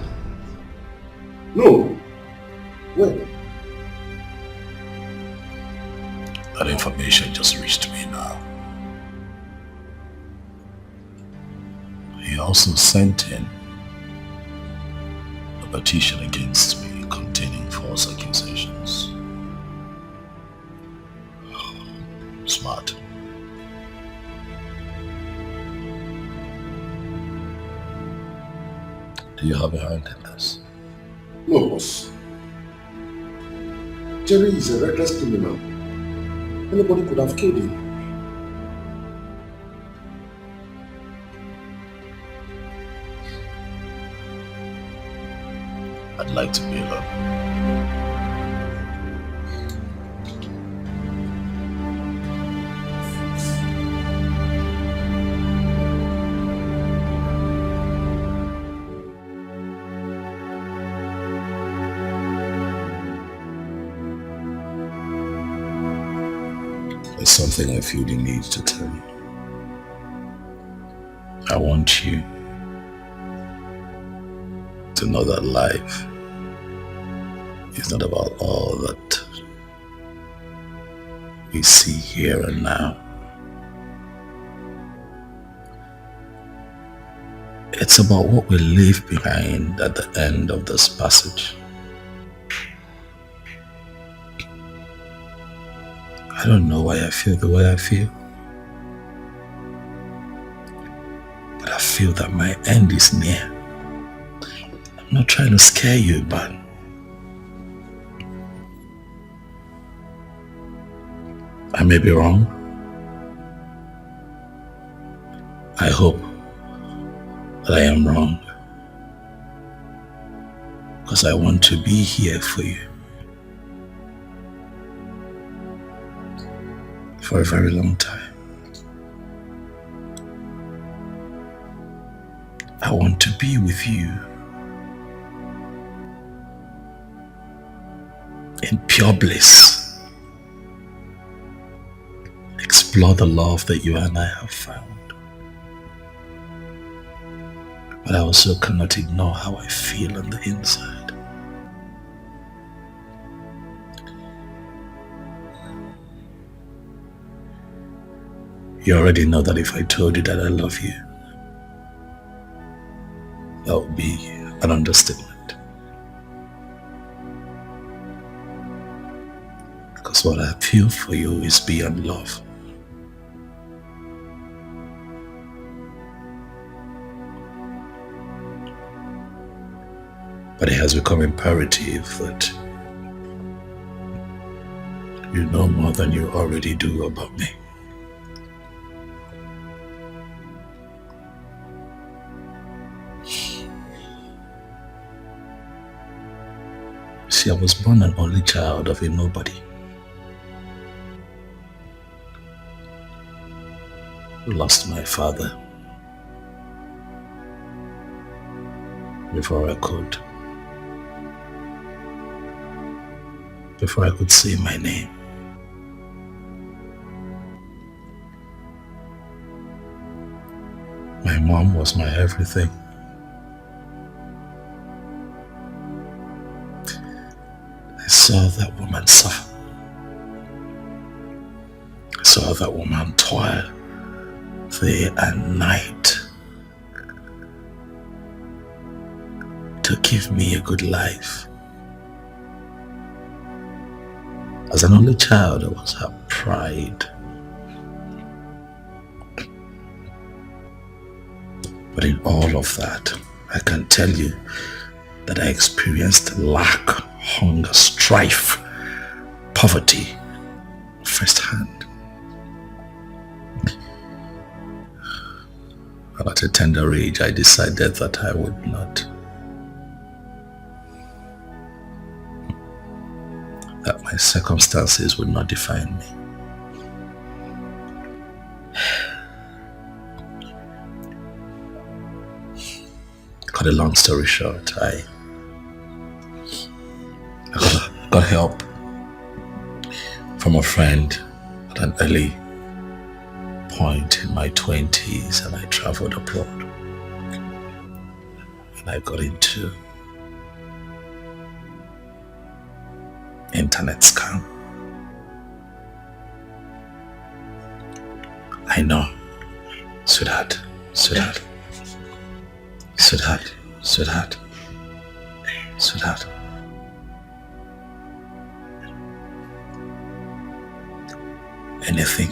No. When? That information just reached me now. He also sent in a petition against me containing false accusations. Smart. Do you have a hand in this? No, boss. Jerry is a reckless criminal. Anybody could have killed him. I'd like to be alone. There's something I feel the need to tell you. I want you to know that life is not about all that we see here and now. It's about what we leave behind at the end of this passage. I don't know why I feel the way I feel, but I feel that my end is near. I'm not trying to scare you, but I may be wrong. I hope that I am wrong, because I want to be here for you for a very long time. I want to be with you in pure bliss. Explore the love that you and I have found. But I also cannot ignore how I feel on the inside. You already know that if I told you that I love you, that would be an understatement. Because what I feel for you is beyond love. But it has become imperative that you know more than you already do about me. See, I was born an only child of a nobody. Lost my father before I could say my name. My mom was my everything. I saw that woman suffer. saw that woman toil day and night to give me a good life. As an only child, I was her pride. But in all of that, I can tell you that I experienced lack, hunger, strife, poverty firsthand. And at a tender age, I decided that I would not. That my circumstances would not define me. Cut a long story short, I got help from a friend at an early point in my 20s, and I traveled abroad. And I got into internet scam. I know, sweetheart. Anything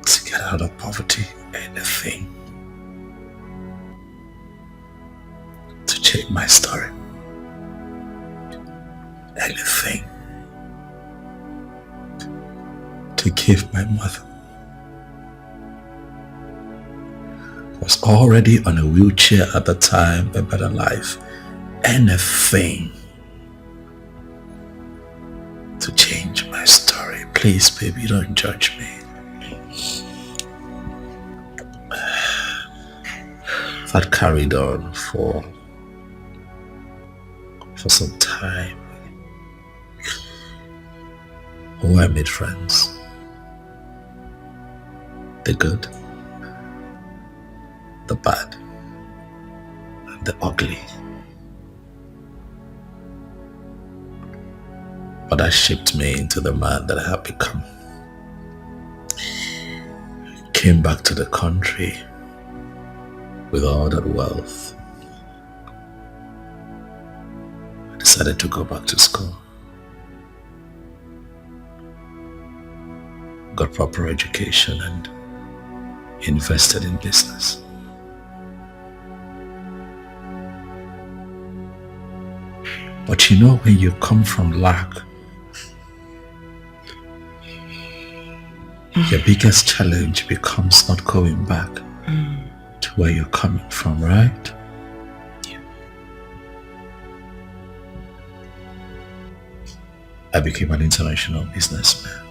to get out of poverty, anything to change my story, anything to give my mother, who was already on a wheelchair at the time, a better life, anything to change my story. Please, baby, don't judge me. That carried on for some time. Oh, I made friends. The good, the bad, and the ugly. But that shaped me into the man that I have become. Came back to the country with all that wealth. I decided to go back to school. Got proper education and invested in business. But you know, when you come from lack, your biggest challenge becomes not going back to where you're coming from, right? Yeah. I became an international businessman.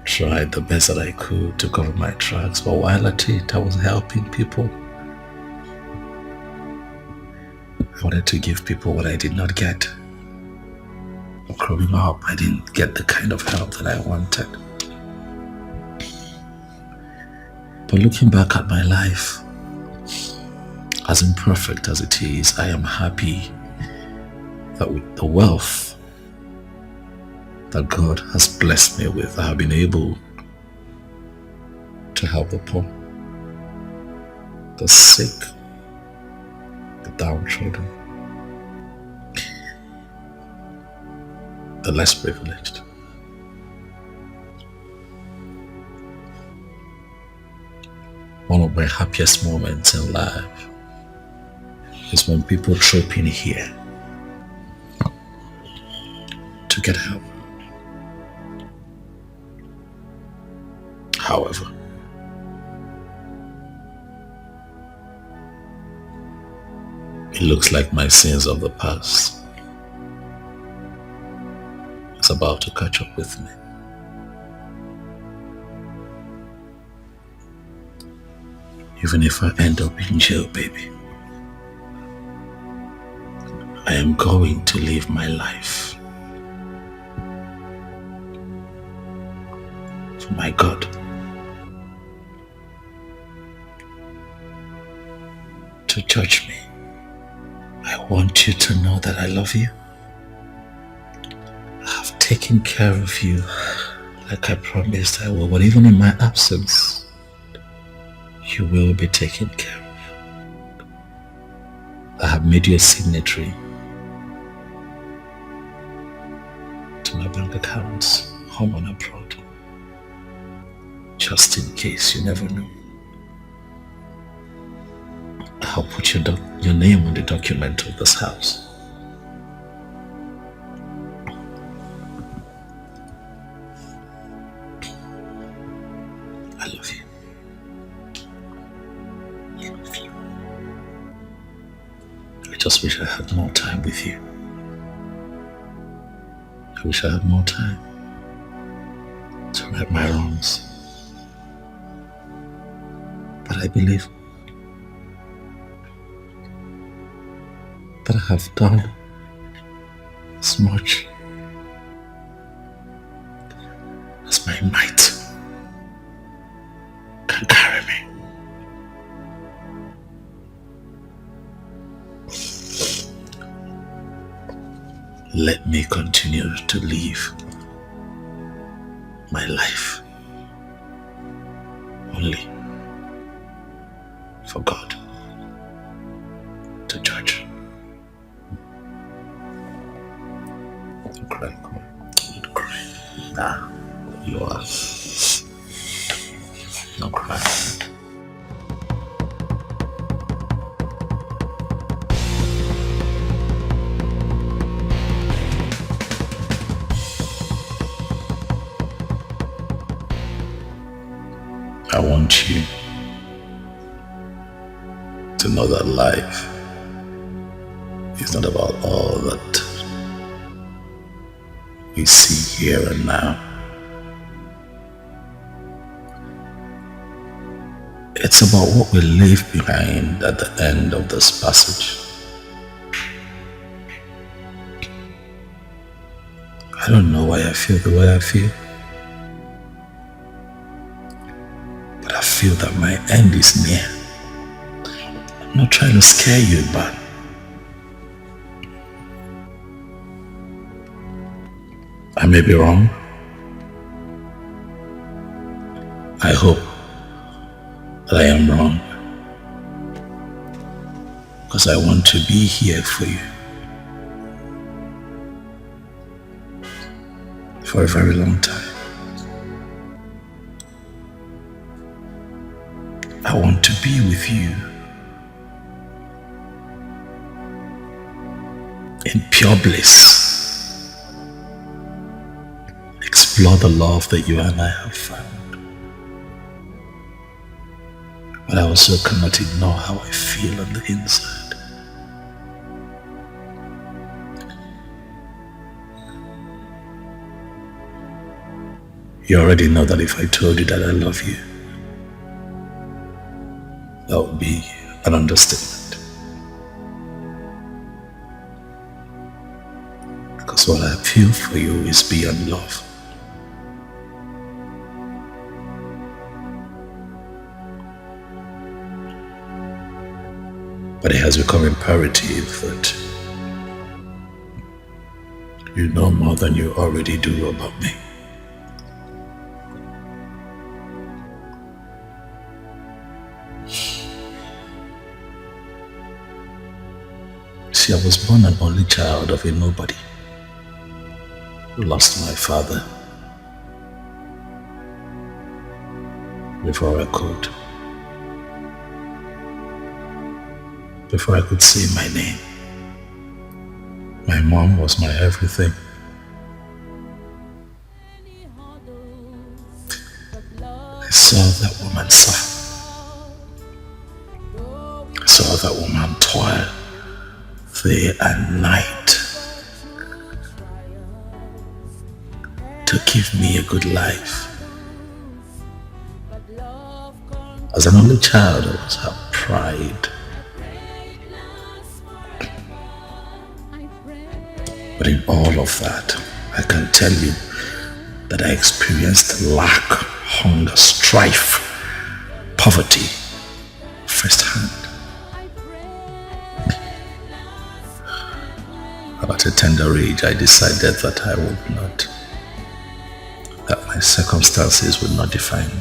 Tried the best that I could to cover my tracks, but while at it, I was helping people. I wanted to give people what I did not get. Growing up, I didn't get the kind of help that I wanted. But looking back at my life, as imperfect as it is, I am happy that with the wealth that God has blessed me with, I have been able to help the poor, the sick, the downtrodden, the less privileged. One of my happiest moments in life is when people troop in here to get help. However, it looks like my sins of the past is about to catch up with me. Even if I end up in jail, baby, I am going to live my life for my God. To judge me, I want you to know that I love you. I have taking care of you like I promised I will, but even in my absence, you will be taken care of. I have made you a signatory to my bank accounts, home and abroad, just in case you never know. I'll put your name on the document of this house. I love you. I love you. I just wish I had more time with you. I wish I had more time to right my wrongs. But I believe that I have done as much as my might can carry me. Let me continue to live my life only for God to judge. Don't cry, come on. Don't cry. Nah, you are. Don't cry. I want you to know that life is not about all that we see here and now. It's about what we leave behind at the end of this passage. I don't know why I feel the way I feel, but I feel that my end is near. I'm not trying to scare you, but I may be wrong. I hope that I am wrong, because I want to be here for you for a very long time. I want to be with you in pure bliss. Explore the love that you and I have found. But I also cannot ignore how I feel on the inside. You already know that if I told you that I love you, that would be an understatement. Because what I feel for you is beyond love. But it has become imperative that you know more than you already do about me. See, I was born an only child of a nobody who lost my father before I could say my name. My mom was my everything. I saw that woman suffer. I saw that woman toil day and night to give me a good life. As an only child, I was her pride. But in all of that, I can tell you that I experienced lack, hunger, strife, poverty firsthand. At a tender age, I decided that I would not My circumstances would not define me.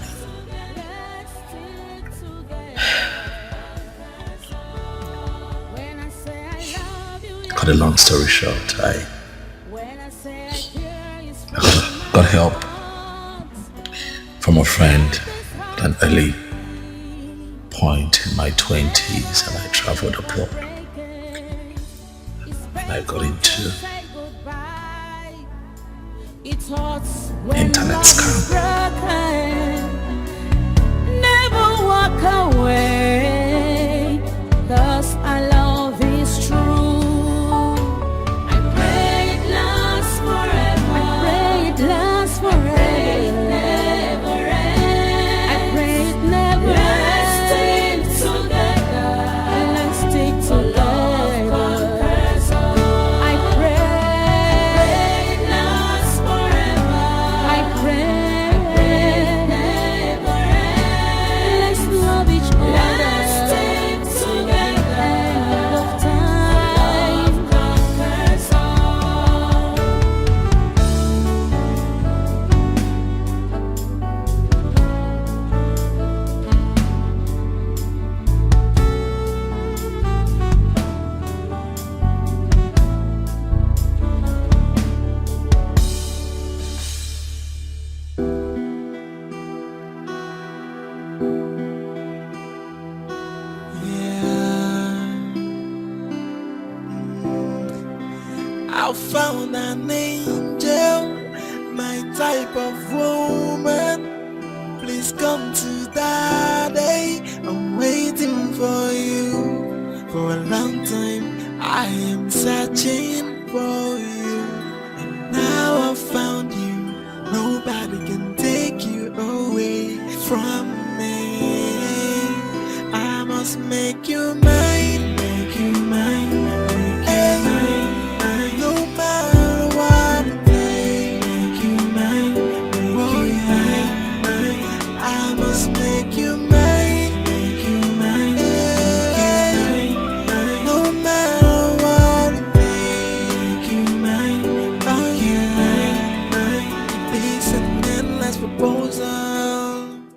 Cut a long story short, I got help from a friend at an early point in my 20s, and I traveled abroad. And I got into internet scam. Never walk away, 'cause our love is true. I pray it lasts forever. I pray it lasts forever. I pray it never ends. I pray it never ends. Let's stick together. Let's stick together. I pray it lasts forever. I pray it never ends. Let's love each other. Let's stick together. End of time. Conquers all. I found an angel, my type of woman. Please come to daddy. I'm waiting for you. For a long time, I am searching for you. And now I found you. Nobody can take you away from me. I must make you mine.